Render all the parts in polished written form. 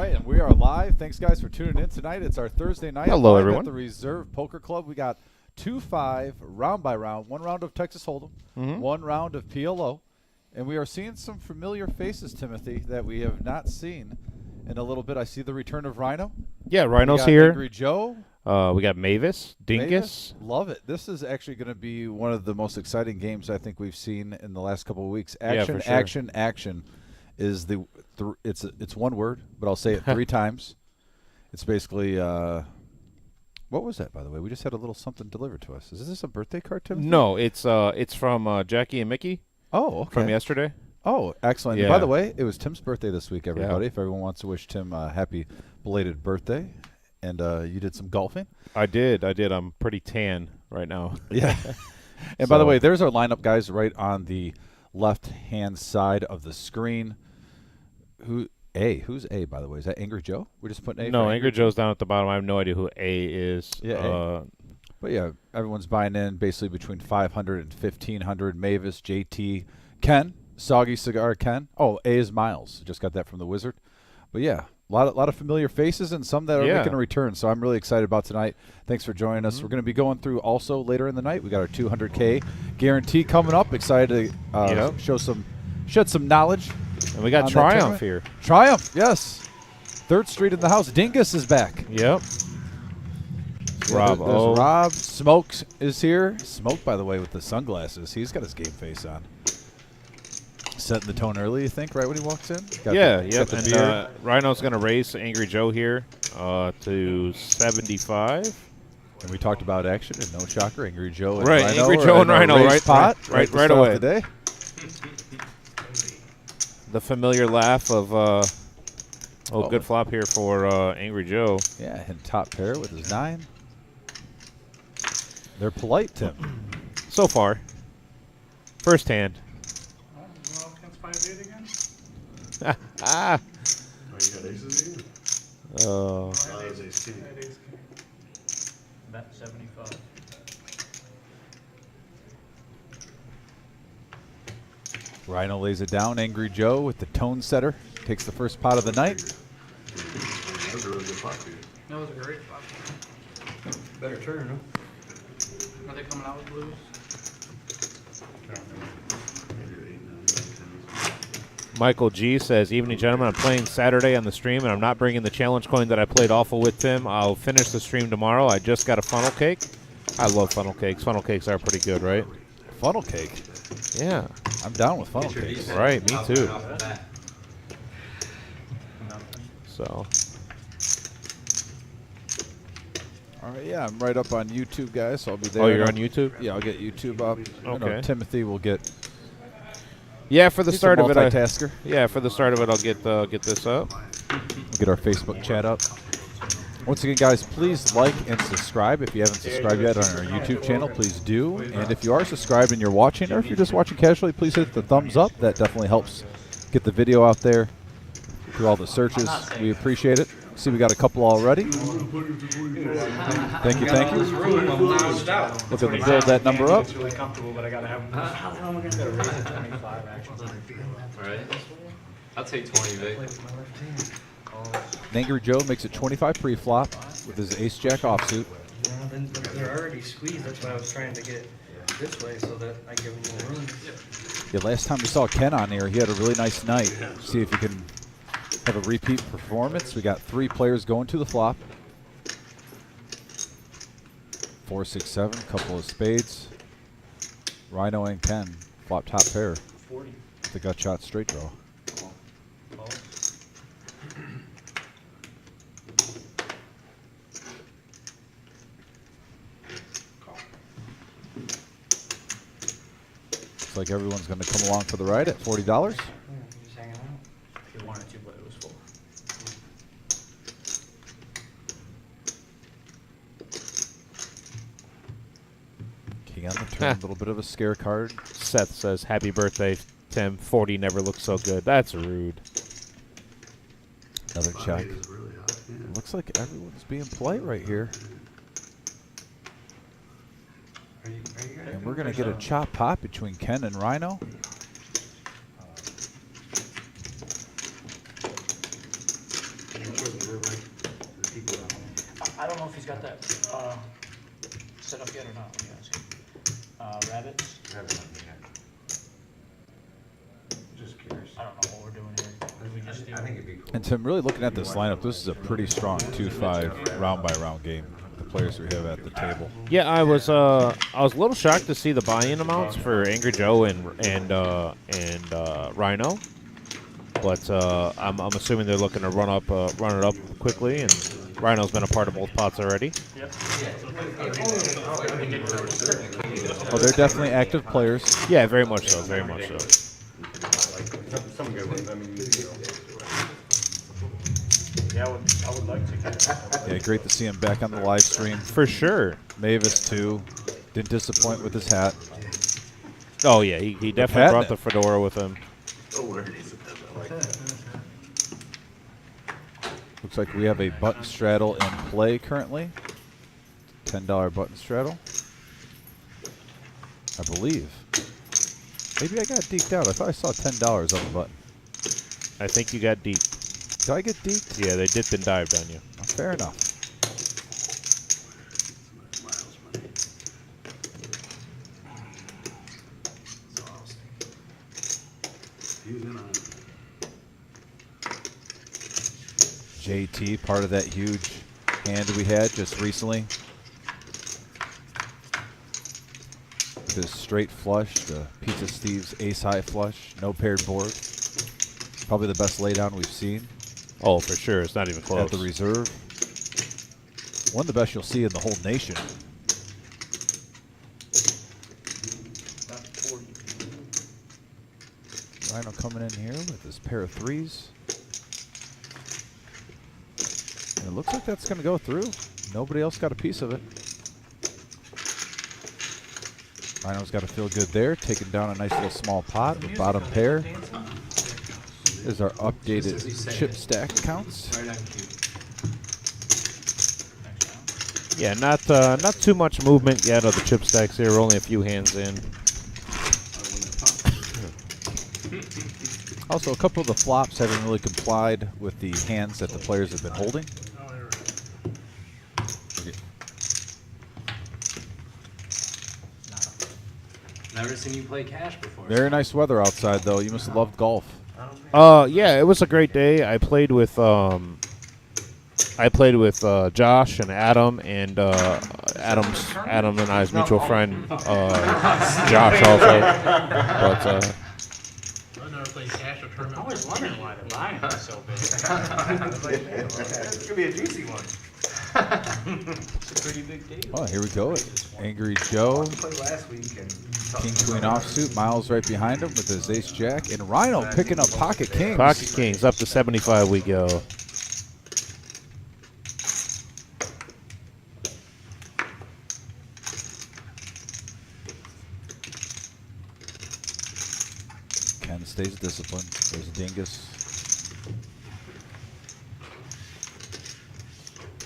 right, and we are live. Thanks, guys, for tuning in tonight. It's our Thursday night. Hello, live everyone. At the Reserve Poker Club. We got 2-5, round by round. One round of Texas Hold'em, one round of PLO. And we are seeing some familiar faces, Timothy, that we have not seen in a little bit. I see the return of Rhino. Yeah, Rhino's we got here. Angry Joe. We got Mavis, Dingus. Love it. This is actually going to be one of the most exciting games I think we've seen in the last couple of weeks. Action, for sure. action is the it's one word, but I'll say it 3 times. It's basically what was that, by the way? We just had a little something delivered to us. Is this a birthday card, Timothy? No, it's from Jackie and Mickey. Oh, okay. From yesterday. Oh, excellent. Yeah. By the way, it was Tim's birthday this week, everybody. Yeah. If everyone wants to wish Tim a happy belated birthday. And you did some golfing? I did. I'm pretty tan right now. Yeah. And by the way, there's our lineup, guys, right on the left-hand side of the screen. Who's A, by the way? Is that Angry Joe? We're just putting A. No, Angry Joe's down at the bottom. I have no idea who A is. Yeah, But yeah, everyone's buying in basically between 500 and 1,500. Mavis, JT, Ken, Soggy Cigar Ken. Oh, A is Miles. Just got that from the Wizard. But yeah, a lot of familiar faces and some that are making a return. So I'm really excited about tonight. Thanks for joining us. We're going to be going through also later in the night. We got our 200K guarantee coming up. Excited to shed some knowledge. And we got Triumph here. Triumph, yes. 3rd Street in the house. Dingus is back. Yep. Rob. Rob. Smoke is here. Smoke, by the way, with the sunglasses. He's got his game face on. Setting the tone early, you think, right when he walks in? And Rhino's going to race Angry Joe here to 75. And we talked about action, and no shocker, Angry Joe and Rhino. Angry Joe and Rhino, right away. Today. The familiar laugh of, good flop here for Angry Joe. Yeah, and top pair with his 9. They're polite, Tim. So far. First hand. Oh, you got aces again? Oh. That's ace king. Bet 75. Rhino lays it down. Angry Joe with the tone setter takes the first pot of the night. That was a really good flop for you. That was a great flop. Better turn, huh? Are they coming out with blues? Michael G says, evening, gentlemen. I'm playing Saturday on the stream, and I'm not bringing the challenge coin that I played awful with Tim. I'll finish the stream tomorrow. I just got a funnel cake. I love funnel cakes. Funnel cakes are pretty good, right? Funnel cake? Yeah. I'm down with funnel cakes. Right, me too. So. All right, yeah, I'm right up on YouTube, guys, so I'll be there. Oh, you're on YouTube? Yeah, I'll get YouTube up. Okay. I know Timothy will get... Yeah, for the start of it, multitasker. I'll get this up. We'll get our Facebook chat up. Once again, guys, please like and subscribe. If you haven't subscribed yet on our YouTube channel, please do. And if you are subscribed and you're watching, or if you're just watching casually, please hit the thumbs up. That definitely helps get the video out there through all the searches. We appreciate it. See, we got a couple already. Thank you. Look at the build that number up. It's really comfortable, but I gotta have them. Alright. I'll take 20, Vic. Angry Joe makes it 25 pre-flop with his ace-jack offsuit. They're already squeezed. That's why I was trying to get this way so that I give them more room. Yeah, last time we saw Ken on here, he had a really nice night. See if he can have a repeat performance. We got 3 players going to the flop. 4, 6, 7, couple of spades. Rhino and Ken, flop top pair. 40. The gut shot straight draw. Looks like everyone's going to come along for the ride at $40. Just hanging out. If you wanted to, but it was full. King on the turn, a little bit of a scare card. Seth says, happy birthday, Tim. 40 never looked so good. That's rude. Another check. Is really hot. Yeah. Looks like everyone's being polite right here. Are you And we're going to get a chop pot between Ken and Rhino. I don't know if he's got that set up yet or not. Let me ask. Rabbits. Just curious. I don't know what we're doing here. What did we just do? I think it'd be cool. And Tim, really looking at this lineup, this is a pretty strong 2-5 round-by-round game. The players we have at the table. Yeah, I was a little shocked to see the buy-in amounts for Angry Joe and Rhino, but I'm assuming they're looking to run it up quickly, and Rhino's been a part of both pots already. Oh, they're definitely active players. Yeah, very much so, very much so. Some good ones. I mean, Yeah, I would like to get it. Yeah, great to see him back on the live stream. For sure. Mavis too, didn't disappoint with his hat. Oh yeah, he definitely brought the fedora with him. Looks like we have a button straddle in play currently. $10 button straddle, I believe. Maybe I got deked out. I thought I saw $10 on the button. I think you got deep. Did I get deked? Yeah, they dipped and dived on you. Oh, fair enough. JT, part of that huge hand we had just recently. This straight flush, the Pizza Steve's ace high flush, no paired board. Probably the best laydown we've seen. Oh, for sure. It's not even close. At the reserve. One of the best you'll see in the whole nation. About 40. Rhino coming in here with this pair of threes. And it looks like that's going to go through. Nobody else got a piece of it. Rhino's got to feel good there, taking down a nice little small pot with bottom pair. Here's our updated chip stack counts. Right on cue. Yeah, not too much movement yet of the chip stacks here. We're only a few hands in. Also, a couple of the flops haven't really complied with the hands that the players have been holding. Never seen you play cash before. Very nice weather outside, though. You must have loved golf. Yeah, it was a great day. I played with Josh and Adam, and Adam and I's mutual friend Josh also. But I've never played cash or I'm tournament. always wondering why the line is so big. It's gonna be a juicy one. It's a pretty big deal. Oh, here we go. Angry Joe. Played last week and King Queen offsuit. Miles right behind him with his ace jack. And Rhino picking up pocket kings. Pocket Kings up to 75 we go. Ken stays disciplined. There's Dingus.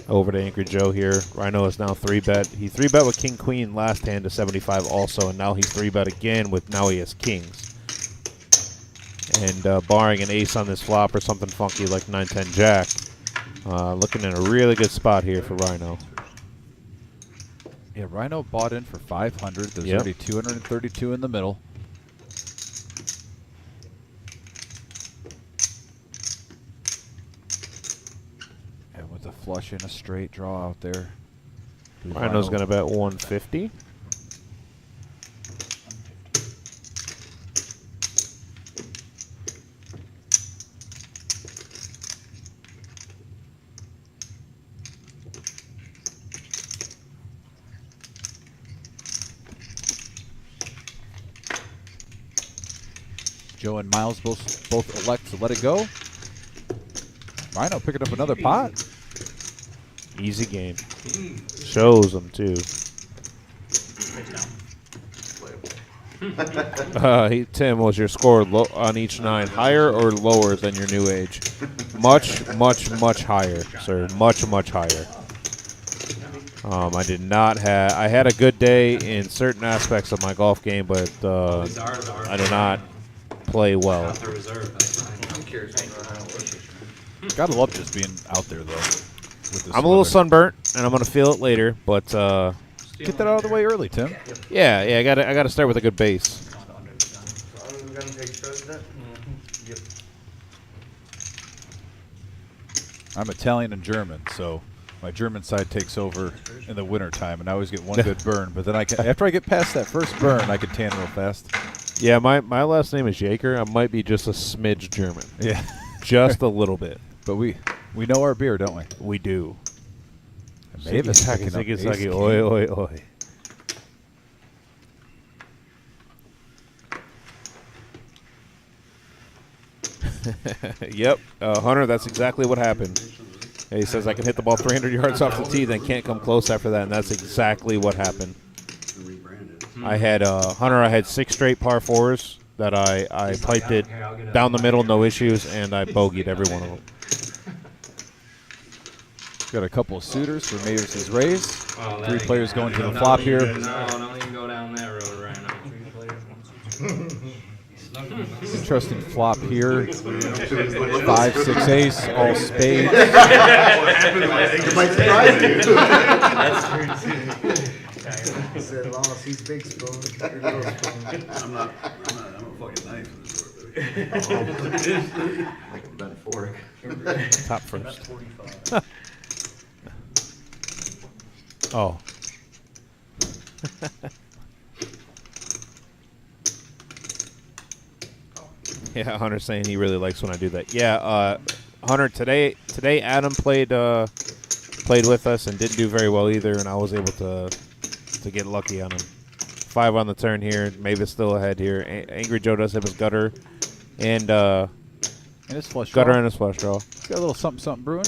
Over to Angry Joe here. Rhino is now 3-bet. He 3-bet with King Queen last hand to 75 also, and now he's 3-bet again with now he has kings. And barring an ace on this flop or something funky like 9-10 jack, looking in a really good spot here for Rhino. Yeah, Rhino bought in for 500. There's Yep. already 232 in the middle. And with a flush and a straight draw out there. Rhino's going to bet 150. Joe and Miles both elect to let it go. Rhino picking up another pot. Easy game. Shows them too. Tim, was your score on each 9 higher or lower than your new age? Much, much, much higher, sir. Much, much higher. I did not have. I had a good day in certain aspects of my golf game, but These are I do not play well. not the reserve. That's fine. I'm curious. Gotta love just being out there, though. with this I'm a little weather. sunburnt, and I'm gonna feel it later. But Get that out of the way early, Tim. yeah, I gotta start with a good base. So I'm gonna take shots then? Yep. I'm Italian and German, so my German side takes over in the wintertime, and I always get one good burn. But then after I get past that first burn, I can tan real fast. Yeah, my last name is Jaker. I might be just a smidge German, Yeah, just a little bit. but we know our beer, don't we? We do. Mavis packing up ace Saki, king. oi, oi, oi. Yep, Hunter, that's exactly what happened. He says I can hit the ball 300 yards off the tee, then can't come close after that, and that's exactly what happened. I had Hunter. I had 6 straight par 4s that I piped it down the middle, no issues, and I bogeyed every one of them. Got a couple of suitors for Mavis's raise. Oh, 3 players going to the flop here. No, don't even go down that road right now. Interesting flop here. 5, 6 ace, all spades. It might surprise you. He said, Loss, he's big spoon. You're little spoon. I'm a fucking knife in this like a bent fork. Top first. Oh. Yeah, Hunter's saying he really likes when I do that. Yeah, Hunter, today Adam played with us and didn't do very well either, and I was able to get lucky on him. 5 on the turn here. Mavis still ahead here. Angry Joe does have his gutter and his flush gutter draw. and his flush draw. He's got a little something brewing.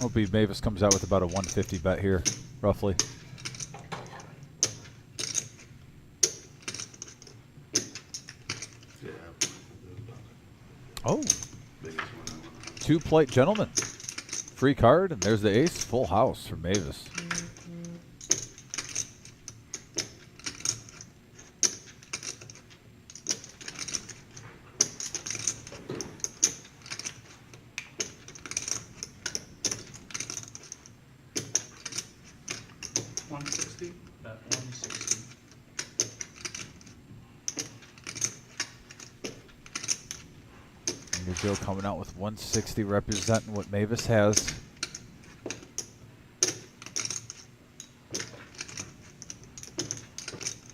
Hope Mavis comes out with about a 150 bet here, roughly. Oh, 2 plate gentlemen. Free card, and there's the ace. Full house for Mavis. About 160. And Joe coming out with 160, representing what Mavis has.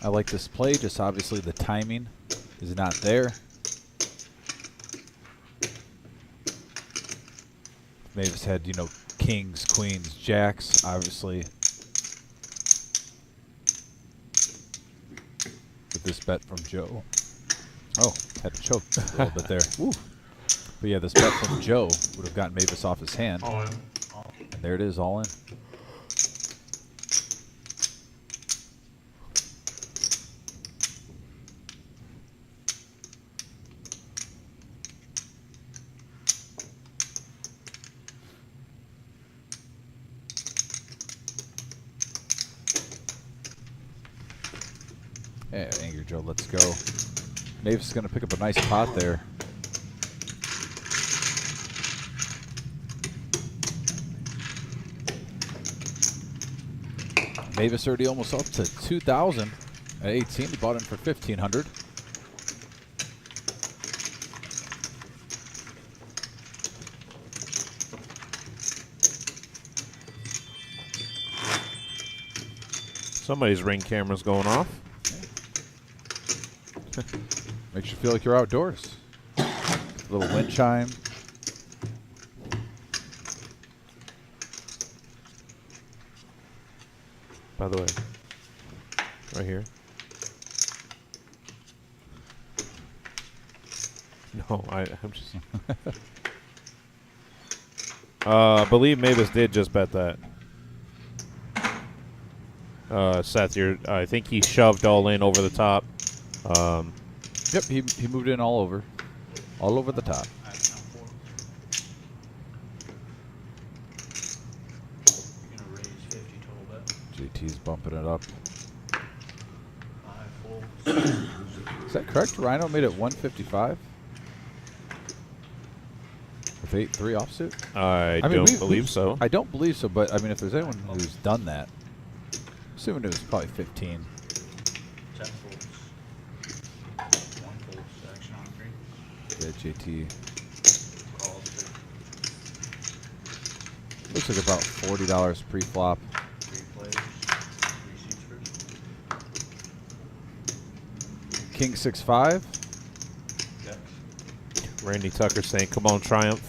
I like this play, just obviously the timing is not there. Mavis had, kings, queens, jacks, obviously. With this bet from Joe. Oh, had to choke a little bit there. Woo. But yeah, this bet from Joe would have gotten Mavis off his hand. All in. And there it is, all in. Yeah, Angry Joe, let's go. Mavis is going to pick up a nice pot there. Mavis already almost up to 2,000 at 18. He bought in for 1,500. Somebody's ring camera's going off. Makes you feel like you're outdoors. A little wind chime. By the way, right here. No, I'm just. I believe Mavis did just bet that. Seth, I think he shoved all in over the top. Yep, he moved in all over the top. You're gonna raise 50 total bet. JT's bumping it up. 5 full. Is that correct? Rhino made it 155? Or with 8-3 offsuit? I mean, don't believe so. I don't believe so, but I mean, if there's anyone who's done that, assuming it was probably 15. 10 folds. 1 fold action on 3. Yeah, JT. Calls Looks like about $40 pre-flop. 3 players. 3 seats first. King 6-5. Yep. Randy Tucker saying, "Come on, Triumph."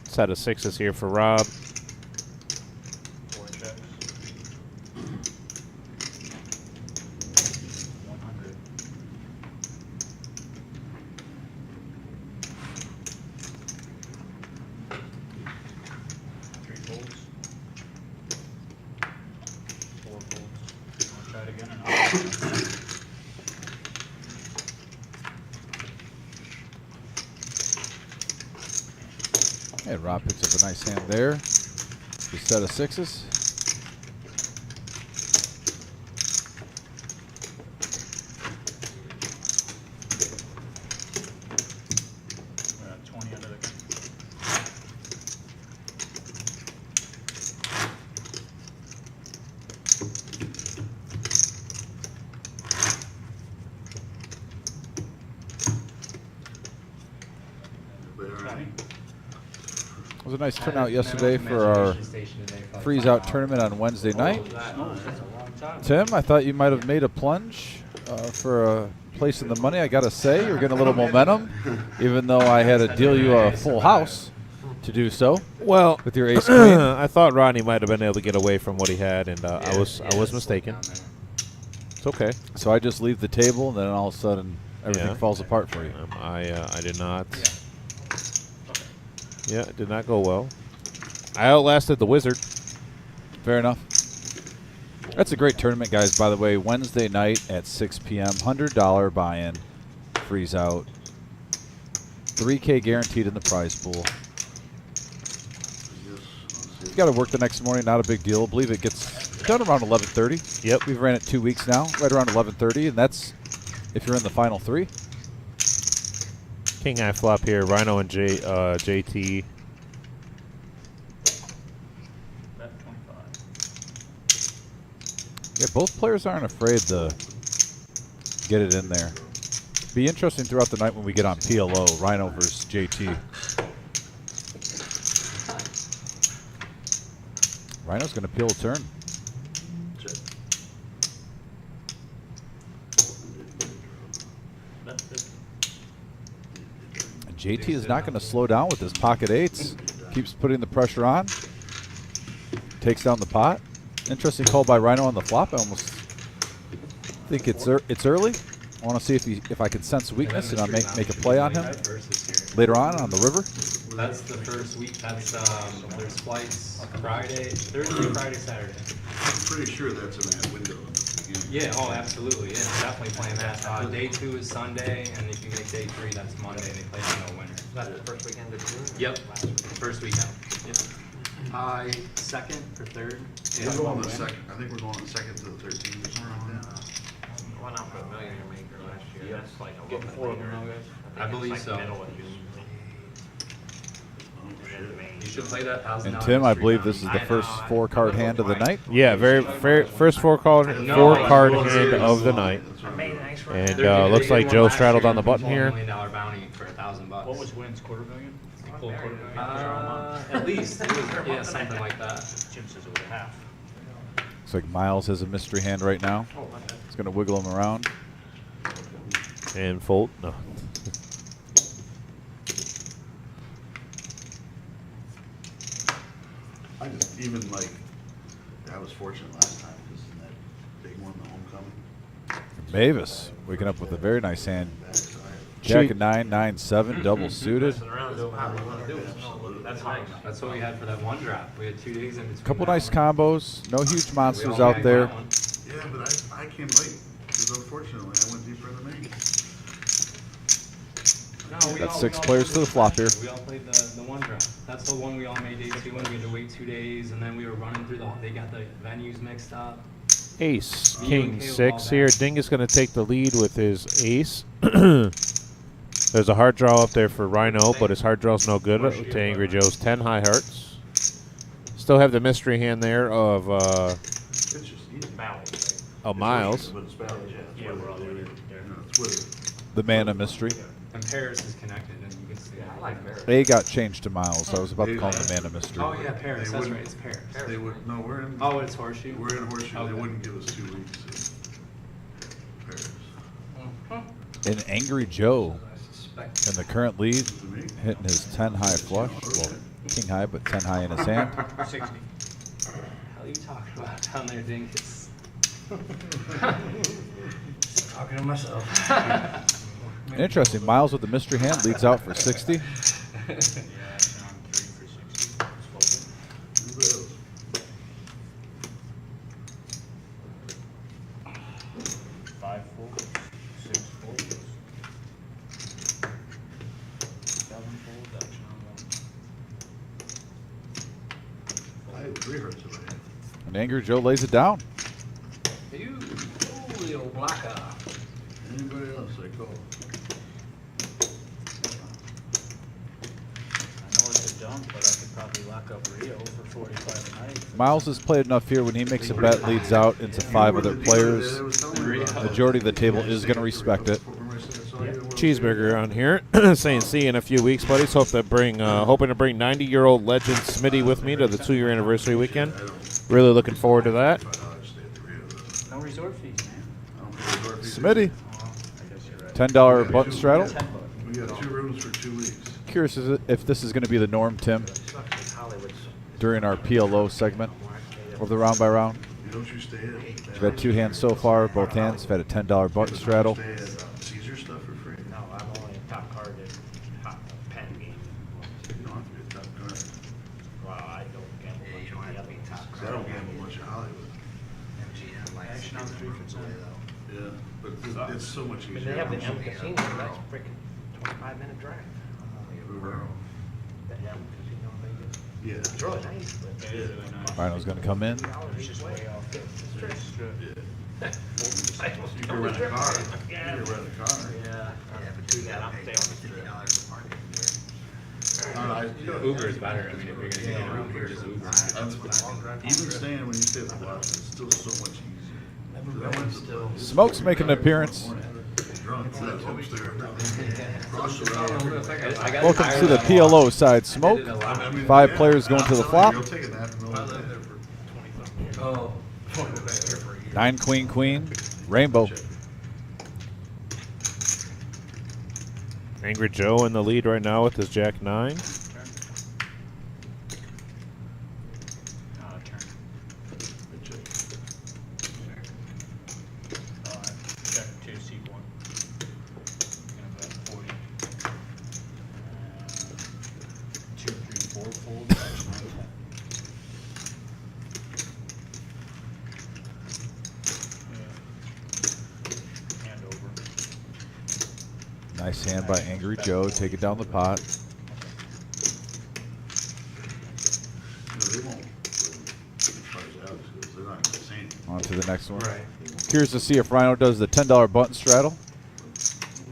Set of 6s here for Rob. 4 checks. 100. Three folds. 4 folds. Wanna try it again or not? And Rob picks up a nice hand there. The set of 6s. We're at 20 under the gun. It was a nice turnout yesterday for our freeze out tournament on Wednesday night. Tim, I thought you might have made a plunge for a place in the money. I got to say, you're getting a little momentum, even though I had to deal you a full house to do so. Well, with your ace queen. I thought Rodney might have been able to get away from what he had, and I was mistaken. It's okay. So I just leave the table, and then all of a sudden everything falls apart for you. I did not. Yeah, it did not go well. I outlasted the Wizard. Fair enough. That's a great tournament, guys. By the way, Wednesday night at 6 p.m., $100 buy-in, freeze out, $3K guaranteed in the prize pool. You got to work the next morning, not a big deal. I believe it gets done around 11:30. Yep. We've ran it 2 weeks now, right around 11:30, and that's if you're in the final 3. King eye flop here. Rhino and JT. Bet 25. Yeah, both players aren't afraid to get it in there. Be interesting throughout the night when we get on PLO, Rhino versus JT. Rhino's going to peel a turn. Bet 50. And JT is not going to slow down with his pocket 8s. Keeps putting the pressure on. Takes down the pot. Interesting call by Rhino on the flop. I almost think it's early. I want to see if I can sense weakness and I'll make a play on him later on the river. That's the first week. That's there's flights Friday, Thursday, Friday, Saturday. I'm pretty sure that's in that window at the beginning. Yeah. Oh, absolutely. Yeah. Definitely playing that. Day 2 is Sunday, and if you make day 3, that's Monday. They play no winner. That's the first weekend of June? Yep. First weekend. Yep. Second or third? We're going the second. I think we're going the second to the 13th or something like that. Went out for a millionaire maker last year. That's like a Getting little 4 bit of them later. now, guys. I I think believe it's so. like middle of June. You should play that $1,000. And Tim, I believe this is the first 4-card hand of the night. Yeah, very first 4-card hand of the night. And looks like Joe straddled on the button here. $1 million bounty for $1,000. What was wins? $250,000? Full $250,000. At least. It was, yeah, something like that. Jim says it was half. Looks like Miles has a mystery hand right now. He's going to wiggle him around. And fold. No. I just even like, I was fortunate last time because in that big one, the homecoming. Mavis waking up with a very nice hand. So Jack of 9, 9, 7, double suited. That's nice. That's what we had for that one drop. We had 2 days in between. Couple that nice one. combos. No huge We monsters all out bagged there. that one. yeah, but I came late because unfortunately I went deeper than me. No, we Got all- 6 we all players played to the this flop last year. here. We all played the one drop. That's the one we all made day 2 when we had to wait 2 days, and then we were running through they got the venues mixed up. Ace, You King and Caleb 6 all here. back. Dingus going to take the lead with his ace. There's a hard draw up there for Rhino, but his hard draw's no good to Angry Joe's 10 high hearts. Still have the mystery hand there of It's just easy. Miles. But it's balanced, yeah. Yeah, we're all there. It's with The mana mystery. And Paris is connected, and you can see. I like Paris. A got changed to Miles. I was about to call him the mana mystery. Oh yeah, Paris. They That's wouldn't- right. It's Paris. They would, no, we're in. Oh, it's Horseshoe. We're in Horseshoe. Okay. They wouldn't give us 2 weeks. Paris. And Angry Joe in the current lead, hitting his 10 high flush. Well, king high, but 10 high in his hand. 60. How are you talking about down there, Dinkus? Talking to myself. Interesting. Miles with the mystery hand leads out for 60. Yeah, it's on 3 for 60. Who else? Five full, 6 full. 7 full, Dutch on I had 3 hearts in my hand. And Angry Joe lays it down. You, Julio Blanca. Anybody else? I call. I know it's a dump, but I could probably lock up Rio for 45 a night. Miles has played enough here. When he makes a bet, leads out into 5 other players. Majority of the table is going to respect it. Cheeseburger on here saying see you in a few weeks, buddies. Hoping to bring 90-year-old legend Smitty with me to the 2-year anniversary weekend. Really looking forward to that. No resort fees, man. Smitty, $10 button straddle. We got 2 rooms for 2 weeks. Curious if this is going to be the norm, Tim, during our PLO segment of the round by round. Don't you stay at? We've had 2 hands so far. Both hands have had a $10 button straddle. Stay at Caesar stuff for free. No, I'm only a top card at pen game. You don't have to be a top card. Well, I don't gamble much on the other top 'Cause I don't gamble much in Hollywood. Action on 3%. Yeah, but it's so much easier. But they have the M Casino, that's freaking 25-minute drive. The M Casino in Vegas. Yeah. It's really nice, but It is really nice. Rhino's going to come in. It's just way off the strip. You can rent a car. You can rent a car. Yeah. Do that up there on the strip. Uber is better. I mean, if you're gonna get around here, just Uber. Even staying when you stay at the Boston, it's still so much easier. I went to the Smoke's making an appearance. drunk, lived upstairs. Across the road. Welcome to the PLO side. Smoke. 5 players going to the flop. You'll take a nap in the middle of the day. oh, 9 queen queen. Rainbow. Angry Joe in the lead right now with his Jack 9. Turn. Check 2, seat 1. Gonna bet 40. 2, 3, 4 fold. Action on 10. Yeah. Hand over. Nice hand by Angry Joe. Take it down the pot. They won't. As far as Alex goes, they're not gonna say anything. On to the next one. Right. Curious to see if Rhino does the $10 button straddle.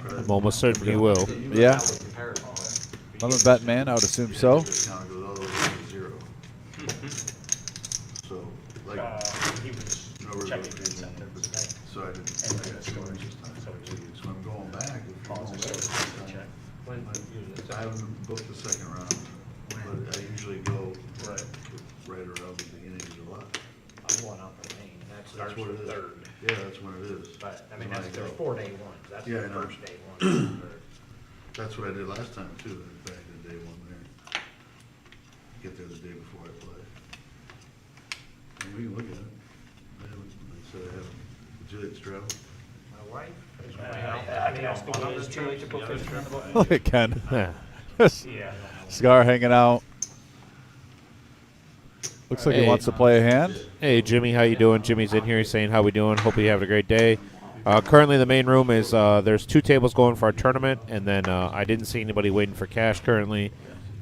I'm almost certain he will. Yeah. Another bet man, I would assume so. Discount goes all the way to 0. So, like, He was no resort checking fees. incentives today. So I got storage this time. So I'm going back. If you're going back this time. I haven't booked the second round, but I usually go right around the beginning of July. I'm going out the main. That's what it is. Yeah, that's when it is. But, I mean, When that's go. their 4-day ones. That's Yeah, their I know. first day ones. That's what I did last time too, back in day 1 there. Get there the day before I play. And we can look at it. I haven't, like I said, I haven't. Would you like to straddle? My wife is way out. I mean, that's the one is too late to put fish in the boat. Look at Ken. Yeah. Yeah. Cigar hanging out. Looks like he Hey. wants to play a hand. Hey Jimmy, how you doing? Jimmy's in here. He's saying how we doing. Hope you having a great day. Currently, the main room is there's 2 tables going for our tournament, and then I didn't see anybody waiting for cash currently.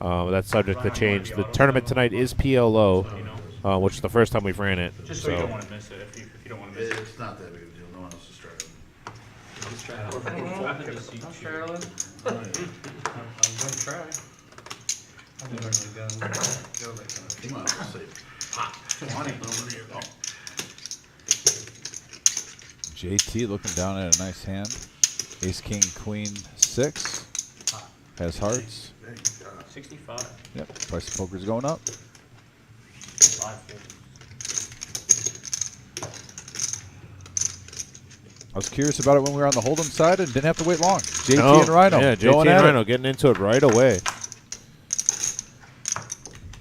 That's subject to change. The tournament tonight is PLO, which is the first time we've ran it. Just so you don't So want to miss it. If you don't want to miss it. It's not that big of a deal. No one else is straddling. Charlotte. I'm gonna try. I'm gonna go like that. Come on, say pop. 20 over here. Oh. JT looking down at a nice hand. Ace, king, queen, 6. Has hearts. Thank God. 65. Yep. Price of poker's going up. 5 I was curious about it when we were on the Hold'em side and didn't have to wait long. JT No, and Rhino. Yeah, JT going and at it. Rhino getting into it right away.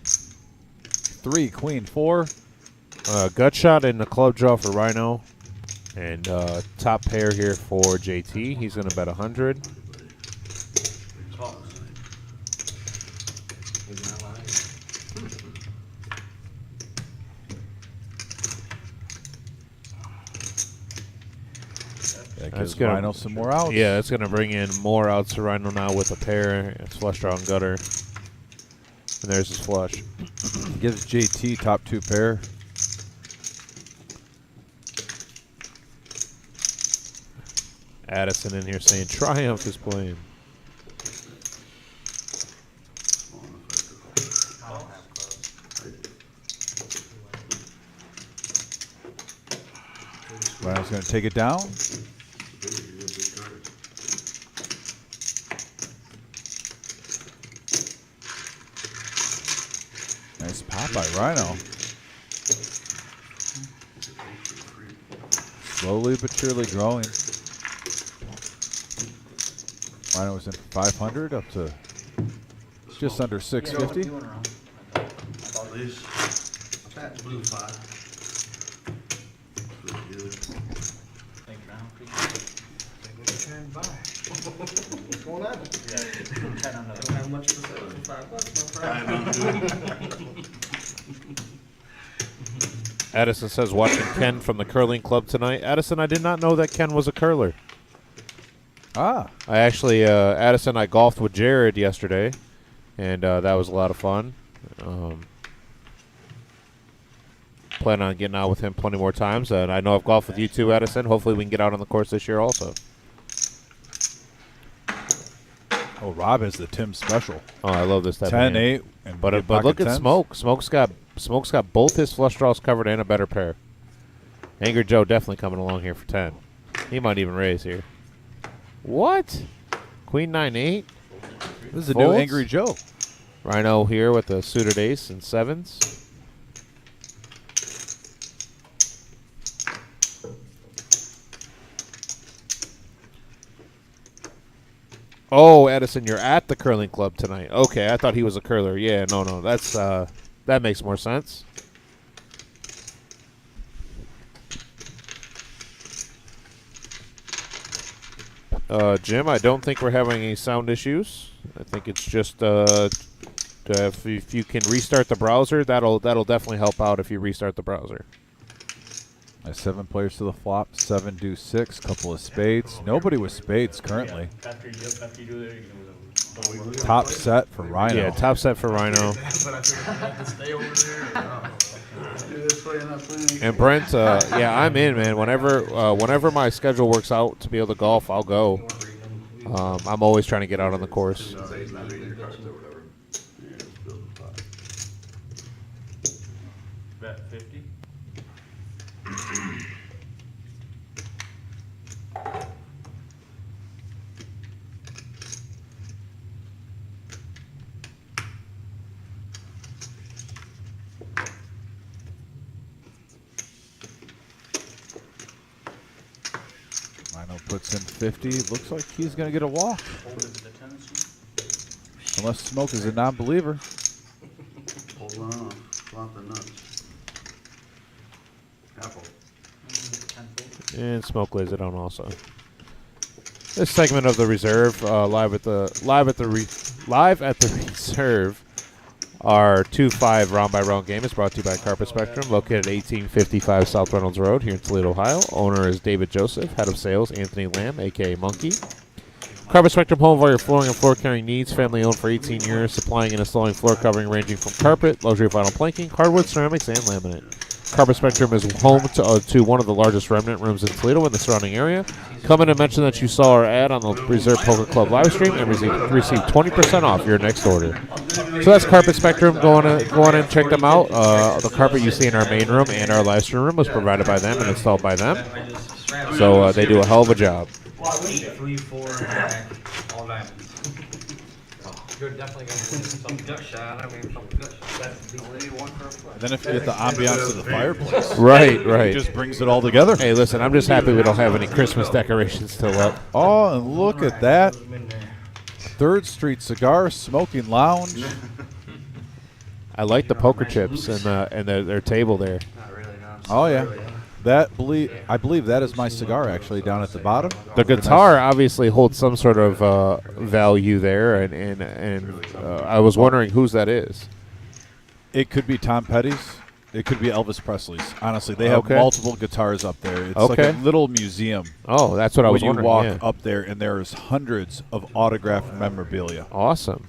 3, queen, 4. Gut shot in the club draw for Rhino. And top pair here for JT. He's going to bet 100. That That's gives gonna- Rhino some more outs. Yeah, that's going to bring in more outs to Rhino now with a pair. It's flush draw and gutter. And there's his flush. Gives JT top 2 pair. Addison in here saying Triumph is playing. Rhino's going to take it down. Nice pop by Rhino. Slowly but surely growing. Rhino was in 500 up to just under 650. At least that blue 5. Thank you, Brown. What's going on? 10 on I the don't have much to say for $5, no I problem. know. Addison says watching Ken from the curling club tonight. Addison, I did not know that Ken was a curler. Ah, I actually, Addison, I golfed with Jared yesterday, and that was a lot of fun. Plan on getting out with him plenty more times, and I know I've golfed with you too, Addison. Hopefully we can get out on the course this year also. oh, Rob has the Tim special. Oh, I love this type 10, of hand. 8, and But big look pocket at 10s. Smoke. Smoke's got both his flush draws covered and a better pair. Angry Joe definitely coming along here for 10. He might even raise here. What? Queen 9-8. This is the new Folds? Angry Joe. Rhino here with a suited ace and 7s. Oh, Edison, you're at the curling club tonight. Okay, I thought he was a curler. Yeah, no, that's that makes more sense. Jim, I don't think we're having any sound issues. I think it's just if you can restart the browser, that'll definitely help out if you restart the browser. 7 players to the flop, 7 deuce 6, couple of spades. Nobody with spades currently. After you do there, you can do Top set for Rhino. Yeah, top set for Rhino. But I figured I had to stay over there. Do this way, not playing. And Brent, yeah, I'm in, man. Whenever my schedule works out to be able to golf, I'll go. I'm always trying to get out on the course. Bet 50. Rhino puts in 50. Looks like he's going to get a walk. Folded to the 10s. Unless Smoke is a non-believer. Hold on, flop the nuts. Apple. 10 fold. And Smoke lays it on also. This segment of the reserve, live at the reserve, our 2-5 round by round game is brought to you by Carpet Spectrum, located at 1855 South Reynolds Road here in Toledo, Ohio. Owner is David Joseph. Head of sales, Anthony Lamb, aka Monkey. Carpet Spectrum, home of all your flooring and floor carrying needs. Family owned for 18 years, supplying and installing floor covering ranging from carpet, luxury vinyl planking, hardwood, ceramics, and laminate. Carpet Spectrum is home to one of the largest remnant rooms in Toledo and the surrounding area. Come in and mention that you saw our ad on the Reserve Poker Club live stream and receive 20% off your next order. So that's Carpet Spectrum. Go on and check them out. The carpet you see in our main room and our live stream room was provided by them and installed by them. So they do a hell of a job. 3, 4, all diamonds. You're definitely gonna win Some gut shot. I mean, some gut shot. That's the only one for a play. Then if you get the ambiance of the fireplace, Right. it just brings it all together. Hey, listen, I'm just happy we don't have any Christmas decorations still up. Oh, and look at that. 3rd Street Cigar Smoking Lounge. I like the poker chips and their table there. Not really, no. Oh, yeah. I believe that is my cigar actually down at the bottom. The guitar obviously holds some sort of value there, and I was wondering whose that is. It could be Tom Petty's. It could be Elvis Presley's. Honestly, they have multiple guitars up there. It's like a little museum. Oh, that's what I was when you wondering. walk Yeah. up there, and there's hundreds of autographed memorabilia. Awesome.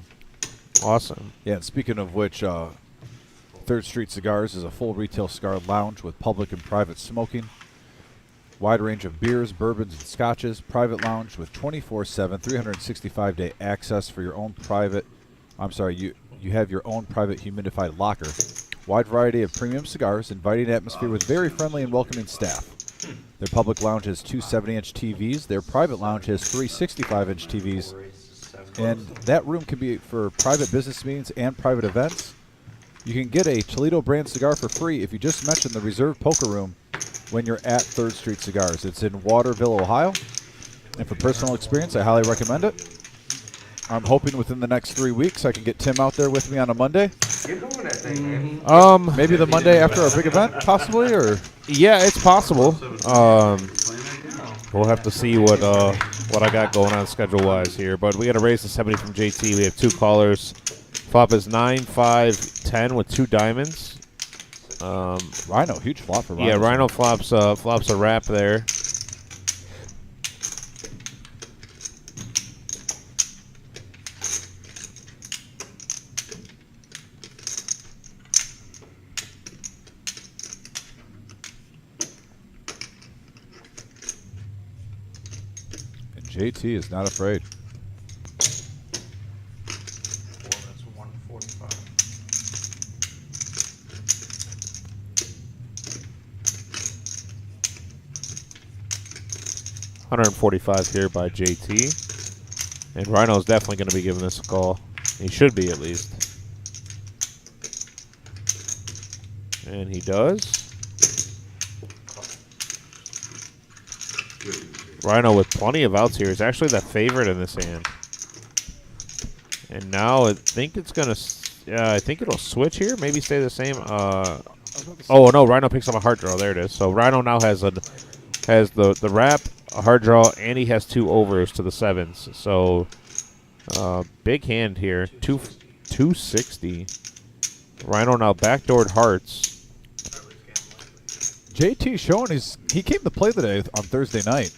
Yeah, and speaking of which, 3rd Street Cigars is a full retail cigar lounge with public and private smoking. Wide range of beers, bourbons, and scotches. Private lounge with 24/7, 365-day access for your own private. You have your own private humidified locker. Wide variety of premium cigars, inviting atmosphere with very friendly and welcoming staff. Their public lounge has 2 70-inch TVs. Their private lounge has 3 65-inch TVs. And that room can be for private business meetings and private events. You can get a Toledo brand cigar for free if you just mention the Reserve Poker Room when you're at 3rd Street Cigars. It's in Waterville, Ohio. And for personal experience, I highly recommend it. I'm hoping within the next 3 weeks I can get Tim out there with me on a Monday. Get doing that thing, man. Maybe the Monday after our big event, possibly, or Yeah, it's possible. We'll have to see what I got going on schedule-wise here. But we got to raise the 70 from JT. We have 2 callers. Flop is 9, 5, 10 with 2 diamonds. Rhino, huge flop for Rhino. Yeah, Rhino flops a wrap there. And JT is not afraid. That's 145. 145 here by JT. And Rhino's definitely going to be giving this a call. He should be, at least. And he does. Rhino with plenty of outs here is actually the favorite in this hand. And now I think it's going to... I think it'll switch here. Maybe stay the same. Oh, no. Rhino picks up a heart draw. There it is. So Rhino now has the wrap, a hard draw, and he has 2 overs to the 7s. So big hand here. 260. Rhino now backdoored hearts. JT showing he came to play today on Thursday night.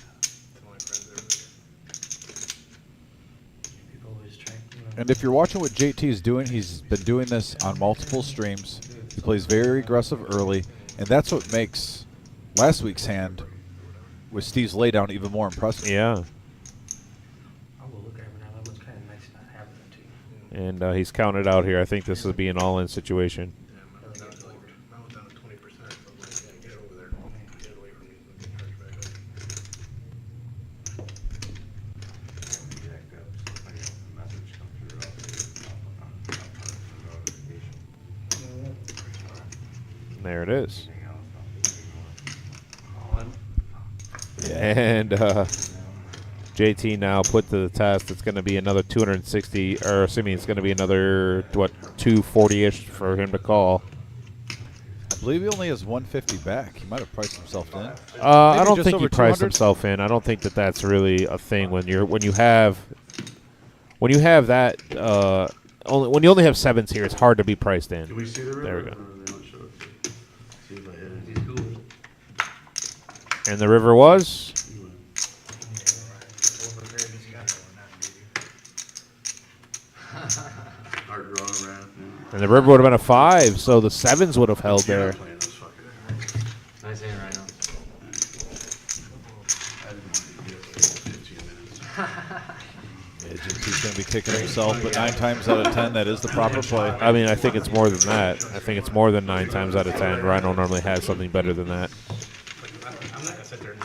And if you're watching what JT is doing, he's been doing this on multiple streams. He plays very aggressive early, and that's what makes last week's hand with Steve's laydown even more impressive. Yeah. I will look at it now. That was kind of nice not having it too. And he's counted out here. I think this will be an all-in situation. There it is. And JT now put to the test. It's going to be another 260, or assuming it's going to be another, 240-ish for him to call. I believe he only has 150 back. He might have priced himself in. I don't just think he over priced 200? himself in. I don't think that that's really a thing when you have that when you only have 7s here. It's hard to be priced in. Can we see the river? There we go. They don't show it. See if I hit it. And the river was. Hard draw wrap. And the river would have been a 5, so the 7s would have held there. Playing this fucker. he's going to be kicking himself, but 9 times out of 10, that is the proper play. I mean, I think it's more than that. I think it's more than 9 times out of 10. Rhino normally has something better than that. I'm not gonna sit there and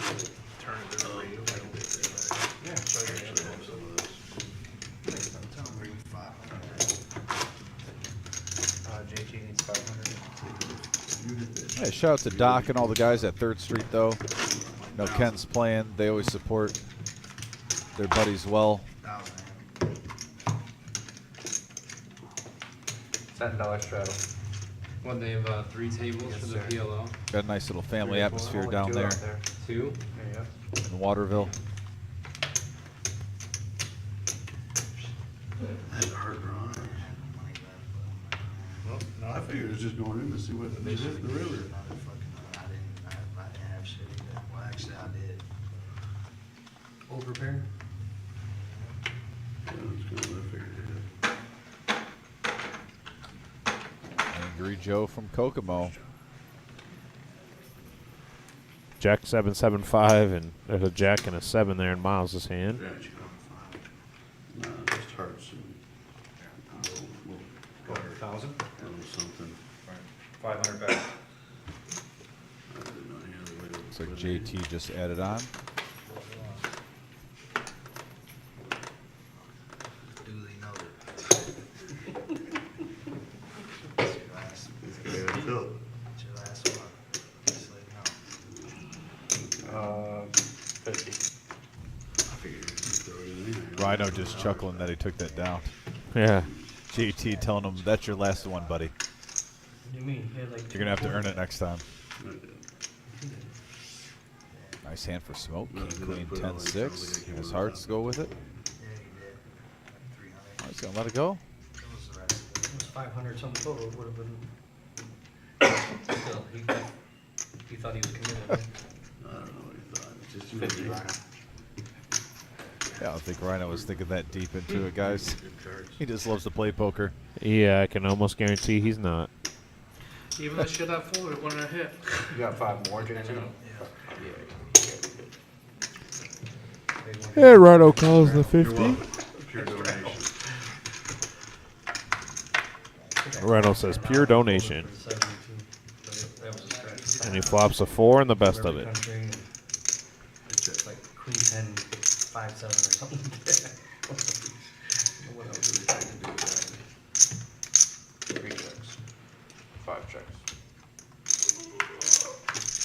turn it to the radio. I don't think JT needs 500. Hey, shout out to Doc and all the guys at 3rd Street, though. You know, Ken's playing. They always support their buddies well. $10 straddle. Well, they have 3 tables for the PLO. Got a nice little family atmosphere down there 2. in Waterville. That's a hard draw. I figured it was just going in to see what they hit the river. I didn't have shit either. Well, actually, I did. Overpair. Yeah, that's cool. I figured it. Angry Joe from Kokomo. Jack 775, and there's a Jack and a 7 there in Miles' hand. Yeah, nah, just hearts and we'll 1,000. something. 500 back. I didn't know any other way to Looks like put it. JT just added on. Duly noted. Yeah, Phil. What's your last one? Just let me know. 50. I figured you'd throw it in there. Rhino just chuckling that he took that down. Yeah. JT telling him, that's your last one, buddy. What do you mean? He had like You're going to have to earn it next time. I did. Nice hand for smoke. No, King, did I queen, put it 10, on like 6. something I came His with hearts that? go with it. Yeah, you did. 300. Oh, he's going to let it go. What was the rest of it? it was 500 something total. It would have been. Still, he thought he was committed. I don't know what he thought. It's just 50 you. Rhino. Yeah, I don't think Rhino was thinking that deep into it, guys. Good cards. He just loves to play poker. Yeah, I can almost guarantee he's not. Even the shit I folded, it wasn't a hit. You got 5 more, JT? Hey, Rhino calls the You're 50. welcome. Pure donation. Rhino says pure donation. And he flops a 4 and the best of it. It's like queen 10, 5, 7 or something. What else are we trying to do with that? 3 checks. 5 checks.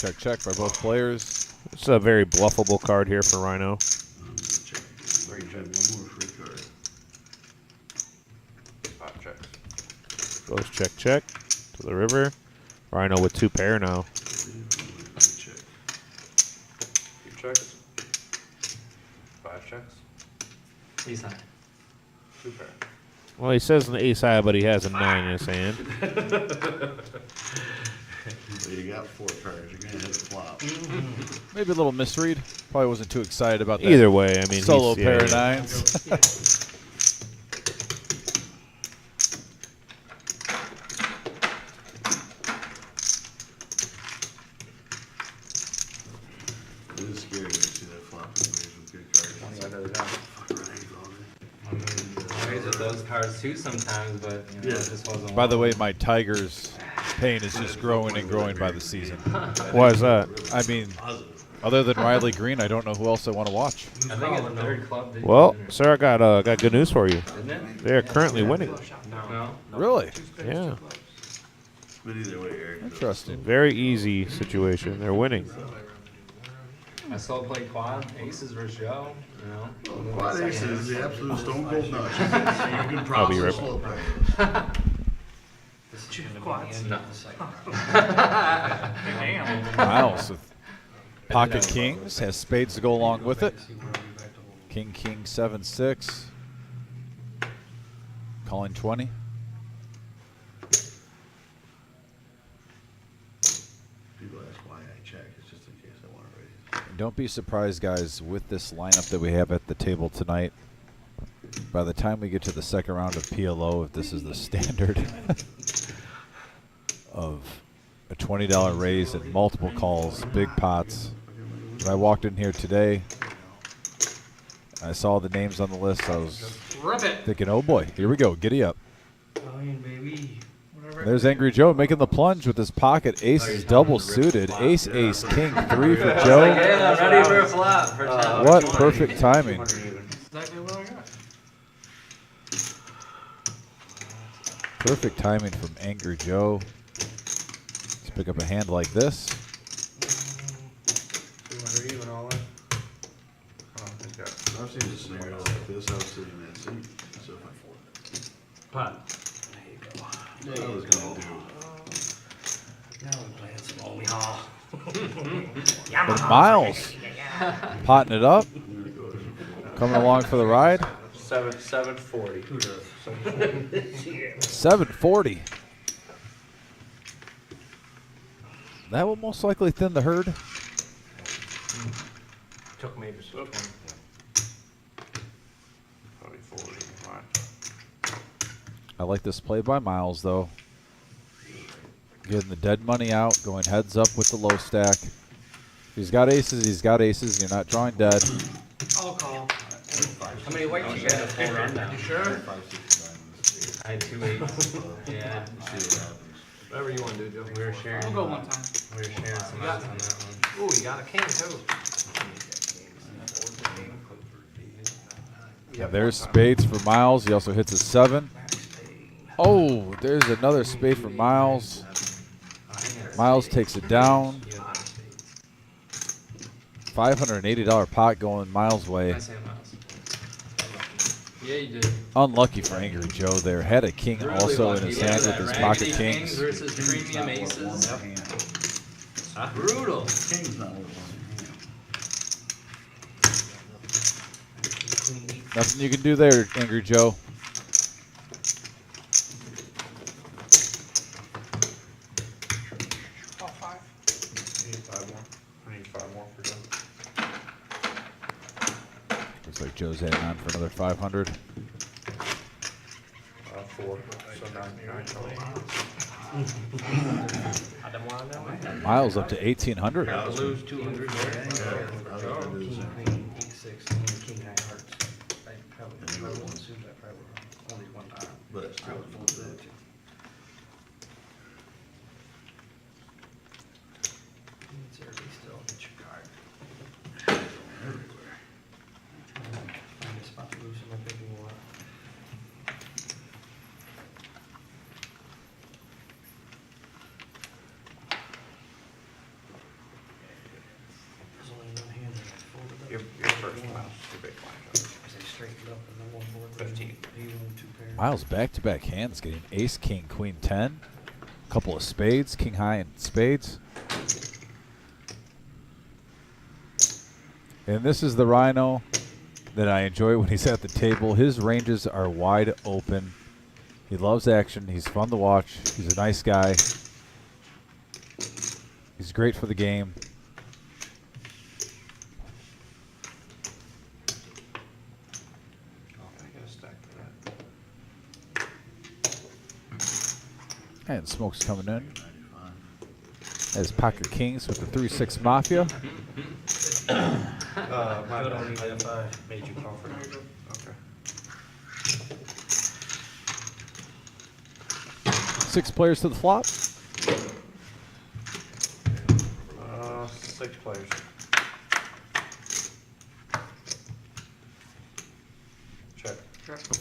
Check, check by both players. It's a very bluffable card here for Rhino. I'm gonna check again. One more free card. 5 checks. Goes check, check to the river. Rhino with 2 pair now. Check. 2 checks. 5 checks. Ace high. 2 pair. Well, he says an ace high, but he has a 9 in his hand. So you got 4 cards. You're gonna hit a flop. Maybe a little misread. Probably wasn't too excited about that. Either way, I mean, Solo he's, pair of yeah. 9s. It is scary when you see that flop anyways with good cards. It's like, fuck, Ryan's all day. I mean, with those cards too sometimes, but you know, Yeah. this wasn't By the one. way, my Tigers pain is just growing and growing by the season. Why is that? I mean, Positive. other than Riley Green, I don't know who else I want to watch. I think it's the 3rd club. Did Well, winner, sir, I got good news for you. Isn't it? They are currently winning. No. Really? Yeah. But either way, Eric. Interesting. Very easy situation. They're winning. I still play quad aces versus Joe. You know. Quad ace is the absolute stone cold nut. You can I'll process be right slow play. This is quads. No. Miles with pocket kings, has spades to go along with it. King, king, 7, 6. Calling 20. People ask why I check. It's just in case I want to raise. And don't be surprised, guys, with this lineup that we have at the table tonight. By the time we get to the second round of PLO, if this is the standard of a $20 raise and multiple calls, big pots. When I walked in here today, I saw the names on the list. I was Rip it. Thinking, oh boy, here we go. Giddy up. Italian, baby. There's Angry Joe making the plunge with his pocket aces double suited. Ace, ace, king, 3 for Joe. Yeah, ready for a flop. For top. What perfect timing. Exactly what I got. Perfect timing from Angry Joe. Let's pick up a hand like this. 200 even all in. Oh, he's got. If I've seen a scenario like this, I was sitting in that seat. So if Pot. I was gonna do. Now we're playing some Omi Hall. But Miles potting it up. Coming along for the ride. 740. 740. That will most likely thin the herd. Took me just 20. Probably 40. Fine. I like this play by Miles, though. Getting the dead money out, going heads up with the low stack. If he's got aces, he's got aces. You're not drawing dead. I'll call. How many whites you got? Full rundown. You sure? 5, 6, 9, I had 2 8s. Yeah. see what happens. Whatever you want to do, Joe. We were sharing. I'll go one time. We were sharing some odds on that one. Ooh, you got a king too. Yeah, there's spades for Miles. He also hits a 7. Oh, there's another spade for Miles. Miles takes it down. $580 pot going Miles' way. I say Miles. Yeah, you did. Unlucky for Angry Joe there. Had a king Really also in lucky. his Look at hand with that. his Raggedy pocket kings kings. versus premium aces. Brutal. King's not what it Nothing you can do there, Angry Joe. I need 5 more. I need 5 more for Joe. Looks like Joe's heading on for another 500. 4. So 9 total. I didn't want to know. Miles up to 1,800. Lose 200 there. I was gonna do the King, same. queen, king, 6, and then king, 9 hearts. I probably won't assume that probably only one time. But it's still Probably fold that too. It's early still, get your card. everywhere. Find a spot to loosen up if you want. There's only one hand that I folded up. Your first one. Your big blind, Joe. As I straightened up and then one board. 15. He won 2 pairs. Miles back-to-back hands getting ace, king, queen, 10. Couple of spades, king high and spades. And this is the Rhino that I enjoy when he's at the table. His ranges are wide open. He loves action. He's fun to watch. He's a nice guy. He's great for the game. Oh, I got a stack for that. And smoke's coming in. As pocket kings with the 3-6 Mafia. My Good bad. on you, I F5. made you call for that. Okay. 6 players to the flop. 6 players. Check.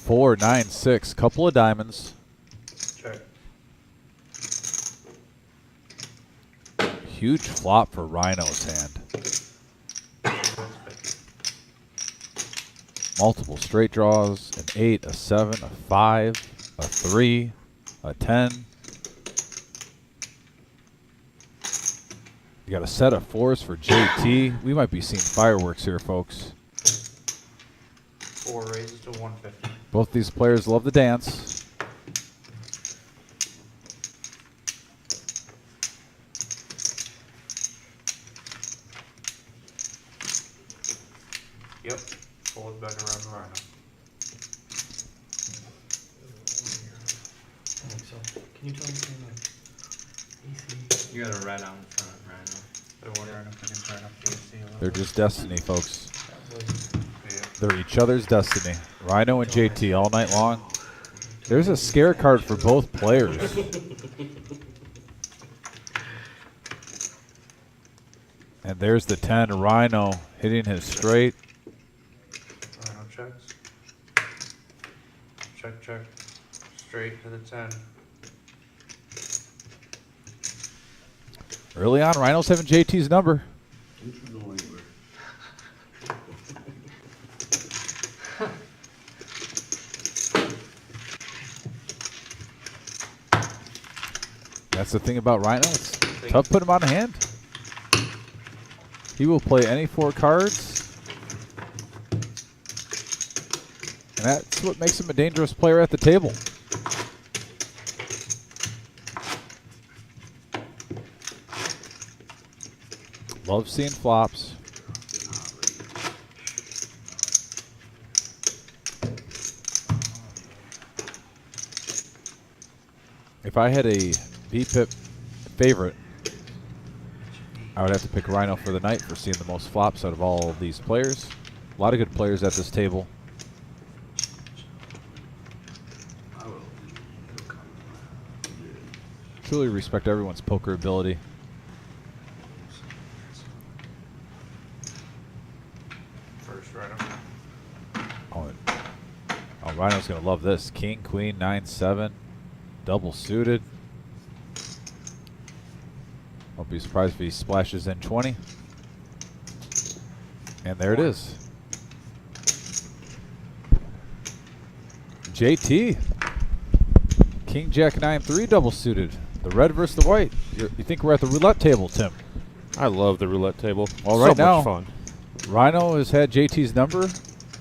4, 9, 6. Couple of diamonds. Check. Huge flop for Rhino's hand. Multiple straight draws, an 8, a 7, a 5, a 3, a 10. You got a set of 4s for JT. We might be seeing fireworks here, folks. 4 raises to 150. Both these players love the dance. Yep. Pull it back around the Rhino. I think so. Can you tell me something like EC? You got a red on the front, Rhino. They're wondering if I can turn up the AC a little They're bit. just destiny, folks. That was Yeah. They're each other's destiny. Rhino and JT all night long. There's a scare card for both players. And there's the 10, Rhino hitting his straight. Rhino checks. Check, check. Straight to the 10. Early on, Rhino's having JT's number. Don't you go anywhere. That's the thing about Rhino. It's tough to put him on a hand. He will play any 4 cards. And that's what makes him a dangerous player at the table. Love seeing flops. If I had a VPIP favorite, I would have to pick Rhino for the night for seeing the most flops out of all of these players. A lot of good players at this table. I will. It'll come. Truly respect everyone's poker ability. First Rhino. Oh, Rhino's going to love this. King, Queen, 9-7. Double suited. Won't be surprised if he splashes in 20. And there it is. JT. King, Jack, 9-3 double suited. The red versus the white. You think we're at the roulette table, Tim? I love the roulette table. Well, right so now, much fun. Rhino has had JT's number.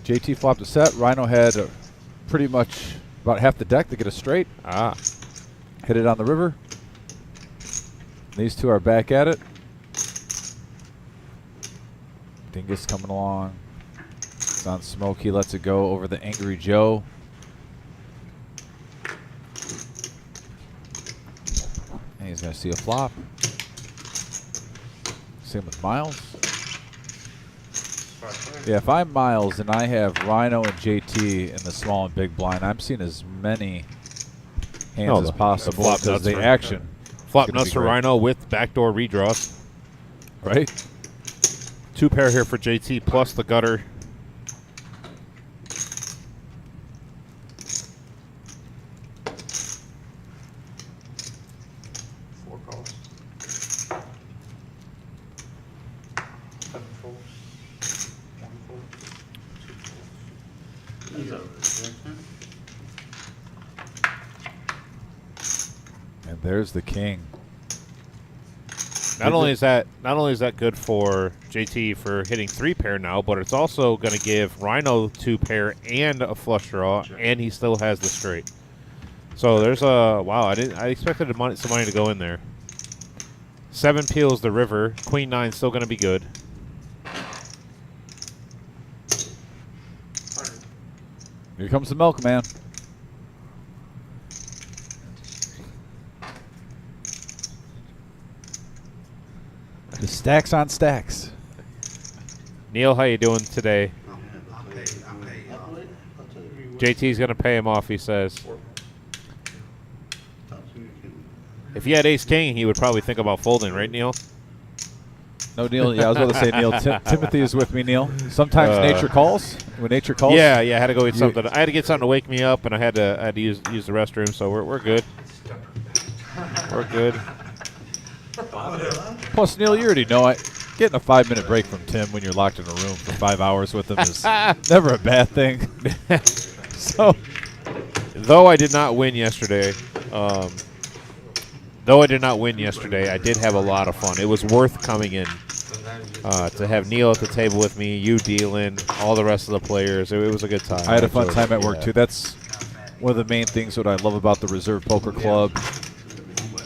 JT flopped a set. Rhino had pretty much about half the deck to get a straight. Ah. Hit it on the river. These two are back at it. Dingus coming along. It's on smoke. He lets it go over the Angry Joe. And he's going to see a flop. Same with Miles. Yeah, if I'm Miles and I have Rhino and JT in the small and big blind, I'm seeing as many hands as possible flop because nuts the for- action. Flop gonna nuts be for great. Rhino with backdoor redraws. Right? 2 pair here for JT plus the gutter. Four calls. 7 folds. 1 fold. 2 folds. He's out there. And there's the king. Not only is that good for JT for hitting 3 pair now, but it's also going to give Rhino 2 pair and a flush draw, and he still has the straight. So there's a wow. I expected some money to go in there. 7 peels the river. Queen 9 still going to be good. Here comes the milkman. The stacks on stacks. Neil, how you doing today? I'll pay. JT's going to pay him off, he says. Top 2 you can. If he had ace king, he would probably think about folding, right, Neil? No, Neil. Yeah, I was about to say, Neil. Timothy is with me, Neil. Sometimes nature calls. When nature calls. Yeah, I had to go get something. I had to get something to wake me up, and I had to use the restroom. So we're good. We're good. Plus, Neil, you already know getting a 5-minute break from Tim when you're locked in a room for 5 hours with him is never a bad thing. So, though I did not win yesterday, I did have a lot of fun. It was worth coming in to have Neil at the table with me, you dealing, all the rest of the players. It was a good time. I had a fun time at work, yeah. too. That's one of the main things that I love about the Reserve Poker Club.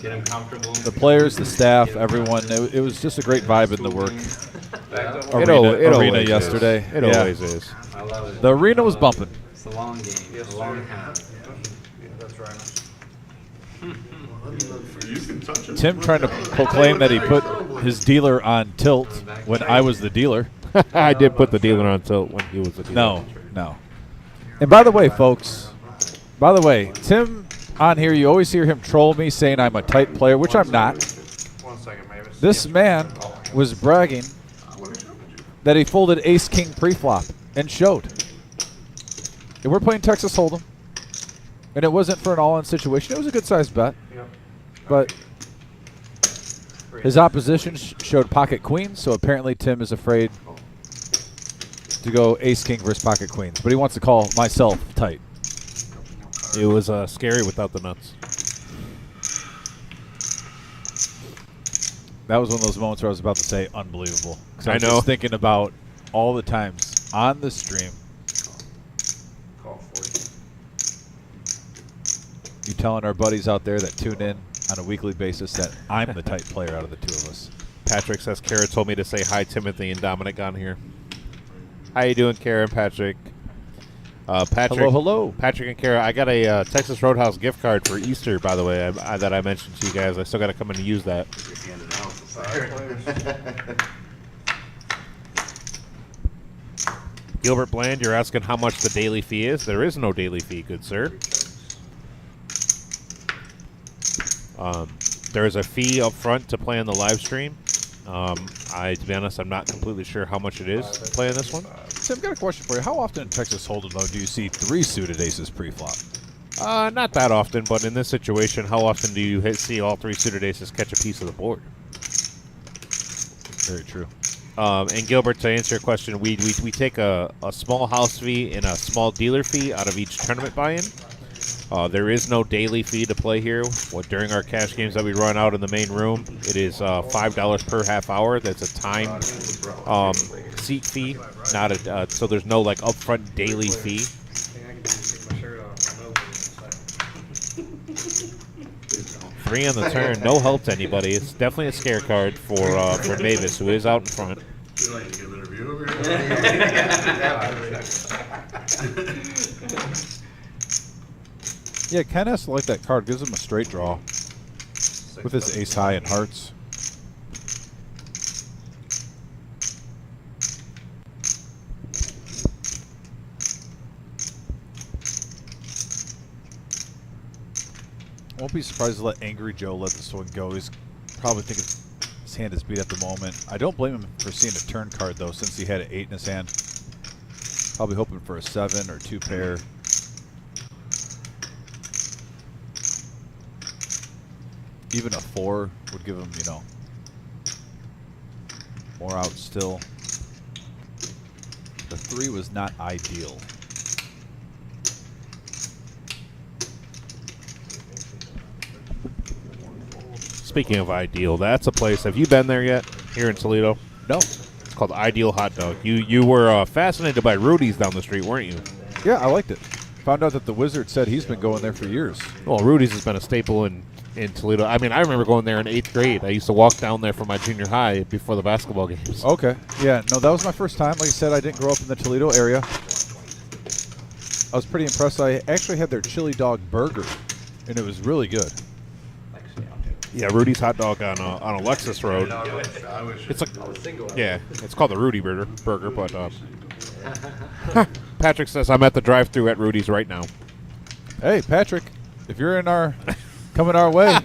Get him comfortable. The players, the staff, everyone. It was just a great vibe in the work It arena always yesterday. Is. It Yeah. always is. I love it. The arena was bumping. It's a long game. It's a long time. Yeah, that's Rhino. You can touch it. Tim trying to proclaim that he put his dealer on tilt when I was the dealer. I did put the dealer on tilt when he was a dealer. No. And by the way, folks, Tim on here, you always hear him troll me saying I'm a tight player, which I'm not. 1 second, Mavis. This man was bragging that he folded ace-king pre-flop and showed. And we're playing Texas Hold'em, and it wasn't for an all-in situation. It was a good-sized bet, Yep. but his opposition showed pocket queens, so apparently Tim is afraid to go ace-king versus pocket queens. But he wants to call myself tight. It was scary without the nuts. That was one of those moments where I was about to say unbelievable. 'Cause I was I know. just thinking about all the times on the stream Call 40. you telling our buddies out there that tune in on a weekly basis that I'm the tight player out of the two of us. Patrick says Kara told me to say hi, Timothy and Dominic on here. How you doing, Kara and Patrick? Patrick, Hello. Patrick and Kara, I got a Texas Roadhouse gift card for Easter, by the way, that I mentioned to you guys. I still got to come in and use that. Gilbert Bland, you're asking how much the daily fee is. There is no daily fee, good sir. There is a fee up front to play on the live stream. To be honest, I'm not completely sure how much it is to play on this one. Tim, I've got a question for you. How often in Texas Hold'em, though, do you see 3 suited aces pre-flop? Not that often, but in this situation, how often do you see all 3 suited aces catch a piece of the board? Very true. And Gilbert, to answer your question, we take a small house fee and a small dealer fee out of each tournament buy-in. There is no daily fee to play here. During our cash games that we run out in the main room, it is $5 per half hour. That's a time seat fee, not a. So there's no like upfront daily fee. I think I can just take my shirt off. I'm open. 3 on the turn, no help to anybody. It's definitely a scare card for Mavis, who is out in front. You like to give an interview over here? Yeah, Ken has to like that card. Gives him a straight draw with his ace high and hearts. Won't be surprised to let Angry Joe let this one go. He's probably thinking his hand is beat at the moment. I don't blame him for seeing a turn card, though, since he had an 8 in his hand. Probably hoping for a 7 or 2 pair. Even a 4 would give him, more out still. The 3 was not ideal. Speaking of Ideal, that's a place. Have you been there yet here in Toledo? No. It's called Ideal Hot Dog. You were fascinated by Rudy's down the street, weren't you? Yeah, I liked it. Found out that the Wizard said he's been going there for years. Well, Rudy's has been a staple in Toledo. I mean, I remember going there in 8th grade. I used to walk down there for my junior high before the basketball games. Okay. Yeah, no, that was my first time. Like I said, I didn't grow up in the Toledo area. I was pretty impressed. I actually had their chili dog burger, and it was really good. Yeah, Rudy's Hot Dog on Alexis Road. It's it's called the Rudy Burger, but Patrick says I'm at the drive-thru at Rudy's right now. Hey, Patrick, if you're coming our way,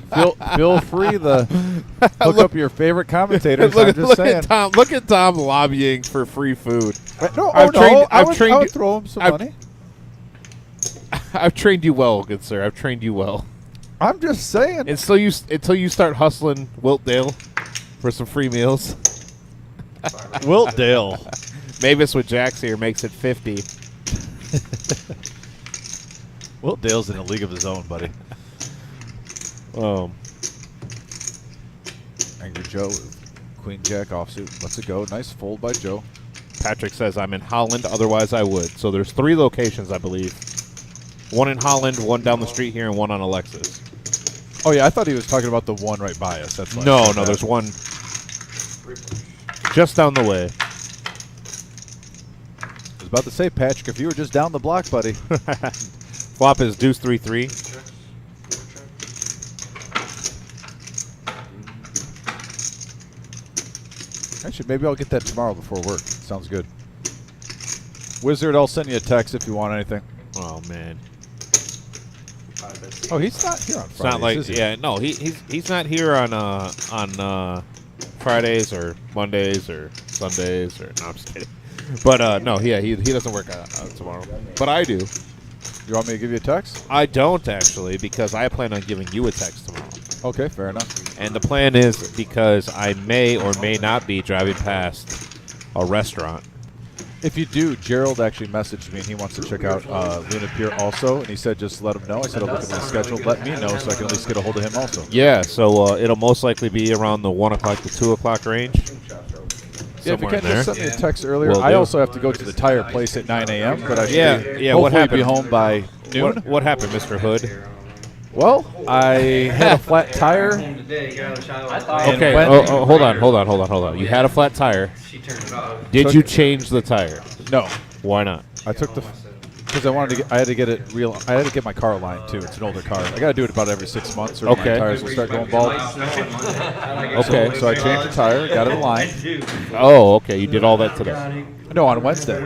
feel free to hook up your favorite commentators. I'm just saying. Look at Tom lobbying for free food. I would throw him some money. I've trained you well, good sir. I've trained you well. I'm just saying. Until you start hustling Wiltdale for some free meals. Wiltdale. Mavis with Jax here makes it 50. Wiltdale's in a league of his own, buddy. Angry Joe with Queen Jack offsuit. Let's it go. Nice fold by Joe. Patrick says I'm in Holland, otherwise I would. So there's 3 locations, I believe. 1 in Holland, 1 down the street here, and 1 on Alexis. Oh, yeah, I thought he was talking about the one right by us. That's why. No, there's 1 just down the way. I was about to say, Patrick, if you were just down the block, buddy. Flop is deuce 3-3. Actually, maybe I'll get that tomorrow before work. Sounds good. Wizard, I'll send you a text if you want anything. Oh man. Oh, he's not here on It's Fridays, not like is he? yeah, no, he's not here on Fridays or Mondays or Sundays or no, I'm just kidding. But no, yeah, he doesn't work out tomorrow. But I do. You want me to give you a text? I don't actually because I plan on giving you a text tomorrow. Okay, fair enough. And the plan is because I may or may not be driving past a restaurant. If you do, Gerald actually messaged me and he wants to check out Luna Pier also, and he said just let him know. I said I'll look at my schedule. Let me know so I can at least get a hold of him also. Yeah, so it'll most likely be around the 1 o'clock to 2 o'clock range. Yeah, if you Somewhere can in just there. send me a text earlier. Will I do. also have to go to the tire place at 9 a.m., but I should Yeah, what hopefully happened? be home by noon. What happened, Mr. Hood? Well, I had a flat tire. Home today, got out of the shower. I thought- And Okay, when- hold on. You had a flat tire. She turned it off. Did you change the tire? No, Why not? I took the because I wanted to get. I had to get it real. I had to get my car aligned too. It's an older car. I got to do it about every 6 months, or Okay. my tires will start going bald. Okay. So I changed the tire, got it aligned. Oh, okay. You did all that today. No, on Wednesday.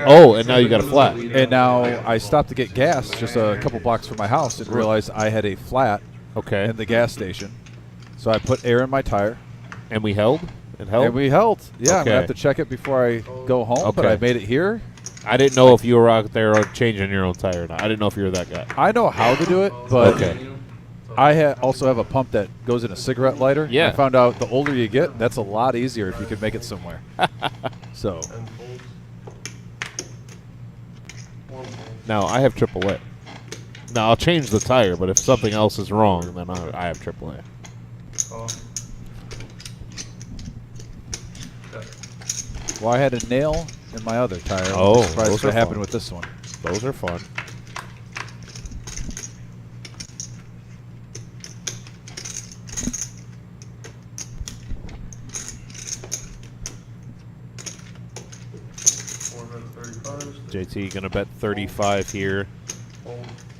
Oh, and now you got a flat. And now I stopped to get gas just a couple blocks from my house and realized I had a flat Okay. in the gas station. So I put air in my tire. And we held? It held? And we held. Yeah, I'm Okay. going to have to check it before I go home, but Okay. I made it here. I didn't know if you were out there changing your own tire or not. I didn't know if you were that guy. I know how to do it, but Okay. I also have a pump that goes in a cigarette lighter. Yeah. I found out the older you get, that's a lot easier if you can make it somewhere. So, Now, I have AAA. Now, I'll change the tire, but if something else is wrong, then I have AAA. well, I had a nail in my other tire. Oh, I'm surprised those what are happened fun. with this one. Those are fun. JT gonna bet 35 here.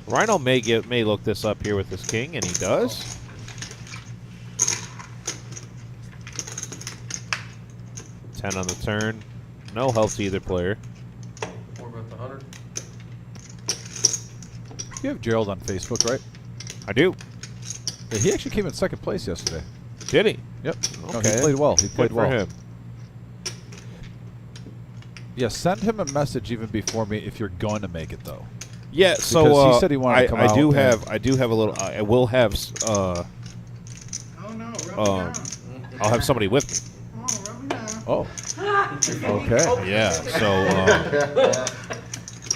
Rhino may look this up here with his king, and he does. $10 on the turn. No help to either player. You have Gerald on Facebook, right? I do. Yeah, he actually came in second place yesterday. Did he? Yep. No, Okay. he played well. He played Good well. for him. Yeah, send him a message even before me if you're going to make it, though. Yeah, so Because he said he wanted to come I do out have and- I do have a little I will have Oh no, rub it down. I'll have somebody with me. Oh, rub it down. Oh. Okay. Yeah, so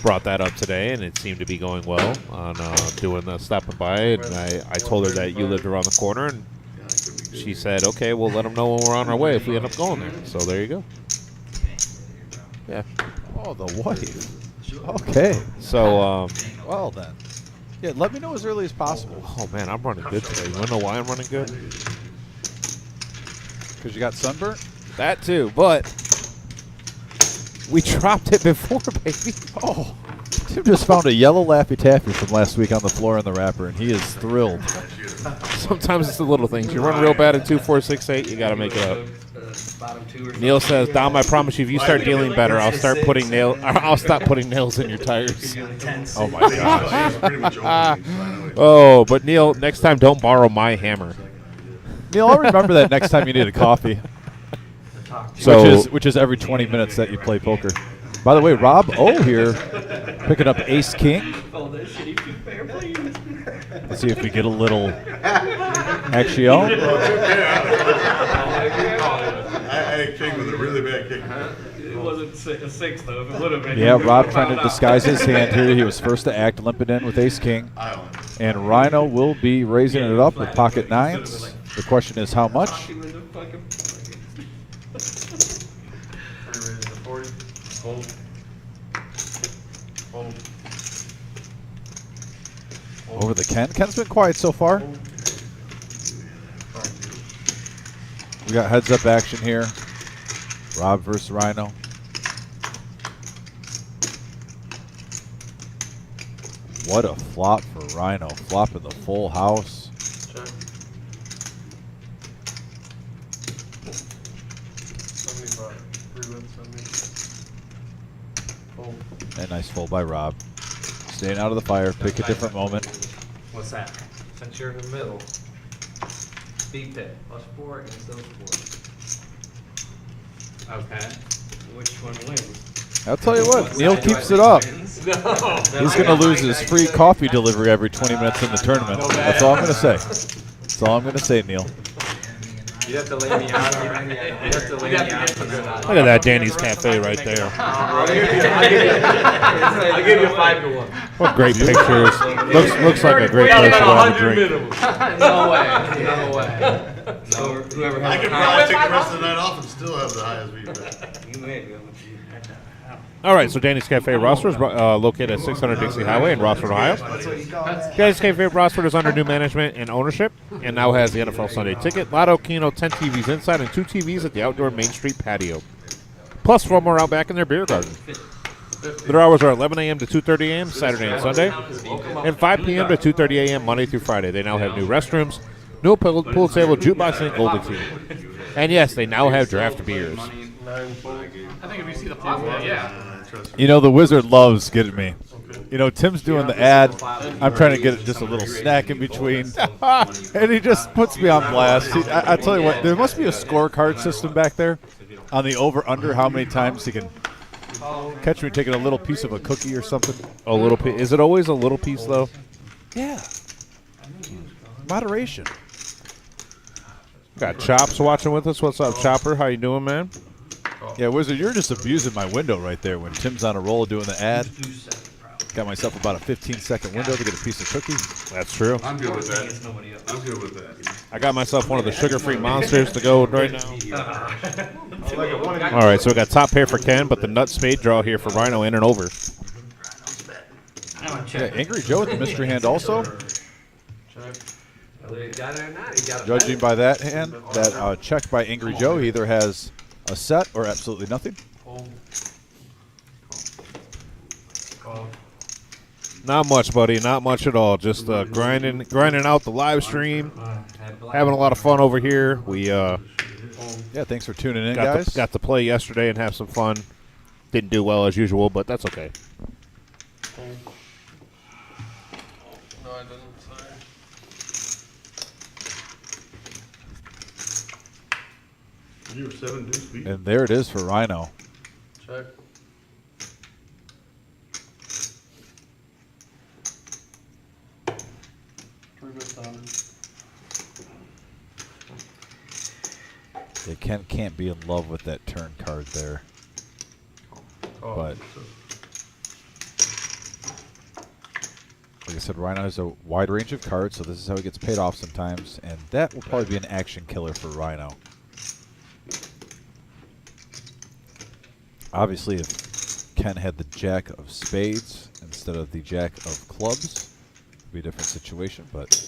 brought that up today, and it seemed to be going well on doing the stopping by. And I told her that you lived around the corner, and she said, "Okay, we'll let them know when we're on our way if we end up going there." So there you go. Yeah. Oh, the wife. Okay. So Well, then. Yeah, let me know as early as possible. oh man, I'm running good today. You wanna know why I'm running good? Because you got sunburnt? That too, but we dropped it before, baby. Oh. Tim just found a yellow Laffy Taffy from last week on the floor in the wrapper, and he is thrilled. Sometimes it's the little things. You run real bad at 2, 4, 6, 8. You got to make it up. Bottom two or Neil says, "Dom, I promise you, if you start dealing better, I'll stop putting nails in your tires." Oh, my gosh. She's pretty much open, so I know it. Oh, but Neil, next time, don't borrow my hammer. Neil, I'll remember that next time you need a coffee. So which is every 20 minutes that you play poker. By the way, Rob O here picking up Ace King. Let's see if we get a little action. I had a king with a really bad kick. It wasn't a 6 though. If it would have been. Yeah, Rob trying to disguise his hand here. He was first to act, limping in with Ace King. I own it. And Rhino will be raising it up with pocket nines. The question is how much? Over the Ken. Ken's been quiet so far. We got heads up action here. Rob versus Rhino. What a flop for Rhino. Flopping the full house. And nice fold by Rob. Staying out of the fire. Pick a different moment. What's that? Since you're in the middle, beat that. +4 against those 4. Okay. Which one wins? I'll tell you what. Neil keeps it up. He's going to lose his free coffee delivery every 20 minutes in the tournament. That's all I'm going to say. That's all I'm going to say, Neil. You have to lay me out already. You have to lay me out for that. Look at that Danny's Cafe right there. I'll give you 5-1. What great pictures. Looks like a great place to go have a drink. No way. No way. So whoever I has could the probably take the highest, rest of the night off and still have the highest beat bet. you may be able to. All right, so Danny's Cafe Rossford is located at 600 Dixie Highway in Rossford, Ohio. Danny's Cafe Rossford is under new management and ownership and now has the NFL Sunday Ticket, Lotto, Keno, 10 TVs inside, and 2 TVs at the outdoor Main Street patio. Plus 4 more out back in their beer garden. Their hours are 11 a.m. to 2:30 a.m. Saturday and Sunday, and 5 p.m. to 2:30 a.m. Monday through Friday. They now have new restrooms, new pool table, jukebox, and goldie team. And yes, they now have draft beers. I think if you see the platform, yeah. You know, the Wizard loves getting me. You know, Tim's doing the ad. I'm trying to get just a little snack in between. And he just puts me on blast. I tell you what, there must be a scorecard system back there on the over-under, how many times he can catch me taking a little piece of a cookie or something. A little piece. Is it always a little piece, though? Yeah. Moderation. Got Chops watching with us. What's up, Chopper? How you doing, man? Yeah, Wizard, you're just abusing my window right there when Tim's on a roll doing the ad. Got myself about a 15-second window to get a piece of cookie. That's true. I'm good with that. I'm good with that. I got myself one of the sugar-free monsters to go right now. All right, so we got top pair for Ken, but the nut spade draw here for Rhino in and over. Yeah, Angry Joe with the mystery hand also. Judging by that hand, that check by Angry Joe, he either has a set or absolutely nothing. Not much, buddy. Not much at all. Just grinding out the live stream. Having a lot of fun over here. We Yeah, thanks for tuning in, guys. got to play yesterday and have some fun. Didn't do well as usual, but that's okay. No, I didn't. You were 7 deuce beat. And there it is for Rhino. Check. Yeah, Ken can't be in love with that turn card there. But like I said, Rhino has a wide range of cards, so this is how he gets paid off sometimes, and that will probably be an action killer for Rhino. Obviously, if Ken had the jack of spades instead of the jack of clubs, it would be a different situation, but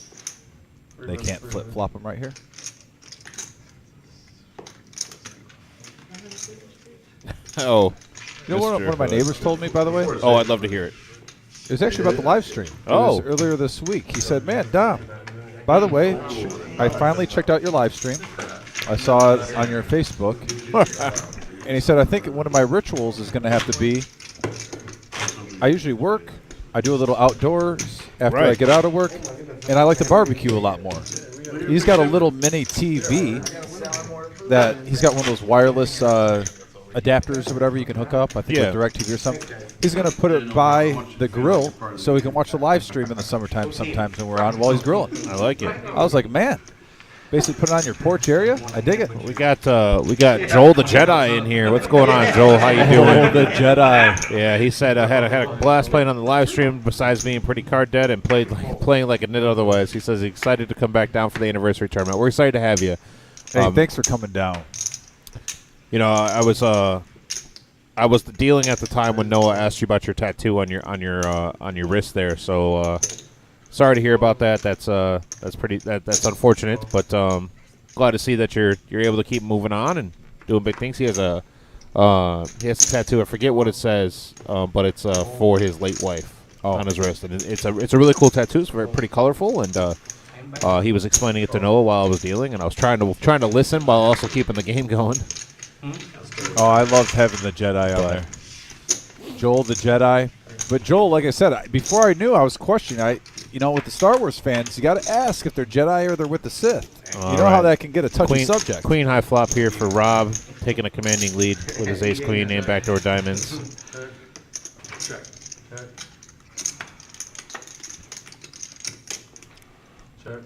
they can't flip-flop him right here. Oh. You know what one of my neighbors told me, by the way? Oh, I'd love to hear it. It was actually about the live stream. Oh. It was earlier this week. He said, man, Dom, by the way, I finally checked out your live stream. I saw it on your Facebook. And he said, I think one of my rituals is going to have to be, I usually work, I do a little outdoors after I get out of work, and I like to barbecue a lot more. He's got a little mini TV that he's got one of those wireless adapters or whatever you can hook up. I think like DirecTV or something. He's going to put it by the grill so he can watch the live stream in the summertime sometimes when we're on while he's grilling. I like it. I was like, man, basically put it on your porch area. I dig it. We got Joel the Jedi in here. What's going on, Joel? How you doing? Joel the Jedi. Yeah, he said I had a blast playing on the live stream. Besides being pretty card dead and playing like a nit otherwise, he says he's excited to come back down for the anniversary tournament. We're excited to have you. Hey, thanks for coming down. You know, I was dealing at the time when Noah asked you about your tattoo on your wrist there. So sorry to hear about that. That's unfortunate, but glad to see that you're able to keep moving on and doing big things. He has a tattoo. I forget what it says, but it's for his late wife on his wrist, and it's a really cool tattoo. It's pretty colorful, and he was explaining it to Noah while I was dealing, and I was trying to listen while also keeping the game going. Oh, I loved having the Jedi on there. Joel the Jedi. But Joel, like I said, before I knew, I was questioning. With the Star Wars fans, you got to ask if they're Jedi or they're with the Sith. All you know how that can get a touchy subject. Queen high flop here for Rob, taking a commanding lead with his ace queen and backdoor diamonds. Check. Check. Check.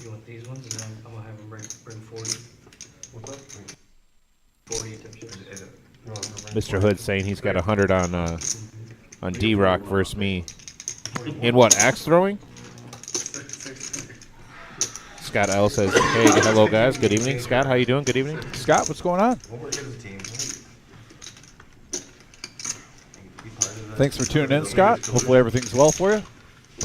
You want these ones, and then I'm gonna have them bring 40. What's up? 40 tip chips. Mr. Hood saying he's got 100 on D-Rock versus me. In what, axe throwing? Scott L says, hey, hello guys, good evening. Scott, how you doing? Good evening. Scott, what's going on? Thanks for tuning in, Scott. Hopefully everything's well for you.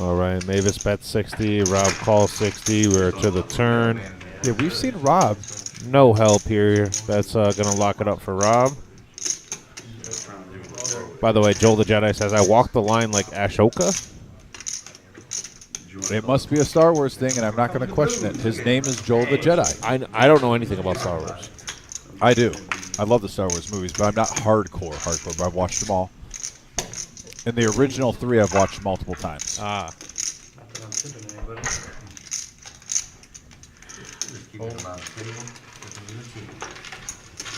All right, Mavis bet 60, Rob calls 60. We're to the turn. Yeah, we've seen Rob. No help here. That's going to lock it up for Rob. By the way, Joel the Jedi says, I walk the line like Ashoka. It must be a Star Wars thing, and I'm not going to question it. His name is Joel the Jedi. I don't know anything about Star Wars. I do. I love the Star Wars movies, but I'm not hardcore, but I've watched them all. And the original 3 I've watched multiple times. Ah. Not that I'm tipping anybody.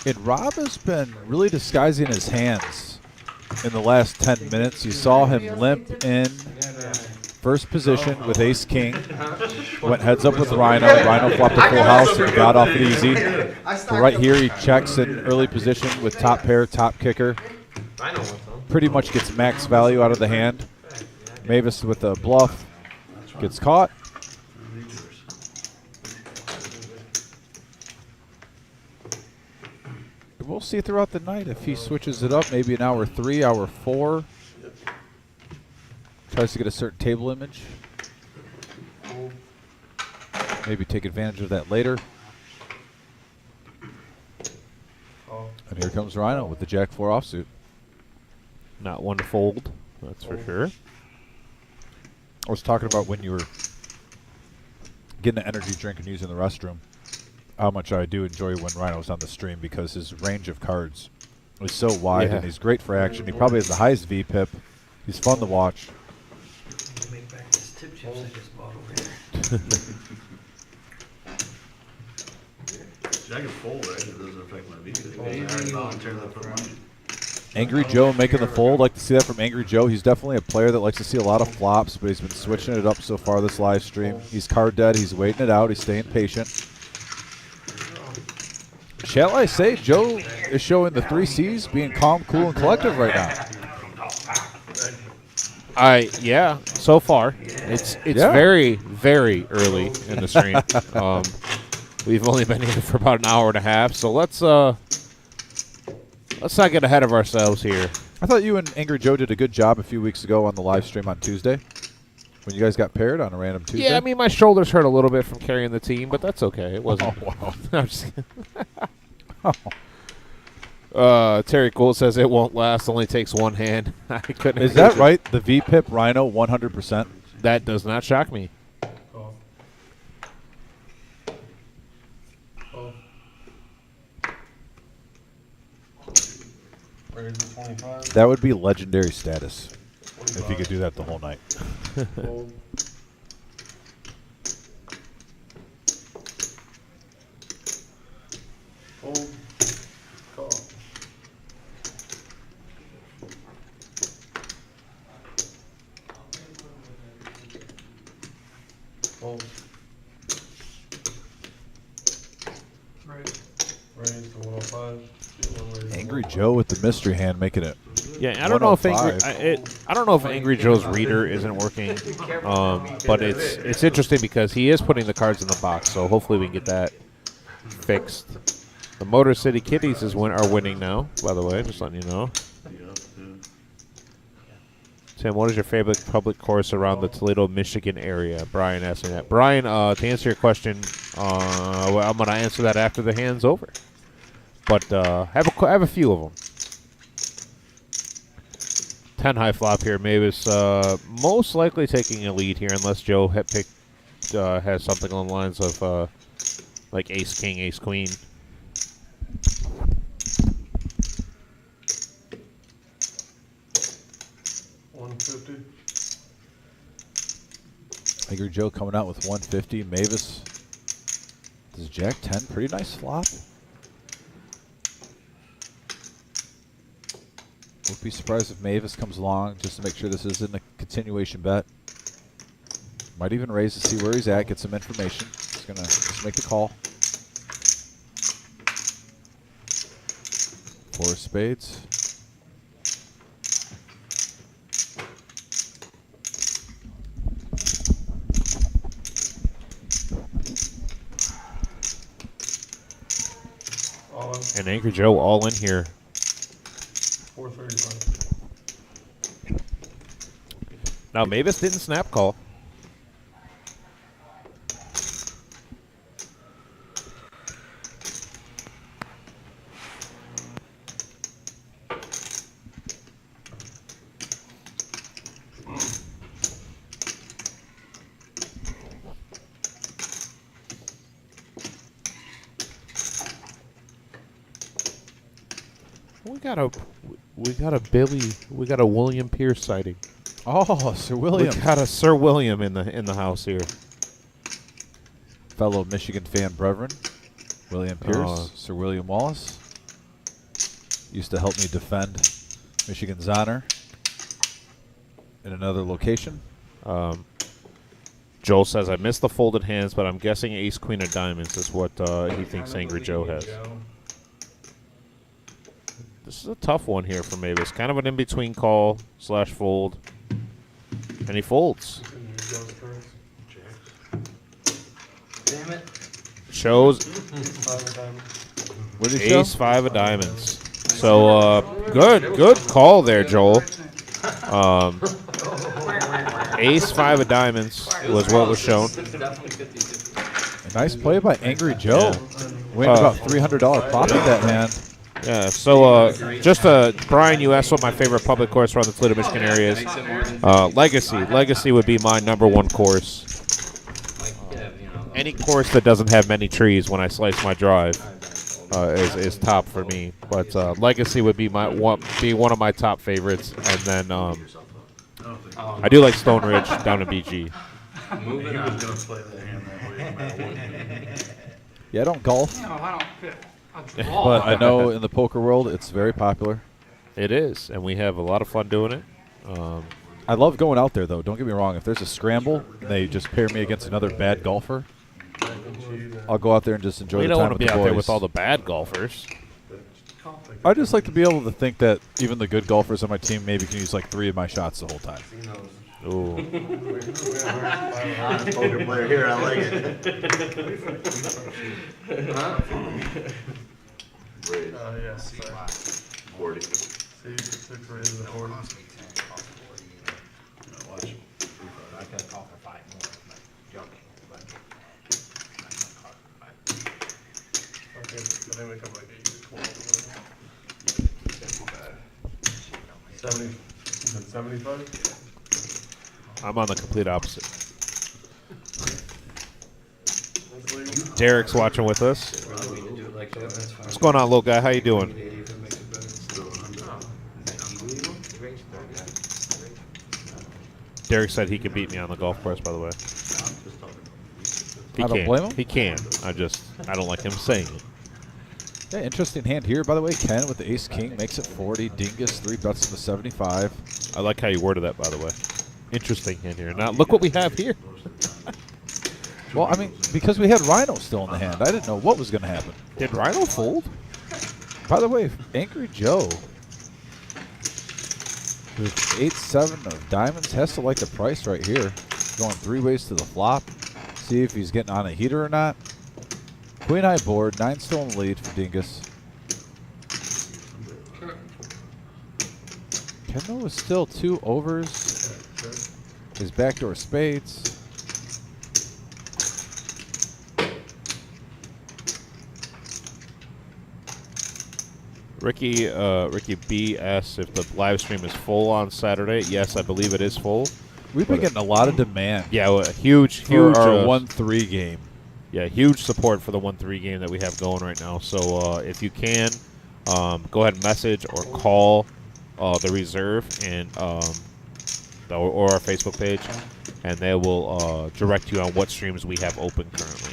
And Rob has been really disguising his hands in the last 10 minutes. You saw him limp in first position with ace king. Went heads up with Rhino. Rhino flopped a full house and got off it easy. But right here he checks in early position with top pair, top kicker. I know what's up. Pretty much gets max value out of the hand. Mavis with a bluff gets caught. We'll see throughout the night if he switches it up, maybe an hour 3, hour 4. Tries to get a certain table image. Maybe take advantage of that later. And here comes Rhino with the Jack 4 offsuit. Not one to fold, that's for sure. I was talking about when you were getting an energy drink and using the restroom, how much I do enjoy when Rhino's on the stream because his range of cards is so wide and he's great for action. He probably has the highest VPIP. He's fun to watch. Make back this tip chips I just bought over here. I can fold, right? It doesn't affect my VPIP. I already voluntarily put money. Angry Joe making the fold. Like to see that from Angry Joe. He's definitely a player that likes to see a lot of flops, but he's been switching it up so far this live stream. He's card dead. He's waiting it out. He's staying patient. Shall I say Joe is showing the 3 C's, being calm, cool, and collective right now. Yeah, so far. It's very, very early in the stream. We've only been here for about an hour and a half, so let's not get ahead of ourselves here. I thought you and Angry Joe did a good job a few weeks ago on the live stream on Tuesday when you guys got paired on a random Tuesday. Yeah, I mean, my shoulders hurt a little bit from carrying the team, but that's okay. It wasn't. Oh, wow. I'm just Terry Gould says it won't last. Only takes one hand. I couldn't. Is that right? The VPIP Rhino 100%? That does not shock me. That would be legendary status if you could do that the whole night. Angry Joe with the mystery hand making it. Yeah, I don't know if I don't know if Angry Joe's reader isn't working, but it's interesting because he is putting the cards in the box, so hopefully we can get that fixed. The Motor City Kitties are winning now, by the way, just letting you know. Tim, what is your favorite public course around the Toledo, Michigan area? Brian asked me that. Brian, to answer your question, well, I'm going to answer that after the hand's over. But have a few of them. 10 high flop here. Mavis most likely taking a lead here unless Joe has something along the lines of like ace king, ace queen. Angry Joe coming out with 150. Mavis does Jack 10. Pretty nice flop. Won't be surprised if Mavis comes along just to make sure this isn't a continuation bet. Might even raise to see where he's at, get some information. He's going to just make the call. 4 of spades. All in. And Angry Joe all in here. 435. Now, Mavis didn't snap call. We got a William Pierce sighting. Oh, Sir William. We got a Sir William in the house here. Fellow Michigan fan brethren. William Pierce, Sir William Wallace. Used to help me defend Michigan's honor in another location. Joel says, I missed the folded hands, but I'm guessing ace, queen of diamonds is what he thinks Angry Joe has. This is a tough one here for Mavis. Kind of an in-between call / fold. And he folds. Damn it. Shows What did he show? ace, 5 of diamonds. So, good call there, Joel. Ace, 5 of diamonds was what was shown. A nice play by Angry Joe. Win about $300 profit that hand. Yeah, so Brian, you asked what my favorite public course around the Toledo, Michigan area is. Legacy. Legacy would be my #1 course. Any course that doesn't have many trees when I slice my drive is top for me. But Legacy would be one of my top favorites. And then I do like Stone Ridge down in BG. Moving on. He was going to play that hand that way no matter what. Yeah, I don't golf, No, I don't. but I know in the poker world it's very popular. It is, and we have a lot of fun doing it. I love going out there, though. Don't get me wrong. If there's a scramble and they just pair me against another bad golfer, I'll go out there and just enjoy We the don't time want to with be the out there boys. with all the bad golfers. I just like to be able to think that even the good golfers on my team maybe can use like 3 of my shots the whole time. Ooh. Honest poker player here, I like it. Raise. Yeah. 40. See, 6 raises and 40. Watch. I could call for 5 more, but joking. But Okay, but then we come like 8 to 12. 70. You said 75? I'm on the complete opposite. Derek's watching with us. What's going on, little guy? How you doing? Derek said he can beat me on the golf course, by the way. He I don't can. blame him. He can. I don't like him saying it. Yeah, interesting hand here, by the way. Ken with the ace-king makes it 40. Dingus 3 bets to the 75. I like how you worded that, by the way. Interesting hand here. Now, look what we have here. Well, I mean, because we had Rhino still in the hand, I didn't know what was going to happen. Did Rhino fold? By the way, Angry Joe with 8-7 of diamonds has to like the price right here. Going 3 ways to the flop. See if he's getting on a heater or not. Queen high board, 9 still in the lead for Dingus. Kendall is still 2 overs. His backdoor spades. Ricky B asks if the live stream is full on Saturday. Yes, I believe it is full. We've been getting a lot of demand. Yeah, a huge For our 1-3 game. Yeah, huge support for the 1-3 game that we have going right now. So if you can, go ahead and message or call the reserve, and or our Facebook page, and they will direct you on what streams we have open currently.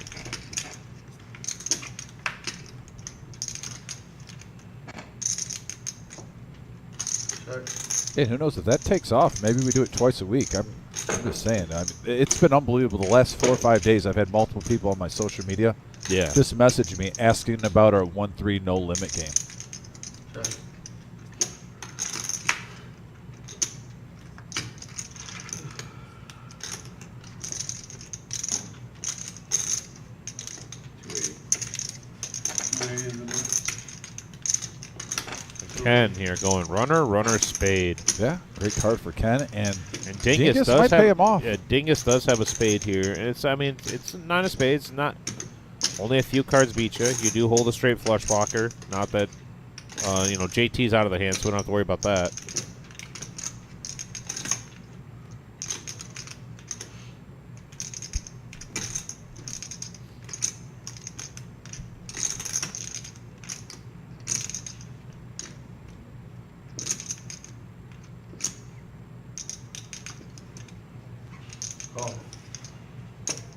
Yeah, who knows if that takes off? Maybe we do it twice a week. I'm just saying. It's been unbelievable. The last 4 or 5 days, I've had multiple people on my social media just message me asking about our 1-3 no limit game. Ken here going runner, spade. Yeah, great card for Ken, and Dingus might pay him off. Yeah, Dingus does have a spade here, and it's it's 9 of spades. Not only a few cards beat you. You do hold a straight flush blocker. Not that JT's out of the hand, so we don't have to worry about that.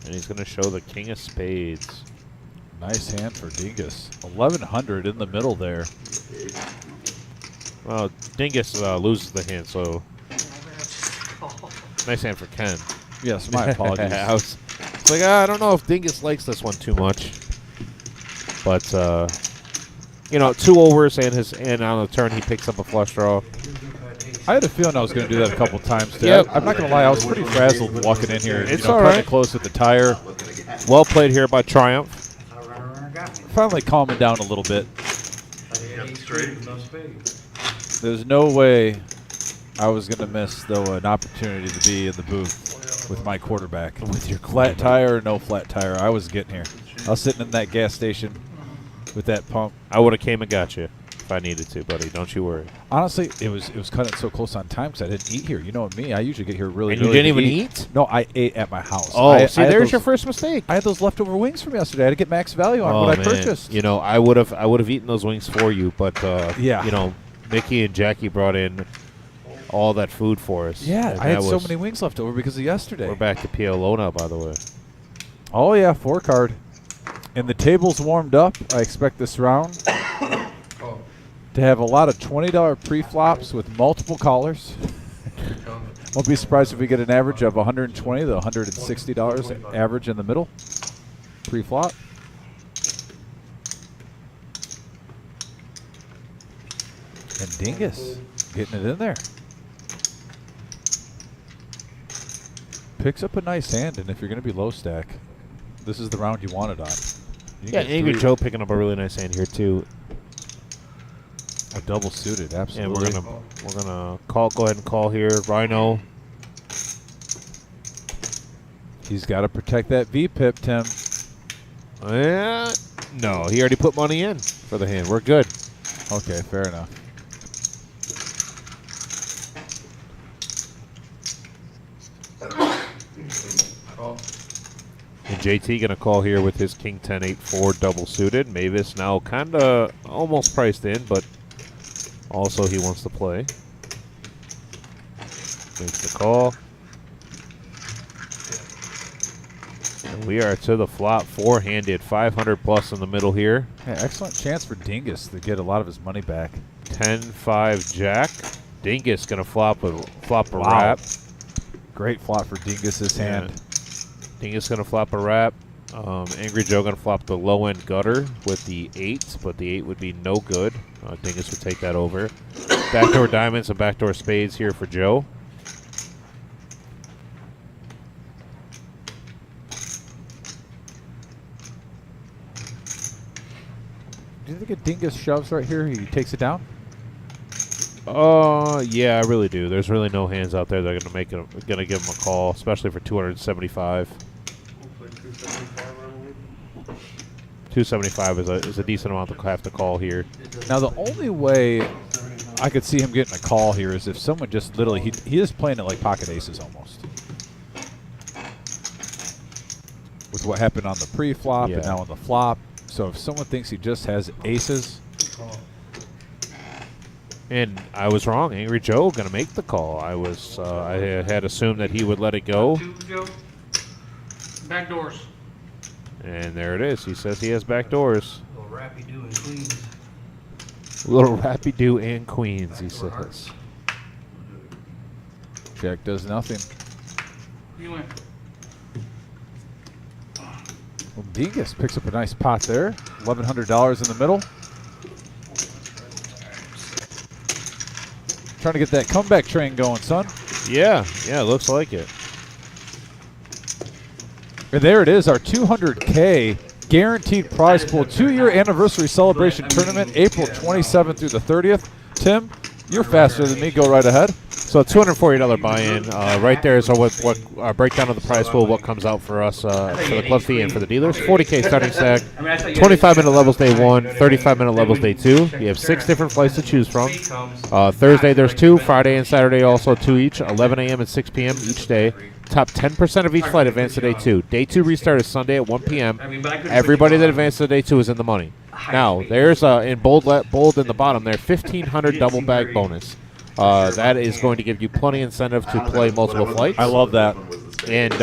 And he's going to show the king of spades. Nice hand for Dingus. 1100 in the middle there. Well, Dingus loses the hand, so nice hand for Ken. Yes, my apologies. It's like, I don't know if Dingus likes this one too much. But, 2 overs and on the turn he picks up a flush draw. I had a feeling I was going to do that a couple times today. Yep. I'm not going to lie, I was pretty frazzled walking in here. It's all all right. right. Close with the tire. Well played here by Triumph. Finally calming down a little bit. Straight. There's no way I was going to miss, though, an opportunity to be in the booth with my quarterback. With your flat tire or no flat tire, I was getting here. I was sitting in that gas station with that pump. I would have came and got you if I needed to, buddy. Don't you worry. Honestly, it was cutting so close on time because I didn't eat here. You know me, I usually get here really And you early didn't to even eat? No, I ate at my house. Oh, I see, had there's those- your first mistake. I had those leftover wings from yesterday. I had to get max value on what I purchased. I would have eaten those wings for you, but Yeah. Mickey and Jackie brought in all that food for us. Yeah, and I had that so was- many wings left over because of yesterday. We're back to PLO now, by the way. Oh, yeah, 4 card. And the table's warmed up. I expect this round to have a lot of $20 pre-flops with multiple callers. Won't be surprised if we get an average of $120 to $160 average in the middle pre-flop. And Dingus getting it in there. Picks up a nice hand, and if you're going to be low stack, this is the round you want it on. You Yeah, get Angry 3 Joe picking up a really nice hand here too. A double suited, And absolutely. we're gonna go ahead and call here. Rhino. He's got to protect that V-pip, Tim. No, he already put money in for the hand. We're good. Okay, fair enough. And JT gonna call here with his King 10-8-4 double suited. Mavis now kinda almost priced in, but also he wants to play. Makes the call. And we are to the flop, 4-handed, 500 plus in the middle here. Yeah, excellent chance for Dingus to get a lot of his money back. 10-5 jack. Dingus gonna flop a Wow. wrap. Great flop for Dingus's hand. Dingus gonna flop a wrap. Angry Joe gonna flop the low end gutter with the 8, but the 8 would be no good. Dingus would take that over. Backdoor diamonds and backdoor spades here for Joe. Do you think a Dingus shoves right here, he takes it down? Yeah, I really do. There's really no hands out there that are gonna give him a call, especially for 275. 275 is a decent amount to have to call here. Now, the only way I could see him getting a call here is if someone just literally, he is playing it like pocket aces almost. With what happened on the pre-flop and now on the flop. So if someone thinks he just has aces, And I was wrong. Angry Joe going to make the call. I was I had assumed that he would let it go. 2, Joe. Back doors. And there it is. He says he has back doors. Little rappy do in Queens. Little Rapido and Queens, he says. Jack does nothing. You went. Well, Dingus picks up a nice pot there. $1,100 in the middle. Trying to get that comeback train going, son. Yeah, it looks like it. And there it is, our 200K guaranteed prize pool 2-year anniversary celebration tournament, April 27th through the 30th. Tim, you're faster than me. Go right ahead. So $240 buy-in. Right there is what breakdown of the prize pool, what comes out for us for the club fee and for the dealers. 40K starting stack, 25-minute levels day 1, 35-minute levels day 2. You have 6 different flights to choose from. Thursday there's 2, Friday and Saturday also 2 each, 11 a.m. and 6 p.m. each day. Top 10% of each flight advance to day 2. Day 2 restart is Sunday at 1 p.m. Everybody that advances to day 2 is in the money. Now, there's in bold in the bottom there, 1,500 double bag bonus. That is going to give you plenty of incentive to play multiple flights. I love that. And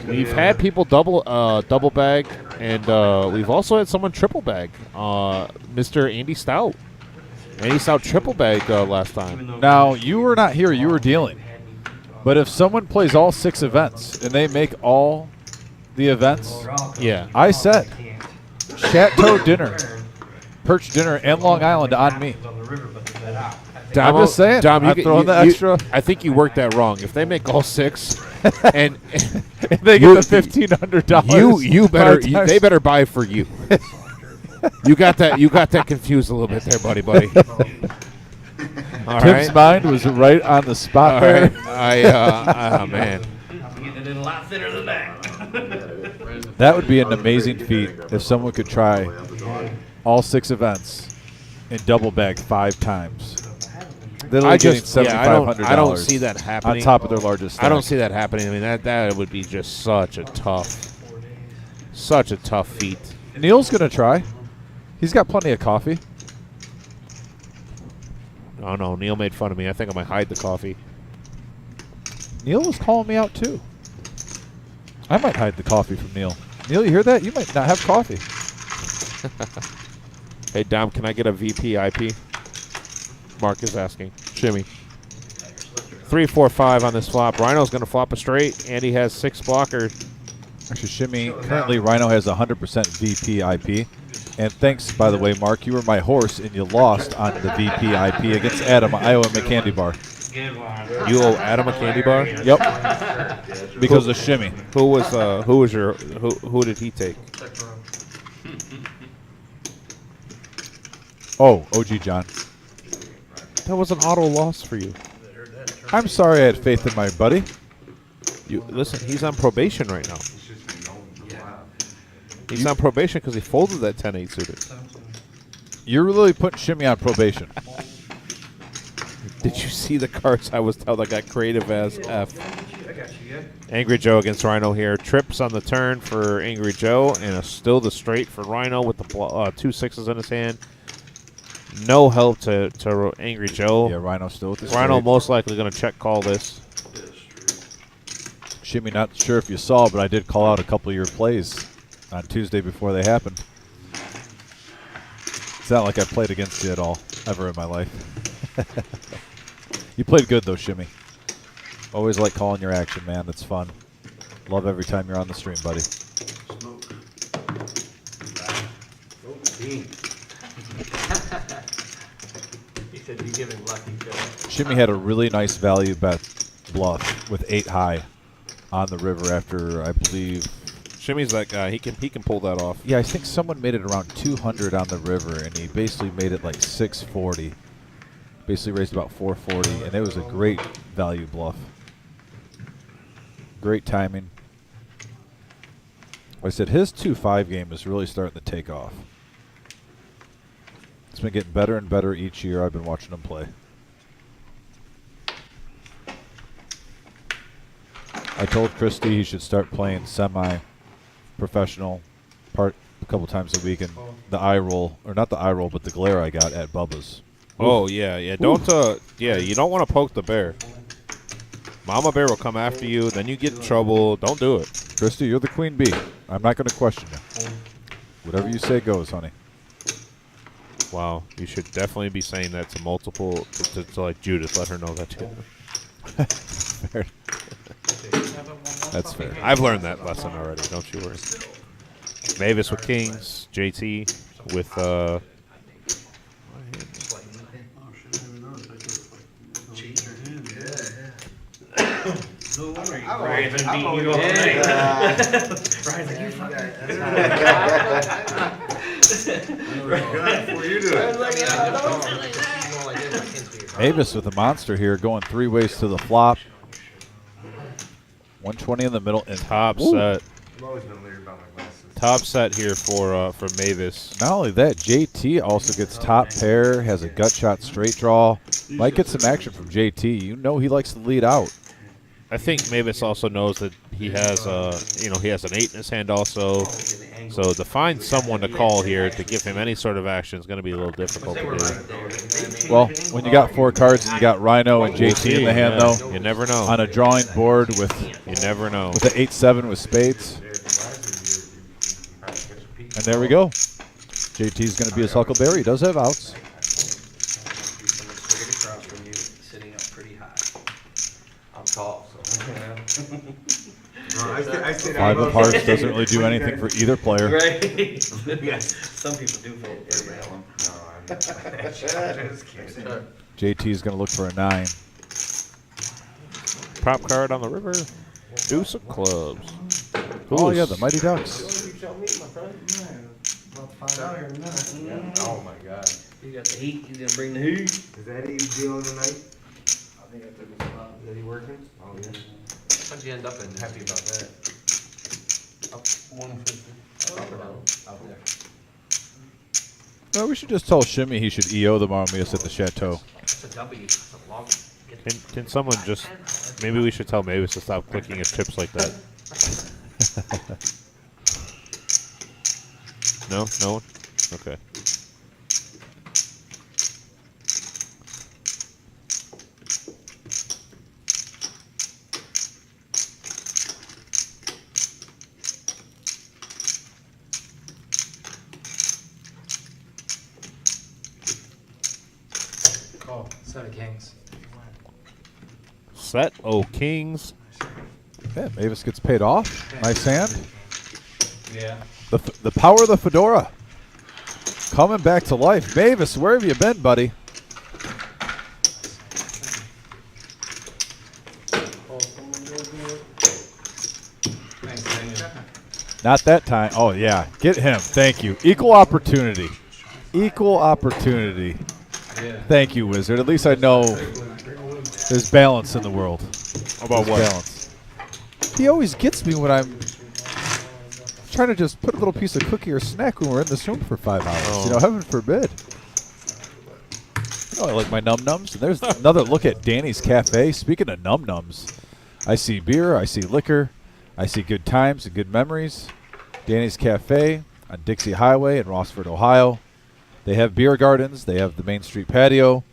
we've had people double bag, and we've also had someone triple bag. Mr. Andy Stout. Andy Stout triple bagged last time. Now, you were not here. You were dealing. But if someone plays all 6 events and they make all the events, Yeah. I said Chateau dinner, Perch dinner, and Long Island on me. I'm just saying. Dom, I'm throwing the extra. I think you worked that wrong. If they make all 6, and If they get the $1,500. you better they better buy for you. You got that confused a little bit there, buddy. All Tim's right. mind was right on the spot All there. right. Man. I'm getting it in a lot thinner than that. That would be an amazing feat if someone could try all 6 events and double bag 5 times. Literally getting $7,500 I don't see that happening. on top of their largest stack. I don't see that happening. I mean, that would be just such a tough feat. Neil's going to try. He's got plenty of coffee. Oh no, Neil made fun of me. I think I might hide the coffee. Neil was calling me out too. I might hide the coffee from Neil. Neil, you hear that? You might not have coffee. Hey Dom, can I get a VP IP? Mark is asking. Shimmy. 3, 4, 5 on this flop. Rhino's going to flop a straight. Andy has 6 blockers. Actually, Shimmy, currently Rhino has 100% VP IP. And thanks, by the way, Mark, you were my horse and you lost on the VP IP against Adam. I owe him a candy bar. You owe Adam a candy bar? Yep. Because of Shimmy. Who did he take? Oh, OG John. That was an auto loss for you. I'm sorry I had faith in my buddy. You listen, he's on probation right now. He's on probation because he folded that 10-8 suited. You're really putting Shimmy on probation. Did you see the cards I was told I got creative as F? Angry Joe against Rhino here. Trips on the turn for Angry Joe, and still the straight for Rhino with the 2 6s in his hand. No help to Angry Joe. Yeah, Rhino still with this. Rhino most likely going to check call this. Shimmy, not sure if you saw, but I did call out a couple of your plays on Tuesday before they happened. It's not like I played against you at all, ever in my life. You played good, though, Shimmy. Always like calling your action, man. That's fun. Love every time you're on the stream, buddy. He said you give him lucky, Joe. Shimmy had a really nice value bet bluff with 8 high on the river after, I believe. Shimmy's that guy. He can pull that off. Yeah, I think someone made it around 200 on the river, and he basically made it like 640. Basically raised about 440, and it was a great value bluff. Great timing. Like I said, his 2-5 game is really starting to take off. It's been getting better and better each year I've been watching him play. I told Christy he should start playing semi-professional a couple times a week, and the eye roll, or not the eye roll, but the glare I got at Bubba's Oh, yeah, yeah. Don't, yeah, you don't want to poke the bear. Mama bear will come after you, then you get in trouble. Don't do it. Christy, you're the queen bee. I'm not going to question you. Whatever you say goes, honey. Wow, you should definitely be saying that to multiple, to like Judith. Let her know that too. Fair. That's fair. I've learned that lesson already. Don't you worry. Mavis with kings, JT with Oh, shit, I didn't notice. I could've, cheat your hand. Yeah. No wonder you. Brian's been beating you all night. Brian's like, you fucking. Before you do it. Mavis with a monster here, going 3 ways to the flop. 120 in the middle and top Woo. set. I've always been weird about my glasses. Top set here for Mavis. not only that, JT also gets top pair, has a gut shot straight draw. Might get some action from JT. You know he likes to lead out. I think Mavis also knows that he has he has an 8 in his hand also. So to find someone to call here to give him any sort of action is going to be a little difficult to do. Well, when you got 4 cards and you got Rhino and JT in the hand, Yeah, though, you never know. on a drawing board with You never know. the 8-7 with spades. And there we go. JT's going to be his Huckleberry. He does have outs. Across from you, sitting up pretty high. I'm tall, so. I stayed 5 of hearts doesn't really do anything for either player. Right? Some people do fold pretty well. No, I'm just kidding. JT's going to look for a 9. Prop card on the river. Deuce of clubs. Oh, yeah, the Mighty Ducks. Oh my god. You got the heat, he's gonna bring the heat. Is that he dealing tonight? I think I took his spot. Is that he working? Oh yeah. How'd you end up in? Happy about that. Up 150. Up or down? Out there. No, we should just tell Shimmy he should EO the moment we us at the Chateau. It's a W. It's a long. Can someone just, maybe we should tell Mavis to stop clicking his chips like that. No? No one? Okay. Oh, set of kings. Set O Kings. Yeah, Mavis gets paid off. Nice hand. Yeah. The power of the fedora. Coming back to life. Mavis, where have you been, buddy? Thanks, Daniel. Not that time. Oh, yeah. Get him. Thank you. Equal opportunity. Equal opportunity. Yeah. Thank you, Wizard. At least I know there's balance in the world. About There's what? balance. He always gets me when I'm trying to just put a little piece of cookie or snack when we're in this room for 5 hours. Oh. You know, heaven forbid. You know, I like my num-nums. And there's another look at Danny's Cafe. Speaking of num-nums, I see beer, I see liquor, I see good times and good memories. Danny's Cafe on Dixie Highway in Rossford, Ohio. They have beer gardens. They have the Main Street patio,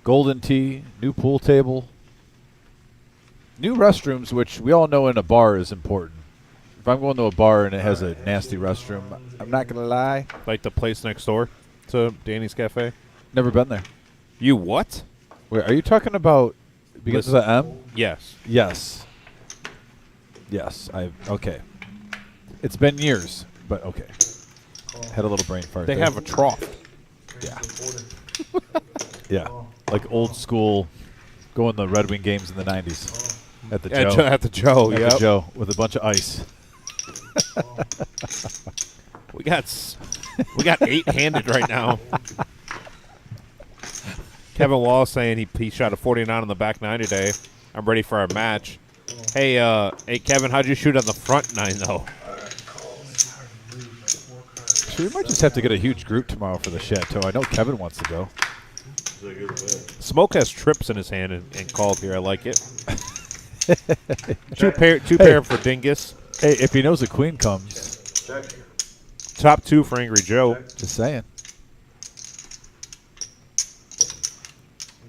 golden tea, new pool table, new restrooms, which we all know in a bar is important. If I'm going to a bar and it has a nasty restroom, I'm not going to lie. Like the place next door to Danny's Cafe. Never been there. You what? Wait, are you talking about because of the M? Yes. Yes. Yes. Okay. It's been years, but okay. Had a little brain fart. They there. have a trough. Yeah. Yeah. Like old school, going to Red Wing games in the 90s. At the Joe. At the Joe, At yeah. the Joe with a bunch of ice. We got 8-handed right now. Kevin Wall saying he shot a 49 on the back 9 today. I'm ready for our match. Hey, Kevin, how'd you shoot on the front 9 though? So we might just have to get a huge group tomorrow for the Chateau. I know Kevin wants to go. Smoke has trips in his hand and called here. I like it. Two pair for Dingus. Hey, if he knows a queen comes, Top 2 for Angry Joe. just saying.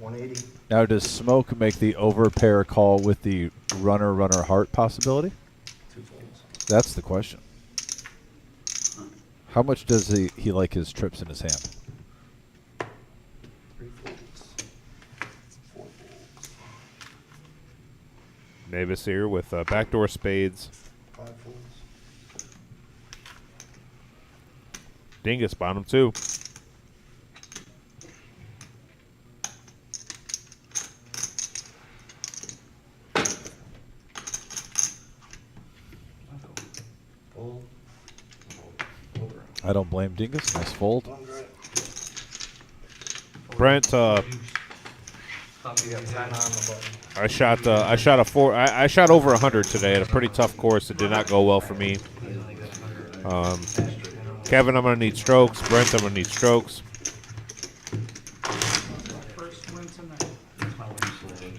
180. Now, does Smoke make the overpair call with the runner heart possibility? 2 folds. That's the question. How much does he like his trips in his hand? 3 folds. 4 folds. Mavis here with backdoor spades. 5 folds. Dingus bottom 2. Fold. I don't blame Dingus. Nice fold. Brent, Thought you got 10 on the button. I shot over 100 today at a pretty tough course. It did not go well for me. Kevin, I'm gonna need strokes. Brent, I'm gonna need strokes. First win tonight. That wasn't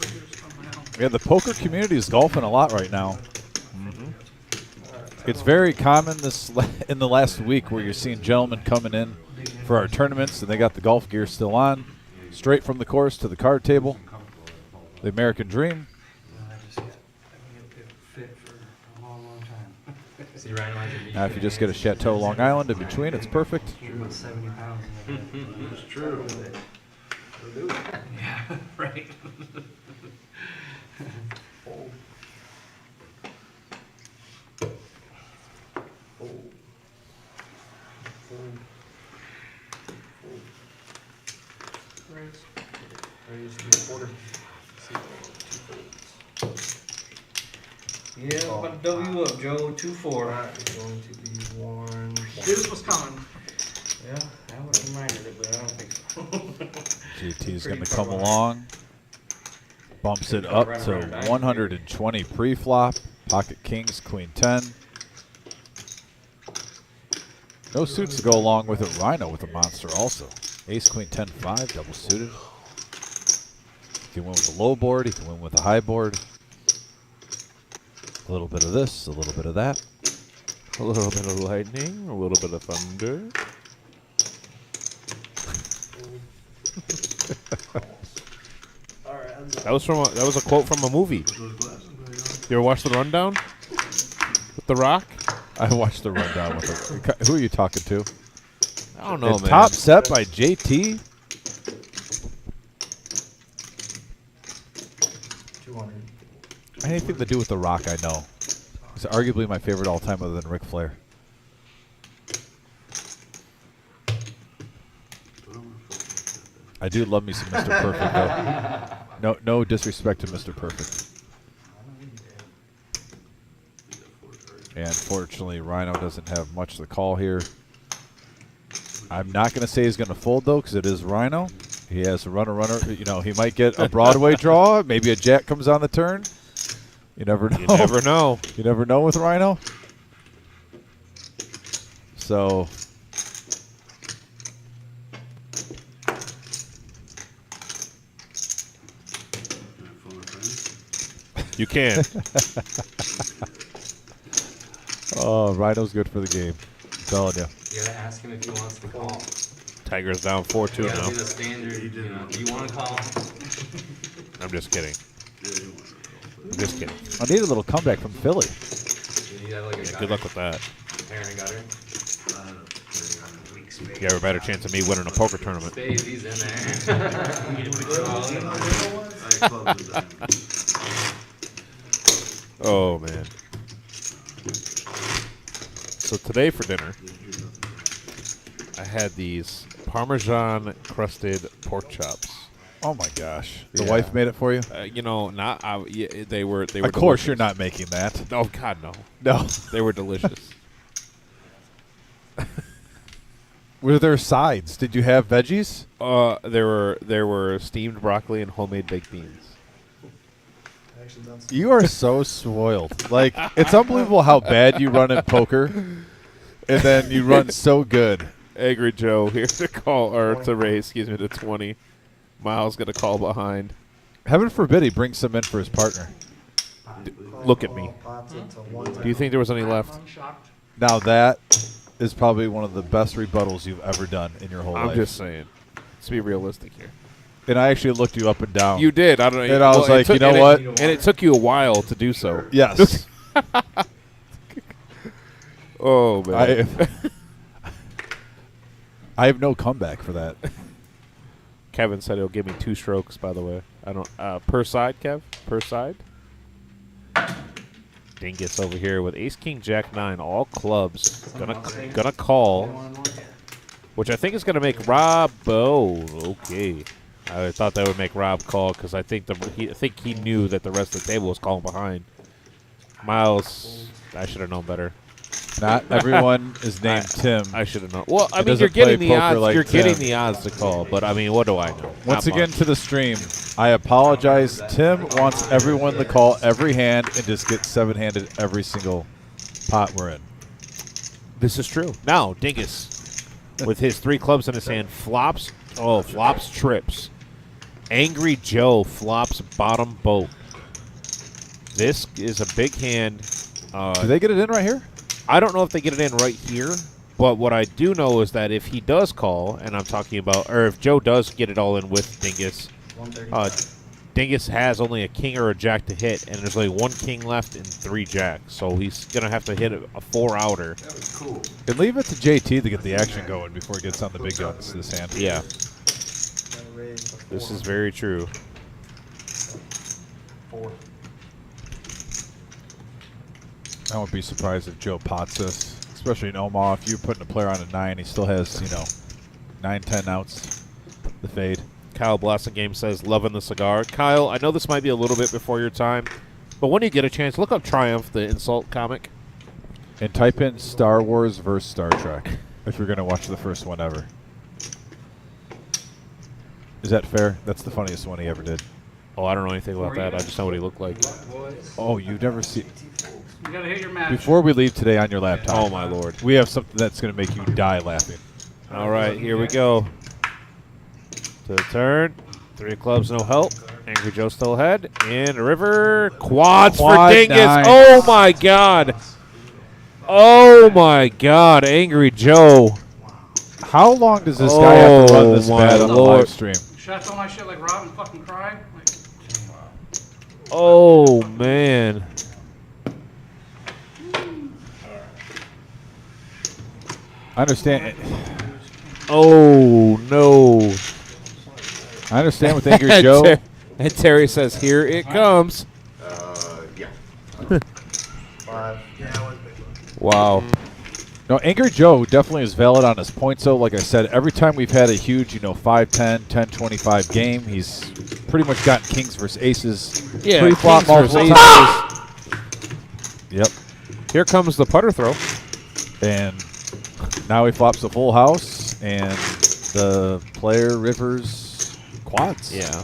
triggers from my own. Yeah, the poker community is golfing a lot right now. It's very common in the last week where you're seeing gentlemen coming in for our tournaments and they got the golf gear still on, straight from the course to the card table. The American Dream. I haven't get fit for a long, long time. See, Rhino has a beat Now, if you just get a Chateau Long Island in between, it's perfect. About 70 pounds. It's true. Yeah, right. Fold. Fold. Fold. Fold. Raise. Raise 3/4. Yeah, about to W up, Joe. 2-4. That is going to be 1. This was coming. Yeah, I would have minded it, but I don't think so. GT is going to Pretty far come behind. along. Bumps it up to 120 pre-flop. Pocket kings, queen 10. No suits to go along with it. Rhino with a monster also. Ace, queen 10, 5, double suited. He can win with a low board. He can win with a high board. A little bit of this, a little bit of that. A little bit of lightning, a little bit of thunder. That was a quote from a movie. You ever watch The Rundown with The Rock? I watched the rundown with her. Who are you talking to? I don't know, And man. top set by JT. 200. Anything to do with The Rock, I know. He's arguably my favorite all time other than Ric Flair. I do love me some Mr. Perfect, though. No disrespect to Mr. Perfect. And fortunately, Rhino doesn't have much to call here. I'm not going to say he's going to fold, though, because it is Rhino. He has a runner. You know, he might get a Broadway draw. Maybe a jack comes on the turn. You never know. You never know. You never know with Rhino. So, You can. oh, Rhino's good for the game. I'm telling you. You gotta ask him if he wants to call. Tiger's down 4-2 You gotta now. do the standard, you know, do you wanna call? I'm just kidding. I'm just kidding. I need a little comeback from Philly. You have like a Yeah, good luck with that. Aaron gutter. You have a better chance of me winning a poker tournament. Spades, he's in there. Oh, man. So today for dinner, I had these Parmesan crusted pork chops. Oh my gosh. The Yeah. wife made it for you? You know, not yeah, they were. Of course delicious. you're not making that. Oh God, no. No. They were delicious. Were there sides? Did you have veggies? There were steamed broccoli and homemade baked beans. You are so spoiled. Like, it's unbelievable how bad you run at poker, and then you run so good. Angry Joe here to call or to raise. Excuse me, to 20. Miles got a call behind. Heaven forbid he brings some in for his partner. Look at me. Do you think there was any left? I'm shocked. Now that is probably one of the best rebuttals you've ever done in your whole I'm life. just saying. Let's be realistic here. And I actually looked you up and down. You did. I don't know. And I was like, you know what? And it took you a while to do so. Yes. Oh man. I have no comeback for that. Kevin said he'll give me 2 strokes. By the way, I don't per side, Kev. Per side. Dingus over here with Ace King Jack 9, all clubs. Gonna call, which I think is gonna make Rob. Oh, okay. I thought that would make Rob call because I think he knew that the rest of the table was calling behind. Miles, I should have known better. Not everyone is named Tim. I should have known. Well, I He mean, you're doesn't getting play the poker odds. like You're getting Tim. the odds to call, but I mean, what do I know? Once Not again much. to the stream, I apologize. Tim wants everyone to call every hand and just get 7-handed every single pot we're in. This is true. Now, Dingus, with his 3 clubs in his hand, flops. Oh, flops trips. Angry Joe flops bottom boat. This is a big hand. Do they get it in right here? I don't know if they get it in right here, but what I do know is that if he does call, and I'm talking about, or if Joe does get it all in with Dingus, Dingus has only a king or a jack to hit, and there's only 1 king left and 3 jacks, so he's going to have to hit a 4-outer. That was cool. And leave it to JT to get the action going before he gets on the big guns this hand. Yeah, this is very true. 4. I won't be surprised if Joe pots this, especially in Omaha. If you're putting a player on a 9, he still has, 9, 10 outs. The fade. Kyle Blossom Game says, loving the cigar. Kyle, I know this might be a little bit before your time, but when you get a chance, look up Triumph, the insult comic. And type in Star Wars versus Star Trek if you're going to watch the first one ever. Is that fair? That's the funniest one he ever did. Oh, I don't know anything about that. I just know what he looked like. Oh, you've never seen... You gotta hit your match. Before we leave today on your laptop, Oh, my Lord. we have something that's going to make you die laughing. All right, here we go. To the turn. 3 of clubs, no help. Angry Joe still ahead. In river. Quads for Quad Dingus. 9. Oh, my God. Oh, my God. Angry Joe. How long does this guy have to run this my bad on the Lord. live stream? Should I tell my shit like Rob and fucking cry? Like, Oh, man. I understand. Oh, no. I understand with Angry Joe. And Terry says, here it comes. Yeah. 5. Yeah, it was big. Wow. No, Angry Joe definitely is valid on his points, though. Like I said, every time we've had a huge, 5, 10, 10, 25 game, he's pretty much gotten kings versus aces. Yeah, Pre-flop kings versus multiple aces. times. Yep. Here comes the putter throw. And now he flops the full house, and the player rivers quads. Yeah.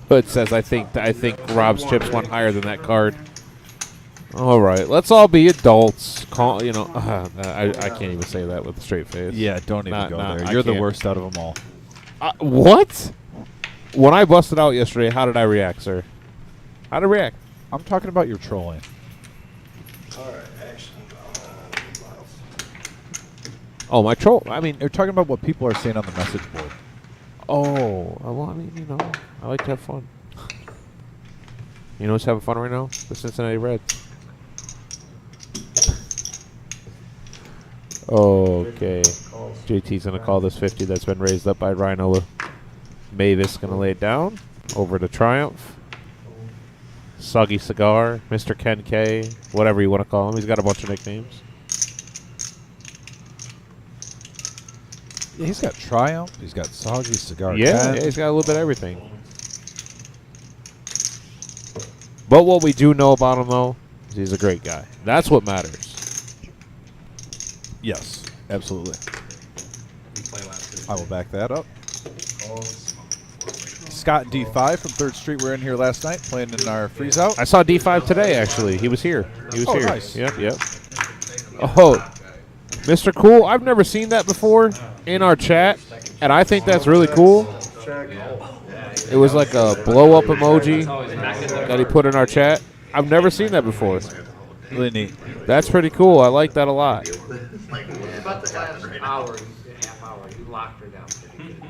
Hood says, I think Rob's chips went higher than that card. All right, let's all be adults. Call, I can't even say that with a straight face. Yeah, don't even go there. I You're the can't. worst out of them all. What? When I busted out yesterday, how did I react, sir? How did I react? I'm talking about your trolling. Alright, action. Oh, my troll. I mean, You're talking about what people are saying on the message board. oh, well, I mean, I like to have fun. You know who's having fun right now? The Cincinnati Reds. Okay. JT's going to call this 50 that's been raised up by Rhino. Mavis going to lay it down. Over to Triumph. Soggy Cigar. Mr. Ken K. Whatever you want to call him. He's got a bunch of nicknames. Yeah, he's got Triumph. He's got Soggy Cigar. Yeah, 10. he's got a little bit of everything. But what we do know about him, though, is he's a great guy. That's what matters. Yes, absolutely. we play last week. I will back that up. Scott D5 from 3rd Street were in here last night playing in our freeze out. I saw D5 today, actually. He was here. He was Oh, here. nice. Yep. Oh, Mr. Cool, I've never seen that before in our chat, and I think that's really cool. It was like a blow-up emoji that he put in our chat. I've never seen that before. Really neat. That's pretty cool. I like that a lot. It's about to happen right now. half hour. You locked her down pretty good.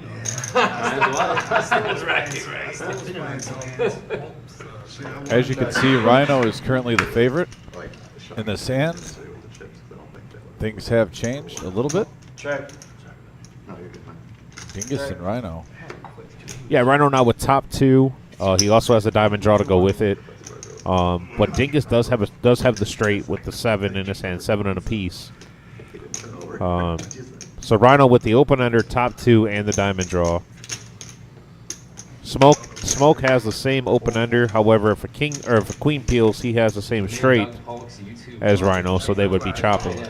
As you can see, Rhino is currently the favorite in the sand. Things have changed a little bit. Check. Dingus and Rhino. Yeah, Rhino now with top 2. He also has a diamond draw to go with it. But Dingus does have the straight with the 7 in his hand, 7 and a piece. So Rhino with the open ender, top 2, and the diamond draw. Smoke has the same open ender. However, if a queen peels, he has the same straight as Rhino, so they would be chopping.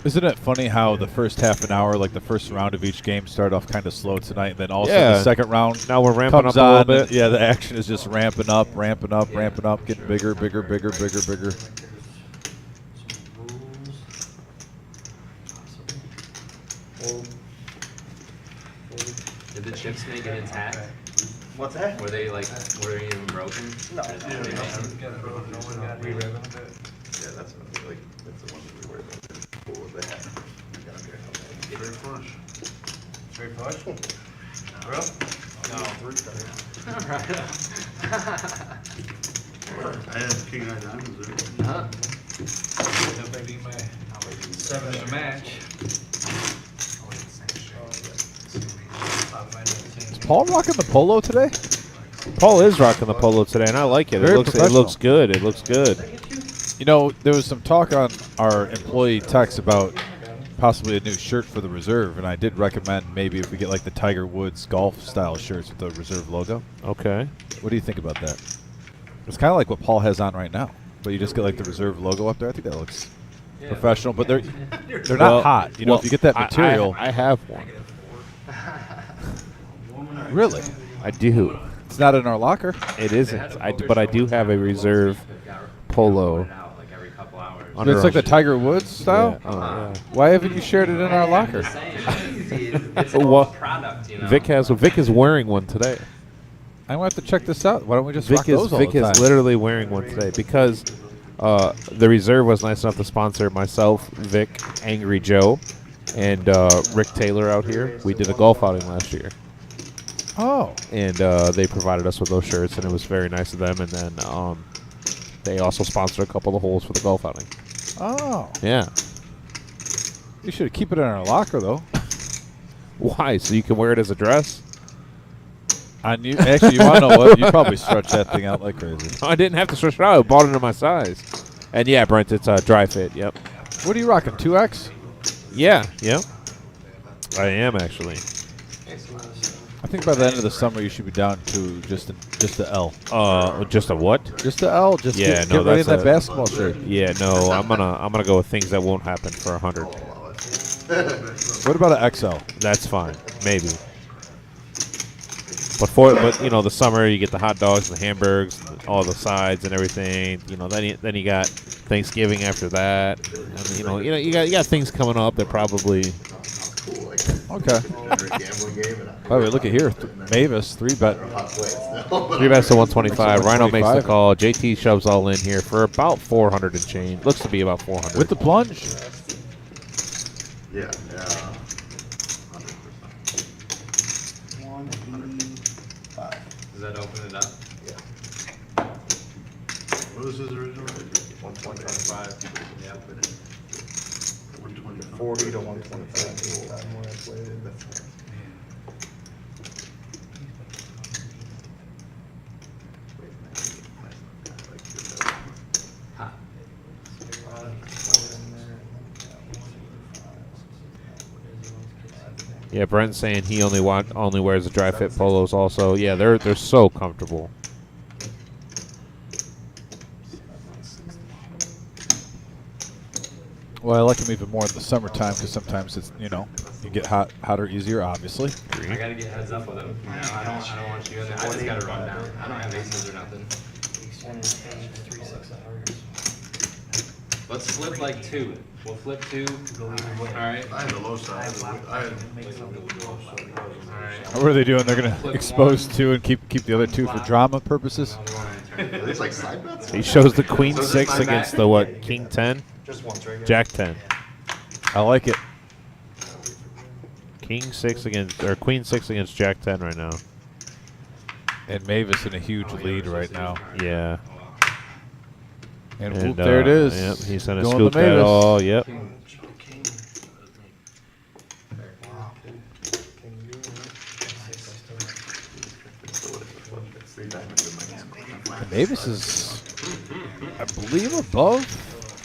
Isn't it funny how the first half an hour, like the first round of each game, started off kind of slow tonight, and then also the second round now we're ramping comes up a little on, bit. Yeah, the action is just ramping up, getting bigger. Some rules. Did the chips make it intact? What's that? Were they like, were any of them broken? No. Yeah, that's what I feel like. That's the one that we worried about. What was that? Very flush. Straight flush? Real? No. I had king eye diamonds there. Uh-huh. 7 in a match. Is Paul rocking the polo today? Paul is rocking the polo today, and I like it. Very It looks professional. good. It looks good. You know, there was some talk on our employee text about possibly a new shirt for the reserve, and I did recommend maybe if we get like the Tiger Woods golf style shirts with the reserve logo. Okay. What do you think about that? It's kind of like what Paul has on right now, but you just get like the reserve logo up there. I think that looks professional, but they're Well, not hot. You know, if you get that material, I have one. really, I do. it's not in our locker. It isn't. But I do have a reserve polo. Like every couple hours. But it's like the Tiger Woods style. Yeah. Oh, yeah. Why haven't you shared it in our locker? It's Well, a product, you know. Vic is wearing one today. I'm gonna have to check this out. Why don't we just Vic rock those all the time? is literally wearing one today because the reserve was nice enough to sponsor myself, Vic, Angry Joe, and Rick Taylor out here. We did a golf outing last year, Oh, and they provided us with those shirts, and it was very nice of them. And then they also sponsored a couple of holes for the golf outing. oh. Yeah. You should keep it in our locker though. Why? So you can wear it as a dress? Actually, you want to know what? You probably stretch that thing out like crazy. I didn't have to stretch it out. I bought it in my size. And yeah, Brent, it's a dry fit. Yep. What are you rocking? 2X? Yeah. Yep. I am actually. I think by the end of the summer you should be down to just the L. Just a what? Just the L. Just Yeah, get no, ready in that's that basketball shirt. Yeah, no, I'm gonna go with things that won't happen for 100. What about an XL? That's fine, maybe. But you know, the summer you get the hot dogs and the hamburgers, and all the sides and everything. You know, then you got Thanksgiving after that. And, you got things coming up that probably. Okay. By the way, look at here. Mavis, 3-bet. 3 bets to 125. Rhino makes the 125. call. JT shoves all in here for about 400 and change. Looks to be about 400. With the plunge. Yeah. 185. Does that open it up? What was his original? 125. Yeah. 125. 40 to 125. Yeah, Brent's saying he only wears the dry fit polos. Also, yeah, they're so comfortable. Well, I like them even more in the summertime because sometimes it's you get hotter easier, obviously. I gotta get heads up with him. You know, I don't want you in there. I just gotta run down. I don't have aces or nothing. 3 6 hours. Let's flip like 2. We'll flip 2. All right. I had the low side. All right. What are they doing? They're gonna expose 2 and keep the other 2 for drama purposes. Are these like side bets? He shows the queen So is 6 this my against back? the what? King 10, Just once, right? Jack 10. I like it. King 6 against, or Queen 6 against Jack 10 right now. And Mavis in a huge lead right now. Yeah. And whoop, there it is. Yep, he's going to Going scoop to that Mavis. all. Yep. And Mavis is, I believe, above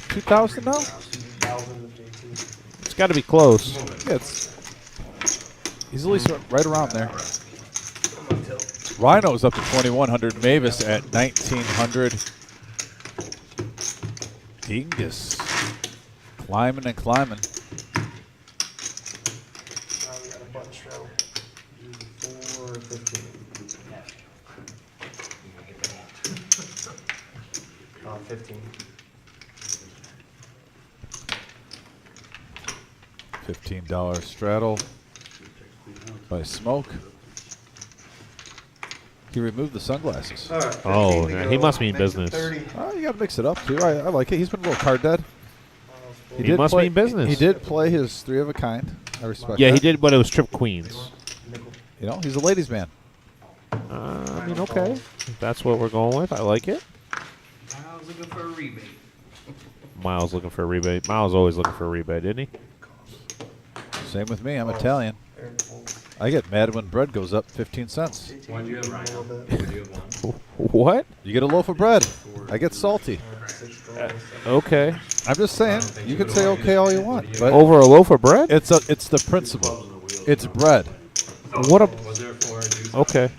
2,000 now. It's got to be close. Yeah, it's easily right around there. Rhino's up to 2,100. Mavis at 1,900. Dingus climbing and climbing. We got a bunch now. 415. 15. $15 straddle by Smoke. He removed the sunglasses. All right, Oh, 15 to yeah, go. he must be in Makes it business. 30. Oh, you got to mix it up too. I like it. He's been a little card dead. He did must be in business. He did play his 3 of a kind. I respect Yeah, that. he did, but it was Trip Queens. You know, he's a ladies' man. I mean, okay. If that's what we're going with. I like it. I was looking for a rebate. Miles looking for a rebate. Miles always looking for a rebate, didn't he? Same with me. I'm Italian. There. I get mad when bread goes up 15 cents. Why'd you have A little Rhino? bit. Why'd you have one? What? You get a loaf of bread. I get salty. Okay. I'm just saying. You can say okay all you want, but Over a loaf of bread? it's the principle. It's bread. What a. Was there 4 juice? Okay.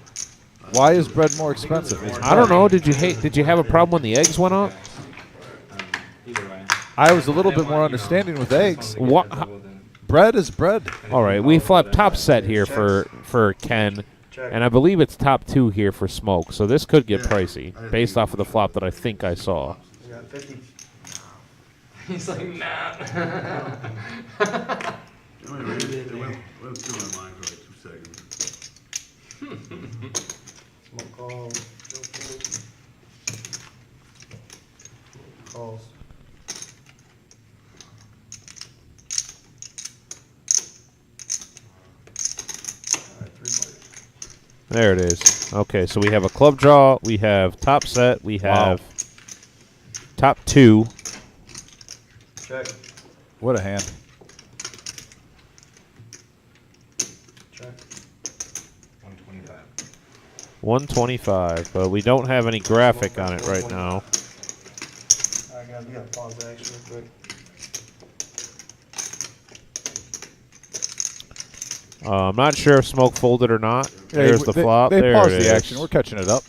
Why is bread more expensive? It's I don't bread. know. Did you have a problem when the eggs went up? Either way. I was a little bit more understanding with eggs. What? Bread is bread. All right, we flip top set here for Ken, Check. and I believe it's top 2 here for Smoke. So this could get pricey based off of the flop that I think I saw. We got 50. He's like, nah. It went through my mind for like 2 seconds. Smoke call. Calls. All right, 3 players. There it is. Okay, so we have a club draw, we have top set, we have top 2. Check. What a hand. Check. 125. 125, but we don't have any graphic on it right now. All right, guys, we gotta pause the action real quick. I'm not sure if Smoke folded or not. There's the they, flop. They there paused it the is. action. We're catching it up.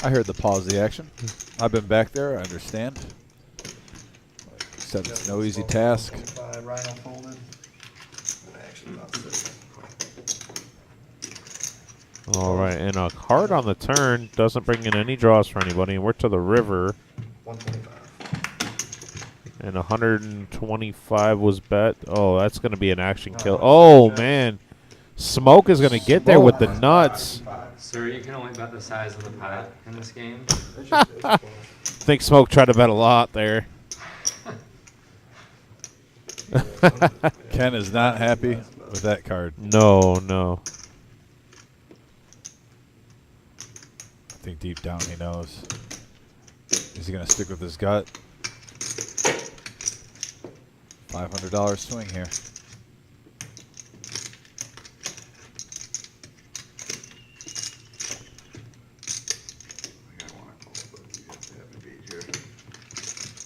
I heard the pause the action. I've been back there. I understand. Said it's no easy task. 25, Rhino folded. Actually, about 6. All right, and a card on the turn doesn't bring in any draws for anybody, and we're to the river. 125. And 125 was bet. Oh, that's going to be an action kill. Oh, man. Smoke is going to get there with the nuts. Sir, you can only bet the size of the pot in this game. I think Smoke tried to bet a lot there. Ken is not happy with that card. No, no. I think deep down he knows. Is he going to stick with his gut? $500 swing here.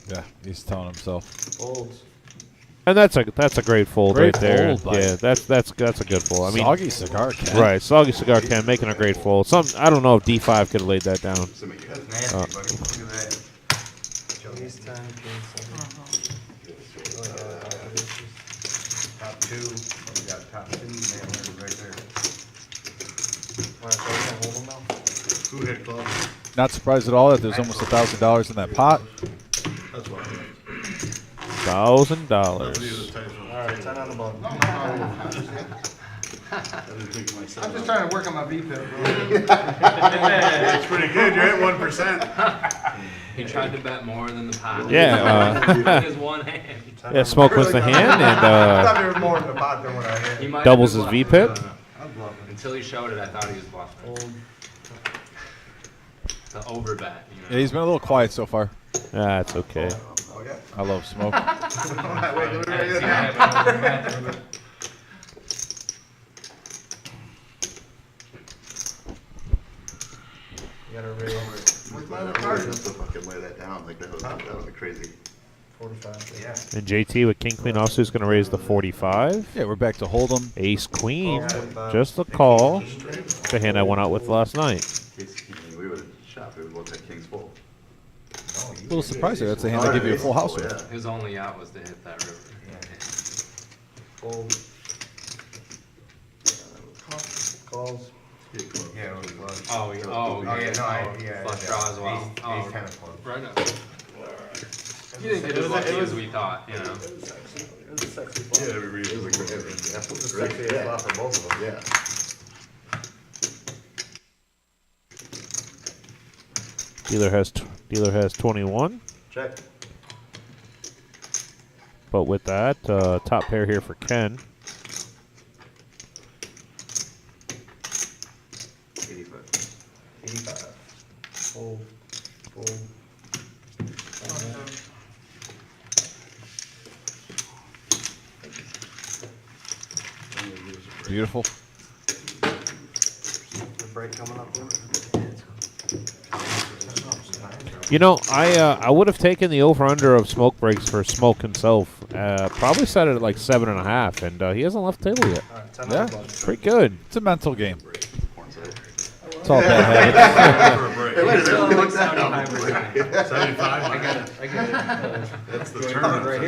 Yeah, he's telling himself. Folds. And that's a great fold Great right there. fold by- Yeah, that's a good fold. I mean, Soggy Cigar Ken. right, Soggy Cigar Can making a great fold. I don't know if D5 could have laid that down. That's nasty, buddy. Look at that. Ace 10, king 7. Top 2. We got top 2. Man, they're right there. All right, so we're gonna hold them now. Who hit clubs? Not surprised at all that there's almost $1,000 in that pot. That's why. $1,000. All right, 10 on the button. I didn't think of myself. I'm just trying to work on my VPIP, bro. That's pretty good. You're at 1%. He tried to bet more than the pot. Yeah, With his one hand. Yeah, smoke wins the hand I and thought there was more in the pot than what I had. He might have doubles been his V bluffing, pip. I don't know. I'm bluffing. Until he showed it, I thought he was bluffing. The overbet, you know. Yeah, he's been a little quiet so far. That's okay. Oh, yeah? I love smoke. Wait, let me write it See down. what happens. You gotta raise Where's my other card? Just to fucking lay that down, like that was a crazy. 45. Yeah. And JT with King Queen offsuit is going to raise the 45. Yeah, we're back to Hold'em. Ace Queen, Oh, just a call. The hand I went out with last night. We would have shot. We would both had kings full. A little surprised there. That's the hand that give you a full house with. His only out was to hit that river. Fold. Calls. Yeah, it was. Oh, yeah, no, flush draw as well. Ace Oh, kind of close. right up. He didn't get as lucky as we thought, you know. Yeah, it was a great. It was a sexy ass flop for both of them. Yeah. Dealer has 21. Check. But with that, top pair here for Ken. 85. Fold. Fold. Beautiful. The break coming up there. You know, I would have taken the over/under of smoke breaks for Smoke himself. Probably set it at like 7.5, and he hasn't left the table yet. Alright, 10 Yeah. Pretty good. It's a mental game. It's all bad habits. Hey, wait a minute, look that 75%. up. 75? I got it. I got it. That's the tournament. Right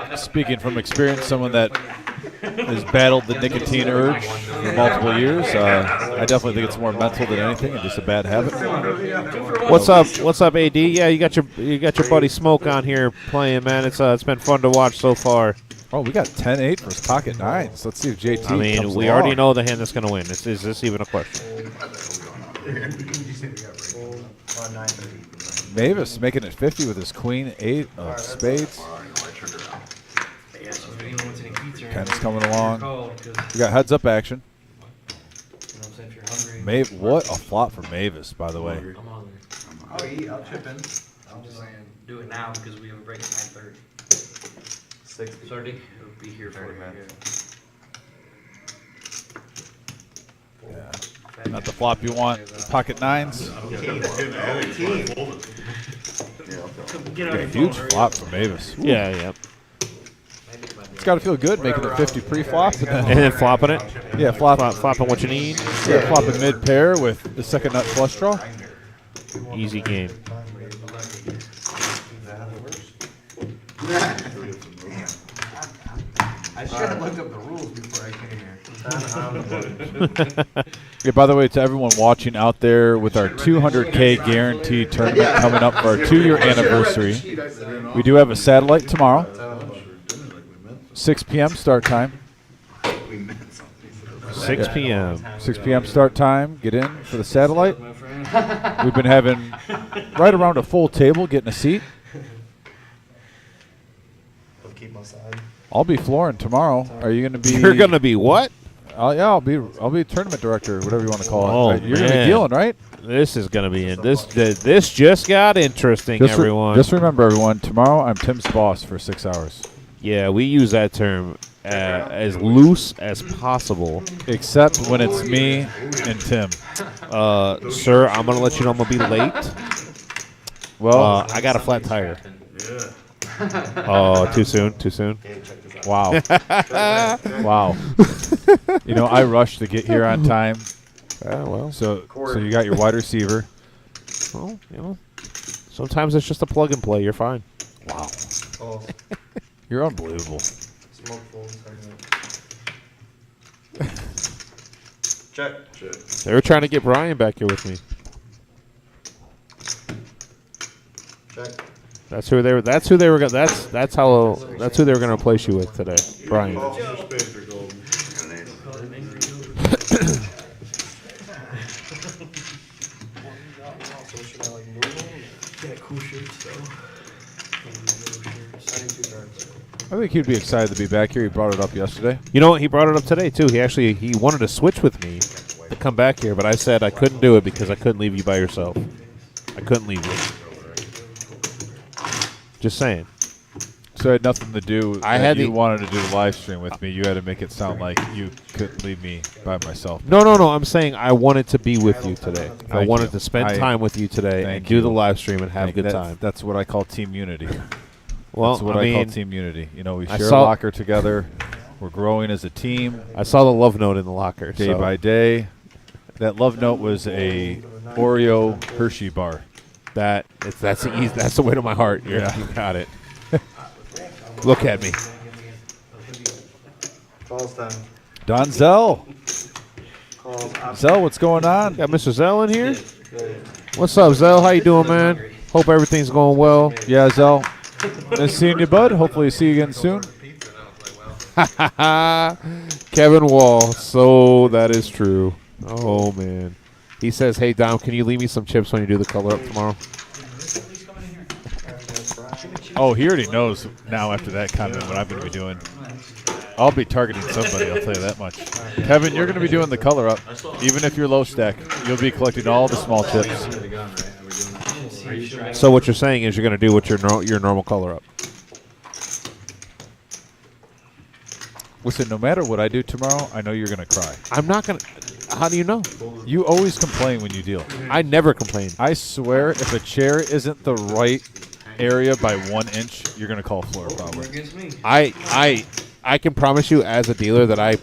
here. Speaking from experience, someone that has battled the nicotine urge for multiple years, I definitely think it's more mental than anything and just a bad habit. What's up? What's up, AD? Yeah, you got your buddy Smoke on here playing, man. It's been fun to watch so far. Oh, we got 10-8 for his pocket nines. Let's see if JT I mean, comes we along. already know the hand that's going to win. Is this even a question? Fold. On 930. Mavis making it 50 with his queen 8 of spades. Yeah, so even when it's in a key turn, Ken's coming along. call, 'cause, We got heads up action. you know what I'm saying, if you're hungry. Maeve, what a flop for Mavis, by the way. I'm hungry. I'll eat, I'll chip in. I'm just saying, do it now because we have a break at 9:30. 60. 30? It'll be here for 30 you. minutes. Yeah. Not the flop you want. Pocket nines. Get A huge flop for Mavis. Ooh. Yeah, yeah. It's got to feel good making it 50 pre-flop. And And then, then flopping it. yeah, Flopping what you need. yeah, flopping mid-pair with the second nut flush draw. Easy game. I should have looked up the rules before I came here. Yeah, by the way, to everyone watching out there, with our 200K guaranteed tournament coming up for our 2-year anniversary, we do have a satellite tomorrow, 6 p.m. start time. 6 p.m. 6 p.m. start time. Get in for the satellite. My friend. We've been having right around a full table, getting a seat. I'll keep my side. I'll be flooring tomorrow. Are you going to be? You're going to be what? Yeah, I'll be tournament director, whatever you want to call it. Oh, Right, you're going to be man. dealing, right? This is going to be in. This just got interesting, everyone. Just remember, everyone. Tomorrow, I'm Tim's boss for 6 hours. Yeah, we use that term as loose as possible. Except when it's me and Tim. Sir, I'm going to let you know I'm going to be late. Well, I got a flat tire. Yeah. Oh, too soon? Too soon? wow. Wow. You know, I rushed to get here on time. Well, So you got your wide receiver. well, you know, sometimes it's just a plug and play. You're fine. Wow. Oh, You're unbelievable. smoke fold. Check. They were trying to get Brian back here with me. Check. That's who they were. That's who they were. That's who they were going to replace you with today, Brian. Spades are golden. So should I like move them? Yeah, cool shirts though. I think he'd be excited to be back here. He brought it up yesterday. You know what? He brought it up today too. He wanted to switch with me to come back here, but I said I couldn't do it because I couldn't leave you by yourself. I couldn't leave you. Just saying. So it had nothing to do. I that had you the- wanted to do the live stream with me. You had to make it sound like you couldn't leave me by myself. No. I'm saying I wanted to be with you today. I Thank wanted you. to spend time with you today and Thank do you. the live stream and have a good That's- time. That's what I call team unity. Well, That's what I I call mean, team unity. You know, we I share a saw- locker together. We're growing as a team I saw the love note in the locker. day so by day. That love note was a Oreo Hershey bar. that's the way to my heart. Yeah. You got it. Look at me. Calls time. Donzel. Calls. Zell, what's going on? Got Mr. Zell in here. What's up, Zell? How you doing, man? Hope everything's going well. Yeah, Zell. Nice seeing you, bud. Hopefully see you again soon. Kevin Wall. So that is true. Oh man. He says, "Hey Dom, can you leave me some chips when you do the color up tomorrow?" Oh, he already knows now after that comment what I'm going to be doing. I'll be targeting somebody, I'll tell you that much. Kevin, you're going to be doing the color up. Even if you're low stack, you'll be collecting all the small chips. So what you're saying is you're going to do what your normal color up. Listen, no matter what I do tomorrow, I know you're going to cry. I'm not going to. How do you know? You always complain when you deal. I never complain. I swear, if a chair isn't the right area by 1 inch, you're going to call floor problem. Against me. I can promise you as a dealer that I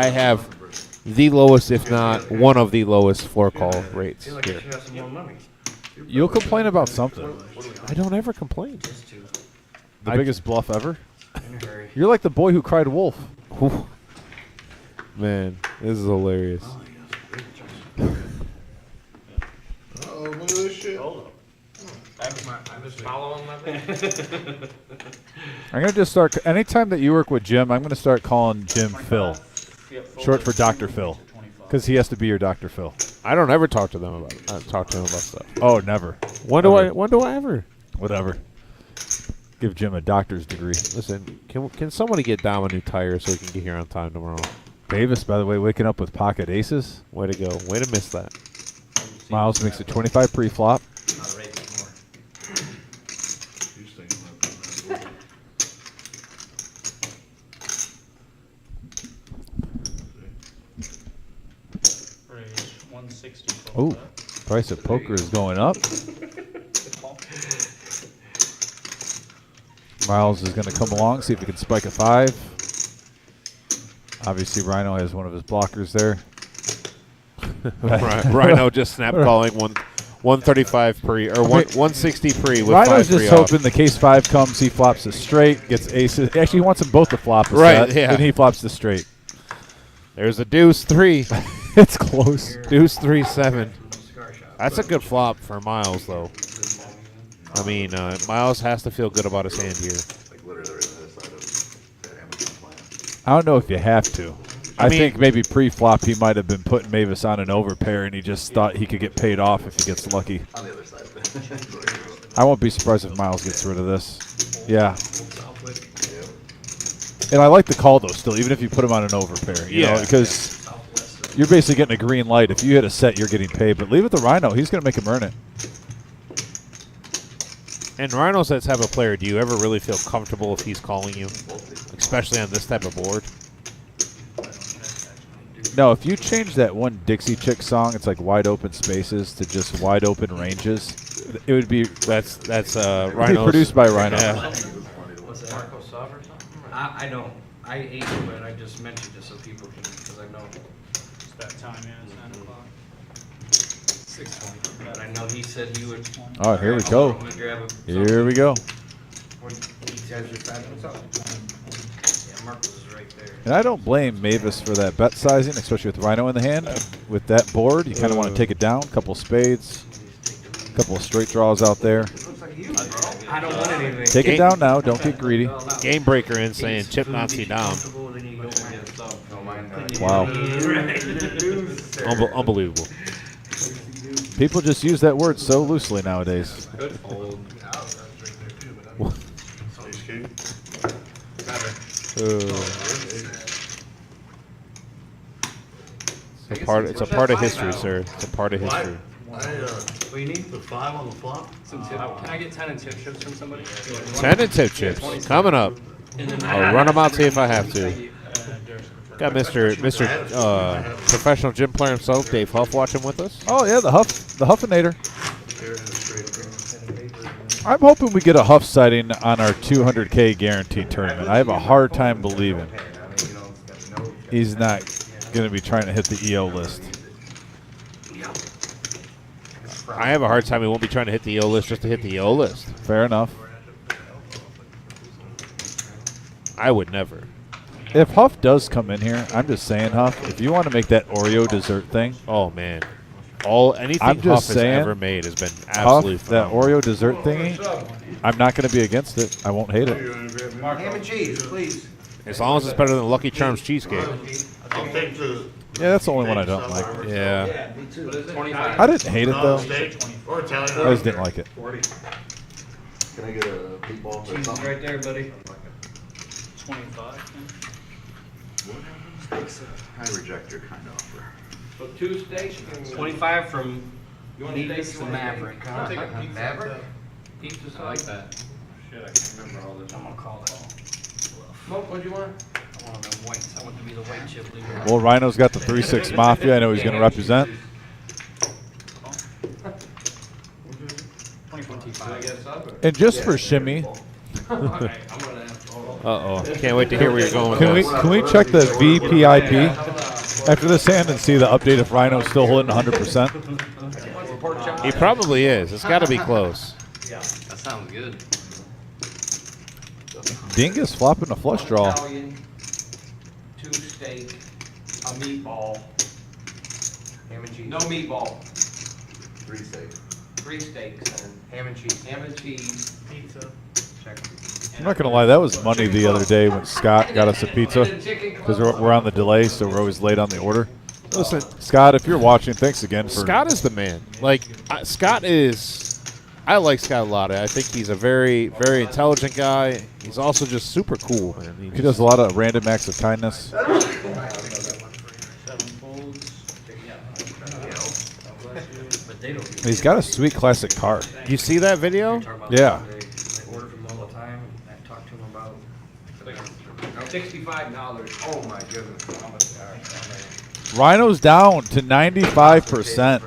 have the lowest, if not one of the lowest floor call rates Feel like I here. should have some more money. You'll complain about something. I don't ever complain. Just two. The biggest bluff ever. In a hurry. You're like the boy who cried wolf. Whew. Man, this is hilarious. Oh, look at this shit. I'm just following my thing. I'm going to just start, anytime that you work with Jim, I'm going to start calling Jim Phil. Short for Dr. Phil. Because he has to be your Dr. Phil. I don't ever talk to them about talk to him about stuff. Oh, never. When do I ever? Whatever. Give Jim a doctor's degree. Listen, can somebody get Dom a new tire so he can get here on time tomorrow? Davis, by the way, waking up with pocket aces. Way to go. Way to miss that. Miles makes it 25 pre-flop. He's thinking about that. Raise 160. Oh, price of poker is going up. Miles is going to come along, see if he can spike a 5. Obviously, Rhino has one of his blockers there. Rhino just snap calling 135 pre or 160 pre with Rhino's 5 pre just off. hoping the case 5 comes, he flops a straight, gets aces. Actually, he wants them both to flop a Right, set, yeah. then he flops the straight. There's a deuce 3. It's close. Deuce 3-7. Cigar shop. That's a good flop for Miles though. I mean, Miles has to feel good about his hand here. Like literally right on the other side of that Amazon plan. I don't know if you have to. I mean- think maybe pre-flop he might have been putting Mavis on an overpair, and he just thought he could get paid off if he gets lucky. On the other side. I won't be surprised if Miles gets rid of this. Yeah. And I like the call, though, still, even if you put him on an overpair. You know, because you're basically getting a green light. If you hit a set, you're getting paid. But leave it to Rhino. He's going to make him earn it. And Rhino says, "Have a player. Do you ever really feel comfortable if he's calling you, especially on this type of board?" No, if you change that one Dixie Chick song, it's like wide open spaces to just wide open ranges, it would be That's it'd be Rhino's. produced by Rhino. Yeah. What's that? Marco Sov or something? I don't. I ate it, but I just mentioned it so people can, because I know. It's that time, yeah, it's 9 o'clock. 6:20. But I know he said he would. Oh, here we go. Let me grab a. Here we go. When he says your fat, what's up? Yeah, Marcos is right there. And I don't blame Mavis for that bet sizing, especially with Rhino in the hand. With that board, you kind of want to take it down. Couple of spades, couple of straight draws out there. Looks like you, bro. I don't want anything. Take it down now. Don't get greedy. Game breaker in saying chip Nazi Dom. Wow. Unbelievable. People just use that word so loosely nowadays. Good fold. It's a part of history, sir. It's a part of history. What do you need? The 5 on the flop? Some tip. Can I get 10 and tip chips from somebody? 10 and tip chips coming up. I'll run them out, see if I have to. Got Mr. Professional gym player himself, Dave Huff, watching with us. Oh yeah, the Huffinator. I'm hoping we get a Huff sighting on our 200K guaranteed tournament. I have a hard time believing he's not going to be trying to hit the EO list. I have a hard time he won't be trying to hit the EO list just to hit the EO list. Fair enough. I would never. If Huff does come in here, I'm just saying, Huff, if you want to make that Oreo dessert thing. Oh, man. Anything I'm just Huff saying, has ever made has been absolutely Huff, that Oreo dessert thingy, I'm not going to be against it. I won't hate it. Ham and cheese, please. As long as it's better than Lucky Charms cheesecake. I'll take the. Yeah, that's the only one I don't like. Yeah. Me too. 25. I didn't hate it, though. Steak or Italian. I just didn't like it. Can I get a meatball or Cheese is something? right there, buddy. 25. I reject your kind offer. So 2 steaks. 25 from You want Negus steaks? to Maverick. I'll take a pizza. Maverick? Pizza I like sauce. that. Shit, I can't remember all this. I'm gonna call that. Smoke, what'd you want? I want them whites. I want to be the white chip leader. Well, Rhino's got the 3-6 Mafia. I know he's going to represent. 25. And just for shimmy, I'm gonna have. Uh-oh. Can't wait to hear where you're going with can we check the VPIP after this hand and see the update if Rhino's still holding 100%? He probably is. It's got to be close. That sounds good. Dingus flopping a flush draw. Italian, 2 steak, a meatball. Ham and cheese. No meatball. 3 steak. 3 steaks and ham and cheese. Ham and cheese. Pizza. Check. I'm not going to lie, that was money the other day when Scott got us a pizza because we're on the delay, so we're always late on the order. Listen, Scott, if you're watching, thanks again for Scott is the man. Scott is. I like Scott a lot. I think he's a very, very intelligent guy. He's also just super cool, man. He does a lot of random acts of kindness. 7 folds. But they don't. He's got a sweet classic car. You see that video? Yeah. They order from all the time. I talked to them about $65. Oh my goodness. How much they are. Rhino's down to 95%.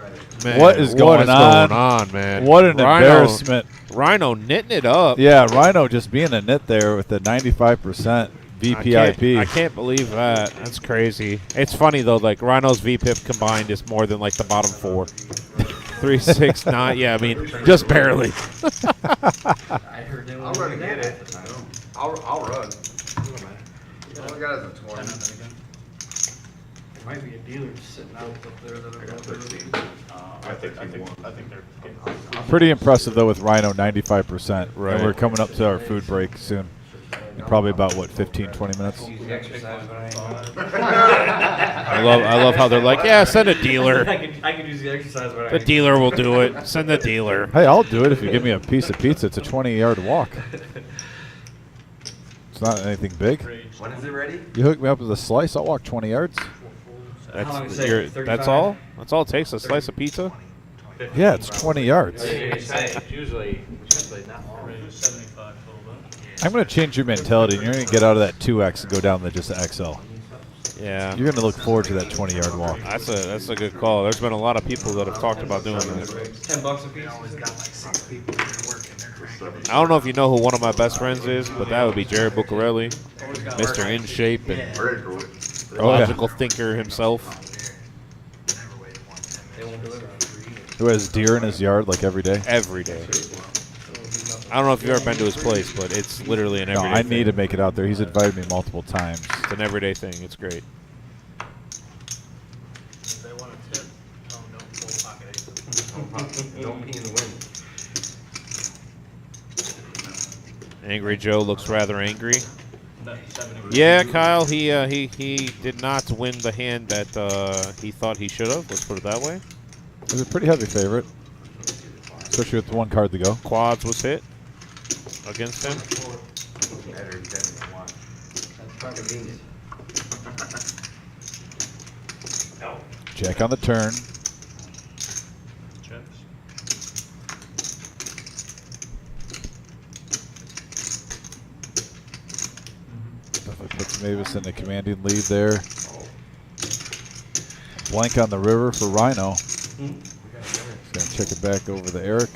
Man, What is going on? man? What an embarrassment. Rhino knitting it up. Yeah, Rhino just being a nit there with the 95% VPIP. I can't believe that. That's crazy. It's funny though, like Rhino's VPIP combined is more than like the bottom 4. 3, 6, 9. Yeah, I mean, just barely. I heard they I'll run and get it. I'll run. All I got is a 20. There might be a dealer sitting out up there that are. I think they're getting. Pretty impressive, though, with Rhino, 95%. Right. And we're coming up to our food break soon. In probably about, 15, 20 minutes? Use the exercise, but I ain't going. I love how they're like, yeah, send a dealer. I could use the exercise, but The dealer will do it. Send the dealer. Hey, I'll do it if you give me a piece of pizza. It's a 20-yard walk. It's not anything big. When is it ready? You hook me up with a slice, I'll walk 20 yards. That's all? That's all it takes, a slice of pizza? Yeah, it's 20 yards. It's usually not long. 75 total. I'm going to change your mentality, and you're going to get out of that 2X and go down to just the XL. Yeah. You're going to look forward to that 20-yard walk. That's a good call. There's been a lot of people that have talked about doing that. $10 a piece. I don't know if you know who one of my best friends is, but that would be Jared Buccarelli, Mr. In Shape and logical thinker himself. They won't deliver. Who has deer in his yard like every day? Every day. I don't know if you've ever been to his place, but it's literally an No, everyday I thing. need to make it out there. He's invited me multiple times. It's an everyday thing. It's great. If they want a tip, don't pull pocket aces. Don't pee in the wind. Angry Joe looks rather angry. That 70. Yeah, Kyle, he did not win the hand that he thought he should have. Let's put it that way. It was a pretty heavy favorite, especially with the one card to go. Quads was hit against him. How convenient. Jack on the turn. Chips. Definitely puts Mavis in the commanding lead there. Blank on the river for Rhino. He's going to check it back over to Eric.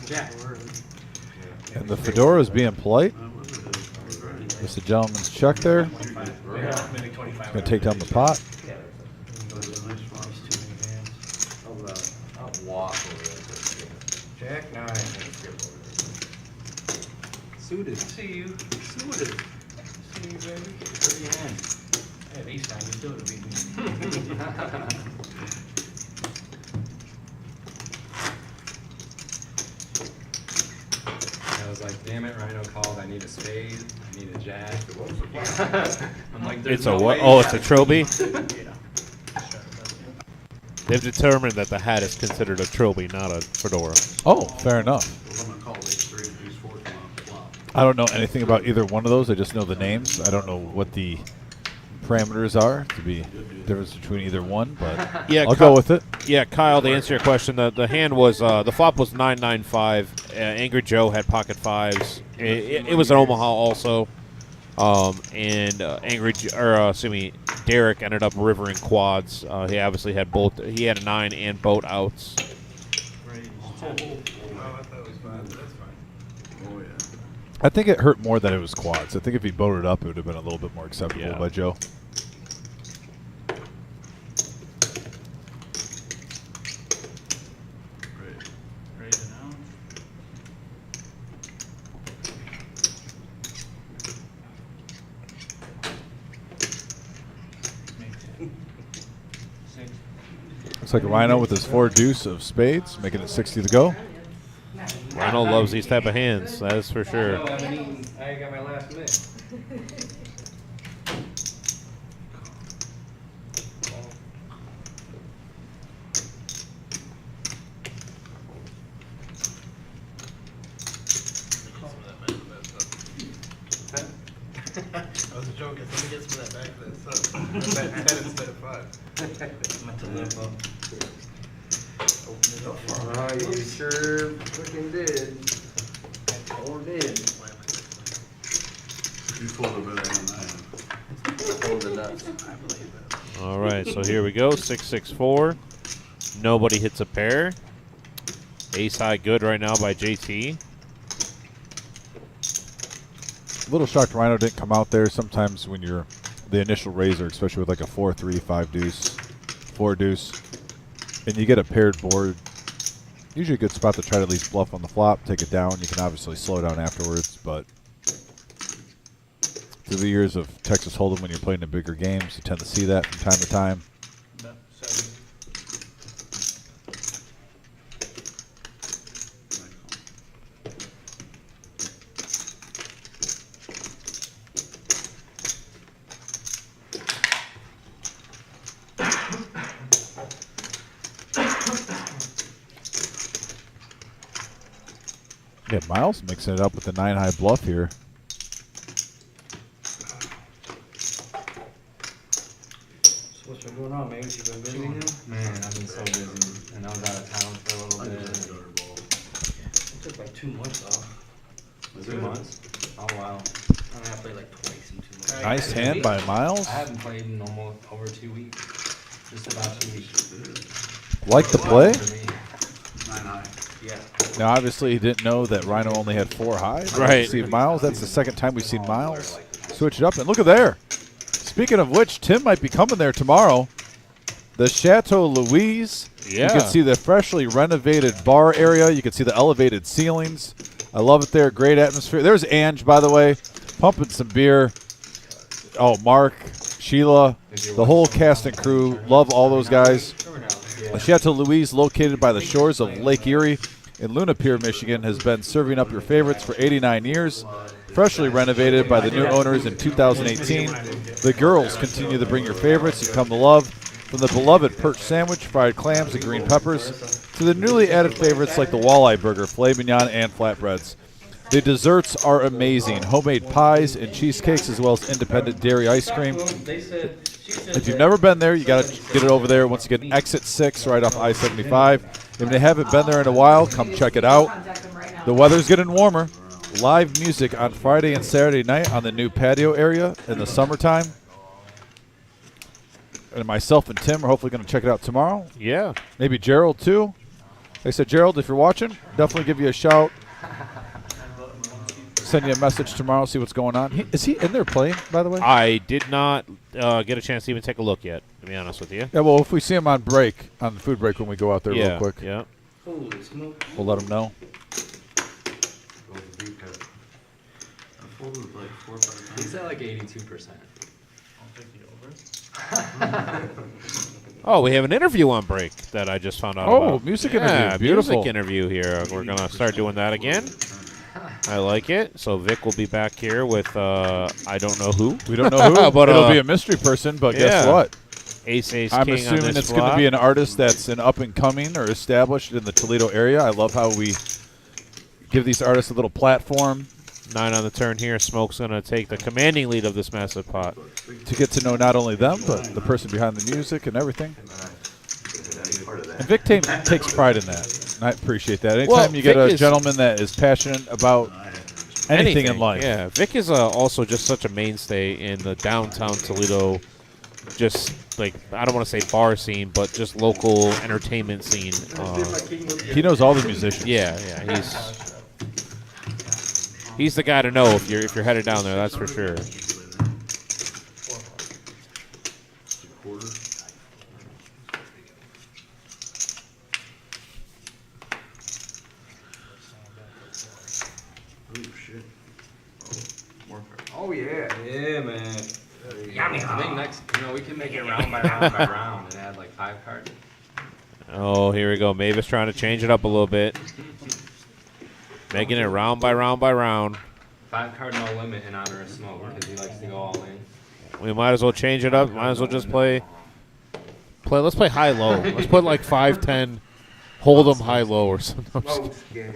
Jack. And the Fedora is being polite. Just a gentleman's check there. Maybe 25. He's going to take down the pot. I'll walk over there. Jack 9. Suited. See you. Suited. See you, baby. Put your hand. I have ace 9. You still would beat me. I was like, damn it, Rhino called. I need a spade. I need a jack. I'm like, there's It's no a what? way. Oh, it's a trilby. Yeah. They've determined that the hat is considered a trilby, not a fedora. Oh, fair enough. I'm gonna call ace 3 and ace 4 come out flop. I don't know anything about either one of those. I just know the names. I don't know what the parameters are to be difference between either one, but Yeah, I'll go with it. Yeah, Kyle, to answer your question, the hand was the flop was 9-9-5. Angry Joe had pocket fives. It was an Omaha also, and Derek ended up rivering quads. He obviously had both. He had a 9 and both outs. I think it hurt more that it was quads. I think if he boated up, it would have been a little bit more acceptable Yeah. by Joe. Raise it out. Six. Looks like a Rhino with his 4 deuce of spades, making it 60 to go. Rhino loves these type of hands, that is for sure. I haven't eaten. I got my last meal. I was joking. Let me get some of that back for that sub. That 10 instead of 5. I'm meant to limp up. Oh, you sure fucking did. Or did. You folded better than I have. Folded up. All right, so here we go. 6-6-4. Nobody hits a pair. Ace high good right now by JT. A little shocked Rhino didn't come out there. Sometimes when you're the initial raiser, especially with like a 4-3, 5 deuce, 4 deuce, and you get a paired board, usually a good spot to try to at least bluff on the flop, take it down. You can obviously slow down afterwards, but through the years of Texas Hold'em, when you're playing in bigger games, you tend to see that from time to time. About 7. Yeah, Miles mixing it up with the 9 high bluff here. So what's been going on, man? You been busy now? Man, I've been so busy, and I was out of town for a little I bit. just had a gutter ball. I took like 2 months off. 2 months. Oh wow. I mean, I played like twice in 2 months. Nice hand by Miles. I haven't played in almost over 2 weeks. Just about 2 weeks. Like the play. For me. 9 high. Yeah. Now, obviously, he didn't know that Rhino only had 4 highs. Right. See Miles. That's the second time we've seen Miles switch it up. And look at there. Speaking of which, Tim might be coming there tomorrow. The Chateau Louise. Yeah. You can see the freshly renovated bar area. You can see the elevated ceilings. I love it there. Great atmosphere. There's Ange, by the way, pumping some beer. Oh, Mark, Sheila, the whole cast and crew. Love all those guys. The Chateau Louise, located by the shores of Lake Erie in Luna Pier, Michigan, has been serving up your favorites for 89 years. Freshly renovated by the new owners in 2018, the girls continue to bring your favorites you've come to love, from the beloved perch sandwich, fried clams, and green peppers, to the newly added favorites like the walleye burger, filet mignon, and flatbreads. The desserts are amazing. Homemade pies and cheesecakes, as well as independent dairy ice cream. They said, If you've never been there, you got to get it over there. Once you get exit 6 right off I-75. If you haven't been there in a while, come check it out. The weather's getting warmer. Live music on Friday and Saturday night on the new patio area in the summertime. And myself and Tim are hopefully going to check it out tomorrow. Yeah. Maybe Gerald, too. Like I said, Gerald, if you're watching, definitely give you a shout. Send you a message tomorrow, see what's going on. Is he in there playing, by the way? I did not get a chance to even take a look yet, to be honest with you. Yeah, well, if we see him on break, on the food break when we go out there real quick, Yeah. Holy smoke. we'll let him know. I folded it like 4 or 5 times. he's at like 82%. Oh, we have an interview on break that I just found out about. Oh, music Yeah, interview. Beautiful. music interview here. We're going to start doing that again. I like it. So Vic will be back here with I don't know who. We don't know who, But, it'll be a mystery person, but guess yeah. what? Ace I'm King on assuming this it's going to flop. be an artist that's an up-and-coming or established in the Toledo area. I love how we give these artists a little platform 9 on the turn here. Smoke's going to take the commanding lead of this massive pot. to get to know not only them, but the person behind the music and everything. And Vic takes pride in that, and I appreciate that. Anytime Well, you get Vic a is- gentleman that is passionate about anything in life. Yeah, Vic is also just such a mainstay in the downtown Toledo, just like, I don't want to say bar scene, but just local entertainment scene. He knows all the musicians. Yeah, he's the guy to know if you're headed down there. That's for sure. Oh, shit. Oh, yeah. Yeah, man. Yummy. I think next, we can make it round by round by round and add like 5 cards. Oh, here we go. Mavis trying to change it up a little bit, making it round by round by round. 5 card no limit in honor of Smoke because he likes to go all in. We might as well change it up. Might as well just play. Let's play high low. Let's put like 5-10. Hold them high low or something. Most game.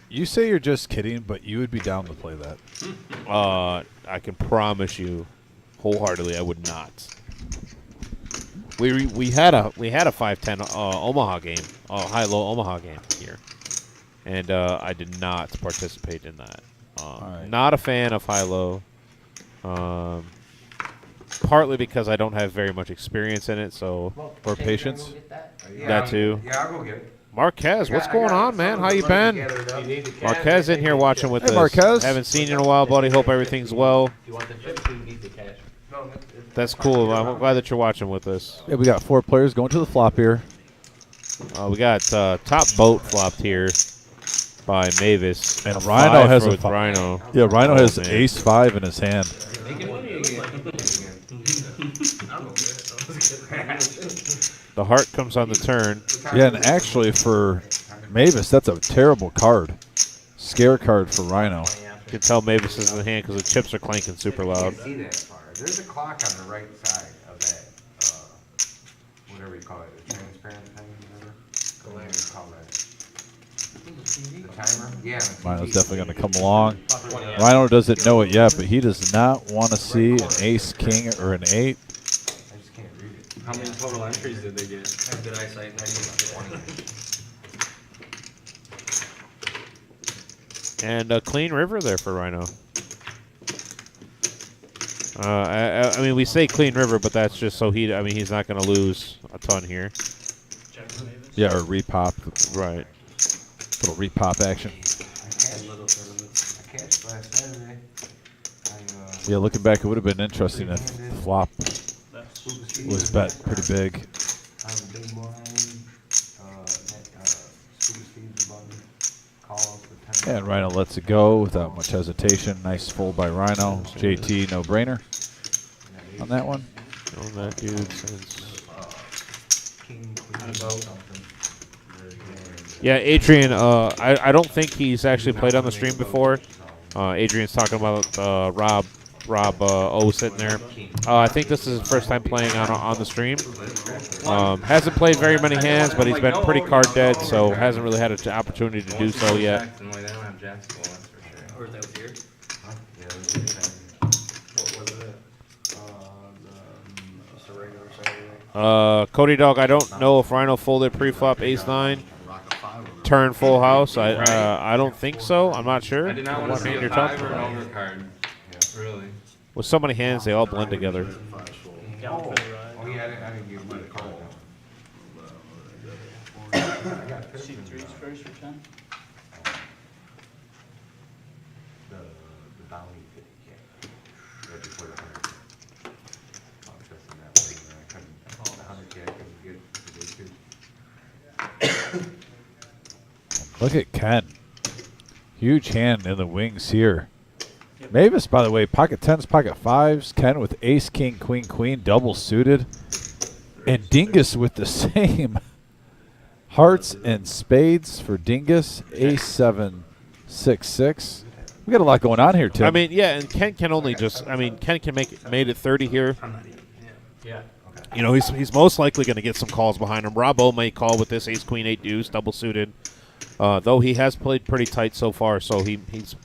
You say you're just kidding, but you would be down to play that. I can promise you, wholeheartedly, I would not. We had a 5-10 Omaha game, high low Omaha game here, and I did not participate in that. right. Not a fan of high low. Partly because I don't have very much experience in it, so Or patience. that too. Yeah, I'll go get it. Marquez, what's going on, man? How you been? Marquez in here watching with Hey, us. Marquez. Haven't seen you in a while, buddy. Hope everything's well. If you want the chips, you need the cash. No, That's cool. I'm glad that you're watching with us. Yeah, we got 4 players going to the flop here. We got top boat flopped here by Mavis. And A Rhino 5 has a with fi- Rhino. Yeah, Rhino has man. ace 5 in his hand. Making money again. The heart comes on the turn. Yeah, and actually for Mavis, that's a terrible card. Scare card for Rhino. You can tell Mavis is in the hand because the chips are clanking super loud. See that far. There's a clock on the right side of that, whatever you call it, the transparent thing, whatever. What do you call that? The timer? Yeah. the Rhino's TV. definitely going to come along. Rhino doesn't know it yet, but he does not want to see an ace, king, or an 8. I just can't read it. How many total entries did they get? I have good eyesight. I need 20. And a clean river there for Rhino. I mean, we say clean river, but that's just so he's not going to lose a ton here. Yeah, or repop. Right. Little repop action. I cashed last Saturday. Yeah, looking back, it would have been interesting if flop was bet pretty big. I'm big blind, Super Steve's a button, calls for 10. And Rhino lets it go without much hesitation. Nice fold by Rhino. JT, no brainer on that one. Known that dude since. King, queen, something. Yeah, Adrian. I don't think he's actually played on the stream before. Adrian's talking about Rob Rob O sitting there. I think this is his first time playing on the stream. Hasn't played very many hands, but he's been pretty card dead, so hasn't really had an opportunity to do so yet. Jackson, like, they don't have Jackson, that's for sure. Or that was here. What was it? Just a regular Saturday. Cody Dog, I don't know if Rhino folded pre-flop ace-9. Turn full house. I don't think so. I'm not sure. I did not want to see a you're 5 talking or an about. overcard. Really. With so many hands, they all blend together. Down for the Oh, ride. yeah, I didn't give him a call. See threes first or 10? The bounty 50K. Right before the 100. I'm trusting that way. I couldn't, the 100K I couldn't get. Look at Ken. Huge hand in the wings here. Mavis, by the way, pocket 10s, pocket 5s. Ken with ace, king, queen, queen, double suited. And Dingus with the same hearts and spades for Dingus. Ace, 7, 6, 6. We got a lot going on here, Tim. I mean, yeah, and Ken can only just. I mean, Ken can made it 30 here. Yeah. You know, he's most likely going to get some calls behind him. Rob O may call with this ace, queen, 8 deuce, double suited. Though he has played pretty tight so far, so he's.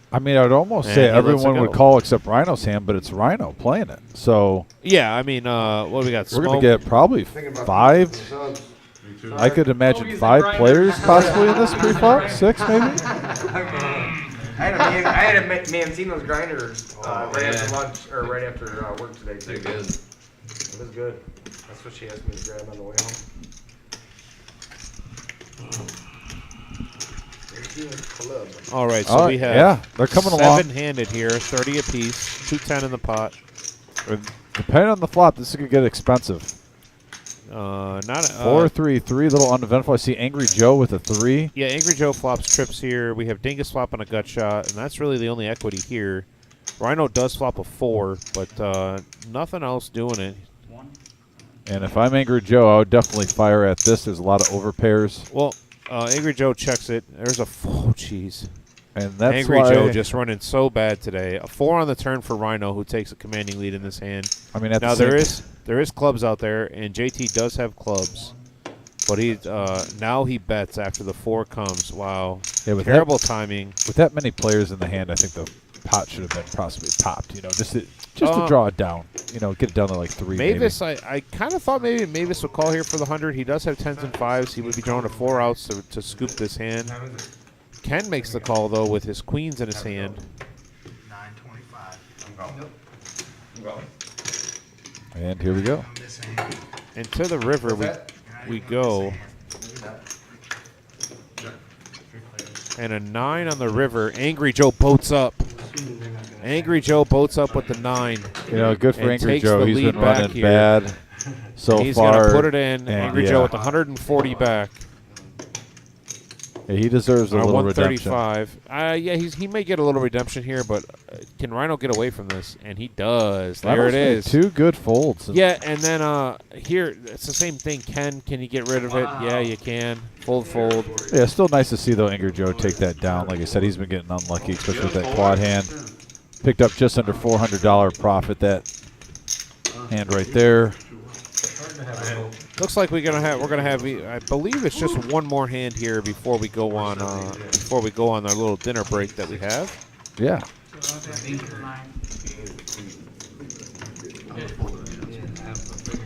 I mean, I would almost And say he lets it everyone would go. call except Rhino's hand, but it's Rhino playing it. So Yeah, I mean, what do we got? we're going Smoke. to get probably Thinking about 5. subs. I could imagine Oh, he's 5 a players grinder. possibly in this pre-flop. 6 maybe? I had a Mancino's grinders right yeah. after lunch or right after work today They're too. good. It was good. That's what she asked me to grab on the way home. Club. All right, so All right, we have yeah, they're coming along. 7-handed here, 30 apiece, 210 in the pot. Depending on the flop, this is going to get expensive. Not 4, 3, 3, little uneventful. I see Angry Joe with a 3. Yeah, Angry Joe flops trips here. We have Dingus flop on a gut shot, and that's really the only equity here. Rhino does flop a 4, but nothing else doing it. 1? And if I'm Angry Joe, I would definitely fire at this. There's a lot of overpairs. Well, Angry Joe checks it. There's a 4. Jeez. And that's Angry why, Joe just running so bad today. A 4 on the turn for Rhino, who takes a commanding lead in this hand. I mean, at Now the there same is clubs out there, and JT does have clubs, but he now he bets after the 4 comes. Wow, Yeah, with terrible timing. with that many players in the hand, I think the pot should have been possibly popped. You know, just to draw it down. You know, get it down to like 3. Mavis, I kind of thought maybe Mavis would call here for the 100. He does have 10s and 5s. He would be drawing a 4 outs to scoop this hand. Ken makes the call though with his queens in his hand. 925. I'm going. And here we go. And to the river we go. And a 9 on the river. Angry Joe boats up. Angry Joe boats up with the 9. You know, good for And Angry takes Joe. the He's lead been back running here. bad so He's far. going to put it in. and Angry yeah. Joe with 140 back. Yeah, he deserves a little redemption. 135. Yeah, he may get a little redemption here, but can Rhino get away from this? And he does. There Rhino's it made is. 2 good folds. Yeah, and then here, it's the same thing. Can you get rid of it? Yeah, you can. Fold. Yeah, it's still nice to see, though, Angry Joe take that down. Like I said, he's been getting unlucky, especially with that quad hand. Picked up just under $400 profit, that hand right there. Looks like we're gonna have. I believe it's just one more hand here before we go on. Our little dinner break that we have. Yeah.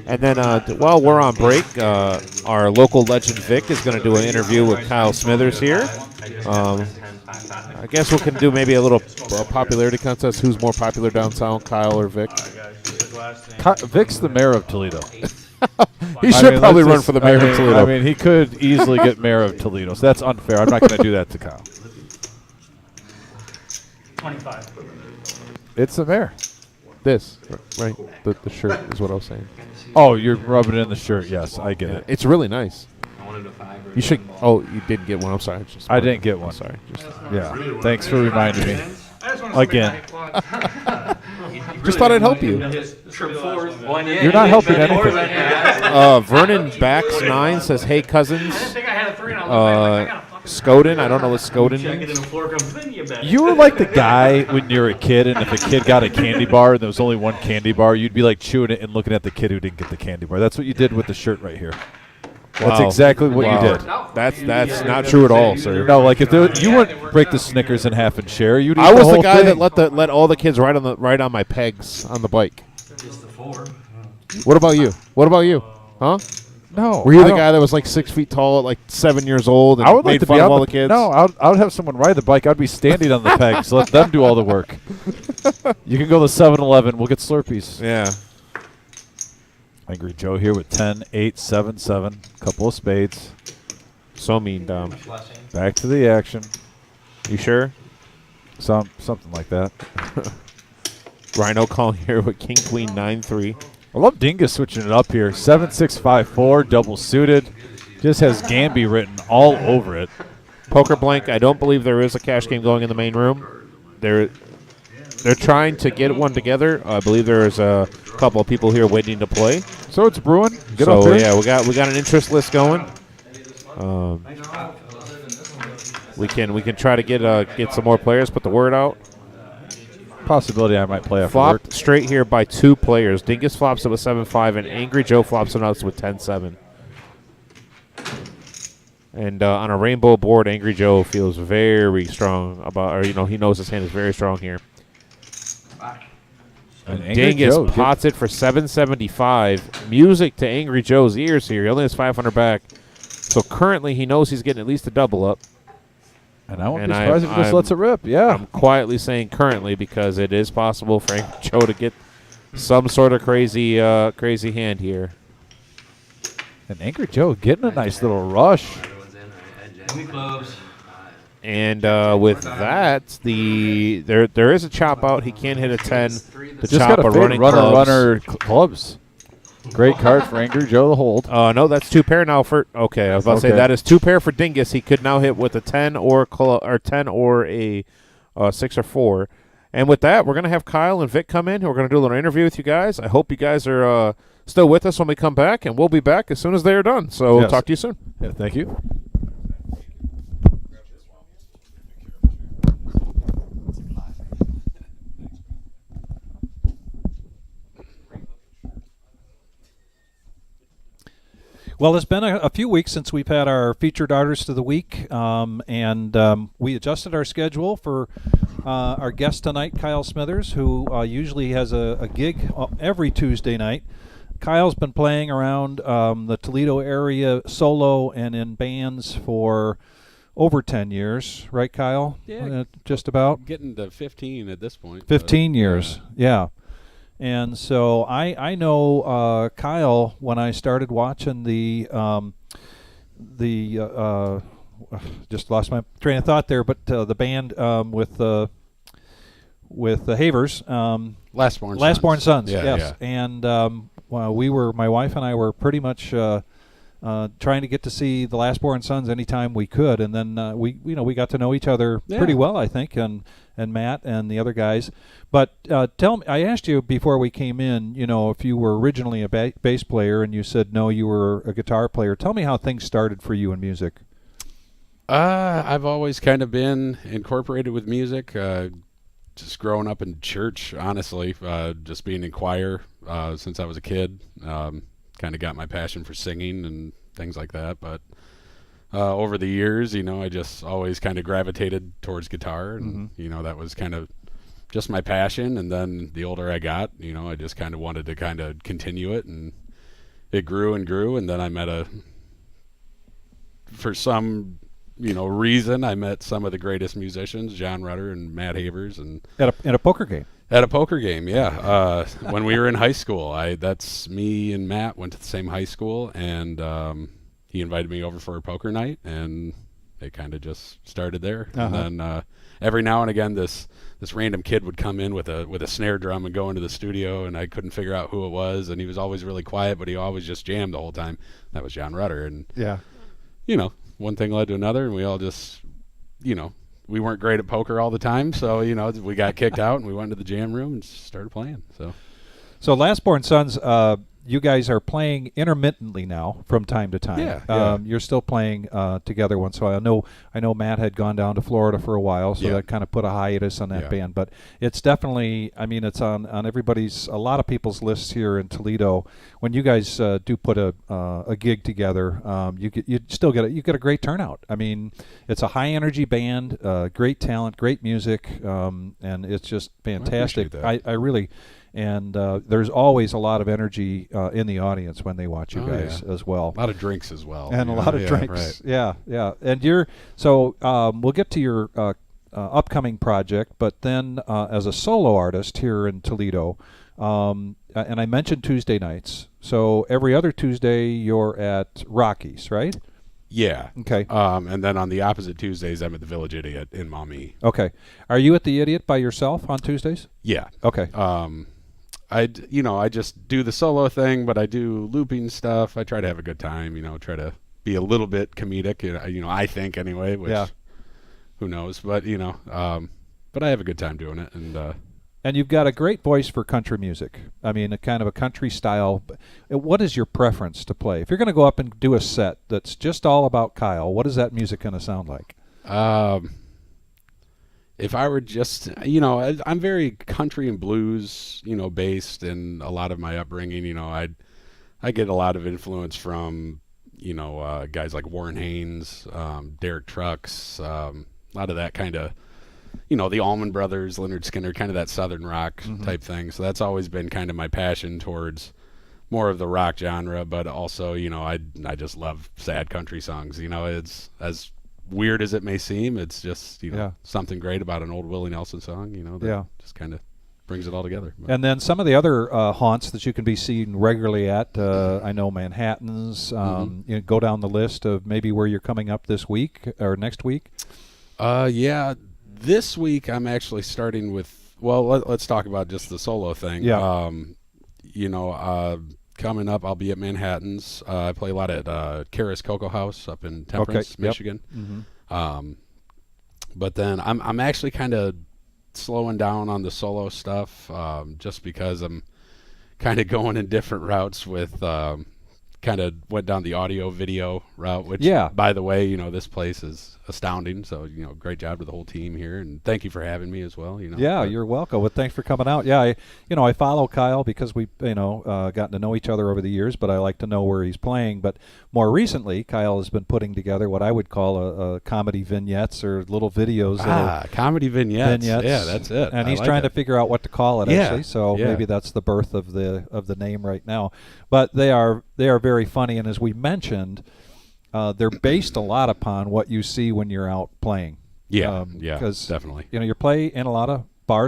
And then while we're on break, our local legend Vic is going to do an interview with Kyle Smithers here. I guess we can do maybe a little popularity contest. Who's more popular down south, Kyle or Vic? Vic's the mayor of Toledo. He should probably let's run just- for the mayor of Toledo. I mean, he could easily get mayor of Toledo, so that's unfair. I'm not going to do that to Kyle. 25. It's the mayor. This, right? The shirt is what I was saying. Oh, you're rubbing it in the shirt. Yes, I get it. It's really nice. I wanted a 5 or You should. a Oh, you didn't get one. I'm sorry. I didn't get one. Sorry. Just, Yeah. Thanks for reminding me. Again. just thought I'd help you. You're not helping anything. Vernon Backs 9 says, "Hey cousins." Skoden. I don't know what Skoden Check it in means. a floor comes in, you bet. You were like the guy when you were a kid, and if a kid got a candy bar and there was only one candy bar, you'd be like chewing it and looking at the kid who didn't get the candy bar. That's what you did with the shirt right here. That's Wow. exactly what Wow. you did. That's not true at all, sir. No, like if you wouldn't break the Snickers in half and share. You'd eat I was the the whole guy thing. that let all the kids ride on my pegs on the bike. Just the 4. What about you? What about you? Huh? No, Were you I the don't- guy that was like 6 feet tall at like 7 years old and I would made like to fun be of on all the kids? No, I would have someone ride the bike. I'd be standing on the pegs. Let them do all the work. You can go to 7-Eleven. We'll get Slurpees. Yeah. Angry Joe here with 10, 8, 7, 7. Couple of spades. So mean, Dom. Back to the action. You sure? Something like that. Rhino calling here with King Queen 9-3. I love Dingus switching it up here. 7-6-5-4, double suited. Just has Gamby written all over it. Poker blank. I don't believe there is a cash game going in the main room. They're trying to get one together. I believe there is a couple of people here waiting to play. So it's brewing. Get up So here. yeah, we got an interest list going. We can try to get some more players. Put the word out. Possibility I might play after work. Flopped straight here by 2 players. Dingus flops it with 7-5, and Angry Joe flops it out with 10-7. And on a rainbow board, Angry Joe feels very strong about, or he knows his hand is very strong here. And Angry Dingus Joe pots it for 775. Music to Angry Joe's ears here. He only has 500 back. So currently he knows he's getting at least a double up. And I won't And be surprised if he just I'm- lets it rip. Yeah. I'm quietly saying currently because it is possible for Angry Joe to get some sort of crazy hand here. And Angry Joe getting a nice little rush. We close. And with that, there is a chop out. He can hit a 10 to Just chop got a a fade running runner clubs. clubs. Great card for Angry Joe to hold. No, that's 2 pair now for. Okay, I was about to say Okay. that is 2 pair for Dingus. He could now hit with a 10 or a 6 or 4. And with that, we're gonna have Kyle and Vic come in. We're gonna do a little interview with you guys. I hope you guys are still with us when we come back, and we'll be back as soon as they are done. So we'll Yes. talk to you soon. Yeah, thank you. Well, it's been a few weeks since we've had our featured artist of the week, and we adjusted our schedule for our guest tonight, Kyle Smithers, who usually has a gig every Tuesday night. Kyle's been playing around the Toledo area solo and in bands for over 10 years, right, Kyle? Yeah. Just about? Getting to 15 at this point. 15 years, yeah. And so I know Kyle when I started watching just lost my train of thought there, but the band with the Havers, Lastborn Sons, Yeah, yes. yeah. And my wife and I were pretty much trying to get to see the Lastborn Sons anytime we could, and then we got to know each other pretty well, I think, and Matt and the other guys. But tell me, I asked you before we came in, if you were originally a bass player, and you said no, you were a guitar player. Tell me how things started for you in music. I've always kind of been incorporated with music. Just growing up in church, honestly, just being in choir since I was a kid. Kind of got my passion for singing and things like that. But over the years, I just always kind of gravitated towards guitar, and that was kind of just my passion. And then the older I got, I just kind of wanted to kind of continue it, and it grew and grew. And then I met for some reason, I met some of the greatest musicians, John Rutter and Matt Havers, and At a poker game. at a poker game, yeah. When we were in high school, that's me and Matt went to the same high school, and he invited me over for a poker night, and it kind of just started there. And then every now and again, this random kid would come in with a snare drum and go into the studio, and I couldn't figure out who it was, and he was always really quiet, but he always just jammed the whole time. That was John Rutter, and Yeah. one thing led to another, and we all just, we weren't great at poker all the time, so we got kicked out, and we went to the jam room and started playing. So So Lastborn Sons, you guys are playing intermittently now from time to time. Yeah. You're still playing together once in a while. I know Matt had gone down to Florida for a while, so that kind of put a hiatus on that band. But it's definitely, I mean, it's on a lot of people's lists here in Toledo. When you guys do put a gig together, you get a great turnout. I mean, it's a high energy band, great talent, great music, and it's just fantastic. I really. And there's always a lot of energy in the audience when they watch you guys as well. A lot of drinks as well. And a lot of drinks. Right. Yeah. And we'll get to your upcoming project, but then as a solo artist here in Toledo, and I mentioned Tuesday nights. So every other Tuesday you're at Rocky's, right? Yeah. Okay. And then on the opposite Tuesdays, I'm at the Village Idiot in Maumee. Okay. Are you at the Idiot by yourself on Tuesdays? Yeah. Okay. I just do the solo thing, but I do looping stuff. I try to have a good time, try to be a little bit comedic, I think anyway, which who knows, but but I have a good time doing it. And you've got a great voice for country music. I mean, a kind of a country style. What is your preference to play? If you're going to go up and do a set that's just all about Kyle, what is that music going to sound like? If I were just, I'm very country and blues, based in a lot of my upbringing. I get a lot of influence from, guys like Warren Haynes, Derek Trucks, a lot of that kind of, the Allman Brothers, Leonard Skinner, kind of that Southern rock type thing. So that's always been kind of my passion towards more of the rock genre, but also, I just love sad country songs. It's as weird as it may seem, it's just something great about an old Willie Nelson song, that just kind of brings it all together. But. And then some of the other haunts that you can be seen regularly at, I know Manhattan's. Go down the list of maybe where you're coming up this week or next week. This week I'm actually starting with. Well, let's talk about just the solo thing. Coming up, I'll be at Manhattan's. I play a lot at Karis Cocoa House up in Temperance, Michigan. But then I'm actually kind of slowing down on the solo stuff, just because I'm kind of going in different routes with. Kind of went down the audio video route, which, by the way, this place is astounding. So, great job to the whole team here, and thank you for having me as well. You're welcome. Well, thanks for coming out. Yeah, I follow Kyle because we, gotten to know each other over the years, but I like to know where he's playing. But more recently, Kyle has been putting together what I would call a comedy vignettes or little videos. Comedy vignettes. Yeah, that's it. And he's trying to figure out what to call it, actually. So maybe that's the birth of the name right now. But they are very funny, and as we mentioned, they're based a lot upon what you see when you're out playing. Because definitely. You play in a lot of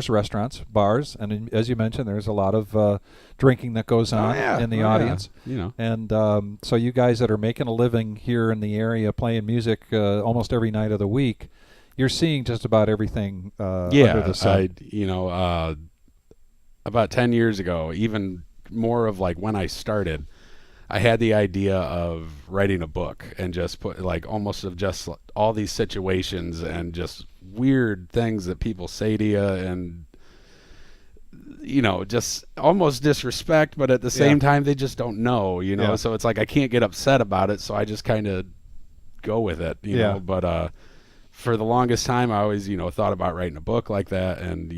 restaurants, bars, and as you mentioned, there's a lot of drinking that goes on in the audience. And so you guys that are making a living here in the area playing music almost every night of the week, you're seeing just about everything under the sun. About 10 years ago, even more of like when I started, I had the idea of writing a book and just put almost of just all these situations and just weird things that people say to you and just almost disrespect, but at the same time they just don't know, so it's like I can't get upset about it, so I just kind of go with it, know. But for the longest time I always thought about writing a book like that, and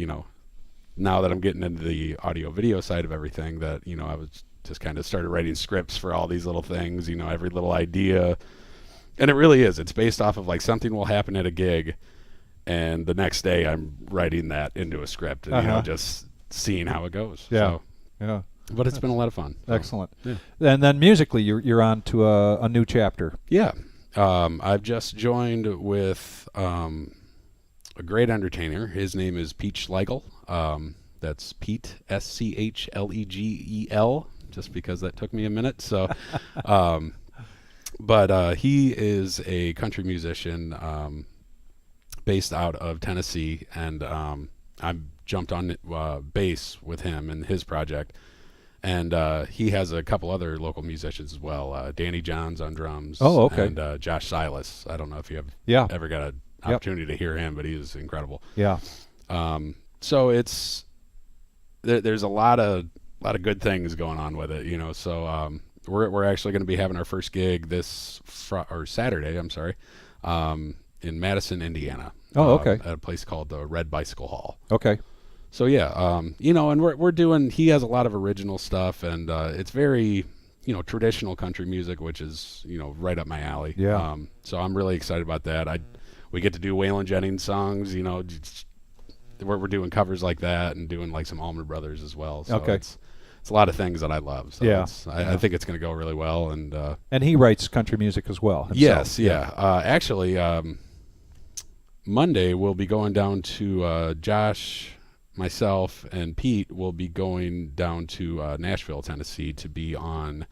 now that I'm getting into the audio video side of everything, that I was just kind of started writing scripts for all these little things, every little idea. And it really is. It's based off of something will happen at a gig, and the next day I'm writing that into a script and just seeing how it goes. But it's been a lot of fun. So. Excellent. Yeah. And then musically, you're on to a new chapter. Yeah. I've just joined with a great entertainer. His name is Pete Schlegel. That's Pete, Schlegel, just because that took me a minute. So, but he is a country musician based out of Tennessee, and I jumped on bass with him and his project. And he has a couple other local musicians as well. Danny Johns on drums. Oh, okay. And Josh Silas. I don't know if you have ever got an opportunity to hear him, but he is incredible. Yeah. So there's a lot of lot of good things going on with it, you know. So we're actually going to be having our first gig this Saturday. I'm sorry, in Madison, Indiana. Oh, okay. At a place called the Red Bicycle Hall. Okay. So yeah, you know, and we're doing. He has a lot of original stuff, and it's very, you know, traditional country music, which is, you know, right up my alley. Yeah. So I'm really excited about that. We get to do Waylon Jennings songs, you know. We're doing covers like that, and doing like some Allman Brothers as well. So Okay. it's a lot of things that I love. So Yeah. I think it's going to go really well. And he writes country music as well himself. Yes, yeah. Actually, Monday we'll be going down to Josh, myself, and Pete will be going down to Nashville, Tennessee, to be on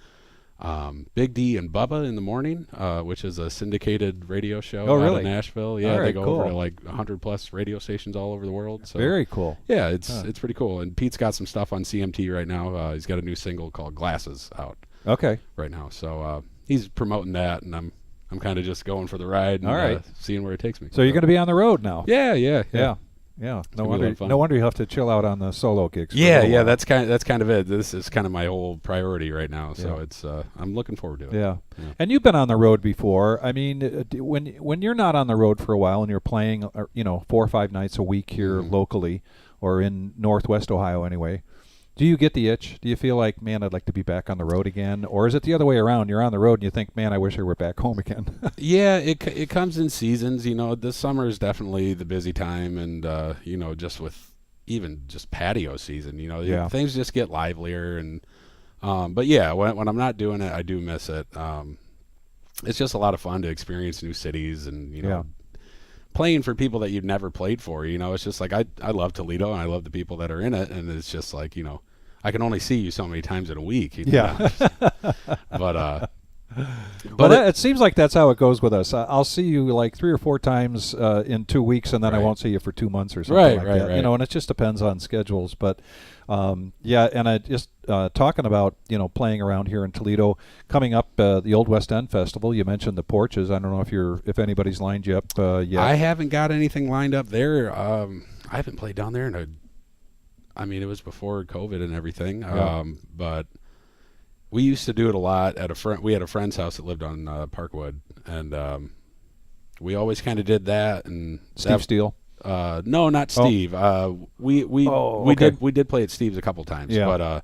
Big D and Bubba in the Morning, which is a syndicated radio show Oh, out really? of Nashville. Yeah, All they right, go cool. over to like 100+ radio stations all over the world. So Very cool. yeah, it's pretty cool. And Pete's got some stuff on CMT right now. He's got a new single called Glasses out Okay. right now. So he's promoting that, and I'm kind of just going for the ride and All right. seeing where it takes me. So you're going to be on the road now. Yeah. Yeah. No gonna be a lot wonder. of fun. No wonder you have to chill out on the solo gigs. for a Yeah, little while. that's kind of it. This is kind of my whole priority right now. So Yeah. it's I'm looking forward to it. Yeah. Yeah. And you've been on the road before. I mean, when you're not on the road for a while and you're playing, 4 or 5 nights a week here locally, or in Northwest Ohio anyway, do you get the itch? Do you feel like, man, I'd like to be back on the road again? Or is it the other way around? You're on the road and you think, man, I wish I were back home again. Yeah, it comes in seasons. You know, this summer is definitely the busy time, and you know, just with even just patio season, you know, Yeah. things just get livelier. And but yeah, when I'm not doing it, I do miss it. It's just a lot of fun to experience new cities, and you know. Yeah. Playing for people that you've never played for, you know, it's just like I love Toledo and I love the people that are in it, and it's just like, you know, I can only see you so many times in a week. You know? Yeah. but Well, it seems like that's how it goes with us. I'll see you like 3 or 4 times in 2 weeks, and then I Right. won't see you for 2 months or something like that. Right. You know, and it just depends on schedules. But yeah, and I just talking about playing around here in Toledo, coming up the Old West End Festival. You mentioned the Porches. I don't know if anybody's lined you up yet. I haven't got anything lined up there. I haven't played down there it was before COVID and everything. Yeah. But we used to do it a lot at we had a friend's house that lived on Parkwood, and we always kind of did that. And Steve Steele. No, not Steve. We okay. did play at Steve's a couple times, Yeah. but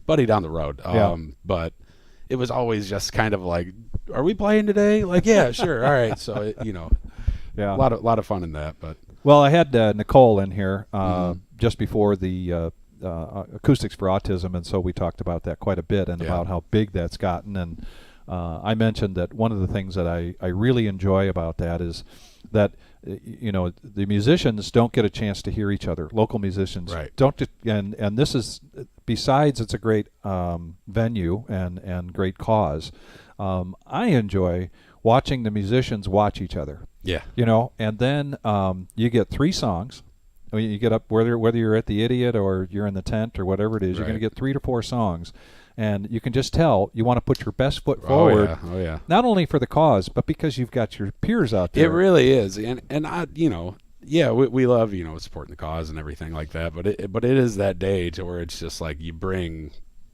buddy down the road. Yeah. But it was always just kind of like, are we playing today? Like, yeah, sure, all right. So Yeah. a lot of fun in that. But Well, I had Nicole in here Mm-hmm. just before the Acoustics for Autism, and so we talked about that quite a bit and Yeah. about how big that's gotten. And I mentioned that one of the things that I really enjoy about that is that the musicians don't get a chance to hear each other. Local musicians Right. don't, and this is, besides it's a great venue and great cause. I enjoy watching the musicians watch each other. yeah, And then you get 3 songs. I mean, you get up, whether you're at the Idiot or you're in the tent or whatever it is, you're going to Right. get 3 to 4 songs, and you can just tell you want to put your best foot forward. Oh yeah. Not only for the cause, but because you've got your peers out there. It really is, and I, yeah, we love supporting the cause and everything like that. But it is that day to where it's just like you bring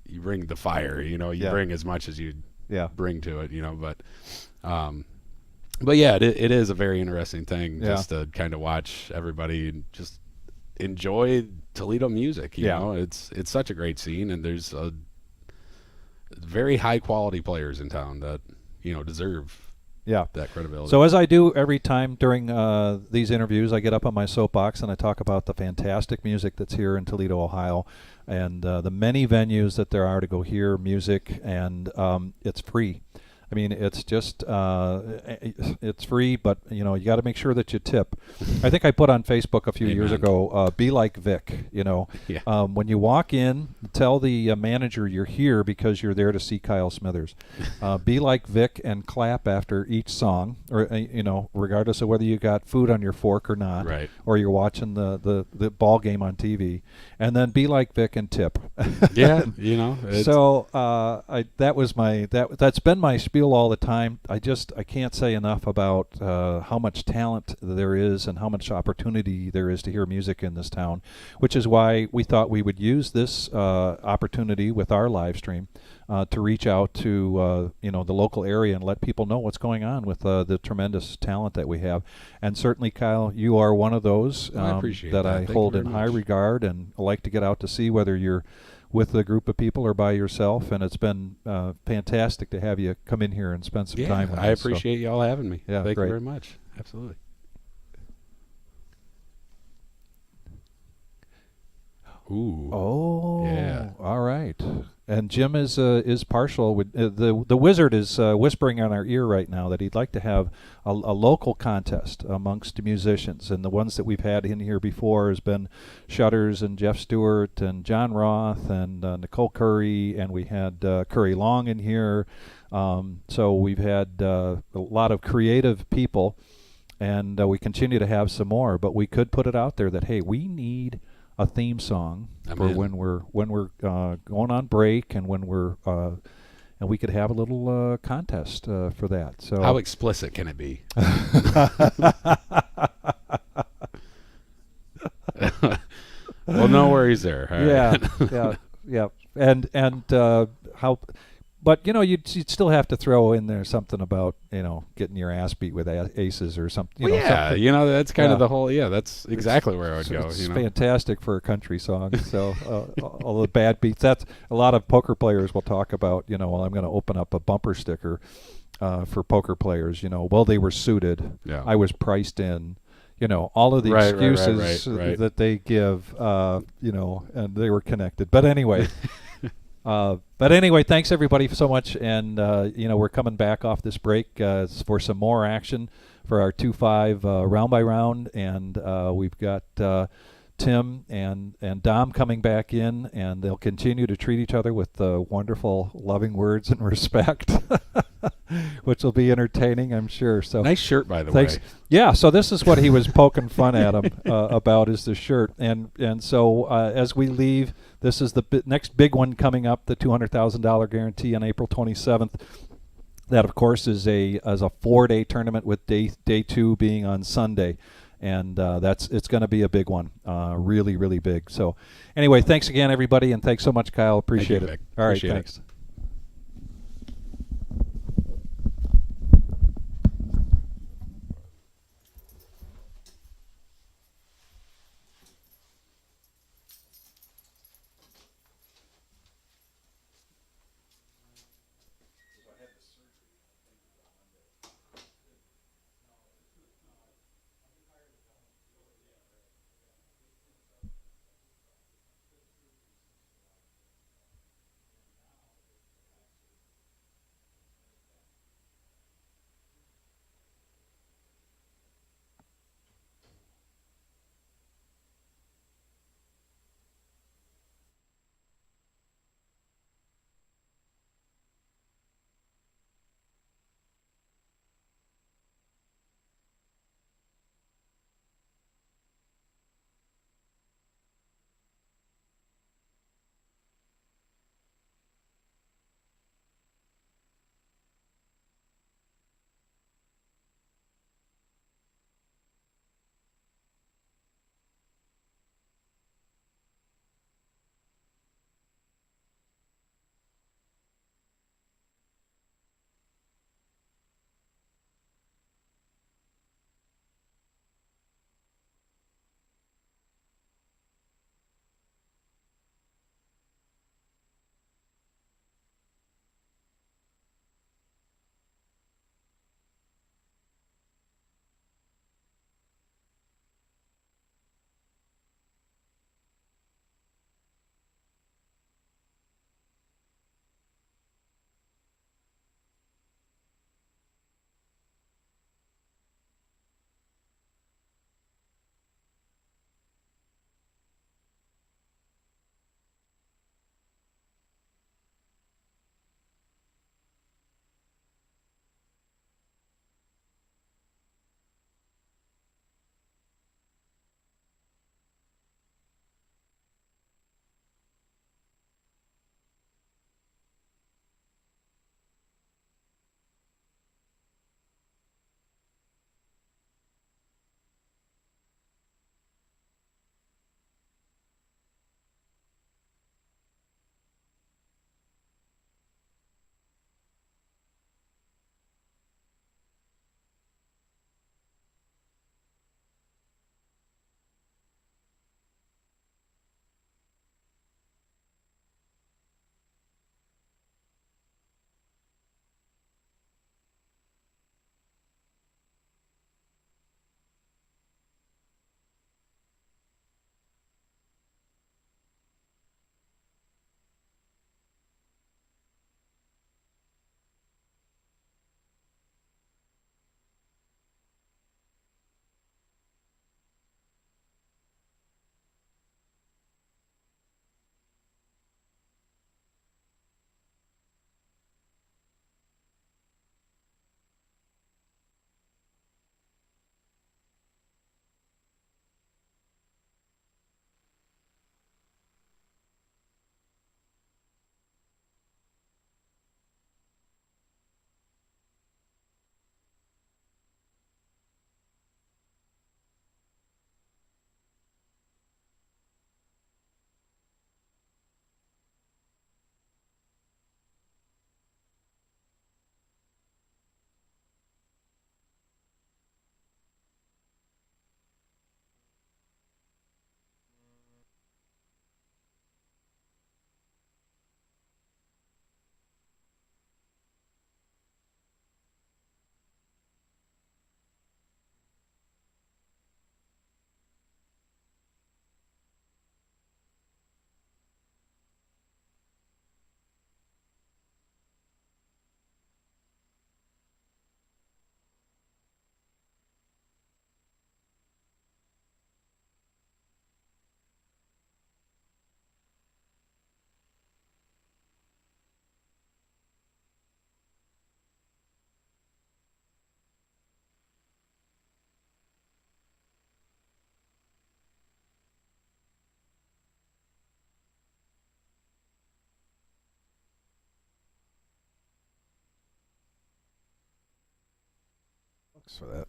the fire. You Yeah. bring as much as you Yeah. bring to it. But yeah, it is a very interesting thing Yeah. just to kind of watch everybody just enjoy Toledo music. You Yeah. know, it's such a great scene, and there's a very high quality players in town that deserve Yeah. that credibility. So as I do every time during these interviews, I get up on my soapbox and I talk about the fantastic music that's here in Toledo, Ohio, and the many venues that there are to go hear music, and it's free. I mean, it's just it's free, but you got to make sure that you tip. I think I put on Facebook a few years Amen. ago, be like Vic. Yeah. When you walk in, tell the manager you're here because you're there to see Kyle Smithers. Be like Vic and clap after each song, or regardless of whether you got food on your fork or not, Right. or you're watching the ball game on TV, and then be like Vic and tip. Yeah, it's, So that's been my spiel spiel all the time. I can't say enough about how much talent there is and how much opportunity there is to hear music in this town, which is why we thought we would use this opportunity with our live stream to reach out to the local area and let people know what's going on with the tremendous talent that we have. And certainly, Kyle, you are one of those I appreciate that that. I Thank you hold very in high much. regard and like to get out to see, whether you're with a group of people or by yourself. And it's been fantastic to have you come in here and spend some time with us. I appreciate y'all having me. Yeah, Thank great. you very much. Absolutely. Ooh. Oh, Yeah. all right. And Jim is partial. The wizard is whispering on our ear right now that he'd like to have a local contest amongst musicians, and the ones that we've had in here before has been Shutters and Jeff Stewart and John Roth and Nicole Curry, and we had Curry Long in here. So we've had a lot of creative people, and we continue to have some more. But we could put it out there that, hey, we need a theme song for when we're going on break, and when we're and we could have a little contest for that. So How explicit can it be? Well, no worries there. All right. Yeah. And how. But you'd still have to throw in there something about getting your ass beat with aces or something. Well, yeah, something. that's kind of the whole. Yeah, that's exactly where I would go. It's fantastic for a country song. So all the bad beats. That's a lot of poker players will talk about. Well, I'm going to open up a bumper sticker for poker players. Well, they were suited. Yeah. I was priced in. All of the Right, excuses right. that they give. And they were connected. But anyway. But anyway, thanks everybody so much, and we're coming back off this break for some more action for our 2-5 round by round, and we've got Tim and Dom coming back in, and they'll continue to treat each other with wonderful, loving words and respect, which will be entertaining, I'm sure. So nice shirt, by the thanks. way. Yeah, so this is what he was poking fun at him about, is the shirt, and so as we leave, this is the next big one coming up, the $200,000 guarantee on April 27th. That, of course, is a 4-day tournament with day 2 being on Sunday. And it's going to be a big one, really, really big. So, anyway, thanks again, everybody, and thanks so much, Kyle. Appreciate it. Vic. All right, Appreciate it. thanks. For that.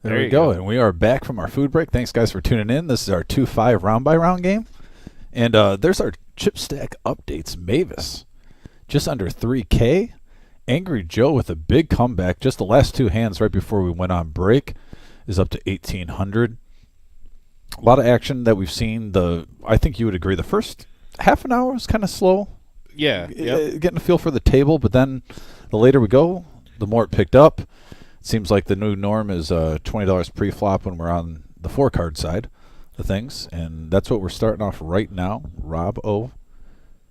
There There we you go. go. And we are back from our food break. Thanks, guys, for tuning in. This is our 2-5 round-by-round game. And there's our chip stack updates. Mavis, just under 3K. Angry Joe with a big comeback. Just the last two hands right before we went on break is up to 1,800. A lot of action that we've seen. I think you would agree. The first half an hour was kind of slow. Yeah. Yep. Getting a feel for the table, but then the later we go, the more it picked up. It seems like the new norm is $20 pre-flop when we're on the 4-card side of things, and that's what we're starting off right now. Rob O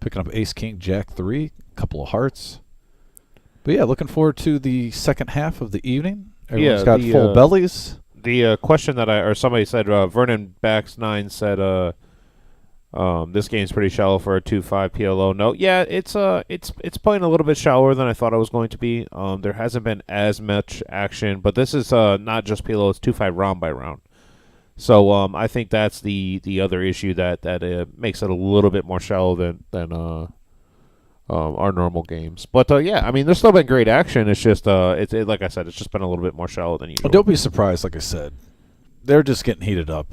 picking up Ace King Jack 3, couple of hearts. But yeah, looking forward to the second half of the evening. Everyone's got full bellies. The question that somebody said, Vernon Bax 9 said, this game's pretty shallow for a 2-5 PLO. No, yeah, it's playing a little bit shallower than I thought it was going to be. There hasn't been as much action, but this is not just PLO; it's 2-5 round by round. So I think that's the other issue that makes it a little bit more shallow than our normal games. But yeah, I mean, there's still been great action. It's just like I said, it's just been a little bit more shallow than usual. Well, don't be surprised. Like I said, they're just getting heated up.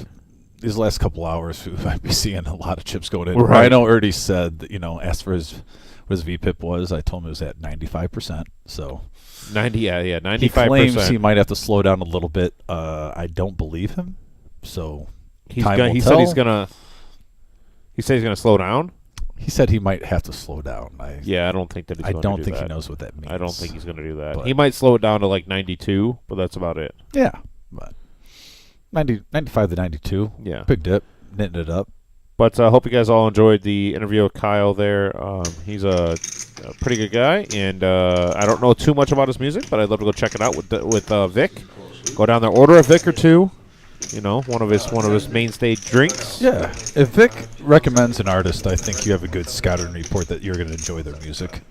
These last couple hours, we might be seeing a lot of chips going in. Right. Rhino already said that, asked for what his VPIP was. I told him it was at 95%. So 95%. He claims he might have to slow down a little bit. I don't believe him. So he said he's gonna slow down. He said he might have to slow down. I don't think that he's I going don't to do think that. he knows what that means. I don't think he's going to do that. But He might slow it down to like 92, but that's about it. Yeah, but 95 to 92. Yeah. Big dip, knitting it up. But I hope you guys all enjoyed the interview with Kyle there. He's a pretty good guy, and I don't know too much about his music, but I'd love to go check it out with Vic. Go down there, order a Vic or two. One of his mainstay drinks. Yeah. If Vic recommends an artist, I think you have a good scouting report that you're going to enjoy their music.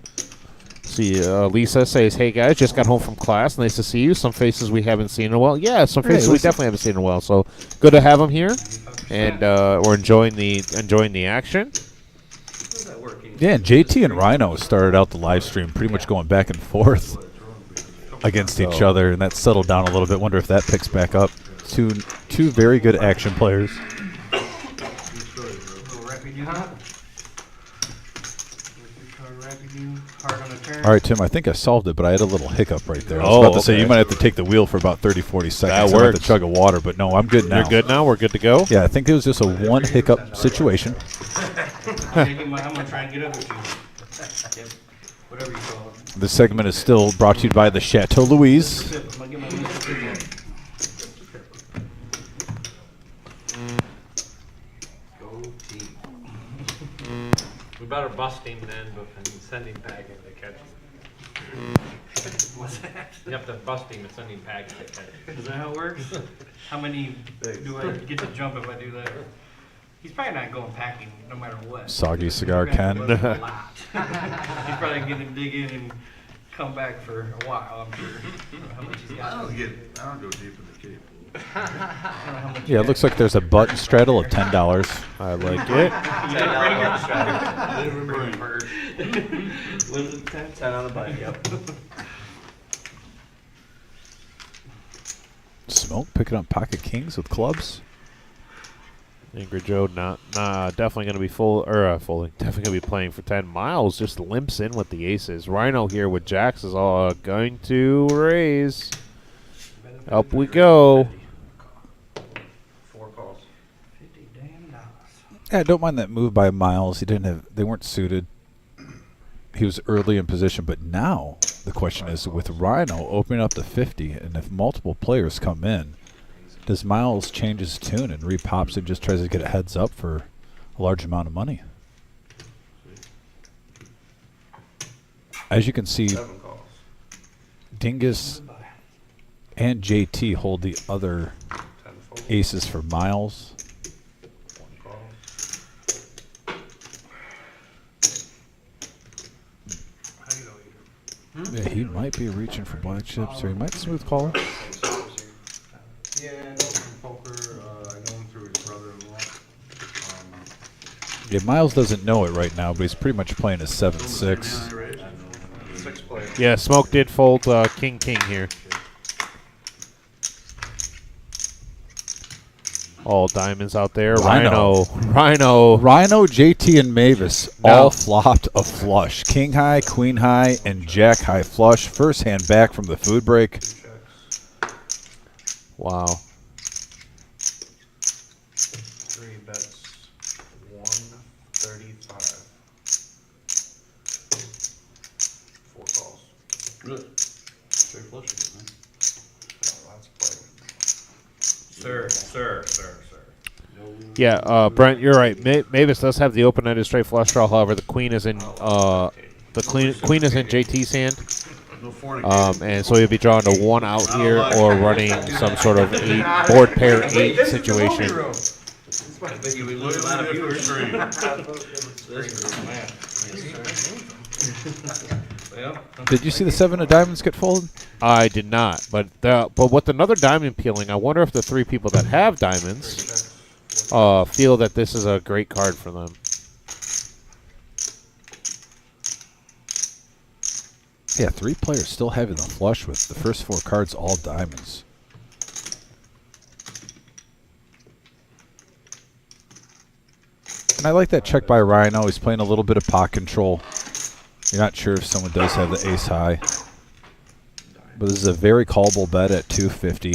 See, Lisa says, "Hey guys, just got home from class. Nice to see you. Some faces we haven't seen in a while. Yeah, some faces we definitely haven't seen in a while. So good to have them here, and we're enjoying the action." Yeah, and JT and Rhino started out the live stream pretty much going back and forth against each other, and that settled down a little bit. Wonder if that picks back up. Two very good action players. All right, Tim, I think I solved it, but I had a little hiccup right there. I was about to say you might have to take the wheel for about 30, 40 seconds. That works. I have to chug a water, but no, I'm good now. You're good now? We're good to go? Yeah, I think it was just a one hiccup situation. I'm gonna try and get up with you. Whatever you call it. This segment is still brought to you by the Chateau Louise. We better bust him then and send him packing to catch him. What's that? You have to bust him and send him packing to catch him. Is that how it works? How many do I get to jump if I do that? He's probably not going packing no matter what. Soggy Cigar Ken. He's probably going to dig in and come back for a while, I'm sure. I don't know how much he's got. I don't go deep in the cave pool. Yeah, it looks like there's a button straddle of $10. I like it. Limited 10 on the button, yep. Smoke picking up pocket kings with clubs. Angry Joe definitely going to be folding. Definitely going to be playing for 10. Miles just limps in with the aces. Rhino here with jacks is all going to raise. Up we go. 4 calls. $50 damn. Yeah, I don't mind that move by Miles. They weren't suited. He was early in position, but now the question is with Rhino opening up to 50, and if multiple players come in, does Miles change his tune and repops and just tries to get a heads up for a large amount of money? As you can see, 7 calls. Dingus and JT hold the other 10 fold. aces for Miles. 1 call. Yeah, he might be reaching for black chips, or he might smooth call. Yeah, I know from poker, I know him through his brother-in-law. Yeah, Miles doesn't know it right now, but he's pretty much playing a 7-6. 6 players. Yeah, Smoke did fold King here. All diamonds out there. Rhino. Rhino. Rhino, JT, and Mavis No. all flopped a flush. King high, queen high, and jack high flush. First hand back from the food break. Wow. 3 bets, 135. 4 calls. Really? Straight flush again, huh? No, that's play. Sir. Yeah, Brent, you're right. Mavis does have the open-ended straight flush draw. However, the queen is in queen is in JT's hand, No fornicating. and so he'll be drawing to 1 out here or running some sort of board pair 8 situation. I bet you would lose a lot of viewers. Well, Did you see the 7 of diamonds get folded? I did not, but with another diamond peeling, I wonder if the 3 people that have diamonds feel that this is a great card for them. Yeah, 3 players still having the flush with the first 4 cards all diamonds. And I like that check by Rhino. He's playing a little bit of pot control. You're not sure if someone does have the ace high. But this is a very callable bet at 250.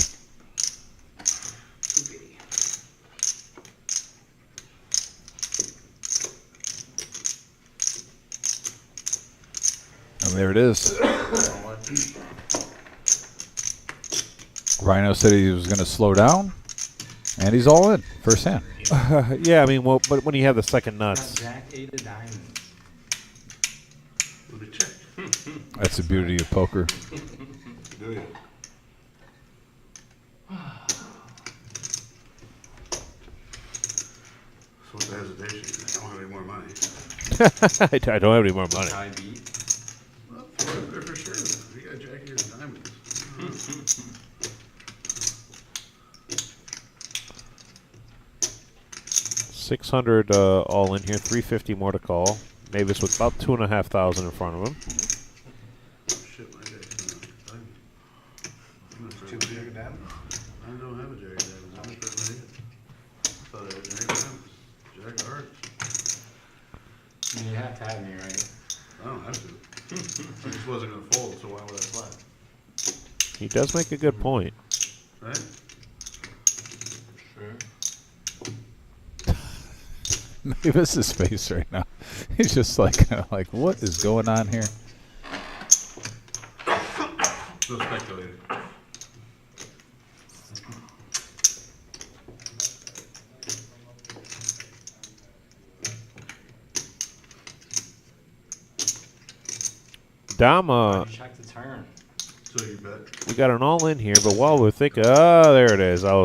And there it is. Rhino said he was going to slow down, and he's all in, first hand. Yeah, I mean, well, but when you have the second nuts. Jack 8 of diamonds. Let me check. That's the beauty of poker. Do you? So what's the hesitation? I don't have any more money. I don't have any more money. High beat. Well, for sure. We got Jack here and diamonds. 600 all in here, 350 more to call. Mavis with about 2,500 in front of him. Shit, my Jack's diamond. I'm gonna two throw big diamonds. I don't have a Jack of diamonds. I'm gonna throw my head. Thought I had Jack of diamonds. Jack of hearts. I mean, you have to have me, right? I don't have to. I just wasn't gonna fold, so why would I flat? He does make a good point. Right? Sure. Mavis's face right now. He's just like, what is going on here? No speculating. Dom, Check the turn. So you bet. we got an all in here, but while we're thinking, there it is. Do you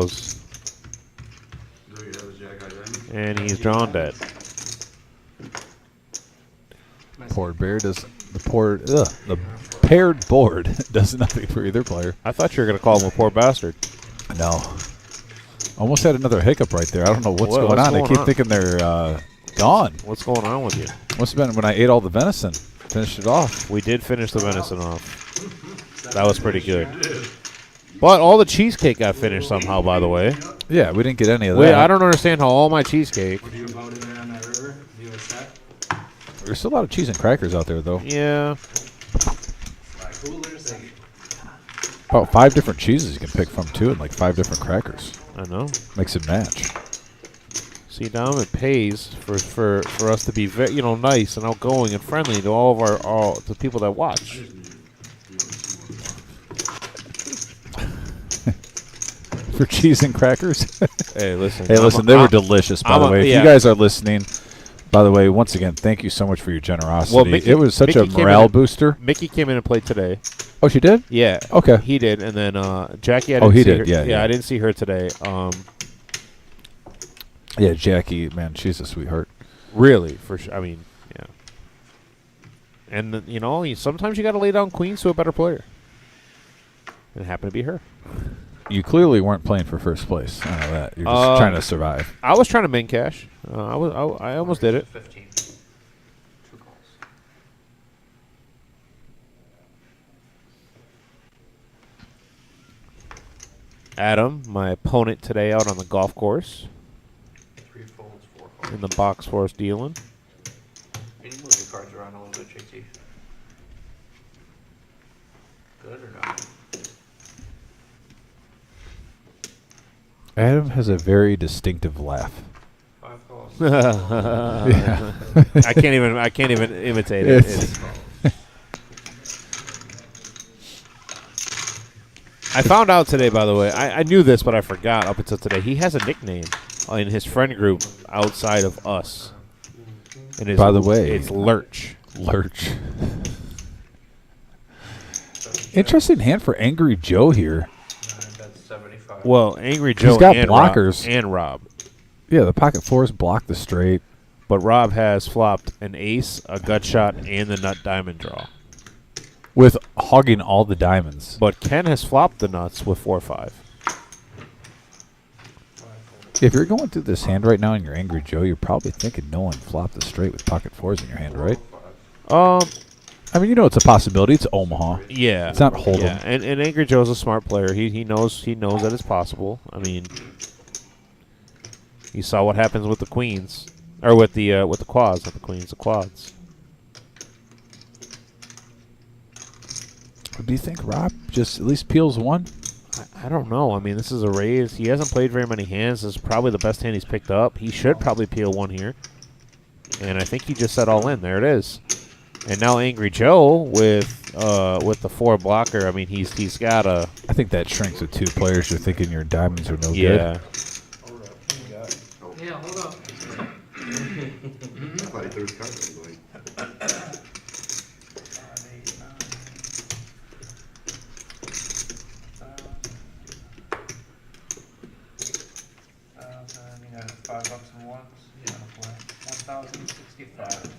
have a Jack of diamonds? And he's drawn dead. Poor bear does the paired board does nothing for either player. I thought you were going to call him a poor bastard. No. Almost had another hiccup right there. I don't know what's What- going what's on. I going keep on? thinking they're gone. What's going on with you? Must have been when I ate all the venison. Finished it off. We did finish the venison off. That was pretty good. But all the cheesecake got finished somehow, by the way. Yeah, we didn't get any of Wait, that. I don't understand how all my cheesecake. What are you about in there on that river? Do you set? There's still a lot of cheese and crackers out there, though. Yeah. Coolers and About 5 different cheeses you can pick from, too, and like 5 different crackers. I know. Makes it match. See, Dom, it pays for us to be nice and outgoing and friendly to all of the people that watch. For cheese and crackers? Hey, listen. Hey, listen, they were delicious, by the way. If yeah. you guys are listening, by the way, once again, thank you so much for your generosity. Well, Mickey- it was such Mickey a came morale in- booster. Mickey came in and played today. Oh, she did? Yeah. Okay. He did, and then Jackie. I Oh, didn't he see did, her. yeah, yeah. I didn't see her today. Yeah, Jackie, man, she's a sweetheart. Really, for sure. I mean, yeah. And sometimes you got to lay down queens to a better player. It happened to be her. You clearly weren't playing for first place. I know that. You're just trying to survive. I was trying to min cash. I almost did it. 15. 2 calls. Adam, my opponent today out on the golf course. 3 folds, 4 folds. In the box for us dealing. Can you move the cards around a little bit, JT? Good or not? Adam has a very distinctive laugh. 5 calls. Yeah. I can't even imitate it. I found out today, by the way. I knew this, but I forgot up until today. He has a nickname in his friend group outside of us. And it's, By the way, it's Lurch. Lurch. Interesting hand for Angry Joe here. That's 75. Well, Angry Joe got and blockers. Rob. Yeah, the pocket fours block the straight. But Rob has flopped an ace, a gut shot, and the nut diamond draw. With hogging all the diamonds. But Ken has flopped the nuts with 4-5. If you're going through this hand right now and you're Angry Joe, you're probably thinking no one flopped the straight with pocket fours in your hand, right? I mean, you know it's a possibility. It's Omaha. Yeah. It's not Hold'em. Yeah. And Angry Joe's a smart player. He knows that it's possible. I mean, you saw what happens with the queens. Or with the quads, not the queens, the quads. Do you think Rob just at least peels one? I don't know. I mean, this is a raise. He hasn't played very many hands. This is probably the best hand he's picked up. He should probably peel one here. And I think he just set all in. There it is. And now Angry Joe with the 4 blocker. I mean, he's got a. I think that shrinks with 2 players. You're thinking your diamonds are no yeah. good. Yeah, hold up. I thought he threw his cards away. $5 and ones. Yeah, $1,065.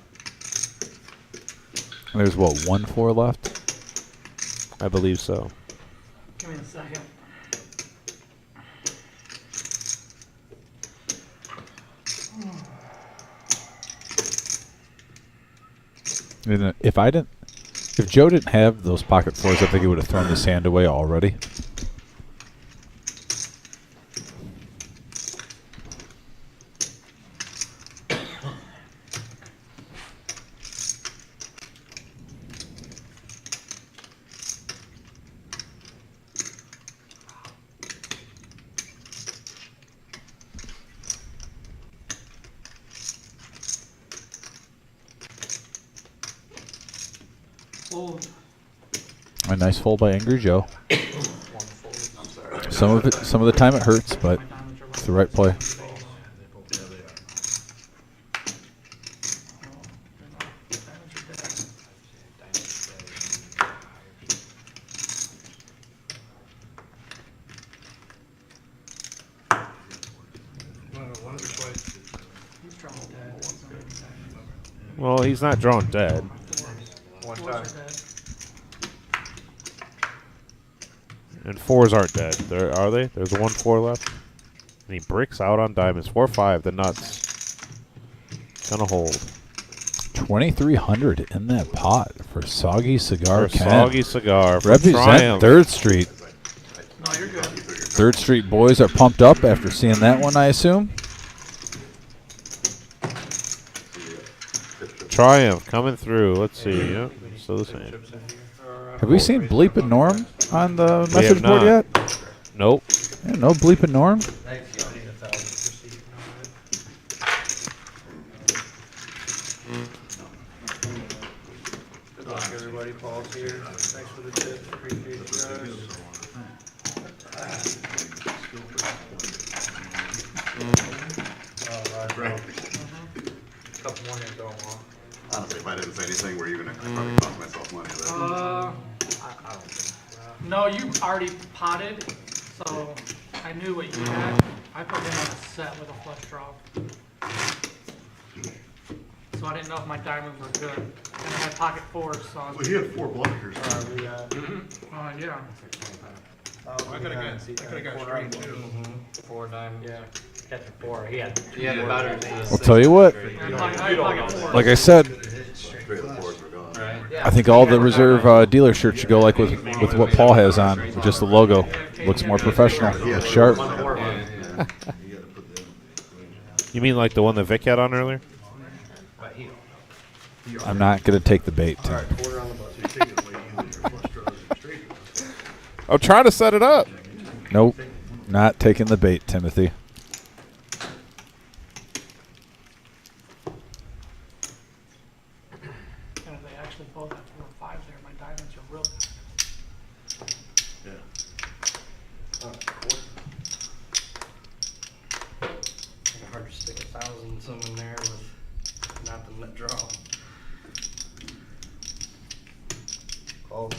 And there's what, 1-4 left? I believe so. Give me a second. And if Joe didn't have those pocket fours, I think he would have thrown his hand away already. Fold. A nice fold by Angry Joe. Some of the time it hurts, but it's the right play. Well, he's not drawn dead. One time. And 4s aren't dead. There are they? There's 1-4 left. And he bricks out on diamonds. 4-5. The nuts. Gonna hold. 2,300 in that pot for Soggy Cigar. For Soggy Cigar. For Represent Triumph. 3rd Street. No, you're good. 3rd Street boys are pumped up after seeing that one, I assume. Triumph coming through. Let's see. Yep. So the same. Have we seen Bleep and Norm on the We have message board not. yet? Nope. Yeah, no Bleep and Norm. Good luck, everybody. Paul's here. Thanks for the tips. Appreciate you guys. Couple more hands on one. Honestly, if I didn't say anything, were you gonna probably cost myself money? I don't think. No, you already potted, so I knew what you had. I put him on a set with a flush draw. So I didn't know if my diamonds were good. And I had pocket fours, so I Well, was, he had 4 blockers. yeah. I could've got straight too. 4 diamonds. Yeah. Catch a 4. He had the battery. I'll tell you what, I had pocket fours. like I said, 3 of the 4s were gone. Right. I think all the reserve dealer shirts should go like with what Paul has on, with just the logo. Looks more professional. Looks sharp. You gotta put that in. You mean like the one that Vic had on earlier? I'm not gonna take the bait, Tim. So you take it away, either your flush draws or your straight draws. I'm trying to set it up. Nope, not taking the bait, Timothy. And if they actually pull that 4 or 5 there, my diamonds are real diamonds. Kinda hard to stick 1,000 some in there with not the nut draw. Call.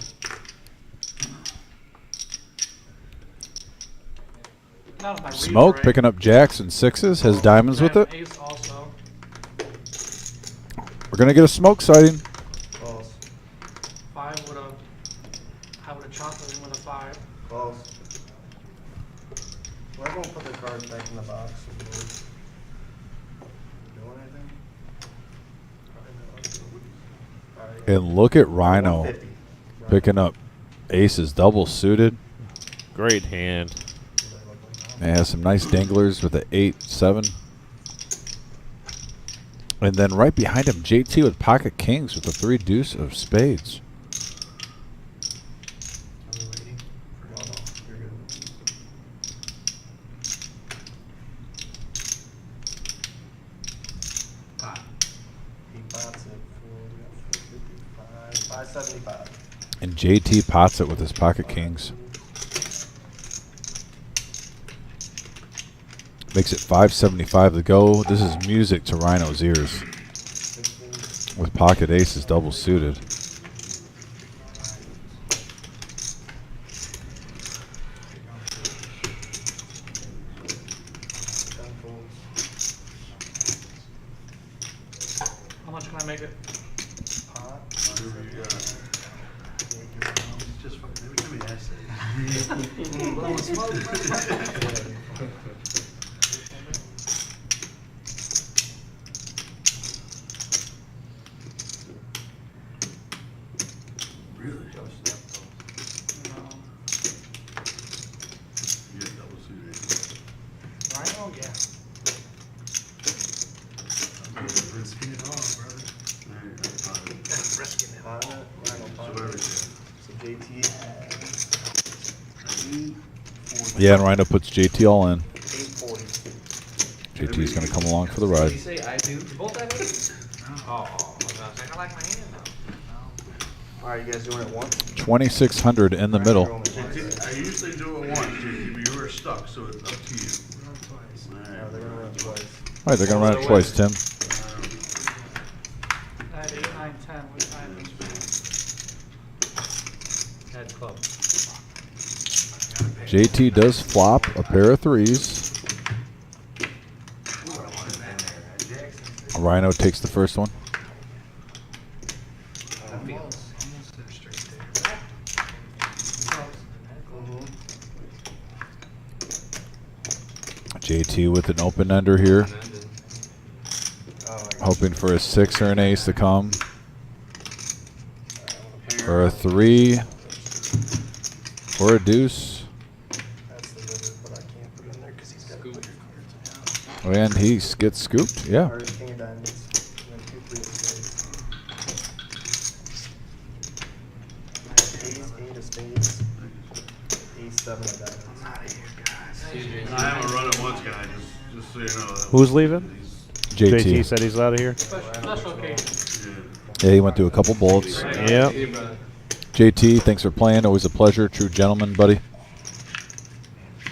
Not if I read Smoke right. picking up jacks and sixes. Has diamonds with it. Ace also. We're gonna get a smoke sighting. Calls. 5 would have. I would have chocolate in with a 5. Calls. Well, I won't put the cards back in the box. Doing anything? And look at Rhino 150. picking up aces double suited. Great hand. And has some nice danglers with the 8-7. And then right behind him, JT with pocket kings with the 3 deuce of spades. No, you're good. He pots it for 575. And JT pots it with his pocket kings. Makes it 575 to go. This is music to Rhino's ears. With pocket aces double suited. How much can I make it? Pot. Just fucking, every time he asks that. Really? No. You got double suited. Rhino? Yeah. I'm risking it all, brother. Alright, Risking it. Pot it. Rhino so pot whatever it. it is. So JT has 840. Yeah, and Rhino puts JT all in. 840. JT's going to come along for the Did ride. you say I do? You both have eight? Oh, I was gonna say, I like my hand now. Alright, you guys doing it once? 2,600 in the middle. I usually do it once, JT, but you were stuck, so it's up to you. No, they're gonna run twice. All right, they're going to run it twice, Tim. I had 8, 9, 10. Which diamonds? Had club. JT does flop a pair of 3s. Rhino takes the first one. JT with an open ender here. Hoping for a 6 or an ace to come. Or a 3. Or a deuce. That's the river, but I can't put it in there because he's got bigger cards. And he gets scooped. Yeah. Or king of diamonds. And then 2 3 of spades. Ace, 8 of spades. Ace, 7 of diamonds. I haven't run it once, guys, just so you know. Who's leaving? JT JT. said he's out of here. Special occasion. Yeah, he went through a couple bullets. Yep. JT, thanks for playing. Always a pleasure. True gentleman, buddy.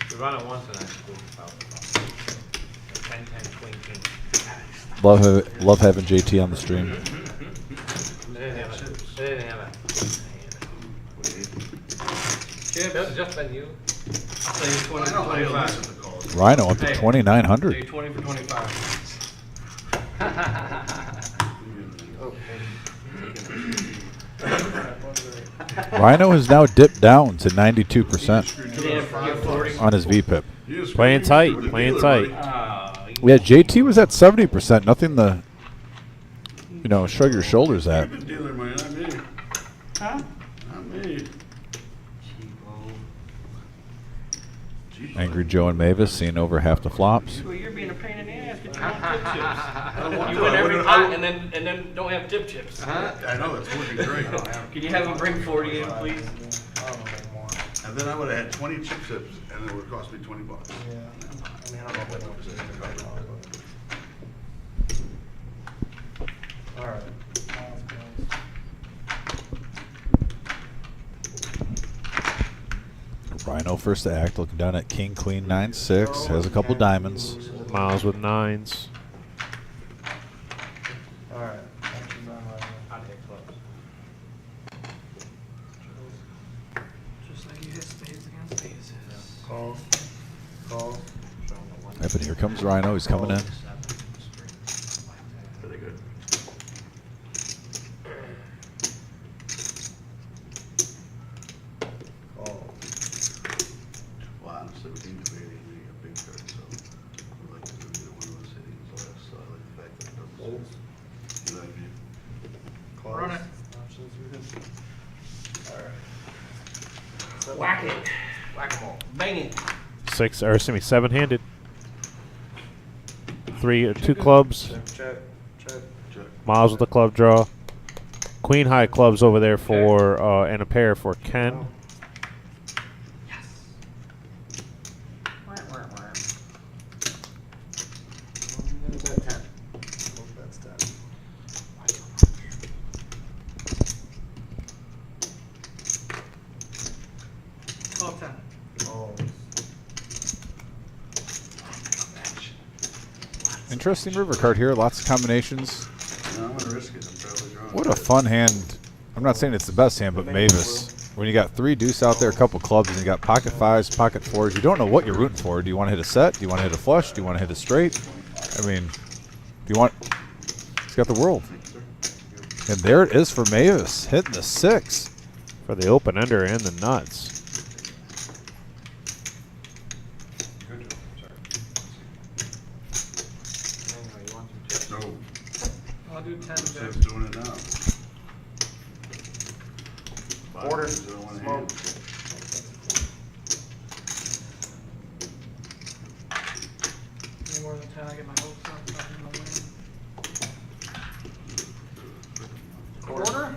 We run it once and I scoop out. 10, 10, queen, king. Love having JT on the stream. They didn't have it. They didn't have it. Chip, it's just been you. I'll tell you 20 for 25. Rhino up to Hey. 2,900. Say 20 for 25. Rhino has now dipped down to 92% Yeah, 40. on his VPIP. Playing tight. Playing tight. Yeah, JT was at 70%. Nothing to, shrug your shoulders at. Dealer, man, not me. Huh? Not me. Cheapo. Jeez, Angry Joe and Mavis seeing over half the flops. Well, you're being a pain in the ass. Get your own tip chips. I don't want You to. win I every would've- pot and then don't have tip chips. I know, it's working great. Can you have him bring 40 in, please? And then I would've had 20 chip chips, and it would've cost me $20. I mean, I don't know what the percentage is right now, but. Alright. Rhino first to act, looking down at King, Queen, 9, 6. Has a couple diamonds. Miles with 9s. Alright. Actions on right I'll take clubs. Just like you hit spades against aces. Call. Call. Yeah, but here comes Rhino. He's coming in. Really good. Call. Well, honestly, we can debate any big card, so we like to do either one of those hittings last, so I like the fact that it doesn't. Folds. You know what I mean? Calls. Run it. Options we have. Alright. Whack it. Whack 'em all. Bang it. 7-handed. 2 clubs. Check, check, check. Check. Miles with the club draw. Queen high clubs over there for and a pair for Ken. Bet 10. Both bets 10. Call 10. Calls. Interesting river card here. Lots of combinations. No, I'm gonna risk it, I'm probably wrong. What a fun hand. I'm not saying it's the best hand, but Mavis. When you got 3 deuce out there, a couple clubs, and you got pocket 5s, pocket 4s, you don't know what you're rooting for. Do you want to hit a set? Do you want to hit a flush? Do you want to hit a straight? I mean, do you want... He's got the world. And there it is for Mavis, hitting the 6. For the open ender and the nuts. No, I'll do 10 Chip's there. doing it now. Order. 5-0 Smoke. hand. Any more than 10, I get my hopes up. I'm gonna win. Quarter?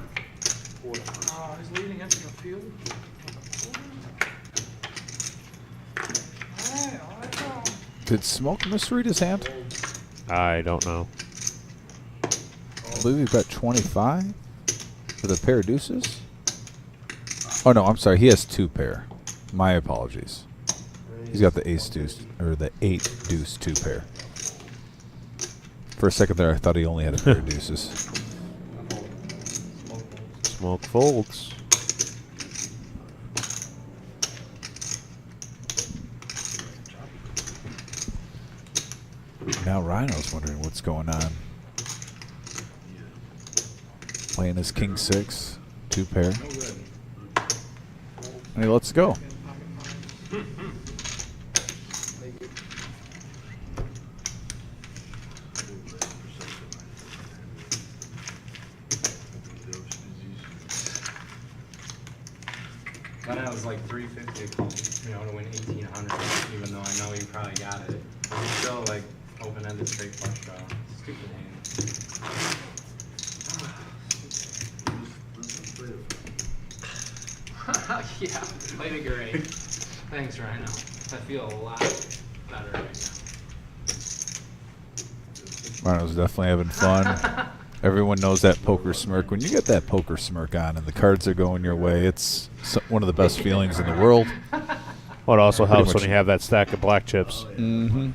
Oh, he's leading into the field. Alright, go. Did Smoke misread his hand? I don't know. I believe he bet 25 for the pair of deuces. Oh, no, I'm sorry. He has 2 pair. My apologies. He's got the ace deuce, or the 8 deuce 2 pair. For a second there, I thought he only had a pair of deuces. Smoke folds. Now Rhino's wondering what's going on. Playing his king 6, 2 pair. Hey, let's go. When I was like 350, you know, to win 1,800, even though I know you probably got it. But you still like open-ended straight flush draw. Stupid hand. Yeah, played it great. Thanks, Rhino. I feel a lot better right now. Rhino's definitely having fun. Everyone knows that poker smirk. When you get that poker smirk on and the cards are going your way, it's one of the best feelings in the world. Well, it also Pretty helps much. when you have that stack of black chips. Mm-hmm.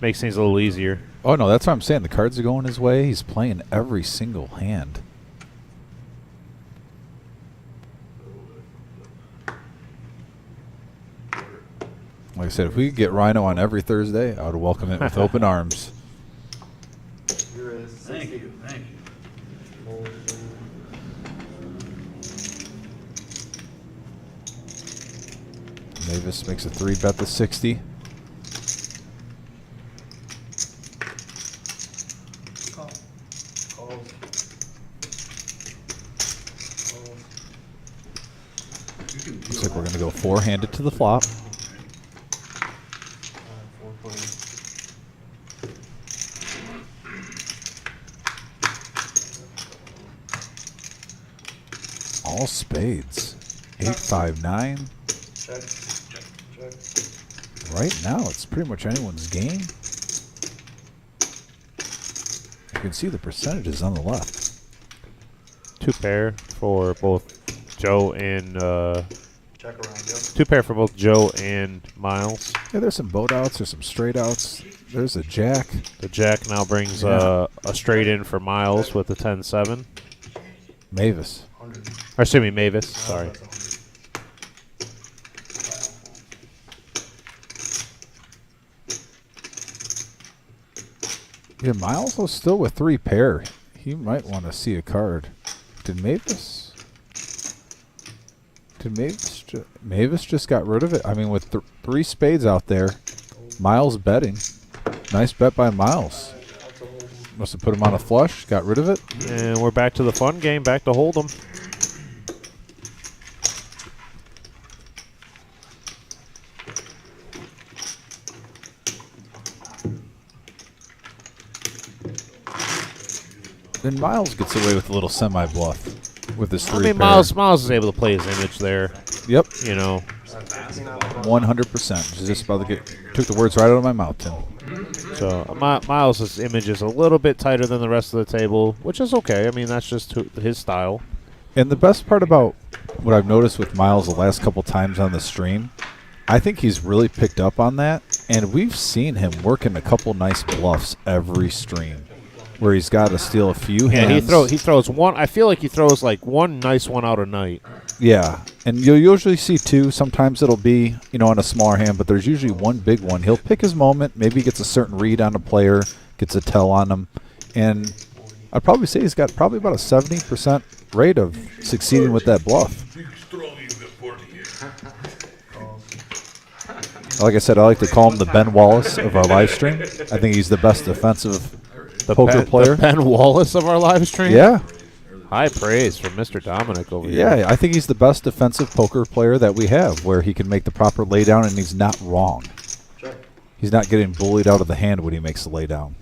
Makes things a little easier. Oh, no, that's what I'm saying. The cards are going his way. He's playing every single hand. Like I said, if we could get Rhino on every Thursday, I would welcome it with open arms. Here is Thank you, thank you. Mavis makes a 3 bet the 60. Call. Calls. Calls. to go four-handed to the flop. 420. All spades. 8-5-9. Check. Check. Right now, it's pretty much anyone's game. You can see the percentages on the left. 2 pair for both Joe and Check around, yep. 2 pair for both Joe and Miles. Yeah, there's some boat outs. There's some straight outs. There's a jack. The jack now brings Yeah. a straight in for Miles with the 10-7. Mavis. 100. Or excuse me, Mavis. Sorry. That's 100. Yeah, Miles was still with 3 pair. He might want to see a card. Did Mavis? Did Mavis just got rid of it? I mean, with 3 spades out there, Miles betting. Nice bet by Miles. Must have put him on a flush. Got rid of it. And we're back to the fun game. Back to Hold'em. Then Miles gets away with a little semi-bluff with his 3 I mean, pair. Miles is able to play his image there. Yep. You know. 100%. Just about to took the words right out of my mouth, Tim. So Miles' image is a little bit tighter than the rest of the table, which is okay. I mean, that's just his style. And the best part about what I've noticed with Miles the last couple times on the stream, I think he's really picked up on that. And we've seen him working a couple nice bluffs every stream, where he's got to steal a few hands. Yeah, he throws one. I feel like he throws like one nice one out a night. Yeah, and you'll usually see 2. Sometimes it'll be, on a smaller hand, but there's usually one big one. He'll pick his moment. Maybe he gets a certain read on a player, gets a tell on him. And I'd probably say he's got probably about a 70% rate of succeeding with that bluff. Like I said, I like to call him the Ben Wallace of our live stream. I think he's the best defensive poker player. The Ben Wallace of our live stream? Yeah. High praise from Mr. Dominic over here. Yeah, I think he's the best defensive poker player that we have, where he can make the proper laydown and he's not wrong. Check. He's not getting bullied out of the hand when he makes the laydown.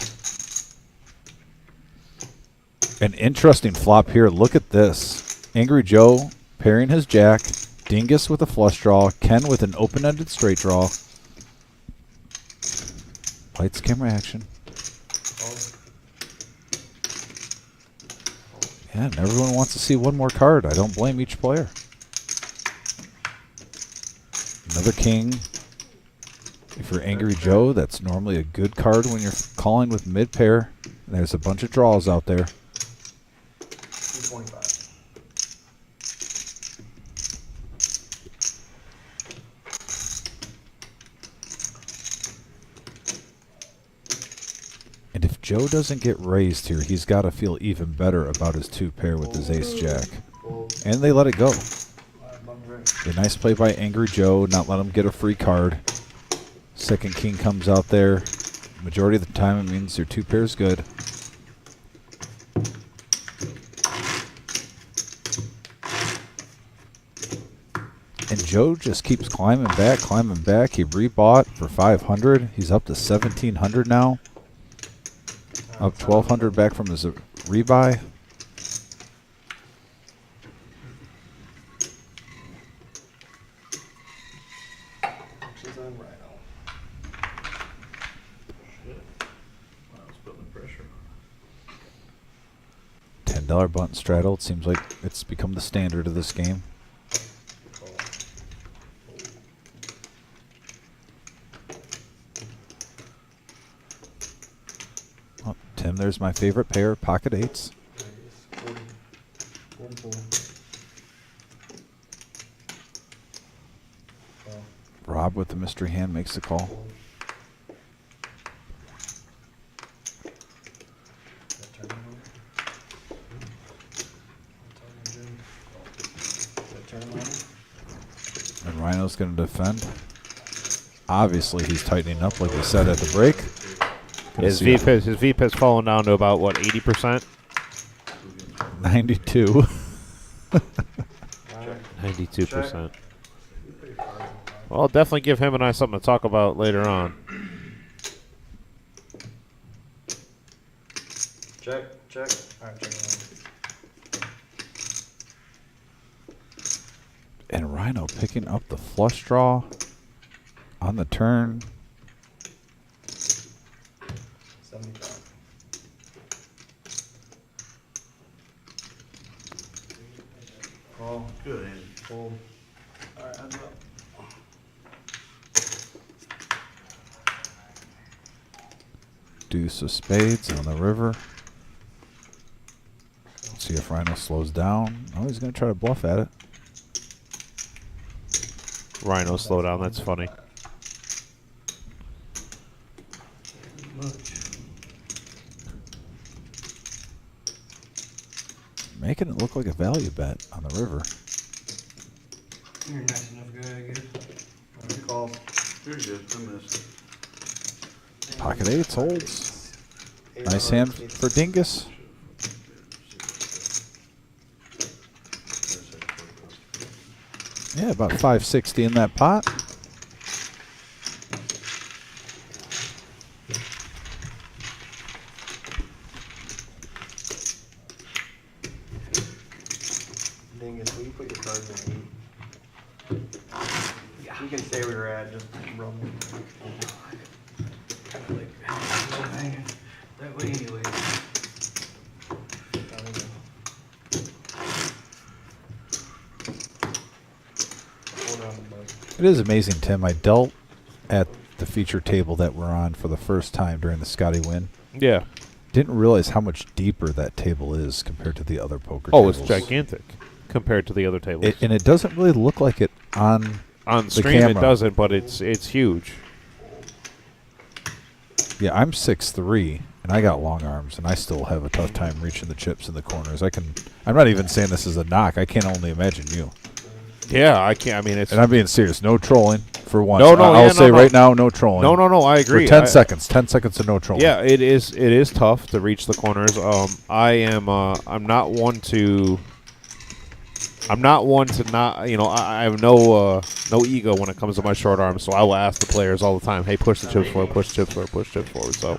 An interesting flop here. Look at this. Angry Joe pairing his jack, Dingus with a flush draw, Ken with an open-ended straight draw. Lights, camera, action. Yeah, and everyone wants to see one more card. I don't blame each player. Another king. If you're Angry Joe, that's normally a good card when you're calling with mid-pair. And there's a bunch of draws out there. 225. And if Joe doesn't get raised here, he's got to feel even better about his 2 pair with his ace-jack. And they let it go. A nice play by Angry Joe, not let him get a free card. Second king comes out there. Majority of the time it means your 2 pair's good. And Joe just keeps climbing back, climbing back. He rebought for 500. He's up to 1,700 now. Up 1,200 back from his rebuy. She's on Rhino. $10 button straddle. It seems like it's become the standard of this game. Oh, Tim, there's my favorite pair, pocket 8s. Rob with the mystery hand makes the call. And Rhino's going to defend. Obviously, he's tightening up like we said at the break. His VP has fallen down to about, what, 80%? 92. 92%. Well, I'll definitely give him and I something to talk about later on. Check, check. Alright, check it And Rhino picking up the flush draw on the turn. 75. Call. Good, Andy. Fold. Alright, heads up. Deuce of spades on the river. Let's see if Rhino slows down. Oh, he's going to try to bluff at it. Rhino, slow down. That's funny. Making it look like a value bet on the river. You're a nice enough guy, I guess. Alright, call. You're good. I missed. Pocket eights holds. Nice hand for Dingus. Yeah, about 560 in that pot. Dingus, will you put your cards in heat? You can stay where you're at, just run. Kind of like hanging that way anyway. It is amazing, Tim. I dealt at the feature table that we're on for the first time during the Scotty win. Yeah. Didn't realize how much deeper that table is compared to the other poker Oh, tables. it's gigantic compared to the other tables. And it doesn't really look like it on On the stream, camera. it doesn't, but it's huge. Yeah, I'm 6'3", and I got long arms, and I still have a tough time reaching the chips in the corners. I'm not even saying this is a knock. I can't only imagine you. Yeah, I can't. I mean, it's. And I'm being serious. No trolling for once. No, I'll say right now, no trolling. No, I agree. For 10 seconds. 10 seconds of no trolling. Yeah, it is tough to reach the corners. I'm not one to not, I have no ego when it comes to my short arms, so I will ask the players all the time, hey, push the chips forward, push the chips forward, push the chips forward. So,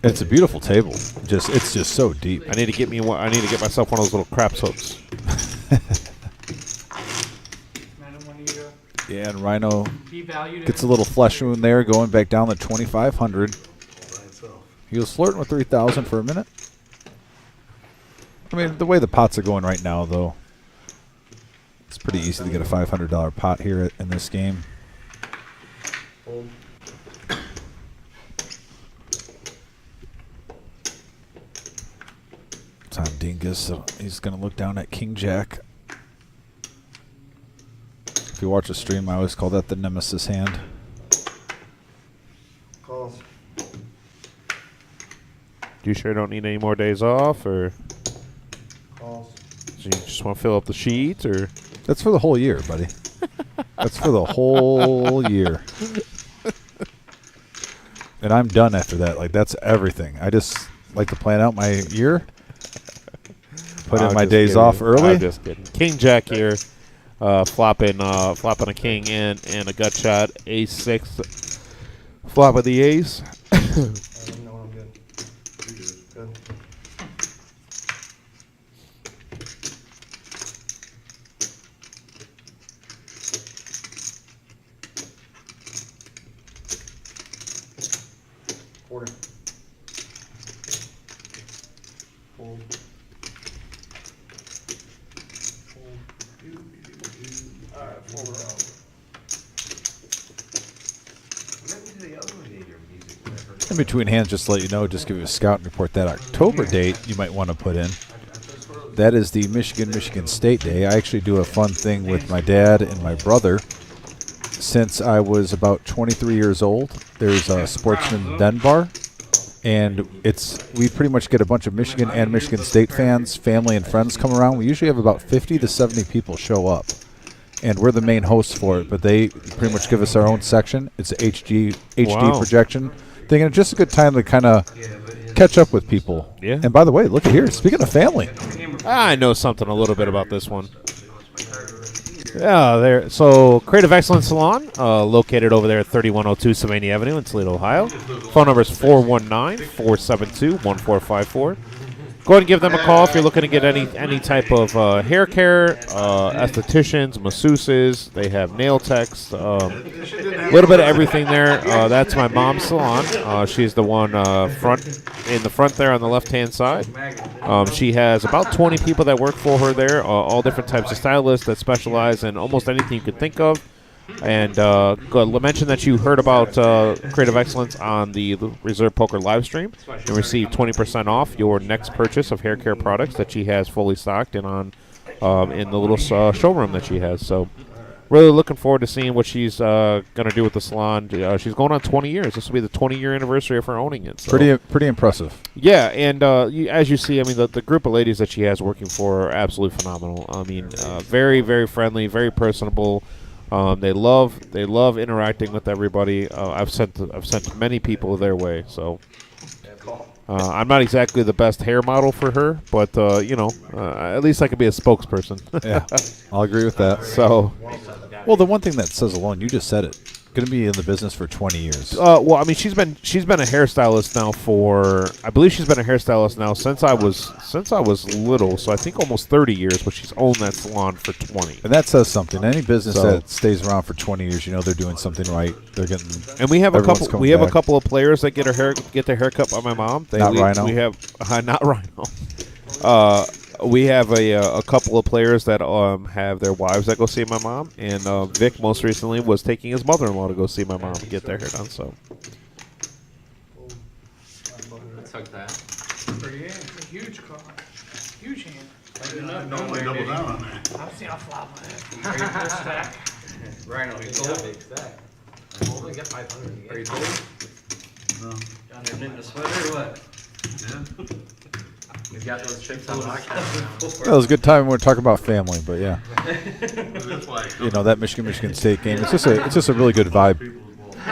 it's a beautiful table. It's just so deep. I need to get myself one of those little craps hooks. Yeah, and Rhino Be valued gets a little flesh wound there, going back down to 2,500. He was flirting with 3,000 for a minute. I mean, the way the pots are going right now, though, it's pretty easy to get a $500 pot here in this game. Hold. It's on Dingus, so he's going to look down at King Jack. If you watch a stream, I always call that the nemesis hand. Calls. You sure don't need any more days off, or Calls. do you just want to fill up the sheets, or? That's for the whole year, buddy. That's for the whole year. And I'm done after that. Like, that's everything. I just like to plan out my year. Put in my days off early. I'm just kidding. King Jack here, flopping a king and a gut shot. Ace six, flop of the ace. I don't know, I'm good. Good. Quarter. Hold. Alright, fold it out. In between hands, just to let you know, just give you a scout report that October date you might want to put in. That is the Michigan State Day. I actually do a fun thing with my dad and my brother. Since I was about 23 years old, there's a Sportsman Den Bar, and we pretty much get a bunch of Michigan and Michigan State fans, family and friends come around. We usually have about 50 to 70 people show up, and we're the main hosts for it, but they pretty much give us our own section. It's a HD Wow. projection thing, and it's just a good time to kind of catch up with people. Yeah. And by the way, look at here. Speaking of family, I know something a little bit about this one. Yeah, there. So, Creative Excellence Salon, located over there at 3102 Sylvania Avenue in Toledo, Ohio. Phone number is 419-472-1454. Go ahead and give them a call if you're looking to get any type of hair care, estheticians, masseuses. They have nail techs, a little bit of everything there. That's my mom's salon. She's the one in the front there on the left-hand side. She has about 20 people that work for her there, all different types of stylists that specialize in almost anything you could think of. And mention that you heard about Creative Excellence on the Reserve Poker live stream and receive 20% off your next purchase of hair care products that she has fully stocked and on in the little showroom that she has. So really looking forward to seeing what she's going to do with the salon. She's going on 20 years. This will be the 20-year anniversary of her owning it. So. Pretty impressive. Yeah, and as you see, I mean, the group of ladies that she has working for her are absolutely phenomenal. I mean, very, very friendly, very personable. They love interacting with everybody. I've sent many people their way. So I'm not exactly the best hair model for her, but at least I could be a spokesperson. Yeah, I'll agree with that. So, well, the one thing that says alone, you just said it. Going to be in the business for 20 years. Well, I mean, she's been a hairstylist now for, I believe she's been a hairstylist now since I was little. So I think almost 30 years, but she's owned that salon for 20. And that says something. Any business that stays around for 20 years, they're doing something right. They're getting. And we have a couple. We have back. A couple of players that get their hair cut by my mom. Rhino. We have not Rhino. We have a couple of players that have their wives that go see my mom, and Vic most recently was taking his mother-in-law to go see my mom and get their hair done. So I took that. Pretty hand. It's a huge car. Huge hand. Normally double down on that. I've seen a flop with it. Full stack. Rhino, you told? Big stack. I'm only get 500 Are you cold? No. Down there knitting a sweater or what? Yeah. We've got those chicks on lockdown now. That was a good time when we're talking about family, but yeah, That's why. that Michigan State game. It's just a really good vibe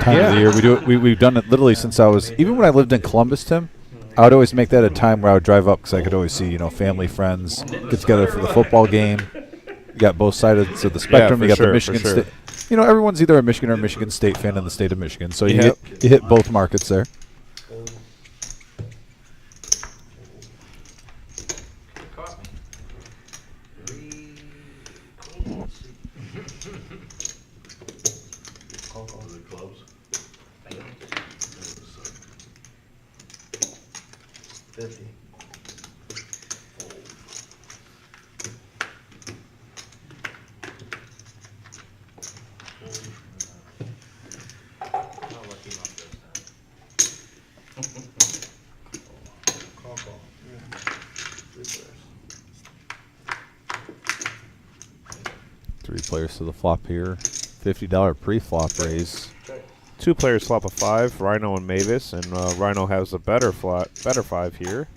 time of the year. We do it. We've done it literally since even when I lived in Columbus, Tim. I would always make that a time where I would drive up because I could always see family, friends get together for the football game. You got both sides of the spectrum. You got the Michigan State. Everyone's either a Michigan or Michigan State fan in the state of Michigan, so you hit both markets there. The clubs. 50. Three players to the flop here. $50 pre-flop raise. two players flop a 5, Rhino and Mavis, and Rhino has a better 5 here.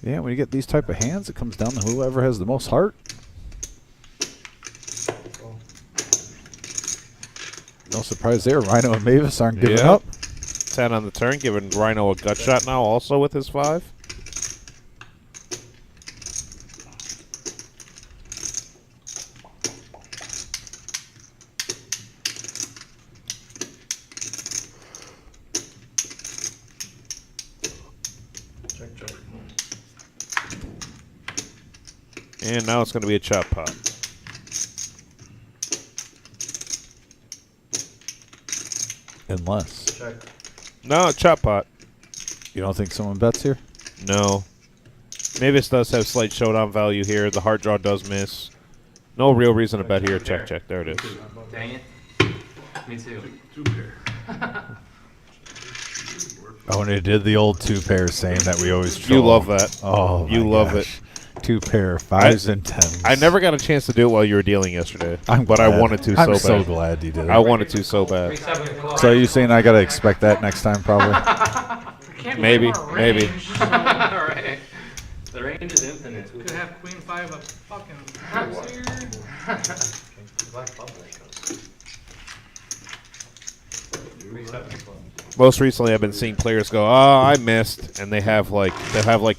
Yeah, when you get these type of hands, it comes down to whoever has the most heart. No surprise there. Rhino and Mavis aren't giving up. 10 on the turn, giving Rhino a gut shot now also with his 5. And now it's going to be a chop pot. Unless. Check. No, chop pot. You don't think someone bets here? No. Mavis does have slight showdown value here. The heart draw does miss. No real reason to bet here. Check, check. There it is. Dang it. Me too. Two pair. Oh, and it did the old 2 pairs saying that we always troll. You love that. Oh, you love it. 2 pair, 5s and 10s. I never got a chance to do it while you were dealing yesterday, but I wanted to so bad. I'm so glad you did it. I wanted to so bad. So are you saying I got to expect that next time probably? Maybe, maybe. Alright. The range is infinite. Could have queen 5 of fucking hearts here. Black bubble. 3 7 clubs. Most recently, I've been seeing players go, "Oh, I missed," and they have like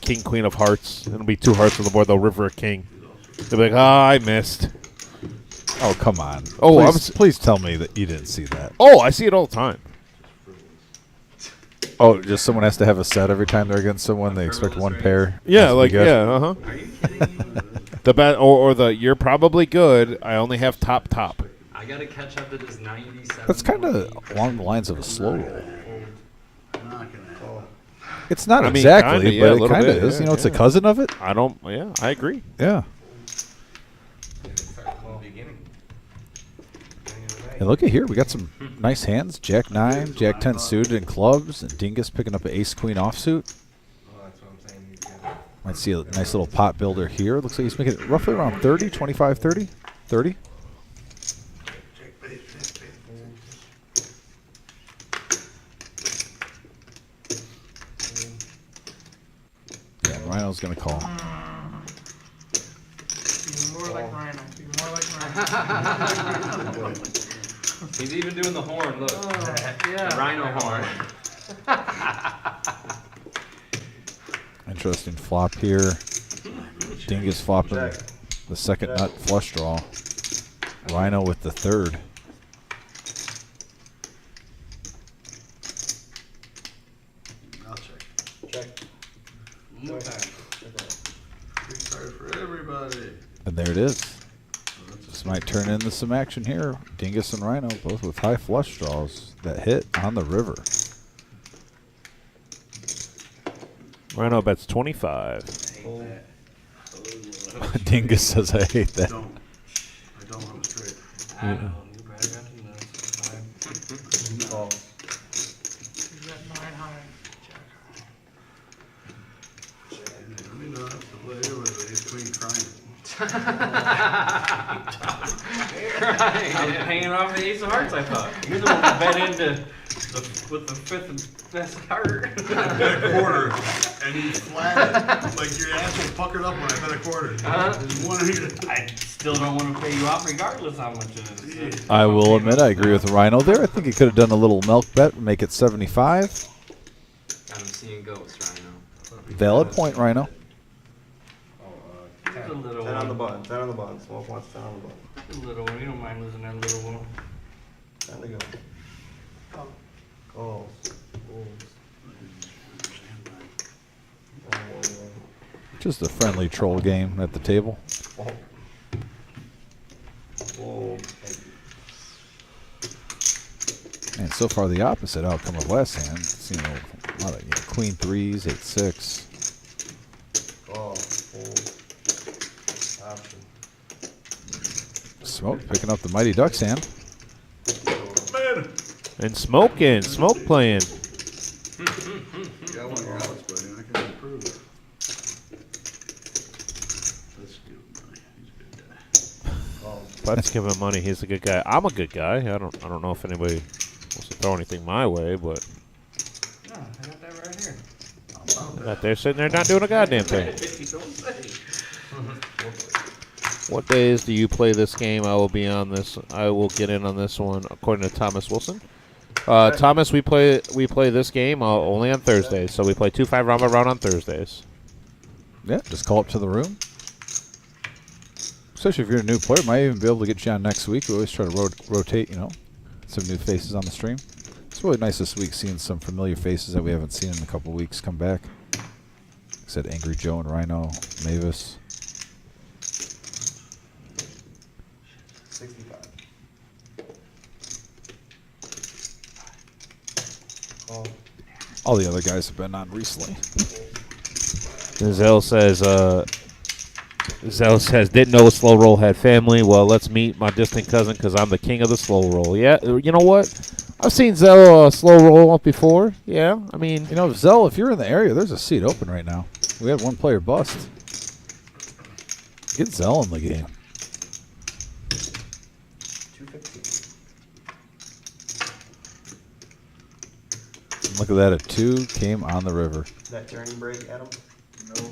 king, queen of hearts. It'll be 2 hearts on the board. They'll river a king. They'll be like, "Oh, I missed." Oh, come on. Oh, please tell me that you didn't see that. Oh, I see it all the time. Oh, just someone has to have a set every time they're against someone. They expect one pair. Yeah, Has to be like good. yeah, Are you kidding me? The bet or the you're probably good. I only have top. I gotta catch up to this 97. That's kind of along the lines of a slow roll. I'm not gonna have It's not I mean, exactly, kinda, yeah, a but it little kind of bit, is. yeah, You know, it's a yeah. cousin of it. I agree. Yeah. And look at here, we got some nice hands. Jack 9, Jack 10 suited in clubs, and Dingus picking up an Ace Queen offsuit. Might see a nice little pot builder here. Looks like he's making it roughly around 30, 25, 30, 30. Yeah, Rhino's going to call. Even more like Rhino. Even more like Rhino. He's even doing the horn. Look, Yeah. the rhino horn. Interesting flop here. Dingus flopping the second nut flush draw. Rhino with the third. I'll check. Check. No time. Big card for everybody. And there it is. This might turn into some action here. Dingus and Rhino both with high flush draws that hit on the river. Rhino bets 25. Dingus says, I hate that. I don't have a straight. I don't know. You better got to know. Fine. Call. He's got 9 high. Jack high. Let me know if the player with ace queen crying. I was paying off the ace of hearts, I thought. You're the one that bet into with the fifth best card. I bet a quarter, and he flatted. Like your ass was puckered up when I bet a quarter. I still don't want to pay you off regardless how much it is. I will admit I agree with Rhino there. I think he could have done a little milk bet, make it 75. I'm seeing ghosts, Rhino. Valid point, Rhino. It's a little 10 on the one. button. 10 on the button. Smoke wants 10 on the button. It's a little one. You don't mind losing that little one. 10 to go. Calls. Just a friendly troll game at the table. And so far the opposite outcome of last hand. Seen a lot of queen threes, 8-6. Call. Fold. Option. Smoke picking up the Mighty Ducks hand. And smoke playing. Got one of your outs, buddy. I can improve. Let's give him money. He's a good guy. Let's give him money. He's a good guy. I'm a good guy. I don't know if anybody wants to throw anything my way, but No, I got that right here. they're not there sitting there not doing a goddamn thing. Don't say. What days do you play this game? I will be on this. I will get in on this one, according to Thomas Wilson. Thomas, we play this game only on Thursdays, so we play 2-5 round by round on Thursdays. Yeah, just call up to the room. Especially if you're a new player, might even be able to get you on next week. We always try to rotate, some new faces on the stream. It's really nice this week seeing some familiar faces that we haven't seen in a couple weeks come back. Like I said, Angry Joe and Rhino, Mavis. 65. Call. All the other guys have been on recently. Zell says, didn't know Slow Roll had family. Well, let's meet my distant cousin because I'm the king of the Slow Roll. Yeah, you know what? I've seen Zell Slow Roll up before. Yeah, I mean. Zell, if you're in the area, there's a seat open right now. We had one player bust. Get Zell in the game. 215. Look at that, a 2 came on the river. That turning break, Adam? No,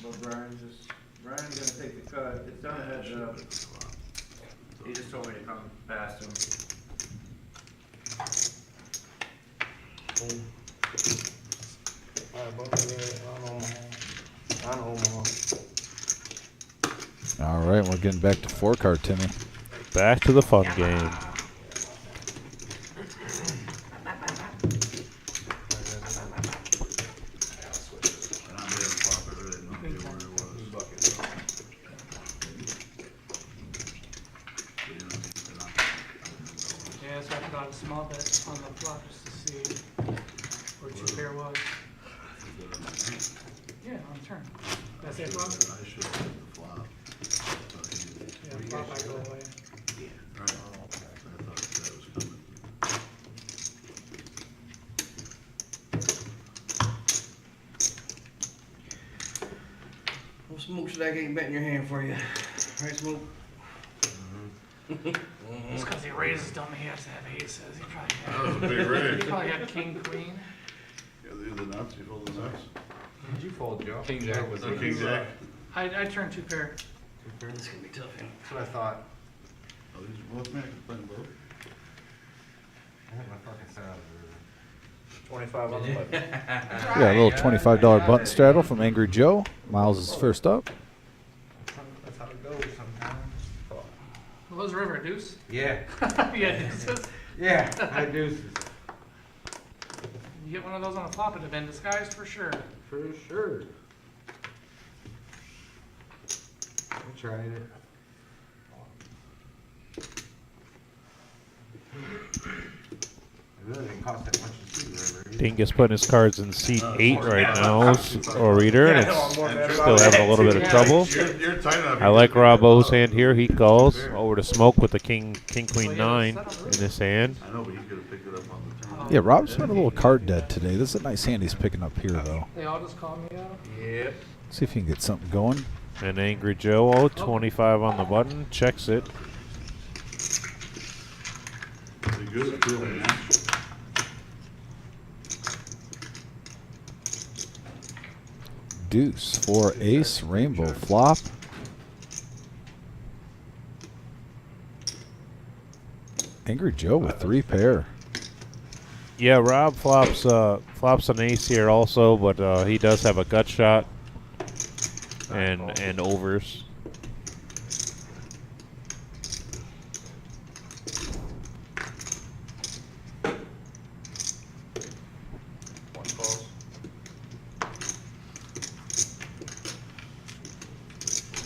but Brian's gonna take the cut. It's done a heads up. He just told me to come past him. On Omaha. All right, we're getting back to 4-card, Timmy. Back to the fun game. Yeah, so I forgot a small bit on the flop just to see where 2 pair was. Yeah, on turn. That's it, flop? I should have hit the flop. Yeah, flop I go away. Right. I thought that was coming. Well, Smoke said I ain't betting your hand for you. Right, Smoke? Just because he raises dumb, he has to have aces. He probably That was a had, big raise. he probably had king, queen. Yeah, the nuts, you fold the nuts. Did you fold, Joe? King Jack was Oh, King Jack. I turned 2 pair. This is gonna be tough, man. That's what I thought. Oh, these are both Mac, playing both. I had my fucking sound. 25 on the button. Yeah, a little $25 button straddle from Angry Joe. Miles is first up. That's how it goes sometimes. What was the river, deuce? Yeah. Yeah, deuces. Yeah, I deuces. You get one of those on a flop, it'd have been disguised for sure. For sure. I tried it. It really didn't cost that much to see the river. either. Dingus putting his cards in seat 8 right now, or reader, and it's still having a little bit of trouble. You're tight enough. I like Rob O's hand here. He calls over to Smoke with the king, queen 9 in his hand. I know, but he could have picked it up on the turn. Yeah, Rob's been a little card dead today. This is a nice hand he's picking up here, though. They all just call me out. Yep. See if he can get something going. And Angry Joe, 25 on the button, checks it. Pretty good, too, man. Deuce, 4 ace, rainbow flop. Angry Joe with 3 pair. Yeah, Rob flops an ace here also, but he does have a gut shot and overs. One calls.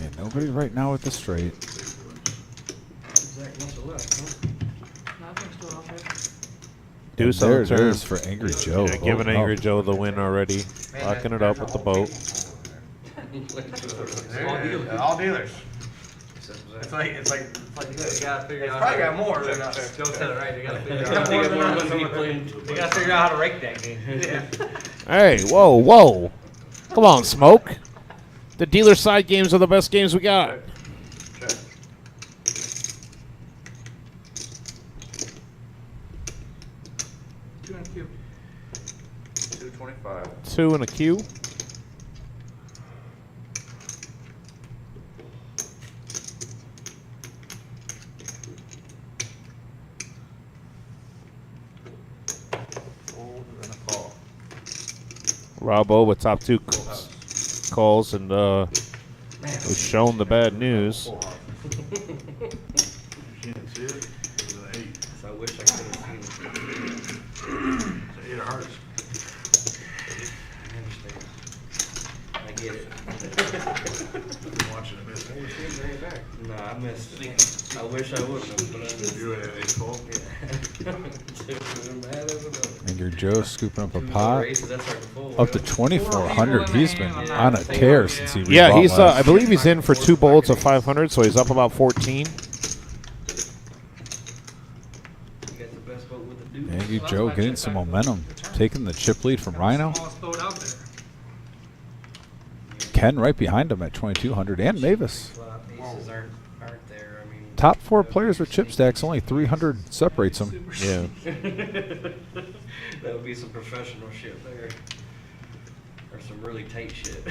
And nobody right now with the straight. Zach must have left, huh? Nothing's still out there. Deuce And on there the it turn. is for Angry Joe. Yeah, giving voting Angry up. Joe the win already. Locking it up with the boat. All dealers. It's like this. You gotta figure It's out. probably got more than us. Joe said it right. They gotta figure Got out. more than us. They gotta figure out how to rake that game. Yeah. Hey, whoa. Come on, Smoke. The dealer side games are the best games we got. Two and a cube. 225. 2 and a Q. Fold and a call. Robbo with top 2 calls and was shown the bad news. You can't see it? It's an 8. So I wish I could have seen it. It's an 8 of hearts. I understand. I get it. I'm watching it miss. No, I missed it. I wish I would have, but I missed You had 8 fold? Angry Joe scooping up a pot. Races, that's hard to fold. Up to 2,400. He's been on a tear since he Yeah, rebought he's. last. I believe he's in for 2 bullets of 500, so he's up about 14. You got the best vote with the dude. Angry Joe getting some momentum, taking the chip lead from Rhino. Smallest boat out there. Ken right behind him at 2,200, and Mavis. Flop aces aren't there. I mean, Top 4 players with chip stacks, only 300 separates them. Yeah. that would be some professional shit there. Or some really tight shit.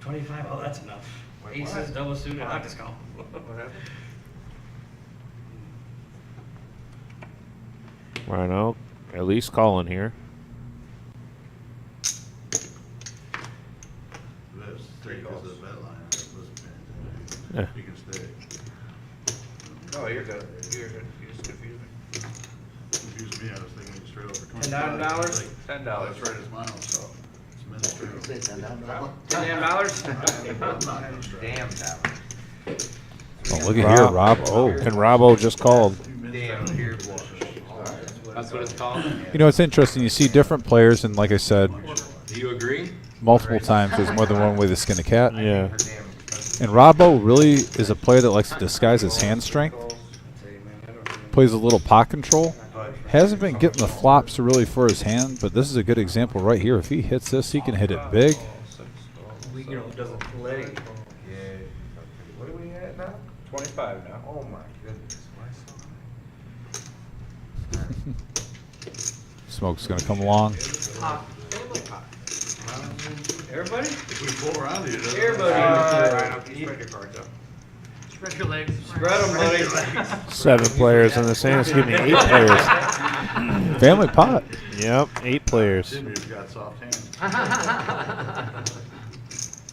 25, oh, that's enough. Aces, double suited, I just go. What happened? Rhino, at least calling here. That's straight goes to the vet line. I wasn't paying attention. Yeah. You can stay. Oh, you're good. You're good. You just confused me. Confused me. I was thinking straight over $25. $10? $10. That's right as miles, so it's minutes straight over. $10? Damn dollar. Oh, look at here, Rob. Oh, And Robbo just called. Damn here. That's what it's called? you know, it's interesting. You see different players, and like I said, Do you agree? multiple times, there's more than one way to skin a cat. Yeah. And Robbo really is a player that likes to disguise his hand strength. Plays a little pot control. Hasn't been getting the flops really for his hand, but this is a good example right here. If he hits this, he can hit it big. Doesn't play. Yeah. What are we at now? 25 now. Oh my goodness. Smoke's going to come along. Hot. Family hot. Everybody? If we pull around here, doesn't Everybody. Spread your cards up. Spread your legs. Spread them, buddy. 7 players in the sand. Excuse me, 8 players. Family pot. Yep, 8 players. Jimmy's got soft hands.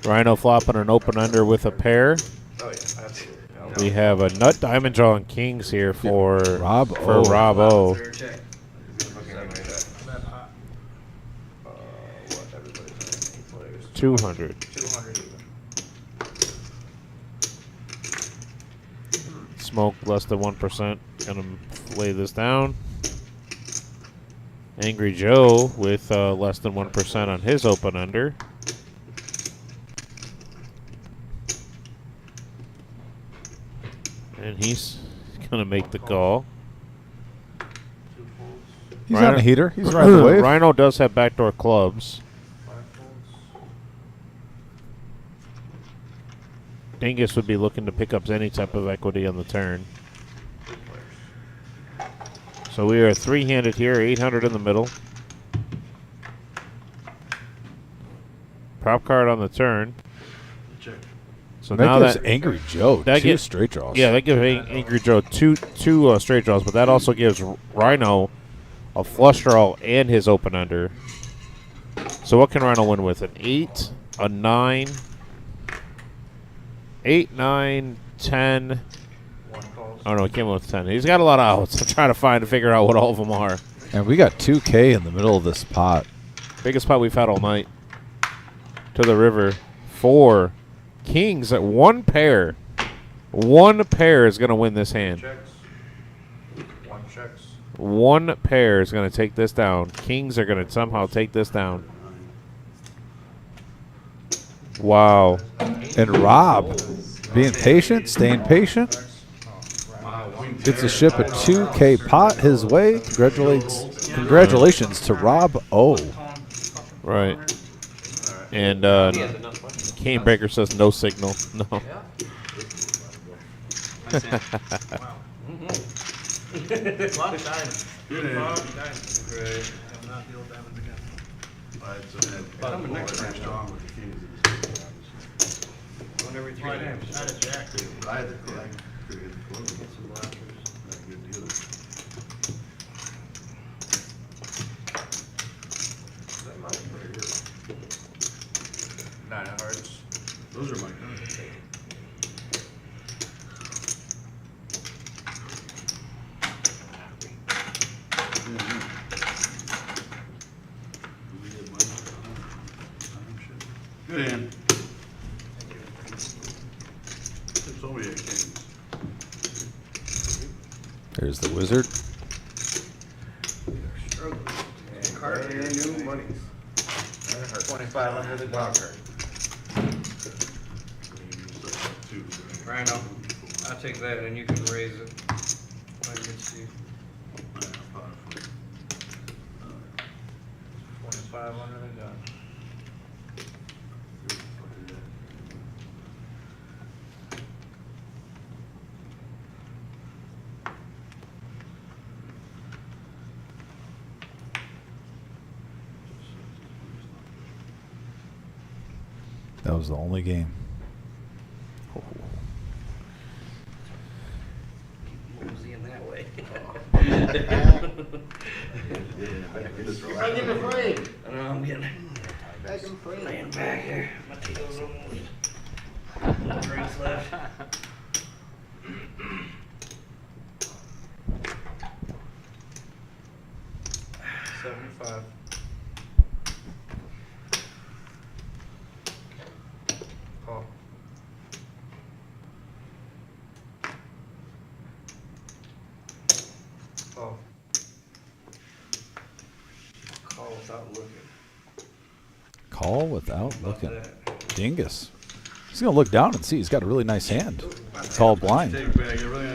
Rhino flopping an open under with a pair. Oh yeah, absolutely. We have a nut diamond draw and kings here for Rob for O. Rob O. Check. What? Everybody's on 8 players. 200. 200 even. Smoke less than 1%. Gonna lay this down. Angry Joe with less than 1% on his open under. And he's gonna make the call. He's on a heater. He's right the wave. Rhino does have backdoor clubs. Dingus would be looking to pick up any type of equity on the turn. So we are 3-handed here, 800 in the middle. Prop card on the turn. Check. So that now gives that Angry Joe that two gives- straight draws. yeah, that gives Angry Joe two straight draws, but that also gives Rhino a flush draw and his open under. So what can Rhino win with? An 8, a 9, 8, 9, 10. Oh no, he came with 10. He's got a lot of outs. I'm trying to figure out what all of them are. And we got 2K in the middle of this pot. Biggest pot we've had all night. To the river. 4 kings at 1 pair. 1 pair is going to win this hand. Checks. 1 checks. 1 pair is going to take this down. Kings are going to somehow take this down. Wow. And Rob, being patient, staying patient, gets a ship a 2K pot his way. Congratulations to Rob O. Right. And Cane Breaker says no signal. No. Lot of time. Good hand. Lot of time. Right. I'm not the old diamond again. All right, so then, Coming next very round. strong with the kings. One every 3 Right, games. I had a jack. I had to collect. Good deal. That might be pretty good. 9 of hearts. Those are my cards. Good hand. It's only 8 kings. There's the wizard. Brand new monies. 25 under the doctor. Rhino, I'll take that and you can raise it. When it gets to you. 25 under the gun. That was the only game. Who's he in that way? Back in the frame. I know I'm getting Back in the frame. laying back here. My tail's almost. No drinks left. $75. Call. Call. Call without looking. Call without About looking. that. Dingus. He's going to look down and see. He's got a really nice hand. Call blind.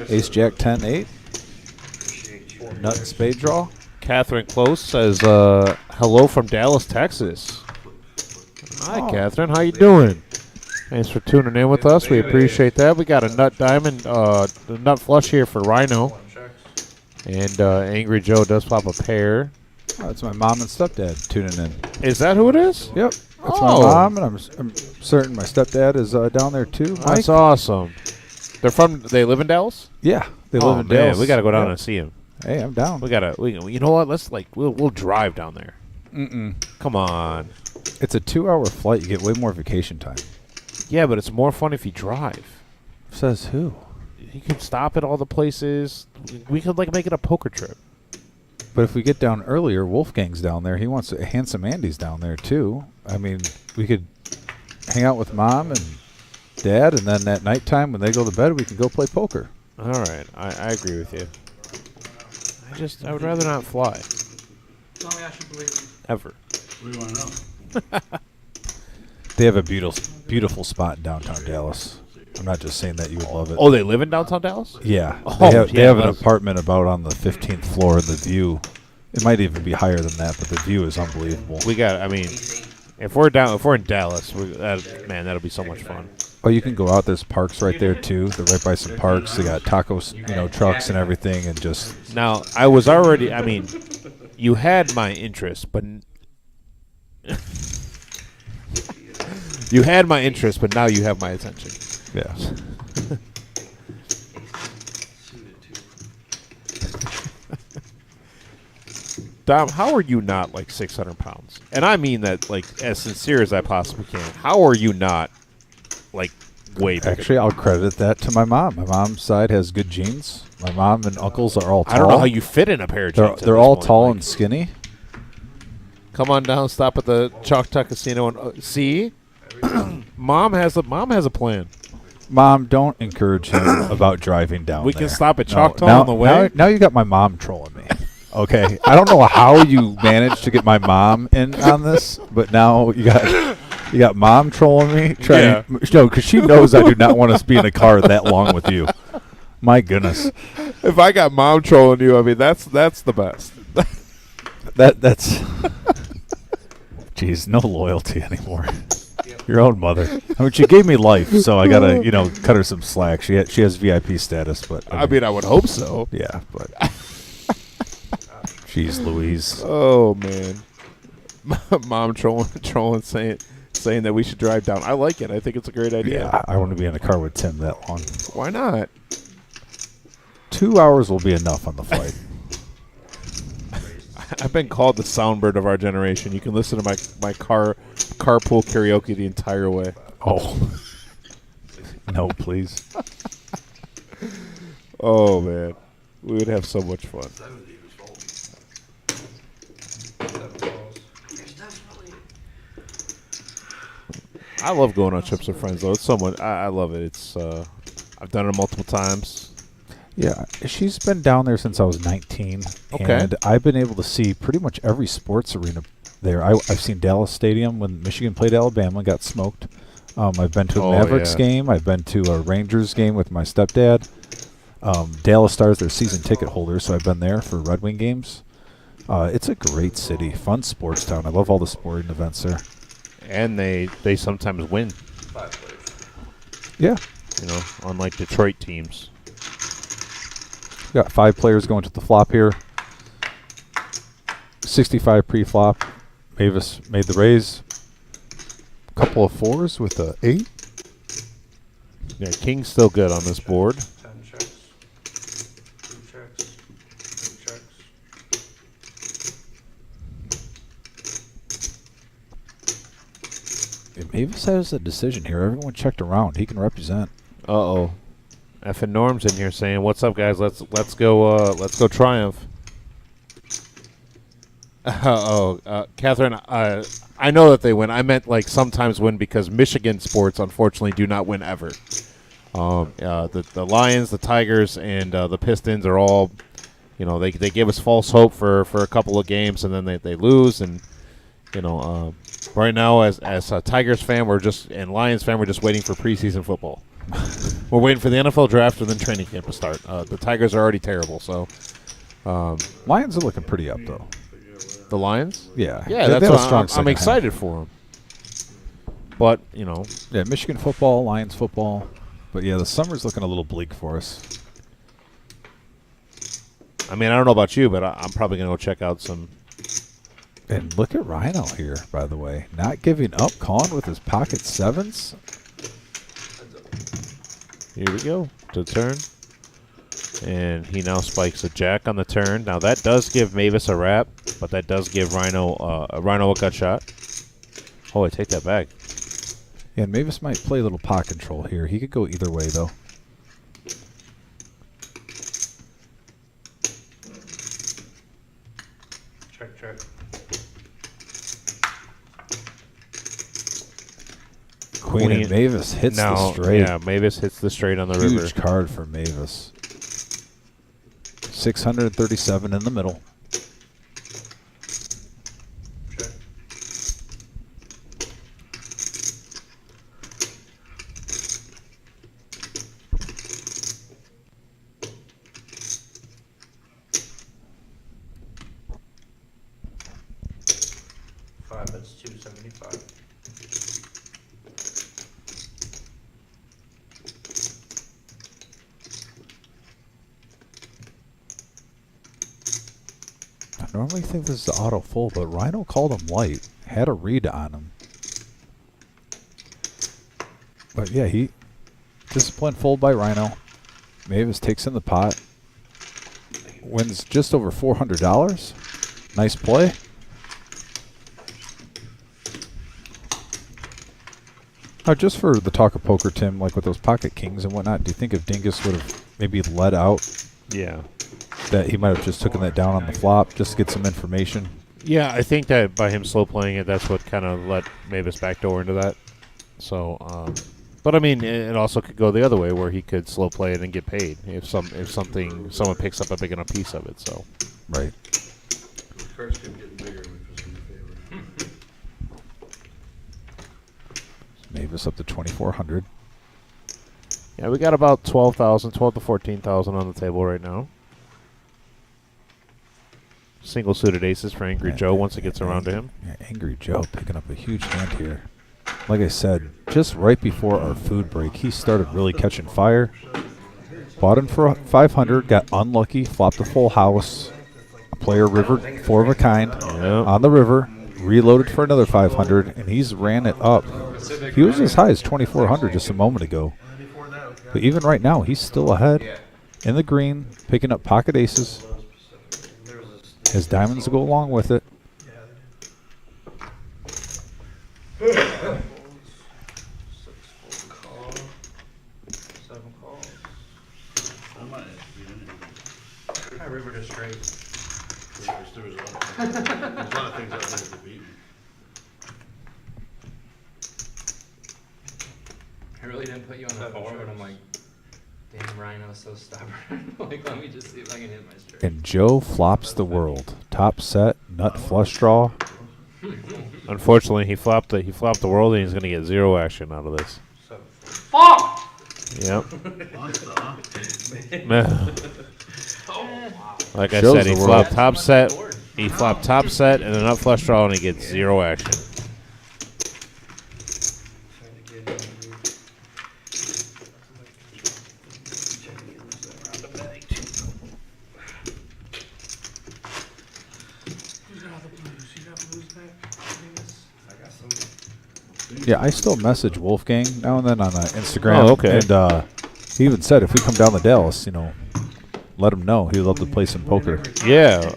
Ace, Jack, 10, 8. Appreciate you. Nut and spade draw. Catherine Close says, hello from Dallas, Texas. Hi, Oh. Catherine. How you doing? Thanks for tuning in with us. We appreciate that. We got a nut diamond, the nut flush here for Rhino. And Angry Joe does pop a pair. Oh, that's my mom and stepdad tuning in. Is that who it is? Yep. That's Oh. my mom, and I'm certain my stepdad is down there too. Mike. That's awesome. They live in Dallas? Yeah, they Oh, live in man, Dallas. we got to go down Yeah. and see him. Hey, I'm down. You know what? We'll drive down there. Mm-mm. Come on. It's a 2-hour flight. You get way more vacation time. Yeah, but it's more fun if you drive. Says who? You can stop at all the places. We could make it a poker trip. But if we get down earlier, Wolfgang's down there. He wants to, Handsome Andy's down there too. I mean, we could hang out with mom and dad, and then at nighttime when they go to bed, we can go play poker. All right, I agree with you. I would rather not fly. Tell me I should believe you. Ever. What do you want to know? They have a beautiful spot in downtown Dallas. I'm not just saying that you would love it. Oh, they live in downtown Dallas? Yeah. Oh, they have an that's- apartment about on the 15th floor, and the view, it might even be higher than that, but the view is unbelievable. If we're in Dallas, that'll be so much fun. Oh, you can go out. There's parks right there too. They're right by some parks. They got tacos, trucks and everything, and just. Now, you had my interest, but now you have my attention. Yeah. Dom, how are you not 600 pounds? And I mean that as sincere as I possibly can. How are you not way bigger? Actually, I'll credit that to my mom. My mom's side has good genes. My mom and uncles are all tall. I don't know how you fit in a pair of jeans. They're all tall and skinny. Come on down, stop at the Choctaw Casino and see. Mom has a plan. Mom, don't encourage him about driving down We there. can stop at No, Choctaw now- on the way. Now you got my mom trolling me. Okay, I don't know how you managed to get my mom in on this, but now you got mom trolling me. Because she knows I do not want to be in a car that long with you. My goodness. If I got mom trolling you, I mean that's the best. That's. Jeez, no loyalty anymore. Your own mother. I mean, she gave me life, so I gotta cut her some slack. She has VIP status, but I mean I would hope so. Yeah, but. Jeez Louise. Oh man, mom trolling saying that we should drive down. I like it. I think it's a great idea. Yeah, I want to be in a car with Tim that long. Why not? 2 hours will be enough on the flight. I've been called the soundbird of our generation. You can listen to my carpool karaoke the entire way. Oh. No, please. Oh man, we would have so much fun. I love going on trips with friends, though. It's someone I love it. It's I've done it multiple times. Yeah, she's been down there since I was 19. Okay. And I've been able to see pretty much every sports arena there. I've seen Dallas Stadium when Michigan played Alabama and got smoked. I've been to a Mavericks game. I've been to a Rangers game with my stepdad. Dallas Stars, their season ticket holders, so I've been there for Red Wing games. It's a great city, fun sports town. I love all the sporting events there. And they sometimes win. Yeah. Unlike Detroit teams. Got 5 players going to the flop here. 65 pre-flop. Mavis made the raise. Couple of 4s with a 8. Yeah, King's still good on this board. 10 checks. 2 checks. 3 checks. Mavis has a decision here. Everyone checked around. He can represent. Uh-oh. Effing Norm's in here saying, "What's up, guys? Let's go Triumph." Catherine, I know that they win. I meant like sometimes win because Michigan sports unfortunately do not win ever. The Lions, the Tigers, and the Pistons are all, they give us false hope for a couple of games and then they lose. And right now as a Tigers fan, and Lions fan, we're just waiting for preseason football. We're waiting for the NFL draft and then training camp to start. The Tigers are already terrible, so Lions are looking pretty up though. The Lions? Yeah, That's what I'm excited for them. But yeah, Michigan football, Lions football, but yeah, the summer's looking a little bleak for us. I mean, I don't know about you, but I'm probably gonna go check out some. And look at Rhino here, by the way, not giving up, calling with his pocket sevens. Here we go to turn. And he now spikes a jack on the turn. Now that does give Mavis a wrap, but that does give Rhino a gut shot. Oh, I take that back. Yeah, and Mavis might play a little pot control here. He could go either way, though. Check. Queen and Mavis hits the straight. Yeah, Mavis hits the straight on the river. Huge card for Mavis. 637 in the middle. Check. That's 275. I normally think this is auto full, but Rhino called him light. Had a read on him. But yeah, disciplined fold by Rhino. Mavis takes in the pot. Wins just over $400. Nice play. Now, just for the talk of poker, Tim, like with those pocket kings and whatnot, do you think if Dingus would have maybe led out, Yeah. that he might have just taken that down on the flop just to get some information? Yeah, I think that by him slow playing it, that's what kind of let Mavis backdoor into that. So, but I mean, it also could go the other way where he could slow play it and get paid if someone picks up a big enough piece of it. So, right. Cards kept getting bigger, which was in favor. Mavis up to 2,400. yeah, we got about 12 to 14,000 on the table right now. Single suited aces for Angry Joe once it gets around to him. Yeah, Angry Joe picking up a huge hand here. Like I said, just right before our food break, he started really catching fire. Bought him for 500, got unlucky, flopped a full house. A player rivered 4 of a kind on the river, reloaded for another 500, and he's ran it up. He was as high as 2,400 just a moment ago. But even right now, he's still ahead in the green, picking up pocket aces. His diamonds go along with it. I might have to beat anything. Try river to straight. There was a lot of things out there that beat me. I really didn't put you on the board, but I'm like, damn, Rhino's so stubborn. Like, let me just see if I can hit my straight. And Joe flops the world. Top set, nut flush draw. Unfortunately, he flopped the world, and he's going to get 0 action out of this. Fuck! Yep. Oh, Like I Shows said, he the world. flopped top set. He flopped top set and a nut flush draw, and he gets 0 action. Yeah, I still message Wolfgang now and then on Instagram. Oh, okay. And he even said if we come down to Dallas, let him know. He'd love to play some poker. Yeah,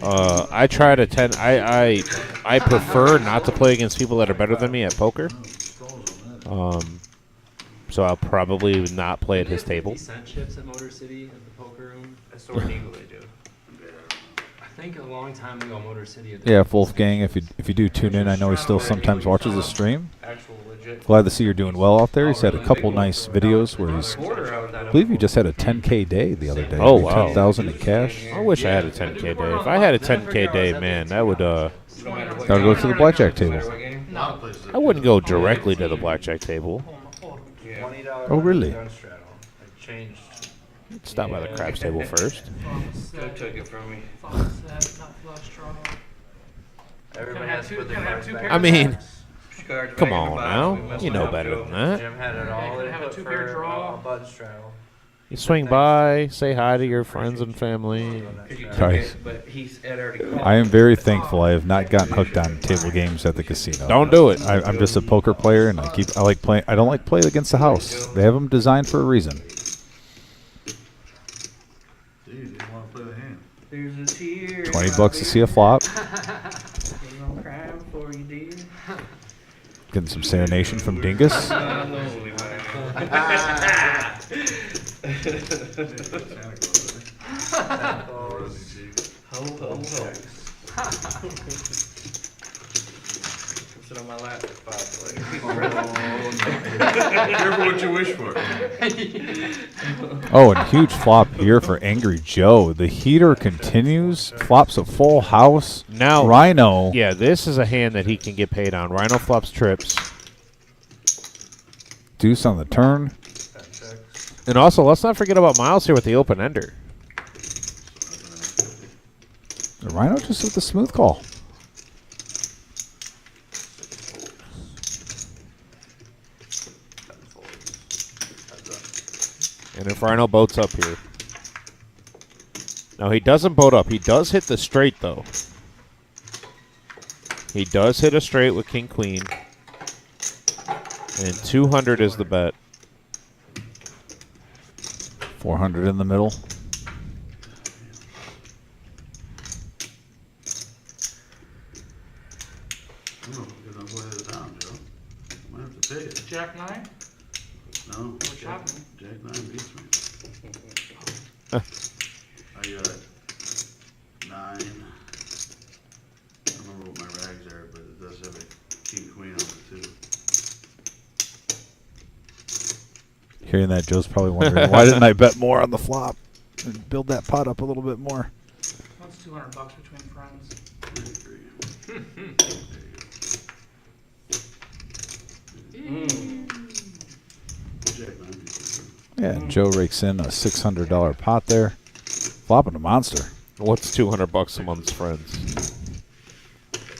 I try to I prefer not to play against people that are better than me at poker. So I'll probably not play at his Do they have table. 50 cent chips at Motor City at the poker room? At Sword Eagle they do. I think a long time ago, Motor City. Had Yeah, if Wolfgang, if you do tune in, I know he still sometimes watches the stream. Actual legit. Glad to see you're doing well out there. He's had a couple nice videos where he's, I believe he just had a 10K day the other day. Oh, wow. 10,000 in cash. I wish I had a 10K day. If I had a 10K day, man, that would Gotta go to the blackjack table. I wouldn't go directly to the blackjack table. Oh, really? I changed. Stop by the craps table first. Who took it from me? Can Everybody I has have to two, put their can I have cards two back. pairs I mean, of Cards come back in the on box. now. We messed You know up, better Joe. than that. Jim had it all. Can I have a input two-pair for, draw? Bud straddle. You swing by, say hi to your friends and family. Sorry. But he's had already called. I am very thankful I have not gotten hooked on table games at the casino. Don't do it. I'm just a poker player, and I like playing. I don't like playing against the house. They have them designed for a reason. Dude, you want to play the hand. There's a tear. $20 to see a flop. I'm crying for you, dear. Getting some serenation from Dingus. Santa Claus. Ho, ho, ho. Sit on my lap at 5. Careful what you wish for. Oh, and huge flop here for Angry Joe. The heater continues. Flops a full house. Now, Rhino. yeah, this is a hand that he can get paid on. Rhino flops trips. Deuce on the turn. And also, let's not forget about Miles here with the open ender. The Rhino just with the smooth call. And if Rhino boats up here. Now, he doesn't boat up. He does hit the straight, though. He does hit a straight with King Queen. And 200 is the bet. 400 in the middle. Oh, you're gonna play this down, Joe. Might have to pay it. Jack 9? No, What's happening? Jack 9 beats me. I got 9. I don't remember what my rags are, but it does have a king queen on it too. Hearing that, Joe's probably wondering, why didn't I bet more on the flop and build that pot up a little bit more? That's $200 between friends. I agree. Jack 9 beats me. Yeah, and Joe rakes in a $600 pot there. Flopping a monster. What's $200 amongst friends?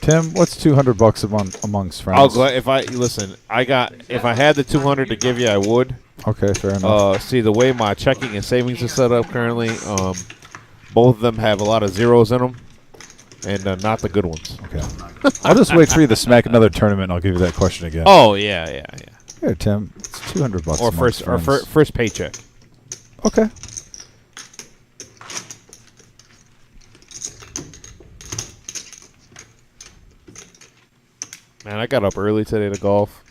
Tim, what's $200 amongst friends? I'll if I listen, if I had the 200 to give you, I would. Okay, fair enough. See, the way my checking and savings is set up currently, both of them have a lot of zeros in them, and not the good ones. Okay. I'll just wait for you to smack another tournament, and I'll give you that question again. Oh yeah. Here, Tim, it's $200 Or amongst friends. first paycheck. Okay. Man, I got up early today to golf.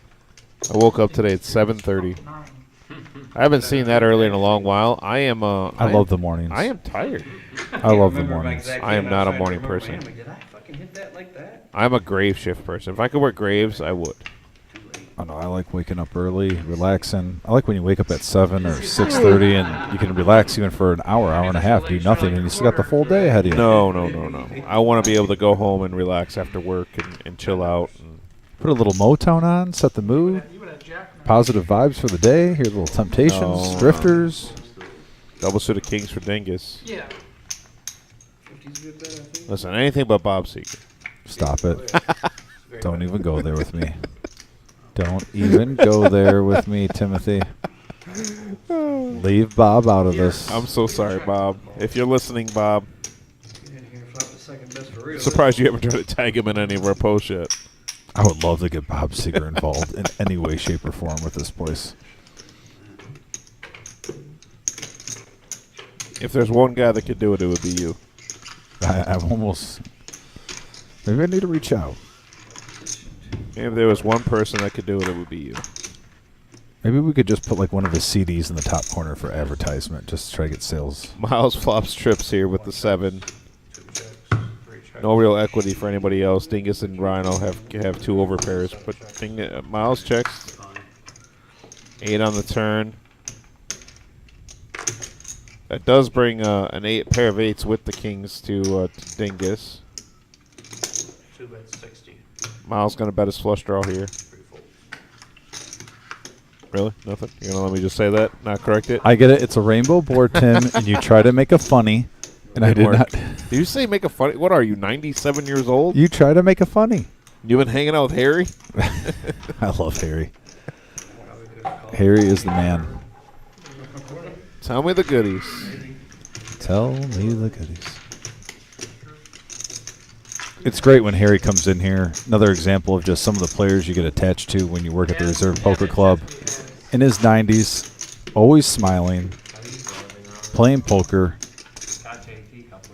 I woke up today at 7:30. I haven't seen that early in a long while. I love the mornings. I am tired. I love the mornings. I am not a morning person. Did I fucking hit that like that? I'm a grave shift person. If I could work graves, I would. I know. I like waking up early, relaxing. I like when you wake up at 7 or 6:30 and you can relax even for an hour and a half, do nothing, and you still got the full day ahead of you. No. I want to be able to go home and relax after work and chill out. And Put a little Motown on, set the mood. You would have Jack 9. Positive vibes for the day. Hear a little Temptations, No. Drifters. double suit of kings for Dingus. Yeah. 50's a good bet, I think. Listen, anything but Bob Seeger. Stop it. Don't even go there with me. Don't even go there with me, Timothy. Leave Bob out of this. I'm so sorry, Bob. If you're listening, Bob, Get in here and flop the second best for real. surprised you haven't tried to tag him in any of our posts yet. I would love to get Bob Seeger involved in any way, shape, or form with this place. If there's one guy that could do it, it would be you. I'm almost... Maybe I need to reach out. If there was one person that could do it, it would be you. Maybe we could just put like one of his CDs in the top corner for advertisement, just to try to get sales. Miles flops trips here with the 7. 2 checks, 3 checks. No real equity for anybody else. Dingus and Rhino have 2 overpairs, but Miles checks. 8 on the turn. That does bring an pair of 8s with the kings to Dingus. 2 bets, 60. Miles gonna bet his flush draw here. 3 folds. Really? Nothing? You're gonna let me just say that? Not correct it? I get it. It's a rainbow board, Tim, and you try to make a funny, and I did Didn't not. work. Did you say make a funny? What are you, 97 years old? You try to make a funny. You been hanging out with Harry? I love Harry. Harry is the man. Tell me the goodies. Tell me the goodies. It's great when Harry comes in here. Another example of just some of the players you get attached to when you work at the Reserve Poker Club. In his 90s, always smiling, playing poker.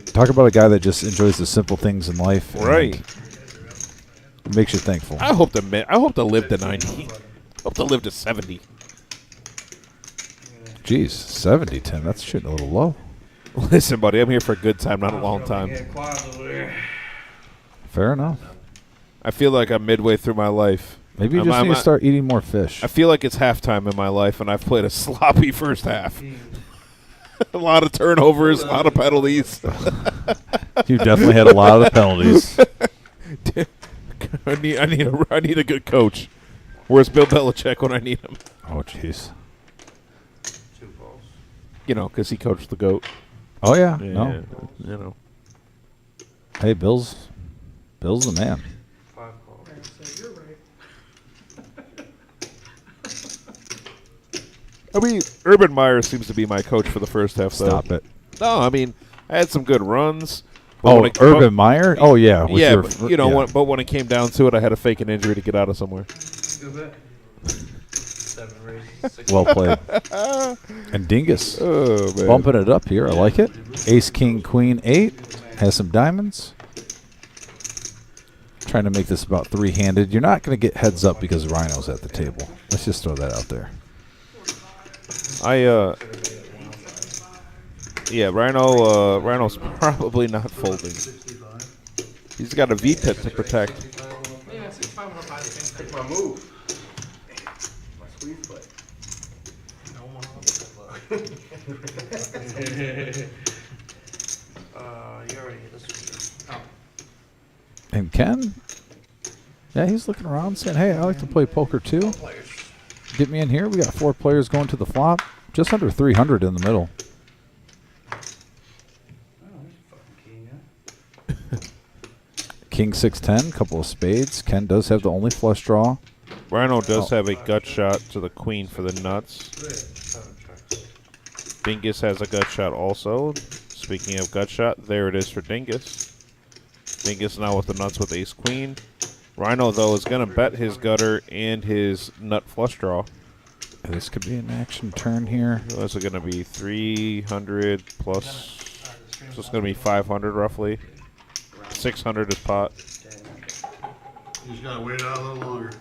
Talk about a guy that just enjoys the simple things in life. Right. It makes you thankful. I hope to live to 90. Hope to live to 70. Jeez, 70, Tim. That's shooting a little low. Listen, buddy, I'm here for a good time, not a long time. Fair enough. I feel like I'm midway through my life. Maybe you just need to start eating more fish. I feel like it's halftime in my life, and I've played a sloppy first half. A lot of turnovers, a lot of penalties. You definitely had a lot of the penalties. I need a good coach. Where's Bill Belichick when I need him? Oh, jeez. 2 balls. You know, because he coached the GOAT. Oh, yeah. Yeah, No. you know. Hey, Bill's the man. 5 calls. So you're right. I mean, Urban Meyer seems to be my coach for the first half, though. Stop it. No, I mean, I had some good runs. But Oh, when it- Urban Meyer? Oh, yeah. with Yeah, your but, you know, yeah. when it came down to it, I had to fake an injury to get out of somewhere. Good bet. 7 raises, 6. Well played. And Dingus Oh, man. bumping it up here. I like it. Ace, King, Queen, 8. Has some diamonds. Trying to make this about 3-handed. You're not going to get heads up because Rhino's at the table. Let's just throw that out there. Yeah, Rhino's probably not folding. He's got a V-pit to protect. Yeah, 65 on the 5. Take my move. My squeeze play. No one You already hit this one. And Ken? Yeah, he's looking around saying, hey, I like to play poker too. Get me in here. We got 4 players going to the flop. Just under 300 in the middle. Oh, he's a fucking king, huh? King 6-10, couple of spades. Ken does have the only flush draw. Rhino does have a gut shot to the queen for the nuts. 7 checks. Dingus has a gut shot also. Speaking of gut shot, there it is for Dingus. Dingus now with the nuts with ace queen. Rhino, though, is going to bet his gutter and his nut flush draw. This could be an action turn here. Those are going to be 300 plus. So it's going to be 500 roughly. 600 is pot. You just gotta wait out a little longer.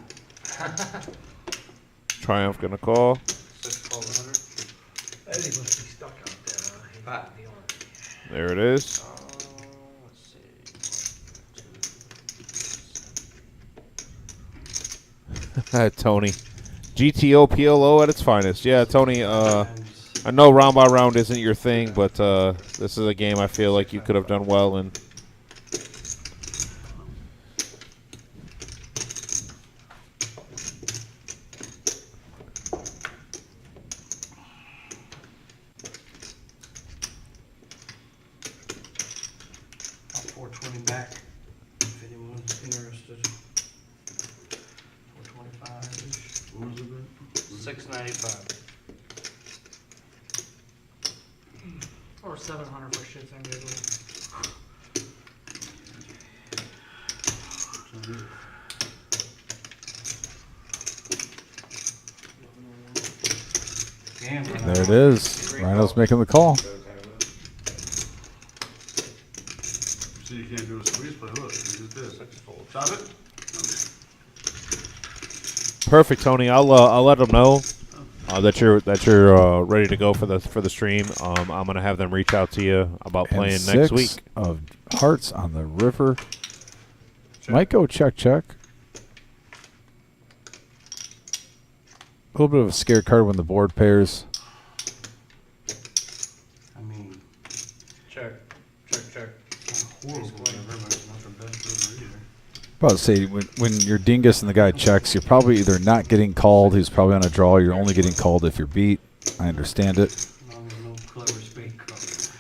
Triumph going to call. 6 calls, 100. Eddie must be stuck out there. Pot. There it is. Let's see. Tony. GTO PLO at its finest. Yeah, Tony, I know round by round isn't your thing, but this is a game I feel like you could have done well in. About 420 back, if anyone's interested. 425-ish. What was it, Ben? 695. Or 700 for shits and giggles. Damn, There it is. Rhino's making the call. See, you can't do a squeeze play. Look, you just did. 6 folds. Stop it. Perfect, Tony. I'll let him know. that you're ready to go for the stream. I'm gonna have them reach out to you about And playing six next week. of hearts on the river. Might go check. A little bit of a scared card when the board pairs. I mean, Check. horrible river, but it's not the best river either. About to say when your dingus and the guy checks, you're probably either not getting called. He's probably on a draw. You're only getting called if you're beat. I understand it. as long as no clever spade comes.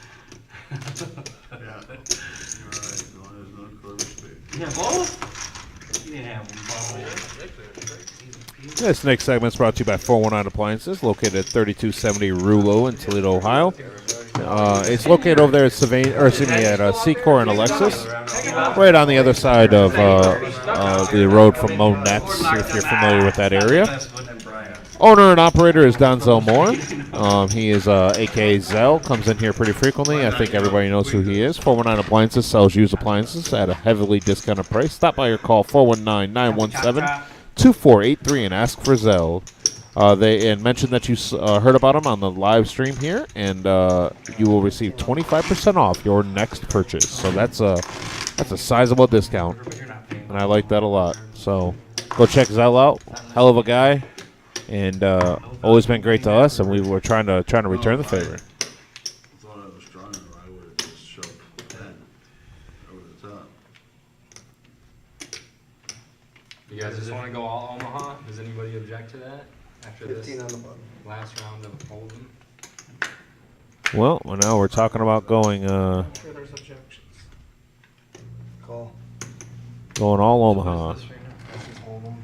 Yeah, you're right, as long as no clever spade. Yeah, both? You didn't have them both. This next segment is brought to you by 419 Appliances, located at 3270 Rulo in Toledo, Ohio. It's located over there at Secor and Alexis, right on the other side of the road from Mo Nets, if you're familiar with that area. Owner and operator is Donzel Moore. He is a.k.a. Zell, comes in here pretty frequently. I think everybody knows who he is. 419 Appliances sells used appliances at a heavily discounted price. Stop by or call 419-917-2483 and ask for Zell. They mentioned that you heard about them on the live stream here, and you will receive 25% off your next purchase. So that's a sizable discount, and I like that a lot. So go check Zell out. Hell of a guy, and always been great to us. And we were trying to return the favor. I thought I was strong enough, I would have just shoved 10 over the top. You guys just want to go all Omaha? Does anybody object to that? After 15 this on the button. last round of Hold'em? Well, now we're talking about going Sure, there's objections. Call. going all Omaha. This right now? That's just Hold'em.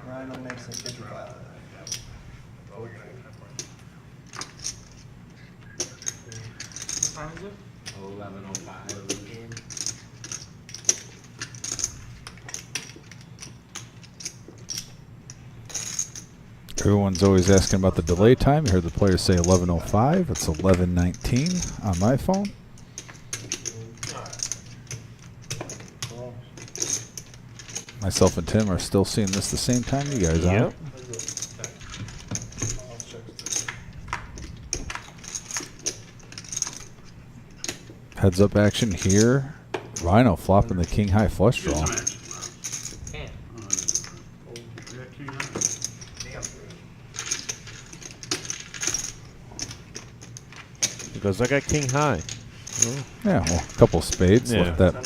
Rhino makes it 55. What time is it? 11:05. Everyone's always asking about the delay time. You heard the players say 11:05. It's 11:19 on my phone. Call. Myself and Tim are still seeing this the same time you guys are. Yep. Heads up action here. Rhino flopping the king high flush draw. Can't. Yeah, king high. Because I got king high. Yeah, well, a couple spades. Yeah. Left that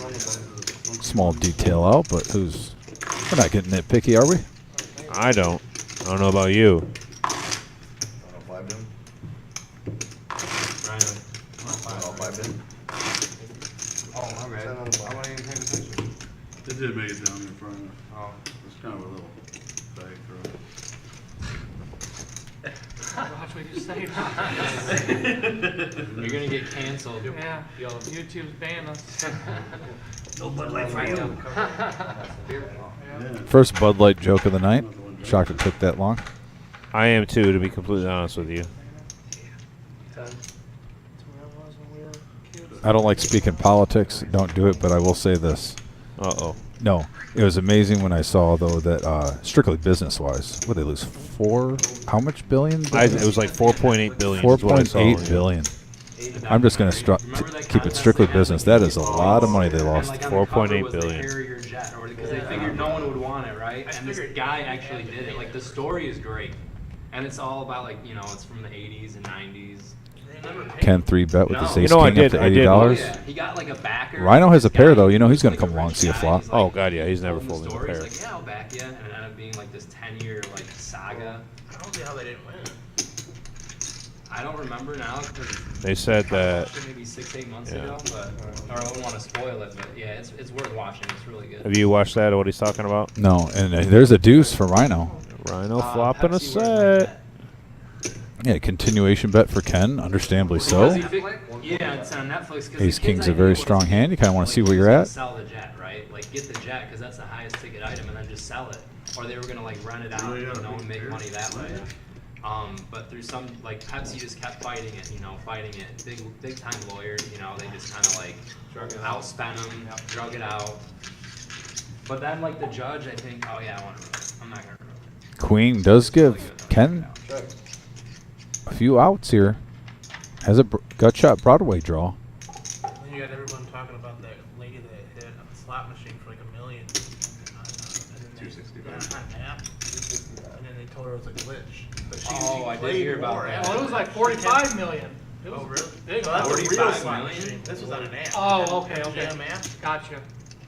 small detail out, but we're not getting nitpicky, are we? I don't know about you. They did make it down in front of. Oh. It's kind of a little bag throw. Watch what you say now. You're gonna get canceled. Yeah, YouTube's banning us. No Bud Light for you. Yeah. First Bud Light joke of the night. Shocked it took that long. I am too, to be completely honest with you. I don't like speaking politics. Don't do it, but I will say this. Uh-oh. No, it was amazing when I saw, though, that strictly business-wise, what, they lose how much billion? It was like 4.8 billion. is what I saw. 4.8 billion. I'm just going to keep it strictly business. That is a lot of money they lost. Like 4.8 billion. Harrier jet, or because they figured no one would want it, right? And this guy actually did it. Like the story is great, and it's all about it's from the 80s and 90s. Ken 3-bet with No. the ace You know, I king up did- to I did. $80. Yeah, he got like a backer. Rhino has a This pair, guy, though. You know he's gonna like come a along rich see a guy, flop. he's like- Oh, God, yeah. He's never telling the folding a story. pair. He's like, yeah, I'll back you, and it ended up being like this 10-year saga. I don't see how they didn't win. I don't remember now because They said that. maybe 6-8 months Yeah. ago, but or I wouldn't want to spoil it, but yeah, it's worth watching. It's really good. Have you watched that or what he's talking about? No, and there's a deuce for Rhino. Rhino flopping a Pepsi, where's my set. bet? Yeah, continuation bet for Ken, understandably so. Because yeah, it's on Netflix. 'Cause Ace the kids King's a I very knew strong was hand. You kind of want to see where like, you're gonna at. Sell the jet, right? Like get the jet because that's the highest ticket item, and then just sell it. Or they were gonna like rent it out, and make money that way. But through some Pepsi just kept fighting it, fighting it. Big time lawyers, they just kind of like outspent them, drug it out. But then the judge, I think, oh yeah, I'm not gonna remember. Queen does give Ken, a few outs here. Has a gut shot Broadway draw. Then you got everyone talking about that lady that hit a slot machine for like $1 million. 265. And then they told her it was a glitch. But she I did played hear about more that. after. Oh, it was like 45 million. It was, Oh, really? Big. No, that's a real 45 slot million? machine. This was on an app. Oh, okay, A okay. jam app. Gotcha.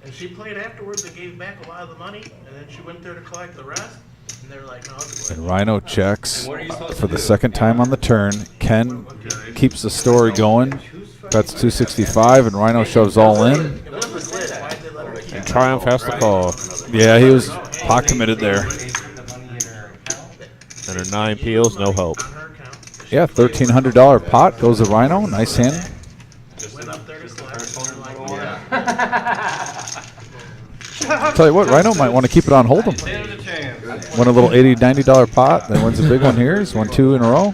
And she played afterwards and gave back a lot of the money. And then she went there to collect the rest. And they were like, no, it's a glitch. And Rhino checks And what are you supposed for to the do? second time on the turn. Ken keeps the story going. That's 265, and Rhino shoves all in. If it was a glitch, why did they let her keep And Triumph has to call. Yeah, he was pot committed there. And her 9 peels, no help. on her account? Yeah, $1,300 pot goes to Rhino. Nice hand. Went up there to collect. And like, Tell you what, Rhino might want to keep it on hold'em. Stand a chance. Won a little $80, $90 pot, then wins a big one here. He's won 2 in a row.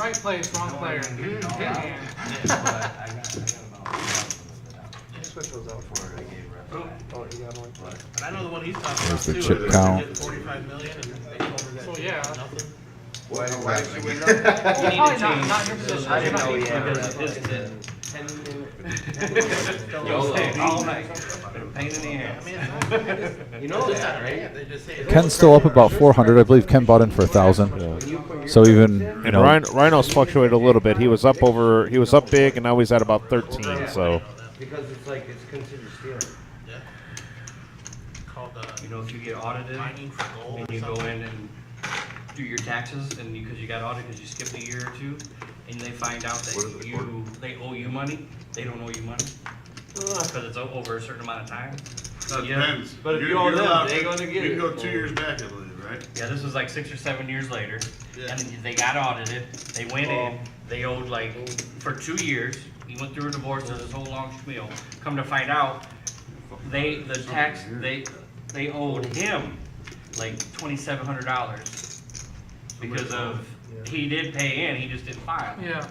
Right place, wrong player. Big hand. And I know the one he's talking There's about the too. chip is count. getting 45 million and they told her that So, she yeah. did nothing. Why did she win it? Probably not in your position. I didn't know he Yeah. had it. All night. Pain in the ass. You know that, right? They just say Ken's still up about 400. I believe Ken bought in for 1,000. So even, you And know, Rhino's fluctuated a little bit. He was up big, and now he's at about 13. So Because it's like, it's considered stealing. called You know, if you get audited mining for gold and or you go something. in and do your taxes, and because you got audited because you skipped a year or two, and they find out that they owe you money, they don't owe you money because it's over a certain amount of time. That Yeah. depends. But if You're- you owe you're them, allowed they to- gonna get You it. can go 2 years back, I believe, right? Yeah, this was like 6 or 7 years later, Yeah. and they got audited. They went in. They owed like for 2 years. He went through a divorce. There's this whole long spiel. Come to find out, they owed him like $2,700 because of he did pay in. He just didn't file. Yeah.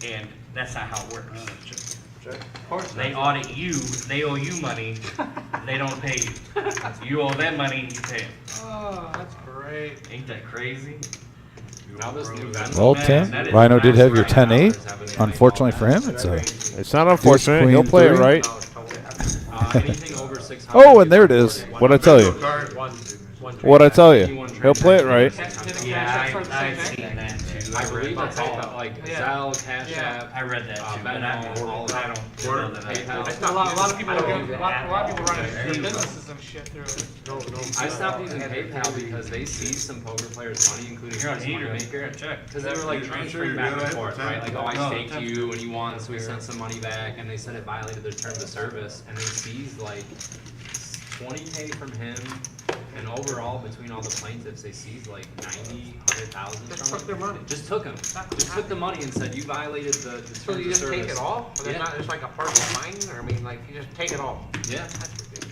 And that's not how it works. They audit you, they owe you money, they don't pay you. You owe them money, you pay them. Oh, that's great. Ain't that crazy? Now this new Venmo. well, Man, Tim, that is Rhino did have your nice. 10-8. Unfortunately for him, it's a... it's not unfortunate. He'll play it right. Anything over 600. Oh, and there it is. What'd I tell you? What'd I tell you? He'll play it right. Yeah, I've seen that too. I believe it's all like Zelle, Cash App. I read that too, but I don't know that A lot of people, a lot of people run their businesses and shit through it. I stopped using PayPal because they seized some poker players' money, including You're on Chris heater, Moneymaker. check. Because they were like transferring back and forth, right? Like, oh, I No, staked that's- you and you won, so we sent some money back, and they said it violated their terms of service, and they seized like 20K from him, and overall between all the plaintiffs, they seized like 90, 100,000 from him. Just took their money. Just took them. Just took the money and said you violated the terms So you of just service. take it all? Or Yeah. there's not just like a partial mine? Or I mean, like, you just take it all? Yeah.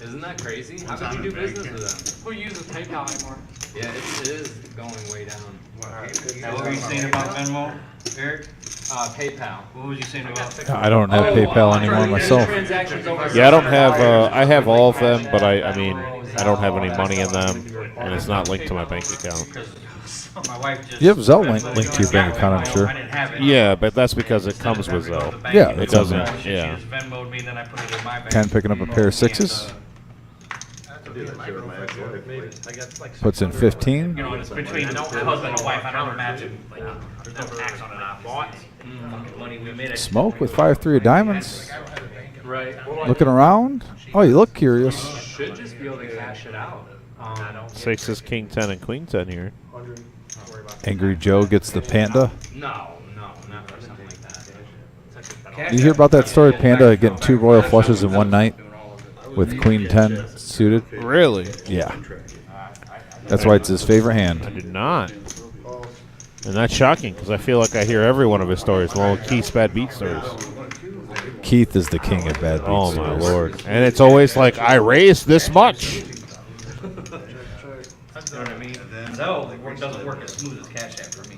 Isn't that crazy? How could you do business with them? Who uses PayPal anymore? Yeah, it is going way down. What were you saying about Venmo, Eric? PayPal. What was you saying about? I don't have PayPal anymore myself. Transactions over. Yeah, I don't have. I have all of them, but I mean, I don't have any money in them, and it's not linked to my bank account. Because my wife just. You have Zelle linked to your bank account, I'm sure. I didn't have it. Yeah, but that's because it comes with Zelle. Yeah, It it's on doesn't. there. She Yeah. just Venmo'd me, then I put it in my bank. Ken picking up a pair of sixes. Puts in 15. You know, it's between the husband and wife. I don't imagine, like, there's no tax on it, obviously. Fucking money we made it. Smoke with 5-3 of diamonds. Right. Looking around. Oh, you look curious. Should just be able to cash it out. Sixes, King 10, and Queen 10 here. Angry Joe gets the Panda. No, never something like that. You hear about that story, Panda getting 2 royal flushes in one night with Queen 10 suited? Really? Yeah. That's why it's his favorite I hand. did not. And that's shocking because I feel like I hear every one of his stories. Well, Keith's bad beat stories. Keith is the king of bad beats. Oh my lord! And it's always like I raised this much. You know what I mean? Zelle doesn't work as smooth as Cash App for me.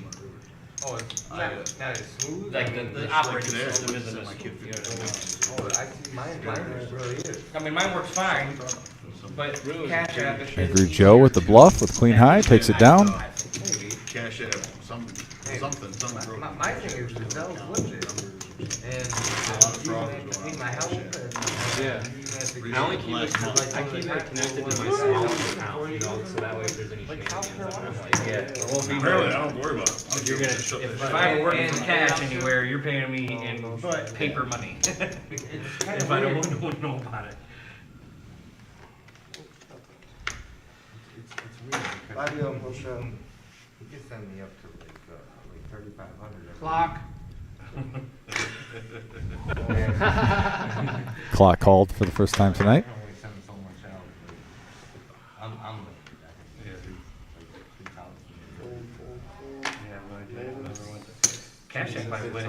Not as smooth. Like the operating system isn't My as kid smooth. Oh, I see mine really is. I mean, mine works fine, but Cash App is. Angry Joe with the bluff with queen high takes it down. Maybe. Cash app, something. My thing is, the Zell's limited. And I need my help. Yeah. I only keep it, I keep it connected to my small account, you know, so that way if there's any shenanigans, I'm not like, Yeah, it won't be Really, I don't worry about it. If you're gonna, if I'm working for cash anywhere, you're paying me in paper money. If I don't know about it. It's weird. Because he can send me up to like 3,500. Clock. Clock called for the first time tonight. I only send so much out. I'm Cash App, by the way,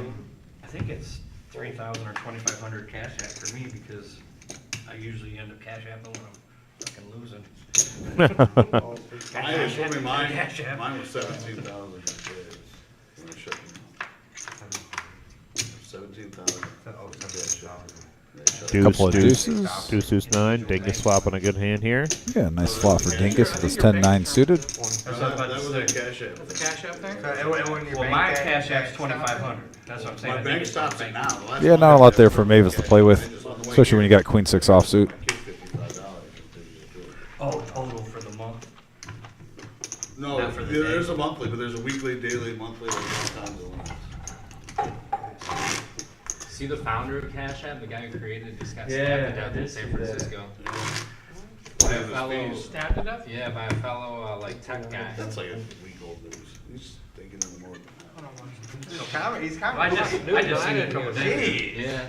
I think it's 3,000 or 2,500 Cash App for me because I usually end up Cash Apping when I'm fucking losing. I had told me mine Cash App. was 17,000 when I shut them off. 17,000. Couple of deuces. Deuce 9. Dingus flopping a good hand here. Yeah, nice flop for Dingus with his 10-9 suited. That was a cash app. The Cash App thing? Well, my Cash App's 2,500. That's what I'm saying. My bank stops it now. The last Yeah, one not a I lot did, there for Mavis to play with, especially when you got queen 6 offsuit. Oh, total for the month. No, Not for the yeah, day. there's a monthly, but there's a weekly, daily, monthly, like one time a month. see the founder of Cash App, the guy who created it, just got Yeah, stabbed to death I in did San see that. Francisco. I By a have his fellow, fees. Stabbed to death? yeah, by a fellow like tech guy. That's like a week old news. He's thinking in the morning. He's kind I of just seen it a couple days ago. Yeah.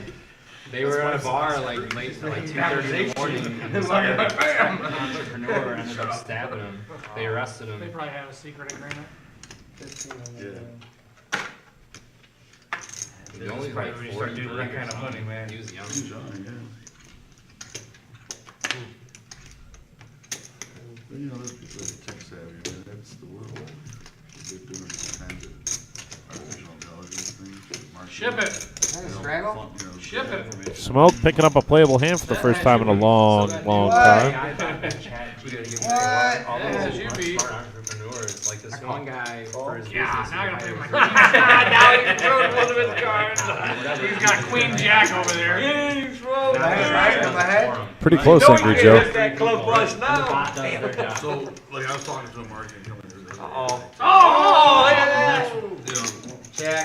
They were at a bar like late, like 2:30 in the morning, and this other entrepreneur ended up stabbing him. They arrested They him. probably have a secret agreement. Yeah. He was only Probably like when you start 40 doing that kind of money, man. He was young. He's young, yeah. But you know, those people that are tech savvy, man, that's the world. They're doing all kinds of artificial intelligence things. marketing. Ship it. Straddle? Ship it. Smoke picking up a playable hand for the first time in a long, long time. I thought that chat GPT, What? all Yeah, those you be. smart entrepreneurs, like this one guy for his Yeah, business. now I gotta he pay my hires- Now he wrote one of his cards. He's got Queen Jack over there. My head? Pretty close, Angry Joe. that club flush The bot does their job. So, like, I was talking to a marketing company. Oh, look at And that. that's, you know,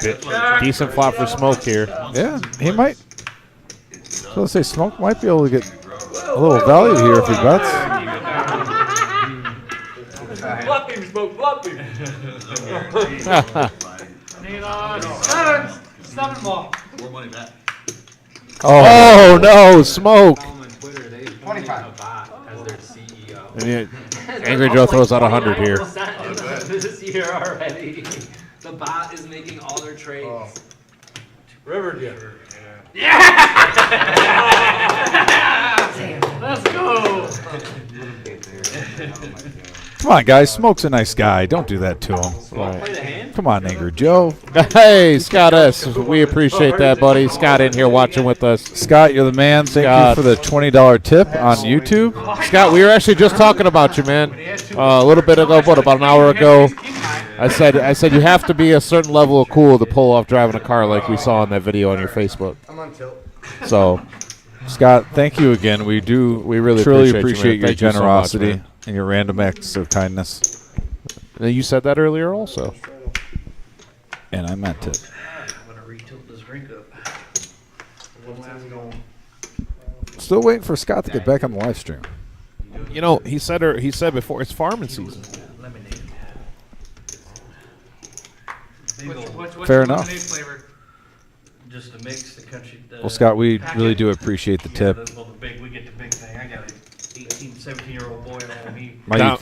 Bit- Decent flop for Smoke here. Yeah, he might. So let's say Smoke might be able to get a little value here if he bets. Flop him, Smoke, flop him. Need seven ball. more money back. Oh no, Smoke! On Twitter, they 25. a bot as their CEO. And yet, Angry Joe throws out 100 here. This year already. The bot is making all their trades. River Let's go. Come on, guys. Smoke's a nice guy. Don't do that to him. Right. Play the hand. Come on, Angry Joe. Hey, Scott S. We appreciate that, buddy. Scott in here watching with us. Scott, you're the man. Thank Scott. you for the $20 tip on YouTube. Scott, we were actually just talking about you, man. A little bit ago, about an hour ago. I said you have to be a certain level of cool to pull off driving a car like we saw in that video on your Facebook. I'm on tilt. So, Scott, thank you again. We really truly appreciate you, appreciate man. your Thank you so much, generosity man. and your random acts of kindness. you said that earlier also. And I meant it. I'm gonna retilt this drink up. One last go. Still waiting for Scott to get back on the live stream. You know, he said before it's farming season. Lemonade. Big old, What's Fair the enough. lemonade flavor? just to mix the country. Well, Scott, we really do appreciate the tip. Well, we get the big thing. I got an 18, 17-year-old boy at home. He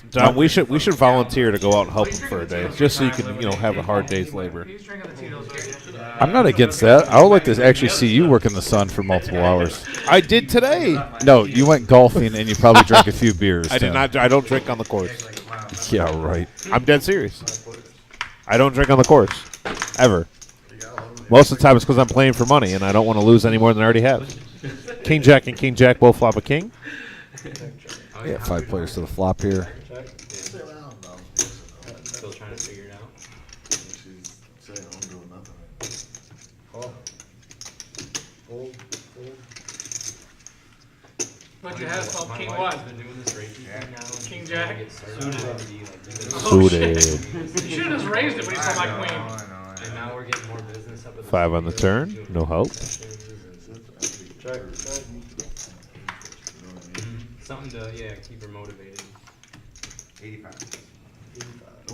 Don, we should volunteer to go out and help him for a day, just so you can have a hard day's labor. He's drinking the Tito's right now. I'm not against that. I would like to actually see you work in the sun for multiple hours. I did today. No, you went golfing and you probably drank a few beers. I did Tim. not. I don't drink on the course. Yeah, right. I'm dead serious. I don't drink on the course, ever. Most of the time it's because I'm playing for money, and I don't want to lose any more than I already have. King Jack and King Jack both flop a king. Yeah, 5 players to the flop here. Still trying to figure it out. She's saying I'm doing nothing. What you have called My King wife what? has been doing this Reiki thing now. and King she's Jack? trying to get certified to be, like, Suited. You should have just raised it when you saw my queen. And now we're getting more business up at the 5 on the studio, turn. doing No help. sessions and something to keep her motivated. 85.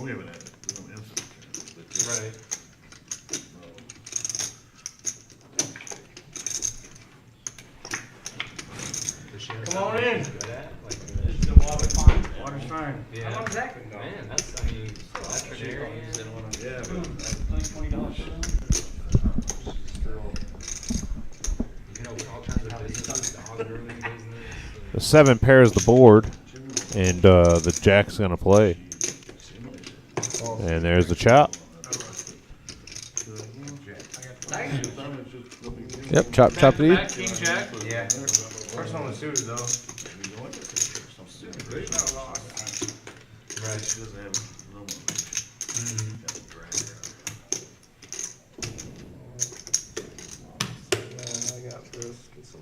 We haven't had it. We don't instant turn. Right. Does she have Come on something in. she's good at? Like, The water's fine. Water's fine. yeah. How long does that go? Man, that's, I mean, veterinarian. Yeah, but $20. You know, all kinds of businesses, dog grooming business. The 7 pairs the board, and the Jack's going to play. And there's the chop. Yep, chop, chop it. Back, King Jack. Yeah. First one was suited though. right, she doesn't have no more. Gotta drag her out. I got this. Get some.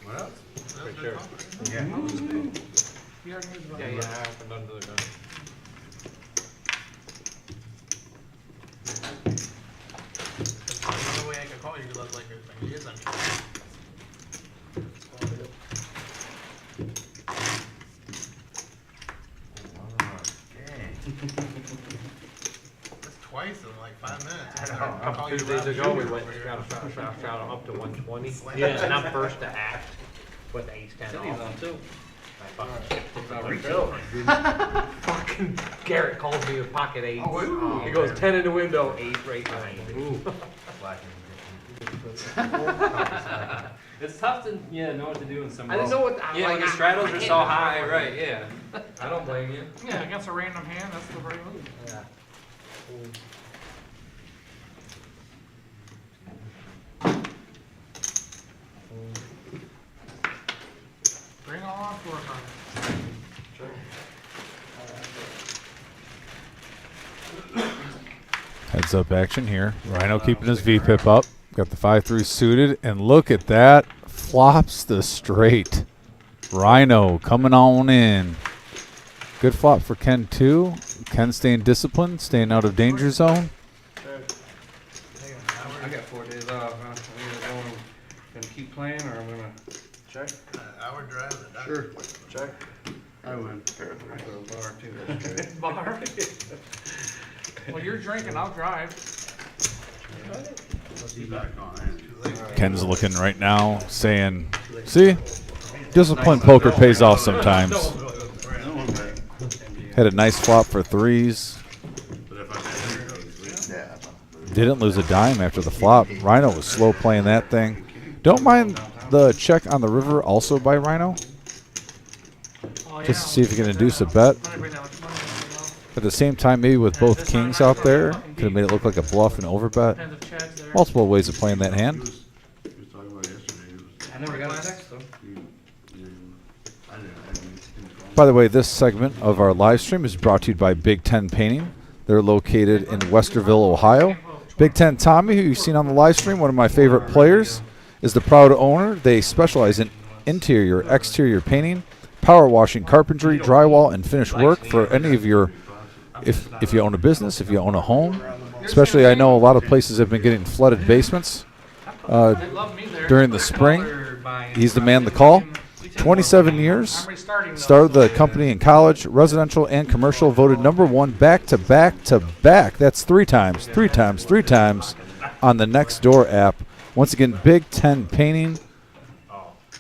Well, For sure. Yeah. Yeah, I opened under the gun. The only way I could call you look like everything is, I'm sure. That's twice in like 5 minutes. I'll call you 2 days Rob ago, we Jr. went, over here. shot him up to 120. Yeah. And I'm first to act with ace 10 off. too. Fucking Garrett calls me with pocket eights. Oh, He goes 10 in the window, 8 right behind me. It's tough to know what to do in some. I didn't know what. I'm Yeah, like, when the straddles I'm are so hitting it high, hard. right? Yeah. I don't blame you. Yeah, against a random hand, that's the right move. Yeah. Bring all on to work on it. Heads up action here. Rhino keeping his V-pip up. Got the 5-3 suited, and look at that. Flops the straight. Rhino coming on in. Good flop for Ken too. Ken staying disciplined, staying out of danger zone. I got 4 days off, huh? I'm either gonna keep playing or I'm gonna Check. Hour drive. Sure. Check. I win. I go to a bar too, that's great. Bar. Well, you're drinking, I'll drive. Be back on. Ken's looking right now, saying, "See, disciplined poker pays off sometimes." Had a nice flop for 3s. But if I had Didn't lose a dime after the flop. Rhino was slow playing that thing. Don't mind the check on the river also by Rhino. Oh, Just to see if you can induce a bet. At the same time, maybe with both kings out there, could have made it look like a bluff and overbet. Depends if Chad's there. Multiple ways of playing that hand. he was talking about yesterday. I never got a text though. I didn't. By the way, this segment of our live stream is brought to you by Big Ten Painting. They're located in Westerville, Ohio. Big Ten Tommy, who you've seen on the live stream, one of my favorite players, is the proud owner. They specialize in interior, exterior painting, power washing, carpentry, drywall, and finish work for any of your, if you own a business, if you own a home. Especially, I know a lot of places have been getting flooded basements during the spring. He's the man to call. 27 years. Started the company in college, residential and commercial. Voted #1 back to back to back. That's 3 times on the Nextdoor app. Once again, Big Ten Painting.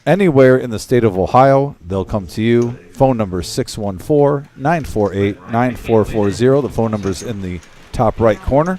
Anywhere in the state of Ohio, they'll come to you. Phone number 614-948-9440. The phone number's in the top right corner.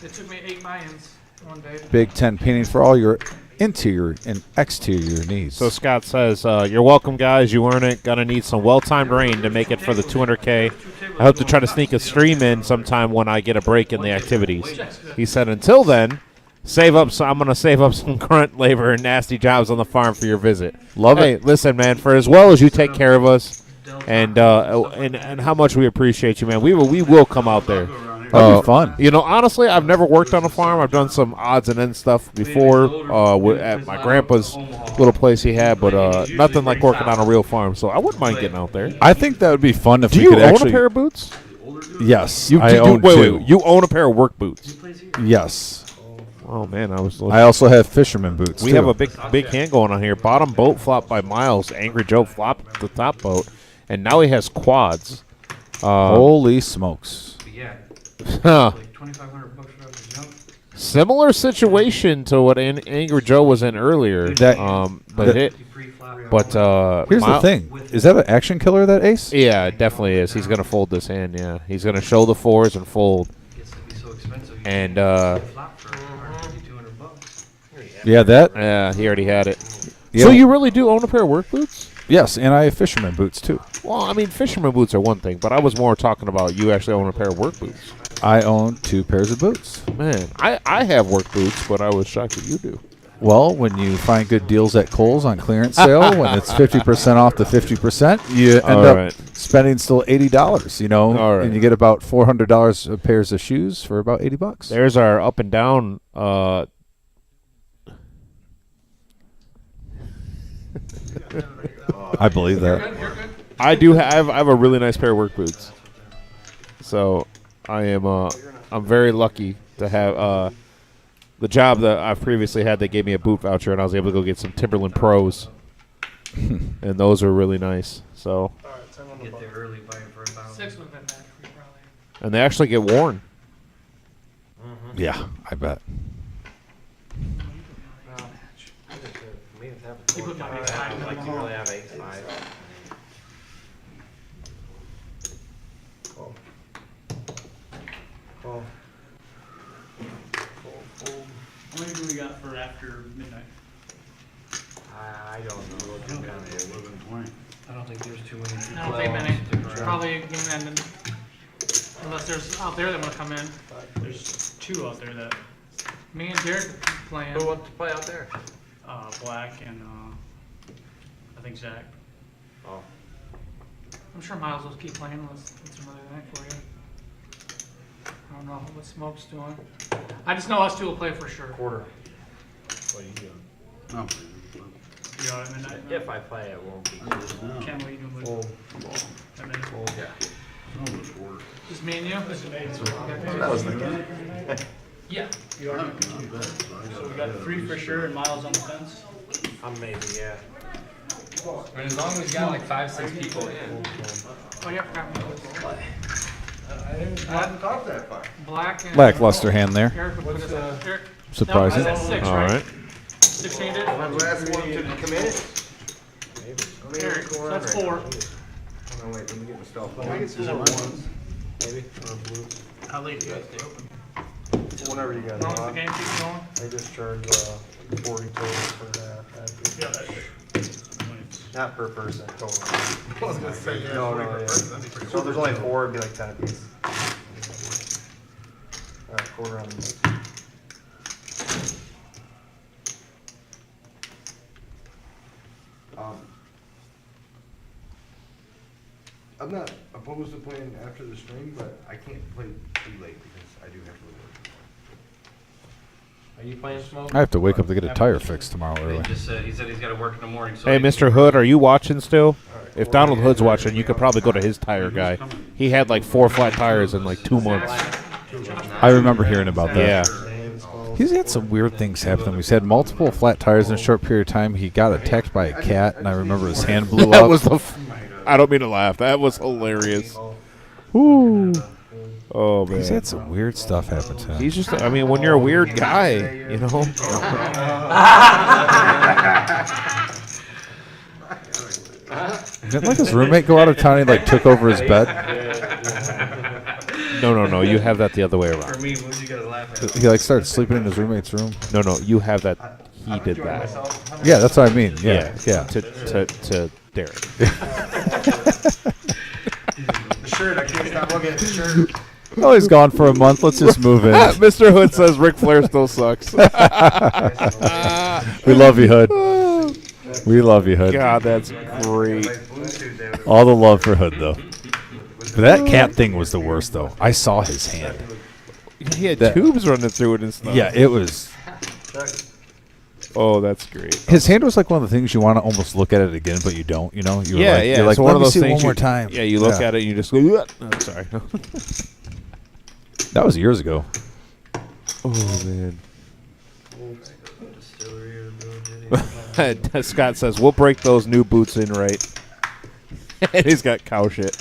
It took me 8 Mayans one day. Big Ten Painting for all your interior and exterior needs. So Scott says, "You're welcome, guys. You earn it. Gonna need some well-timed rain to make it for the 200K. I hope to try to sneak a stream in sometime when I get a break in the activities." He said, "Until then, save up. So I'm gonna save up some grunt labor and nasty jobs on the farm for your visit." Love Hey, it. listen, man. For as well as you take care of us, and how much we appreciate you, man. We will come out there. That'd be fun. You know, honestly, I've never worked on a farm. I've done some odds and ends stuff before at my grandpa's little place he had, but nothing like working on a real farm. So I wouldn't mind getting out there. I think that would be fun if Do we you could own actually. a pair of boots? Yes, You I do, own wait, two. wait, you own a pair of work boots? Yes, Oh man, I was. I also have fisherman boots. We too. have a big hand going on here. Bottom boat flopped by Miles. Angry Joe flopped the top boat, and now he has quads. Holy smokes! But yeah, Huh. like $2,500 for the jump. Similar situation to what Angry Joe was in earlier. That- but Here's the thing: is that an action killer? That ace? Yeah, it definitely is. He's gonna fold this hand. Yeah, he's gonna show the fours and fold. Gets to be so expensive. You And can't flop for $200. Yeah, that. yeah, he already had it. Yeah. So you really do own a pair of work boots? Yes, and I have fisherman boots too. Well, I mean, fisherman boots are one thing, but I was more talking about you actually own a pair of work boots. I own 2 pairs of boots. Man, I have work boots, but I was shocked that you do. Well, when you find good deals at Kohl's on clearance sale, when it's 50% off the 50%, you end All up right. spending still $80. You know, All right. and you get about $400 of pairs of shoes for about $80. There's our up and down. I believe that. I do have. I have a really nice pair of work boots. So I am. I'm very lucky to have the job that I've previously had. They gave me a boot voucher, and I was able to go get some Timberland Pros, and those are really nice. So, Get there early, buy it for $1,000. 6 would have been bad for you, probably. and they actually get worn. Yeah, I bet. You put my big five Like, in you the really have 8-5. Call. Call. How many do we got for after midnight? I don't know what you're gonna do. I don't think there's too many people. I don't think many. Probably a game ended. Unless there's out there that want to come in. There's 2 out there that, Me and Jared playing. Who wants to play out there? Black and, I think Zach. Oh. I'm sure Miles will keep playing. Let's get another night for you. I don't know what Smoke's doing. I just know us two will play for sure. Quarter. No. You out at midnight? If I play, it won't be. Ken, what are you doing with Full. at midnight? Yeah. Just me and you? That was the Yeah. You are? So we got 3 for sure and Miles on the fence? Amazing, yeah. I mean, as long as we got like 5-6 people in. Oh, yeah, forgot Miles. I hadn't thought that far. Black and. Lackluster hand there. Eric would put us at. Eric? Surprising. No, I said 6, All right? right. 6-handed? When's the last one to commit? Eric, so that's 4. Oh, no, wait, let me get my stuff. I get 4 ones. Maybe. How late do you guys stay open? Whenever you As long as the game keeps going. I just charge 40 total for that. Yeah, that's Not per person, total. I was gonna say, yeah, No, 40 no, per yeah. person, that'd be pretty So if there's cool. only 4, it'd be like 10 apiece. Quarter on the. I'm not opposed to playing after the stream, but I can't play too late because I do have to work. Are you playing Smoke? I have to wake up to get a tire fixed tomorrow early. He said he's got to work in the morning. So Hey, Mr. Hood, are you watching still? If Donald Hood's watching, you could probably go to his tire guy. He had like 4 flat tires in like 2 months. I remember hearing about that. Yeah. He's had some weird things happen. He's had multiple flat tires in a short period of time. He got attacked by a cat, and I remember his hand blew That up. was the. I don't mean to laugh. That was hilarious. Ooh. Oh man. He's had some weird stuff happen to him. He's just. I mean, when you're a weird guy, you know. Didn't like his roommate go out of town? He like took over his bed. No. You have that the other way For around. me, what you got to laugh at? He like started sleeping in his roommate's room. No. You have that. he did that. Yeah, that's what I mean. Yeah. To Derek. The shirt, I can't stop looking at the shirt. Oh, he's gone for a month. Let's just move in. Mr. Hood says Ric Flair still sucks. We love you, Hood. We love you, Hood. God, that's great. All the love for Hood, though. But that cat thing was the worst, though. I saw his hand. He had tubes running through it and stuff. Yeah, it was. Oh, that's great. His hand was like one of the things you want to almost look at it again, but you don't. You know, you're like, yeah. You're like, it's one of let me those see it things one more you- time. Yeah, you look at it and you just go. "Ugh." Oh, sorry. That was years ago. Oh man. Scott says we'll break those new boots in right. And he's got cow shit.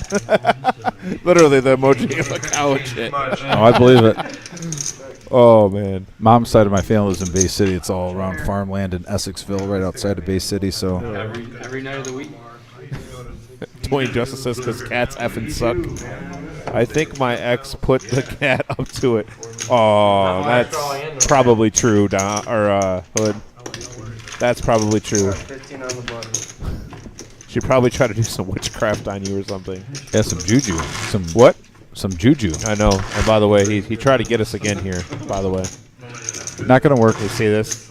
Literally the emoji of a cow and shit. Oh, I believe it. Oh man. Mom's side of my family lives in Bay City. It's all around farmland in Essexville, right outside of Bay City. So Every night of the week. Dwayne Justice says because cats effing suck. I think my ex put the cat up to it. Oh, that's probably true, Hood. That's probably true. 15 on the button. She probably tried to do some witchcraft on you or something. yeah, some juju. Some What? Some juju. I know. And by the way, he tried to get us again here. By the way, Not gonna work. you see this?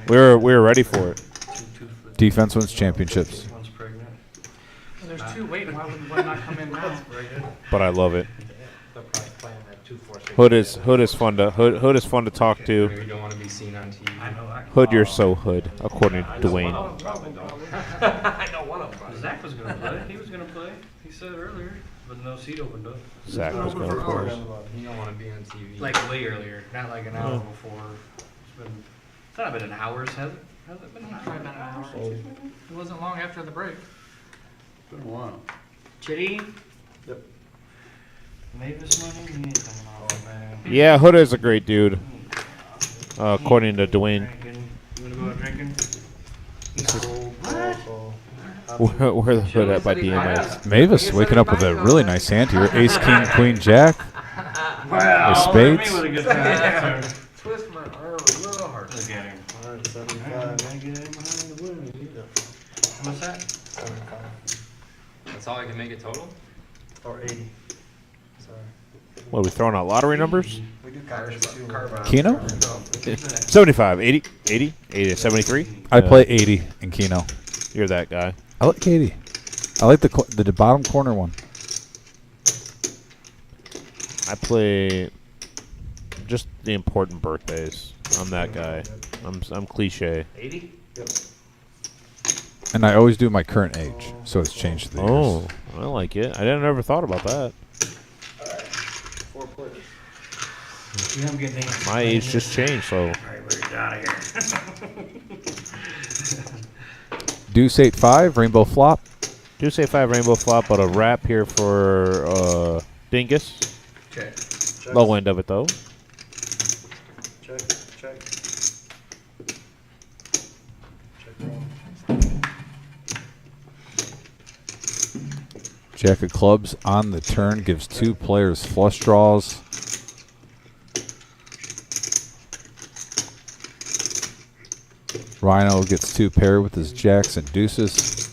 We were ready for it. Defense wins championships. Well, there's two waiting. Why would one not come in now? But I love it. They're probably playing at 2-4-6. Hood is fun to talk to. You don't want to be seen on TV. Hood, you're so Hood, according to Dwayne. I know one of them. Zach was gonna play. He was gonna play. He said earlier, but no seat opened up. Zach was going to course. You don't want to be on TV. Like way earlier, not like an hour before. It's not been an hour, has it? Has it been an Probably been hour? an hour. It wasn't long after the break. It's been a while. Chitty? Yep. Mavis money? He ain't coming out, man. Yeah, Hood is a great dude, according to Dwayne. Drinking. You wanna go out drinking? Where the Hood at by DMX? Mavis waking up with a really nice hand here. Ace, king, queen, jack. Wow. spades. Me with a good time. Twist my arm a little hard. Look at him. 175. What's that? 75. That's all I can make it total? Or 80. Sorry. What, are we throwing out lottery numbers? We do carve too. Keno? 75, 80, 80, 80, 73? I play 80 in Keno. You're that guy. I like 80. I like the bottom corner one. I play just the important birthdays. I'm that guy. I'm cliche. 80? Yep. And I always do my current age, so it's changed through the Oh, years. I like it. I never thought about that. 4 players. You know I'm getting anxious. My age just changed, so Alright, we're out of here. Deuce 8-5, rainbow flop. do say 5 rainbow flop, but a wrap here for Dingus. Check. Check. Low end of it though. Check. Check. Check wrong. Jack of clubs on the turn gives two players flush draws. Rhino gets two paired with his jacks and deuces.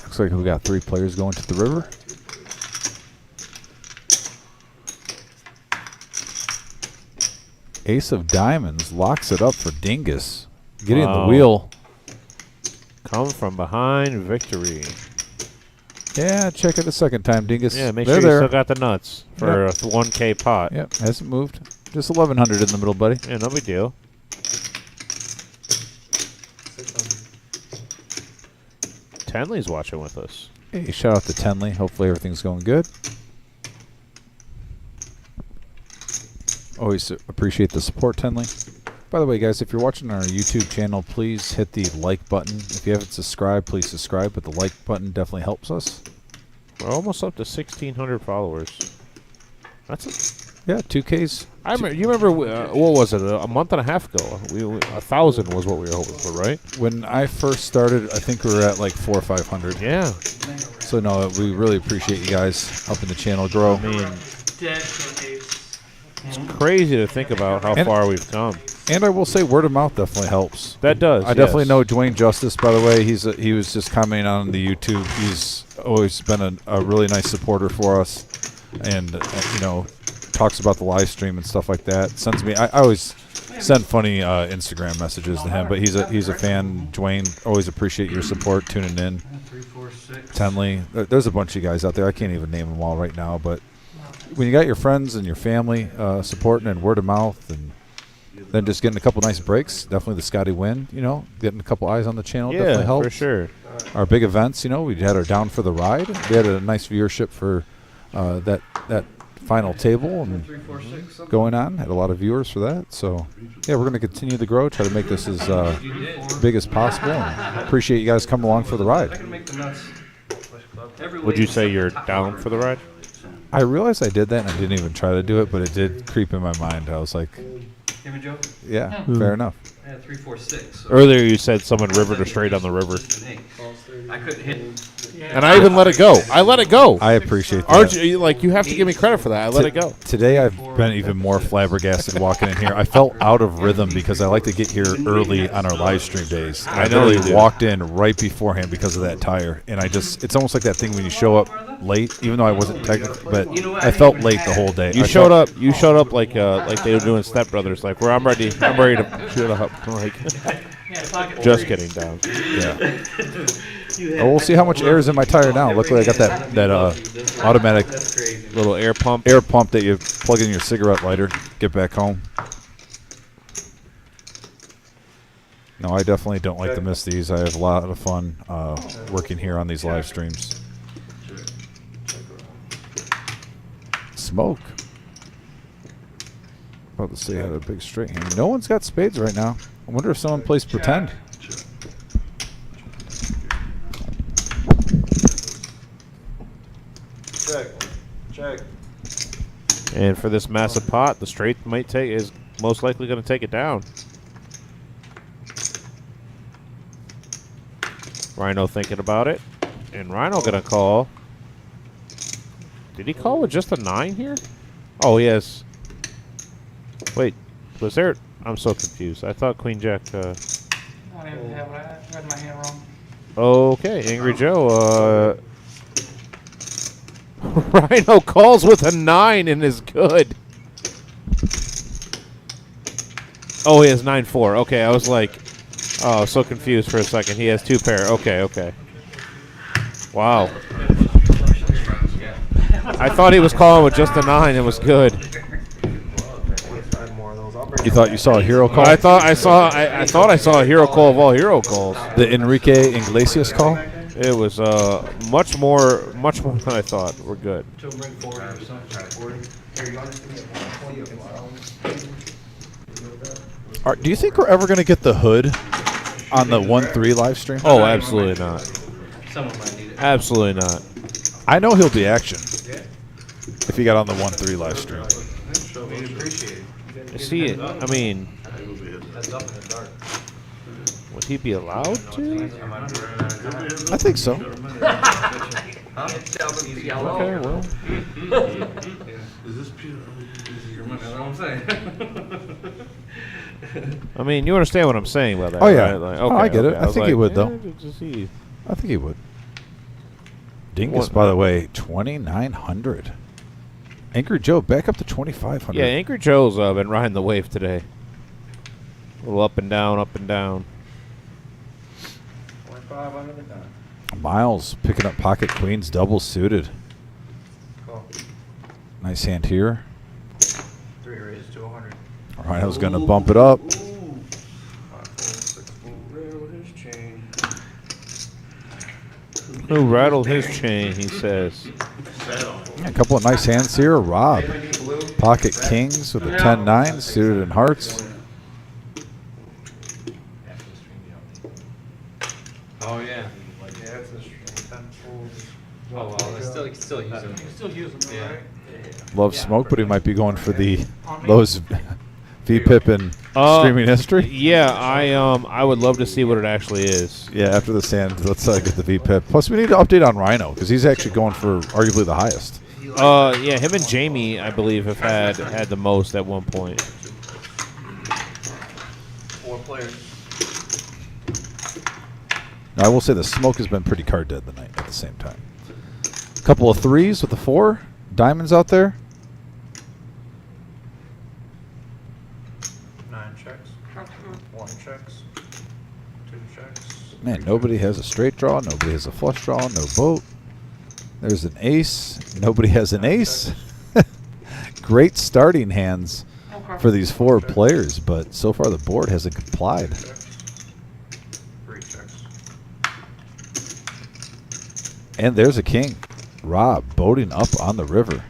Looks like we got 3 players going to the river. Ace of diamonds locks it up for Dingus. Getting Wow. the wheel. Come from behind victory. Yeah, check it a second time, Dingus. Yeah, make They're sure you there. still got the nuts for a 1K pot. Yep, hasn't moved. Just 1,100 in the middle, buddy. Yeah, no big deal. 600. Tenley's watching with us. Hey, shout out to Tenley. Hopefully everything's going good. Always appreciate the support, Tenley. By the way, guys, if you're watching our YouTube channel, please hit the like button. If you haven't subscribed, please subscribe, but the like button definitely helps us. We're almost up to 1,600 followers. That's Yeah, 2Ks You remember what was it? A month and a half ago, 1,000 was what we were hoping for, right? When I first started, I think we were at like 400 or 500. Yeah. So no, we really appreciate you guys helping the channel grow. I mean, Dedicates. it's crazy to think about how far we've come. And I will say, word of mouth definitely helps. That does. I definitely know Dwayne Justice, by the way. He was just commenting on the YouTube. He's always been a really nice supporter for us, and you know, talks about the live stream and stuff like that. Sends me. I always send funny Instagram messages to him, but he's a fan. Dwayne, always appreciate your support, tuning in. 3, 4, 6. Tenley, there's a bunch of you guys out there. I can't even name them all right now, but when you got your friends and your family supporting and word of mouth, and then just getting a couple nice breaks, definitely the Scotty win, you know, getting a couple eyes on the channel definitely helps. for sure. Our big events, you know, we had our Down for the Ride. We had a nice viewership for that final table and 3, 4, 6. going on. Had a lot of viewers for that. So, yeah, we're going to continue to grow, try to make this as big as possible. And appreciate you guys coming along for the ride. I can make the nuts. Would you say you're down for the ride? I realized I did that and I didn't even try to do it, but it did creep in my mind. I was like, Give me Joe. yeah, fair enough. I had 3, 4, 6. So Earlier you said someone rivered or straight on the river. I couldn't hit. And I even let it go. I let it go. I appreciate that. Aren't you, like, you have to give me credit for that. I let it go. Today I've been even more flabbergasted walking in here. I felt out of rhythm because I like to get here early on our live stream days. And I know you literally do. walked in right beforehand because of that tire. And it's almost like that thing when you show up late, even though I wasn't technically, but I felt late the whole day. You showed up like they were doing Step Brothers, like where I'm ready to shoot up. I'm like, just kidding, down. Yeah. Oh, we'll see how much air is in my tire now. Luckily, I got that automatic Little air pump. that you plug in your cigarette lighter. Get back home. No, I definitely don't like to miss these. I have a lot of fun working here on these live streams. Smoke. About to say I had a big straight hand. No one's got spades right now. I wonder if someone plays pretend. Check. And for this massive pot, the straight is most likely going to take it down. Rhino thinking about it. And Rhino going to call. Did he call with just a 9 here? Oh, he has. Wait, was there? I'm so confused. I thought Queen Jack. I don't even have it. I read my hand wrong. Okay, Angry Joe. Rhino calls with a 9 and is good. Oh, he has 9-4. Okay, I was like, oh, so confused for a second. He has 2 pair. Okay. Wow. I thought he was calling with just a 9 and was good. You thought you saw a hero call? I thought I saw a hero call of all hero calls. The Enrique Iglesias call? It was much more than I thought. We're good. Joe, bring 40 or something. 40. Do you think we're ever going to get the hood on the 1-3 live stream? Oh, absolutely not. Someone might need it. Absolutely not. I know he'll be action if he got on the 1-3 live stream. We appreciate it. See it. I mean, That's up in the dark. would he be allowed to? I think so. Okay, well. Is this pure? Your money, that's what I'm saying. I mean, you understand what I'm saying about that, Oh, yeah. right? Like, Oh, I get it. I was think he would, though. just see. I think he would. Dingus, by the way, 2,900. Anchor Joe back up to 2,500. Yeah, Anchor Joe's been riding the wave today. A little up and down, up and down. 25 under the gun. Miles picking up pocket queens, double suited. Cool. Nice hand here. 3 raised to 100. All right, I was going to bump it up. 5, 4, 6, 4. Rattle his chain. Who rattled his chain, he says. A couple of nice hands here. Rob. Pocket kings with a 10-9, suited in hearts. Oh, yeah. Yeah, it's a 10 full. Oh, well, I still use them. You still use them, Yeah. right? Love Smoke, but he might be going for the lowest VPIP in streaming history. Yeah, I would love to see what it actually is. Yeah, after the sand, let's get the VPIP. Plus, we need to update on Rhino because he's actually going for arguably the highest. Yeah, him and Jamie, I believe, have had the most at one point. 4 players. Now, I will say the Smoke has been pretty card dead tonight at the same time. A couple of threes with the 4 diamonds out there. 9 checks. 1 checks. 2 checks. Man, nobody has a straight draw. Nobody has a flush draw. No boat. There's an ace. Nobody has an ace. Great starting hands for these 4 players, but so far the board hasn't complied. 3 checks. And there's a king. Rob boating up on the river.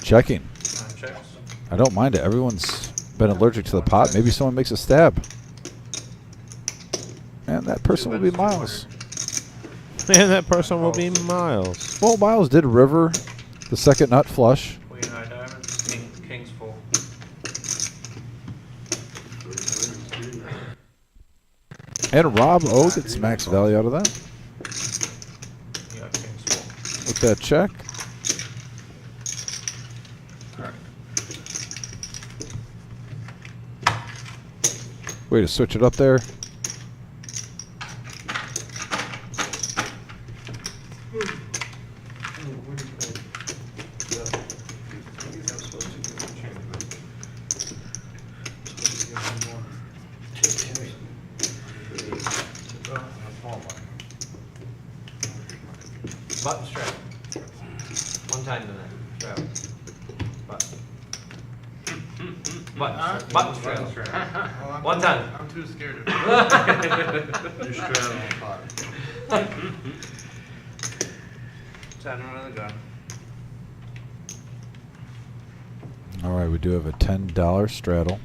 Checking. 9 checks. I don't mind it. Everyone's been allergic to the pot. Maybe someone makes a stab. And that person will be Miles. And that person will be Miles. Well, Miles did river the second nut flush. Queen high diamonds. King's full. And Rob O gets max value out of that You got king's full. with that check. Way to switch it up there. Button strap. 1 time to that. Strap. Button strap. 1 time. I'm too scared of it. You're straddling the pot. 10 on the gun. All right, we do have a $10 straddle.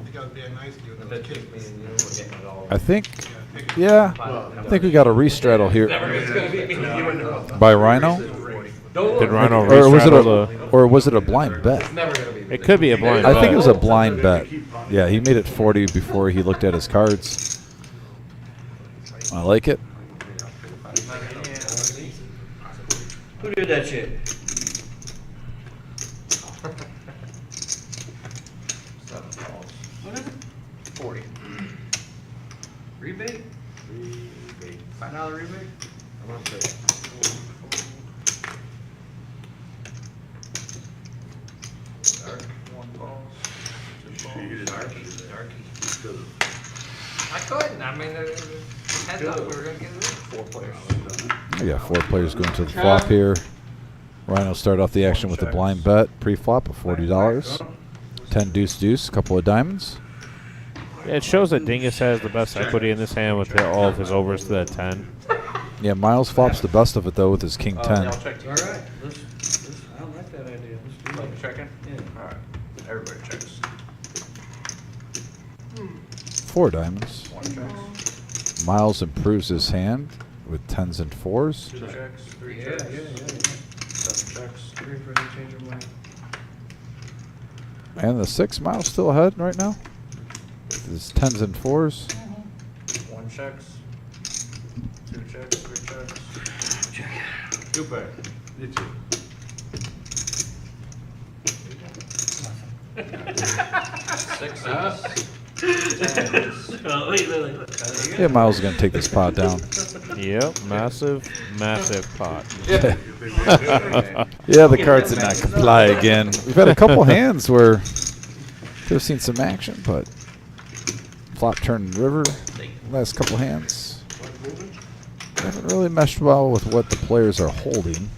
You gotta be nice to you. That takes me, you know, we're getting it all. I think, yeah, I think we got a re-straddle here by Rhino. Did Rhino Or was it re-straddle or was it a blind bet? It could be a blind I bet. think it was a blind bet. Yeah, he made it 40 before he looked at his cards. I like it. Who did that shit? What is it? 40. Rebate? $5 rebate? I'm gonna say. Dark. 1 balls. 2 balls. Darky. I couldn't. I mean, heads up, we were gonna get it. 4 players. We got 4 players going to the flop here. Rhino started off the action with a blind bet pre-flop of $40. 10 deuce deuce, a couple of diamonds. Yeah, it shows that Dingus has the best equity in this hand with all of his overs to that 10. Yeah, Miles flops the best of it though with his king 10. Y'all check. All right. I don't like that idea. Let's do Like it. checking? Yeah. Alright. Everybody checks. 4 diamonds. 1 checks. Miles improves his hand with 10s and 4s. 2 checks. 3 Yeah, checks. yeah, yeah. 7 checks. Three for the change of mind. And the 6 Miles still ahead right now. With his 10s and 4s. 1 checks. 2 checks. 3 checks. You bet. You too. Sixes. Oh, wait. Yeah, Miles is going to take this pot down. Yep, massive, massive pot. Yeah, the cards did not comply again. We've had a couple hands where could have seen some action, but flop turn river, last couple hands. Haven't really meshed well with what the players are holding.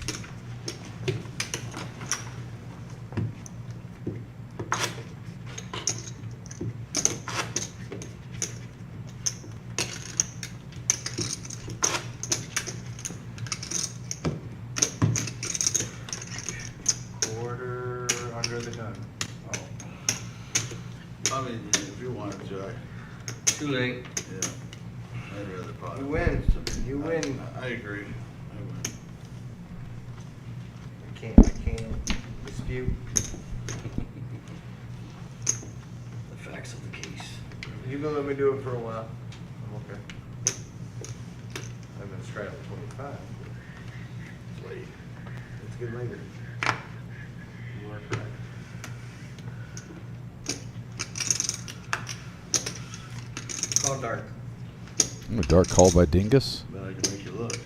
Quarter under the gun. Oh. I mean, if you wanted to, Too late. yeah. I'd rather pot. You win. You win. I agree. I win. I can't dispute. The facts of the case. You can let me do it for a while. I'm okay. I've been straddling 25. It's late. Let's get later. You are correct. Call dark. A dark call by Dingus. But I can make you look.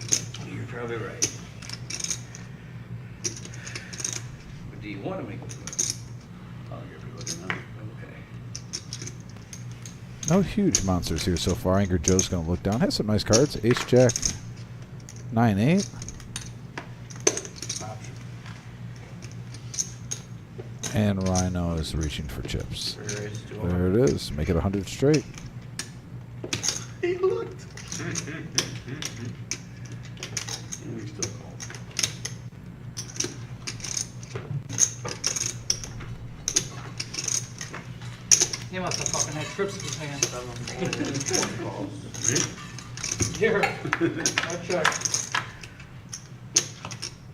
You're probably right. But do you want to make it look? I'll give you looking at it. Okay. No huge monsters here so far. Angry Joe's going to look down. Has some nice cards. Ace Jack 9-8. And Rhino is reaching for chips. There it is. Make it 100 straight. He looked. And he still called. He must have fucking had trips in his hand. Me? Here, I check.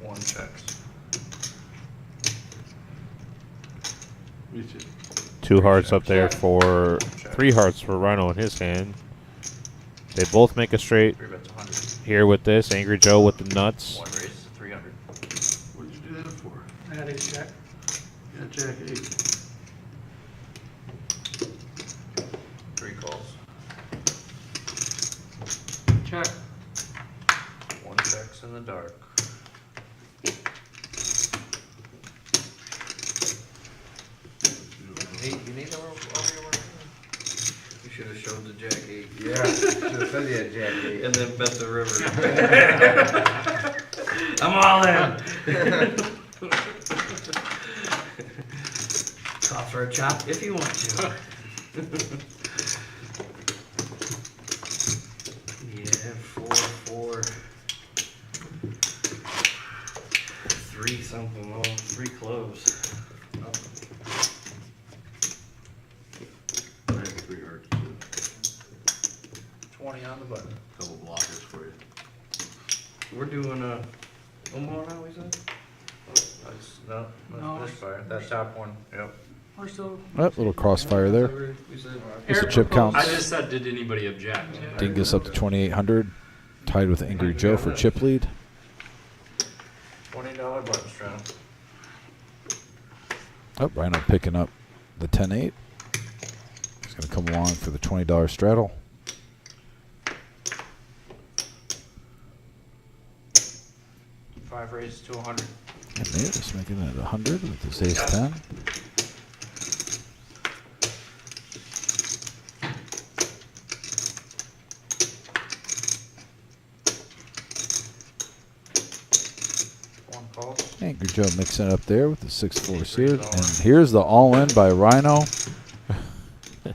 One checks. Me too. 2 hearts up there for 3 hearts for Rhino in his hand. They both make a straight. 3 bets 100. Here with this, Angry Joe with the nuts. One raise 300. What did you do that for? I had ace jack. Yeah, Jack 8. 3 calls. Check. 1 checks in the dark. Hey, you need over your one? You should have showed the Jack 8. Yeah, should have said you had Jack 8. And then bet the river. I'm all in. Toss for a chop if you want to. Yeah, 4, 3 something. Oh, 3 cloves. I have 3 hearts too. 20 on the button. Couple blockers for you. We're doing a more now, we said? That's, no, No. that's this fire. That top one. Yep. We're still. Oh, little crossfire there. We said. Just the Eric chip proposed- counts. I just said, did anybody object? Dingus up to 2,800. Tied with Angry Joe for chip lead. $20 button straddle. Oh, Rhino picking up the 10-8. He's going to come along for the $20 straddle. 5 raises to 100. And Mavis making it 100 with his ace 10. One call. Angry Joe mixing it up there with the 6-4 seared. And here's the all-in by Rhino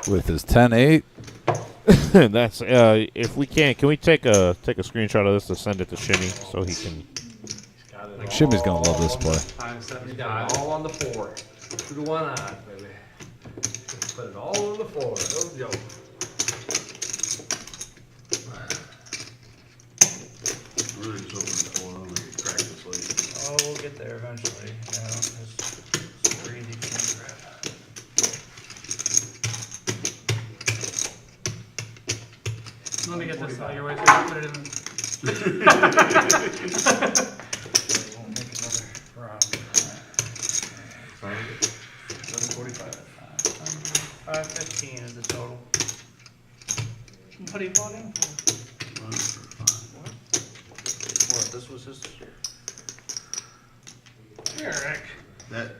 with his 10-8. That's if we can we take a screenshot of this to send it to Shimmy so he can. Shimmy's going to love this play. Times 75. All on the 4. 2 to 1 on, baby. Put it all on the 4. No joke. We're just hoping to pull on and crack this late. Oh, we'll get there eventually. You know, it's super easy to grab. Let me get this out of your way so you can put it in. Won't make another round. 745. 515 is the total. What are you bought in for? Run for 5. What, this was his? Eric. That's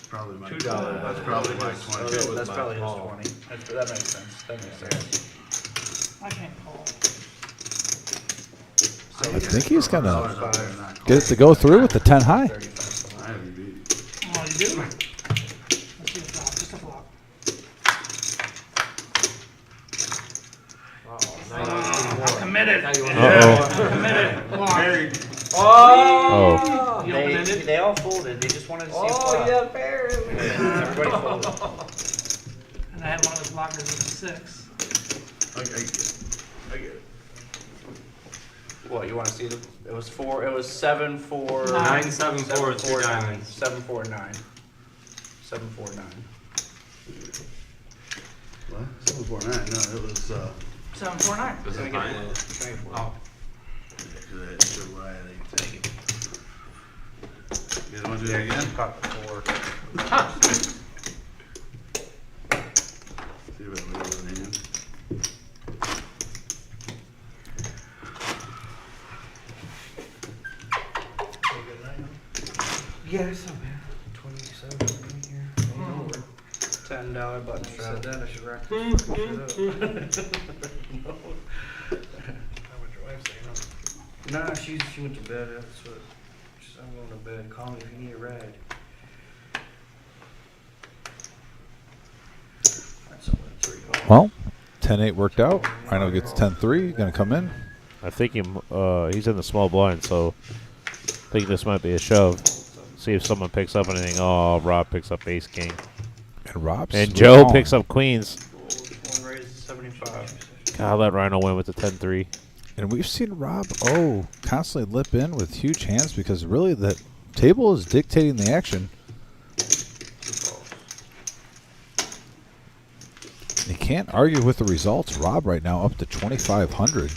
probably my. $2. That's probably my 20. That's probably his 20. That makes sense. That makes sense. I can't call. I think he's going to Not get it to go through with the 10 high. 35. I have you beat. Oh, you do? Let's see a flop, just a flop. I'm committed. Uh-oh. Committed. Block. Oh. You open-ended? They all folded. They just wanted to see a flop. Everybody folded. And I had one of those blockers with a 6. I get it. What, you wanna see the, it was 7 4. 9 7 4 3 diamonds. 7 4 9. 7 4 9. What? 749, no, it was, 749. Does it find it? Oh. that's your right, I think. You guys wanna do that again? Got the 4. See if I leave it in hand. Yeah, it's not bad. 27 right here. $10 button strap. Said that, I should wrap this shit up. No. How would your wife say no? Nah, she went to bed. That's what. She said, I'm going to bed. Call me if you need a ride. That's somewhere 3. Well, 10-8 worked out. Rhino gets 10-3. Going to come in. I think he's in the small blind, so I think this might be a shove. See if someone picks up anything. Oh, Rob picks up ace king. And Rob's. And Joe picks up queens. One raise 75. God, I'll let Rhino win with the 10-3. And we've seen Rob, constantly lip in with huge hands because really the table is dictating the action. You can't argue with the results. Rob right now up to 2,500.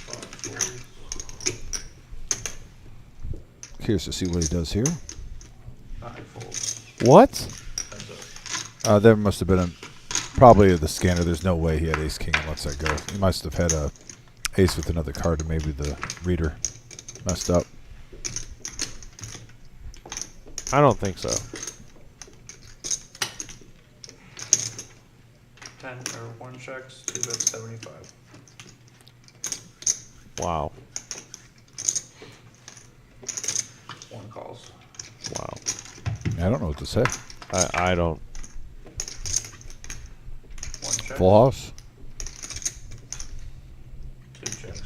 Curious to see what he does here. What? There must have been probably the scanner. There's no way he had ace king and lets that go. He must have had a ace with another card, and maybe the reader messed up. I don't think so. 10 or 1 checks, 2 bets 75. Wow. 1 calls. Wow. I don't know what to say. I don't. 1 check. Full house. 2 checks.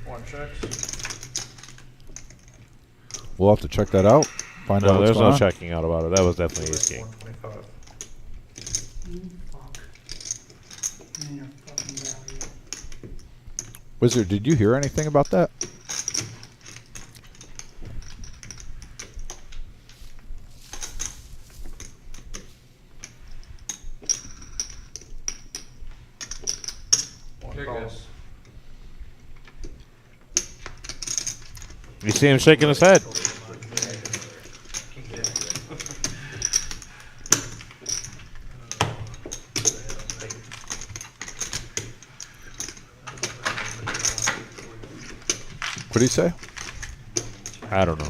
1 checks. We'll have to check that out. Find out No, what's there's going no on. checking out about it. That was definitely ace king. 125. Wizard, did you hear anything about that? Calls. You see him shaking his head. What did he say? I don't know.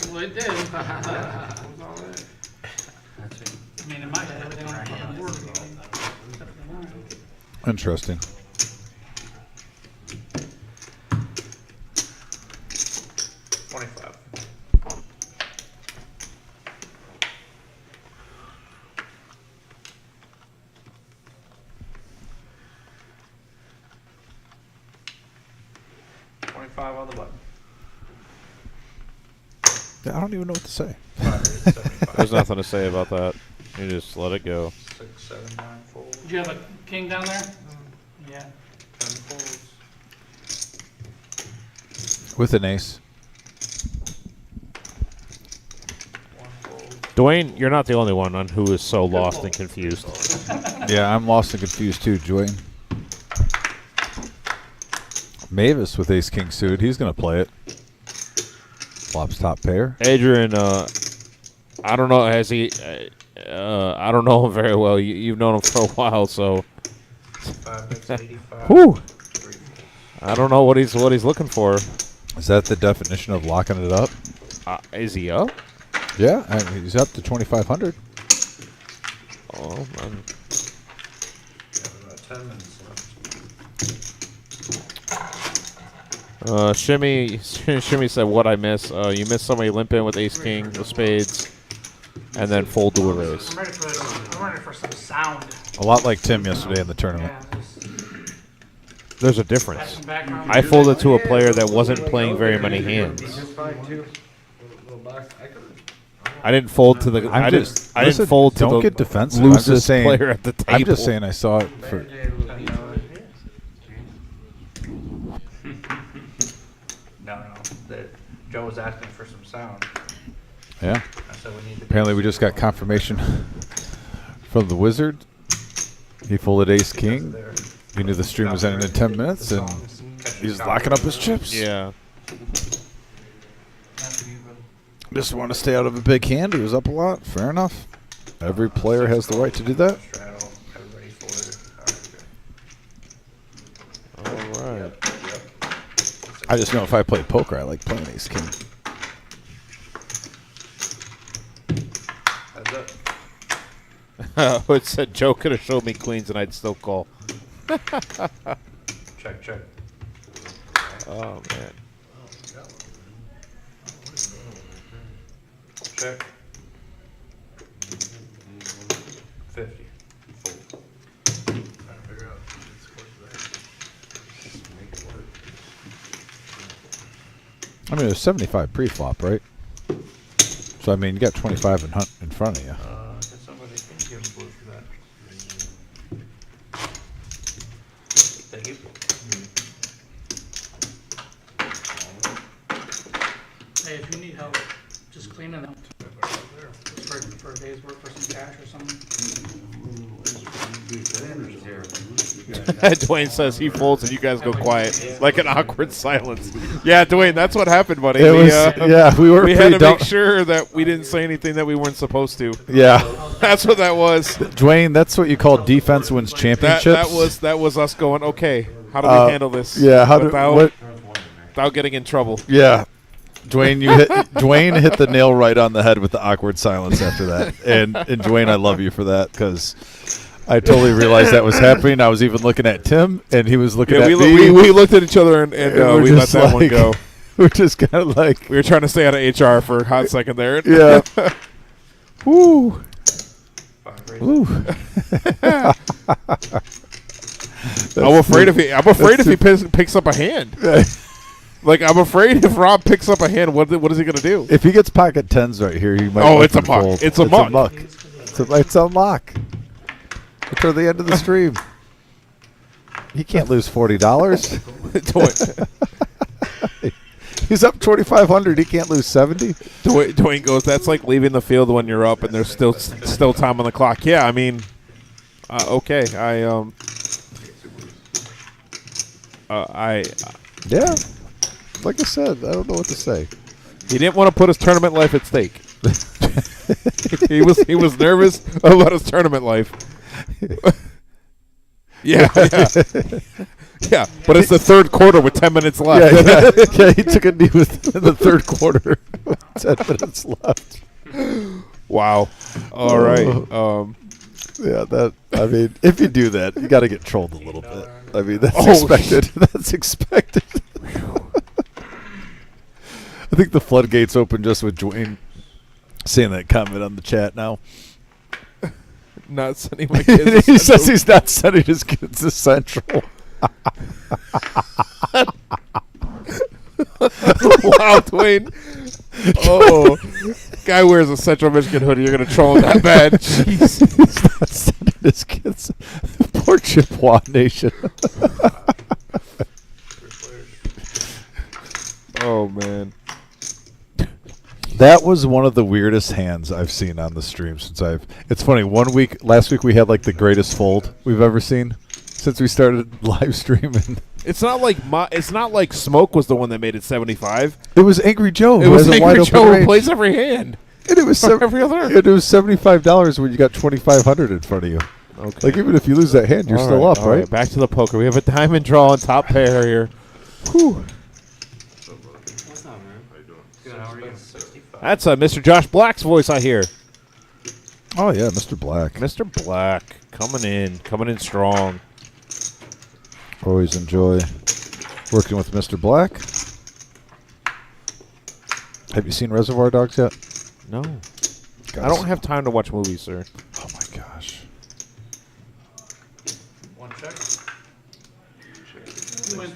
Well, it did. I mean, in my head, everything on the fucking board was except for the line. Interesting. On the button. Yeah, I don't even know what to say. There's nothing to say about that. You just let it go. 6, 7, 9 folds. Did you have a king down there? Yeah. 10 folds. With an ace. 1 fold. Dwayne, you're not the only one on who is so lost and confused. Yeah, I'm lost and confused too, Dwayne. Mavis with ace king suited. He's going to play it. Flops top pair. Adrian, I don't know. Has he? I don't know him very well. You've known him for a while, so. 5 bets 85. Whew. I don't know what he's looking for. Is that the definition of locking it up? Is he up? Yeah, I mean, he's up to 2,500. Oh, man. About 10 minutes left. Shimmy said, "What I miss? You missed somebody limp in with ace king with spades, and then fold to a raise." I'm ready for some sound. A lot like Tim yesterday in the tournament. Yeah, just There's a difference. some background. I folded to a player that wasn't playing very many hands. Just fine too. Little box. I could. I didn't fold to the. I didn't fold to don't the get defensive. I'm loosest just saying, player at the table. I'm just saying I saw it for. No. Joe was asking for some sound. Yeah. I said we need to Apparently, we just got confirmation from the wizard. He folded ace king. He knew the stream was ending in 10 minutes, and he's locking up his chips. Yeah. Just want to stay out of a big hand. He was up a lot. Fair enough. Every player has the right to do that. All right. I just know if I play poker, I like playing ace king. It said Joe could have showed me queens and I'd still call. Check. Oh man. Check. 50. Fold. Trying to figure out if it's I mean, it was 75 pre-flop, right? So, I mean, you got 25 in front of you. Can somebody give him blue for that? Thank you. Hey, if you need help, just cleaning up for a day's work for some cash or something. Dwayne says he folds and you guys go quiet, like an awkward silence. Yeah, Dwayne, that's what happened, buddy. It was, we were. We had to make sure that we didn't say anything that we weren't supposed to. Yeah, that's what that was. Dwayne, that's what you call defense wins championships. That was us going. Okay, how do we handle this? Yeah, without getting in trouble. Yeah. Dwayne hit the nail right on the head with the awkward silence after that. And Dwayne, I love you for that because I totally realized that was happening. I was even looking at Tim, and he was looking at me. We looked at each other, and we let that one go. We're just kind of like... We were trying to stay out of HR for a hot second there. Yeah. Woo. Woo. I'm afraid if he picks up a hand. Like, I'm afraid if Rob picks up a hand, what is he going to do? If he gets pocket tens right here, he might. Oh, it's a muck. It's a muck. It's a muck. Until the end of the stream. He can't lose $40. He's up 2,500. He can't lose 70. Dwayne goes, that's like leaving the field when you're up and there's still time on the clock. Yeah, I mean, okay. Yeah. Like I said, I don't know what to say. He didn't want to put his tournament life at stake. he was nervous about his tournament life. Yeah. But it's the third quarter with 10 minutes left. Yeah, he took a knee in the third quarter with 10 minutes left. Wow. All right. Yeah, I mean, if you do that, you got to get trolled a little bit. I mean, that's expected. That's expected. I think the floodgates open just with Dwayne saying that comment on the chat now. Not sending my kids. He says he's not sending his kids to Central. Wow, Dwayne. Oh, guy wears a Central Michigan hoodie. You're going to troll him that bad. Jeez. He's not sending his kids. Poor Chippewa Nation. Oh, man. That was one of the weirdest hands I've seen on the stream it's funny, last week we had like the greatest fold we've ever seen since we started live streaming. It's not like Smoke was the one that made it 75. It was Angry Joe. It was Angry Joe who plays every hand. And it was every other. And it was $75 when you got 2,500 in front of you. Okay. Like even if you lose that hand, you're still up, right? Back to the poker. We have a diamond draw on top pair here. Whew. What's up, man? How you doing? Good. How are you? 65. That's Mr. Josh Black's voice I hear. Oh yeah, Mr. Black. Mr. Black coming in strong. Always enjoy working with Mr. Black. Have you seen Reservoir Dogs yet? No. I don't have time to watch movies, sir. Oh my gosh. One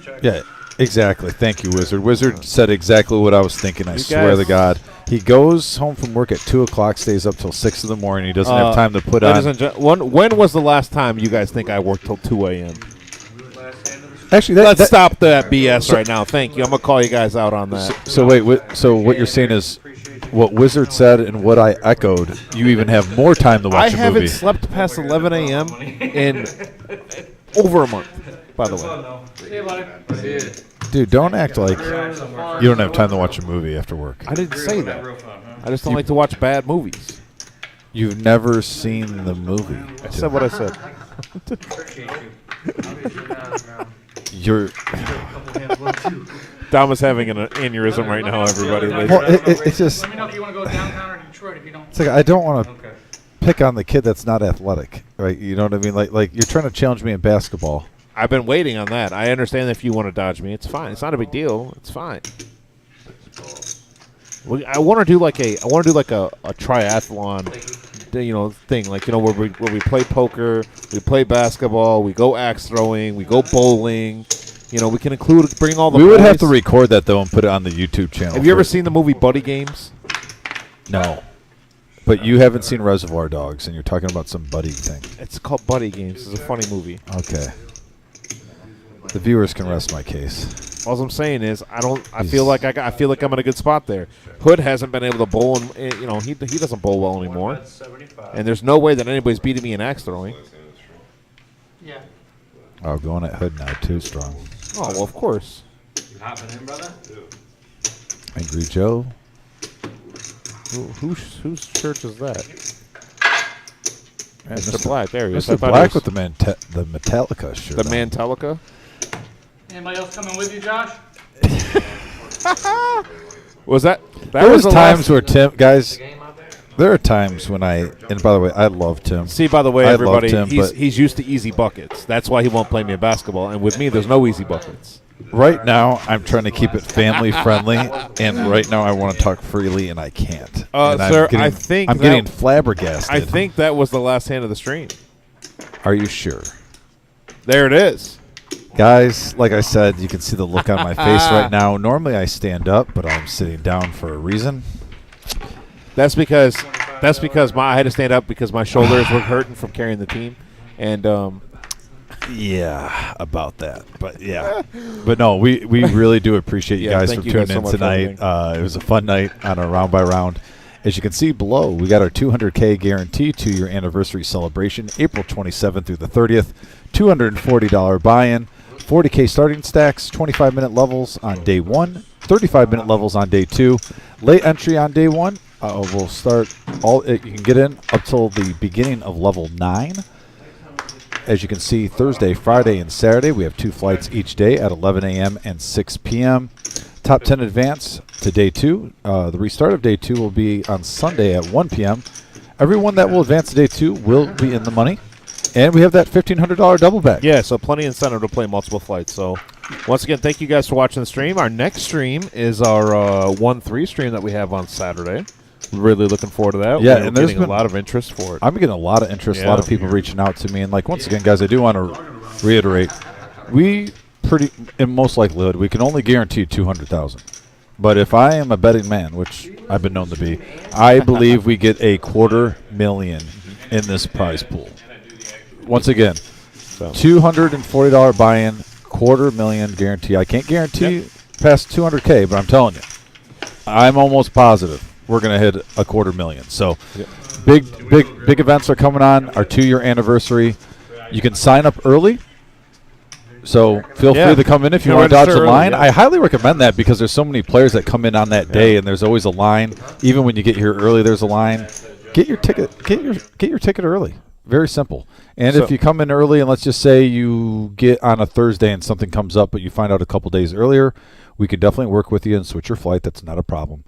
check. Yeah, Exactly. Thank you, Wizard. Wizard said exactly what I was thinking. I You swear guys- to God. He goes home from work at 2 o'clock, stays up till 6 in the morning. He doesn't have time to put ladies on. and when was the last time you guys think I worked till 2 a.m.? Actually, Let's stop that BS right now. Thank you. I'm going to call you guys out on that. So wait, so what you're saying is what Wizard said and what I echoed, you even have more time to watch I a haven't movie. slept past 11 a.m. in over a month, by the way. See you, buddy. Dude, don't act like you don't have time to watch a movie after work. I didn't say that. I just don't like to watch bad movies. You've never seen the movie. I said what I said. You're. Dom is having an aneurysm right now, everybody. Well, it's just. Let me know if you want to go downtown or Detroit if you don't. It's like I don't want to pick on the kid that's not athletic, right? You know what I mean? Like you're trying to challenge me in basketball. I've been waiting on that. I understand if you want to dodge me, it's fine. It's not a big deal. It's fine. I want to do like a triathlon, thing like where we play poker, we play basketball, we go axe throwing, we go bowling. We can bring all the. We would have boys. to record that though and put it on the YouTube channel. Have you ever seen the movie Buddy Games? No, but you haven't seen Reservoir Dogs, and you're talking about some buddy thing. It's called Buddy Games. It's a funny movie. Okay. The viewers can rest my case. All I'm saying is, I feel like I'm in a good spot there. Hood hasn't been able to bowl, and he doesn't bowl well anymore. And there's no way that anybody's beating me in axe throwing. Yeah. Oh, going at Hood now too strong. Oh well, of course. You hopping in, brother? Angry Joe. Whose church is that? Yeah, Mr. Black. There he is. Mr. Black with the Metallica shirt. The on. Mantelica. Anybody else coming with you, Josh? Was that? There was the times last- where Tim, guys. There are times when and by the way, I love Tim. See, by the way, I everybody, love Tim, but he's used to easy buckets. That's why he won't play me in basketball. And with me, there's no easy buckets. right now I'm trying to keep it family friendly, and right now I want to talk freely, and I can't. And Sir, I'm getting flabbergasted. I think that was the last hand of the stream. Are you sure? There it is. Guys, like I said, you can see the look on my face right now. Normally I stand up, but I'm sitting down for a reason. That's because I had to stand up because my shoulders were hurting from carrying the team, and yeah, about that. But yeah, but no, we really do appreciate you guys for thank you tuning guys so in much for tonight. everything. It was a fun night on a round by round. As you can see below, we got our 200K guarantee 2-year anniversary celebration, April 27th through the 30th. $240 buy-in, 40K starting stacks, 25-minute levels on day 1, 35-minute levels on day 2. Late entry on day 1 will start you can get in up till the beginning of level 9. As you can see, Thursday, Friday, and Saturday, we have 2 flights each day at 11 a.m. and 6 p.m. Top 10 advance to day 2. The restart of day 2 will be on Sunday at 1 p.m. Everyone that will advance to day 2 will be in the money. And we have that $1,500 double back. yeah, so plenty of incentive to play multiple flights. So once again, thank you guys for watching the stream. Our next stream is our 1-3 stream that we have on Saturday. We're really looking forward to that. Yeah, We're and there's getting been a lot of interest for it. I'm getting a lot of interest, a lot of Yeah. people reaching out to me. And, like, once again, guys, I do want to reiterate, in most likelihood, we can only guarantee $200,000. But if I am a betting man, which I've been known to be, I believe we get a $250,000 in this prize pool. Once again, $240 buy-in, $250,000 guarantee. I can't guarantee past $200K, but I'm telling you, I'm almost positive we're going to hit a $250,000. So big events are coming on, our 2-year anniversary. You can sign up early. So feel free to come in if you want to dodge the line. I highly recommend that because there's so many players that come in on that day, and there's always a line. Even when you get here early, there's a line. Get your ticket. Get your ticket early. Very simple. And if you come in early, and let's just say you get on a Thursday and something comes up, but you find out a couple days earlier, we could definitely work with you and switch your flight. That's not a problem.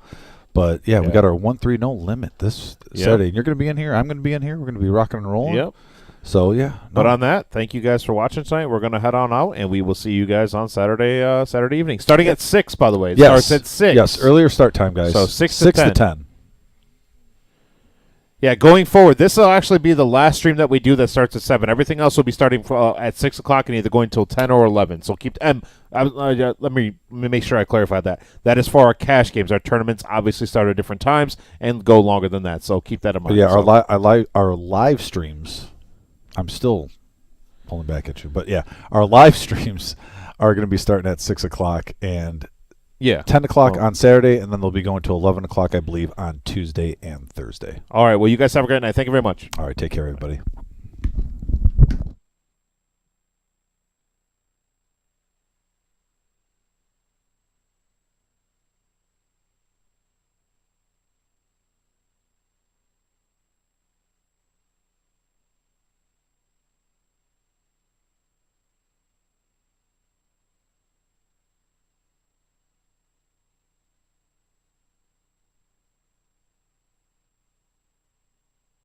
But yeah, we got our 1-3 no limit this Saturday. And you're going to be in here. I'm going to be in here. We're going to be rocking and rolling. Yep. So yeah. But on that, thank you guys for watching tonight. We're going to head on out, and we will see you guys on Saturday evening, starting at 6. By the way, it starts at 6. Yes, earlier start time, guys. So 6 to 10. Yeah, going forward, this will actually be the last stream that we do that starts at 7. Everything else will be starting at 6 o'clock and either going until 10 or 11. So keep. Let me make sure I clarify that. That is for our cash games. Our tournaments obviously start at different times and go longer than that. So keep that in mind. But yeah, So- our live streams. I'm still pulling back at you, but yeah, our live streams are going to be starting at 6 o'clock and 10 o'clock on Saturday, and then they'll be going to 11 o'clock, I believe, on Tuesday and Thursday. All right. Well, you guys have a great night. Thank you very much. All right. Take care, everybody.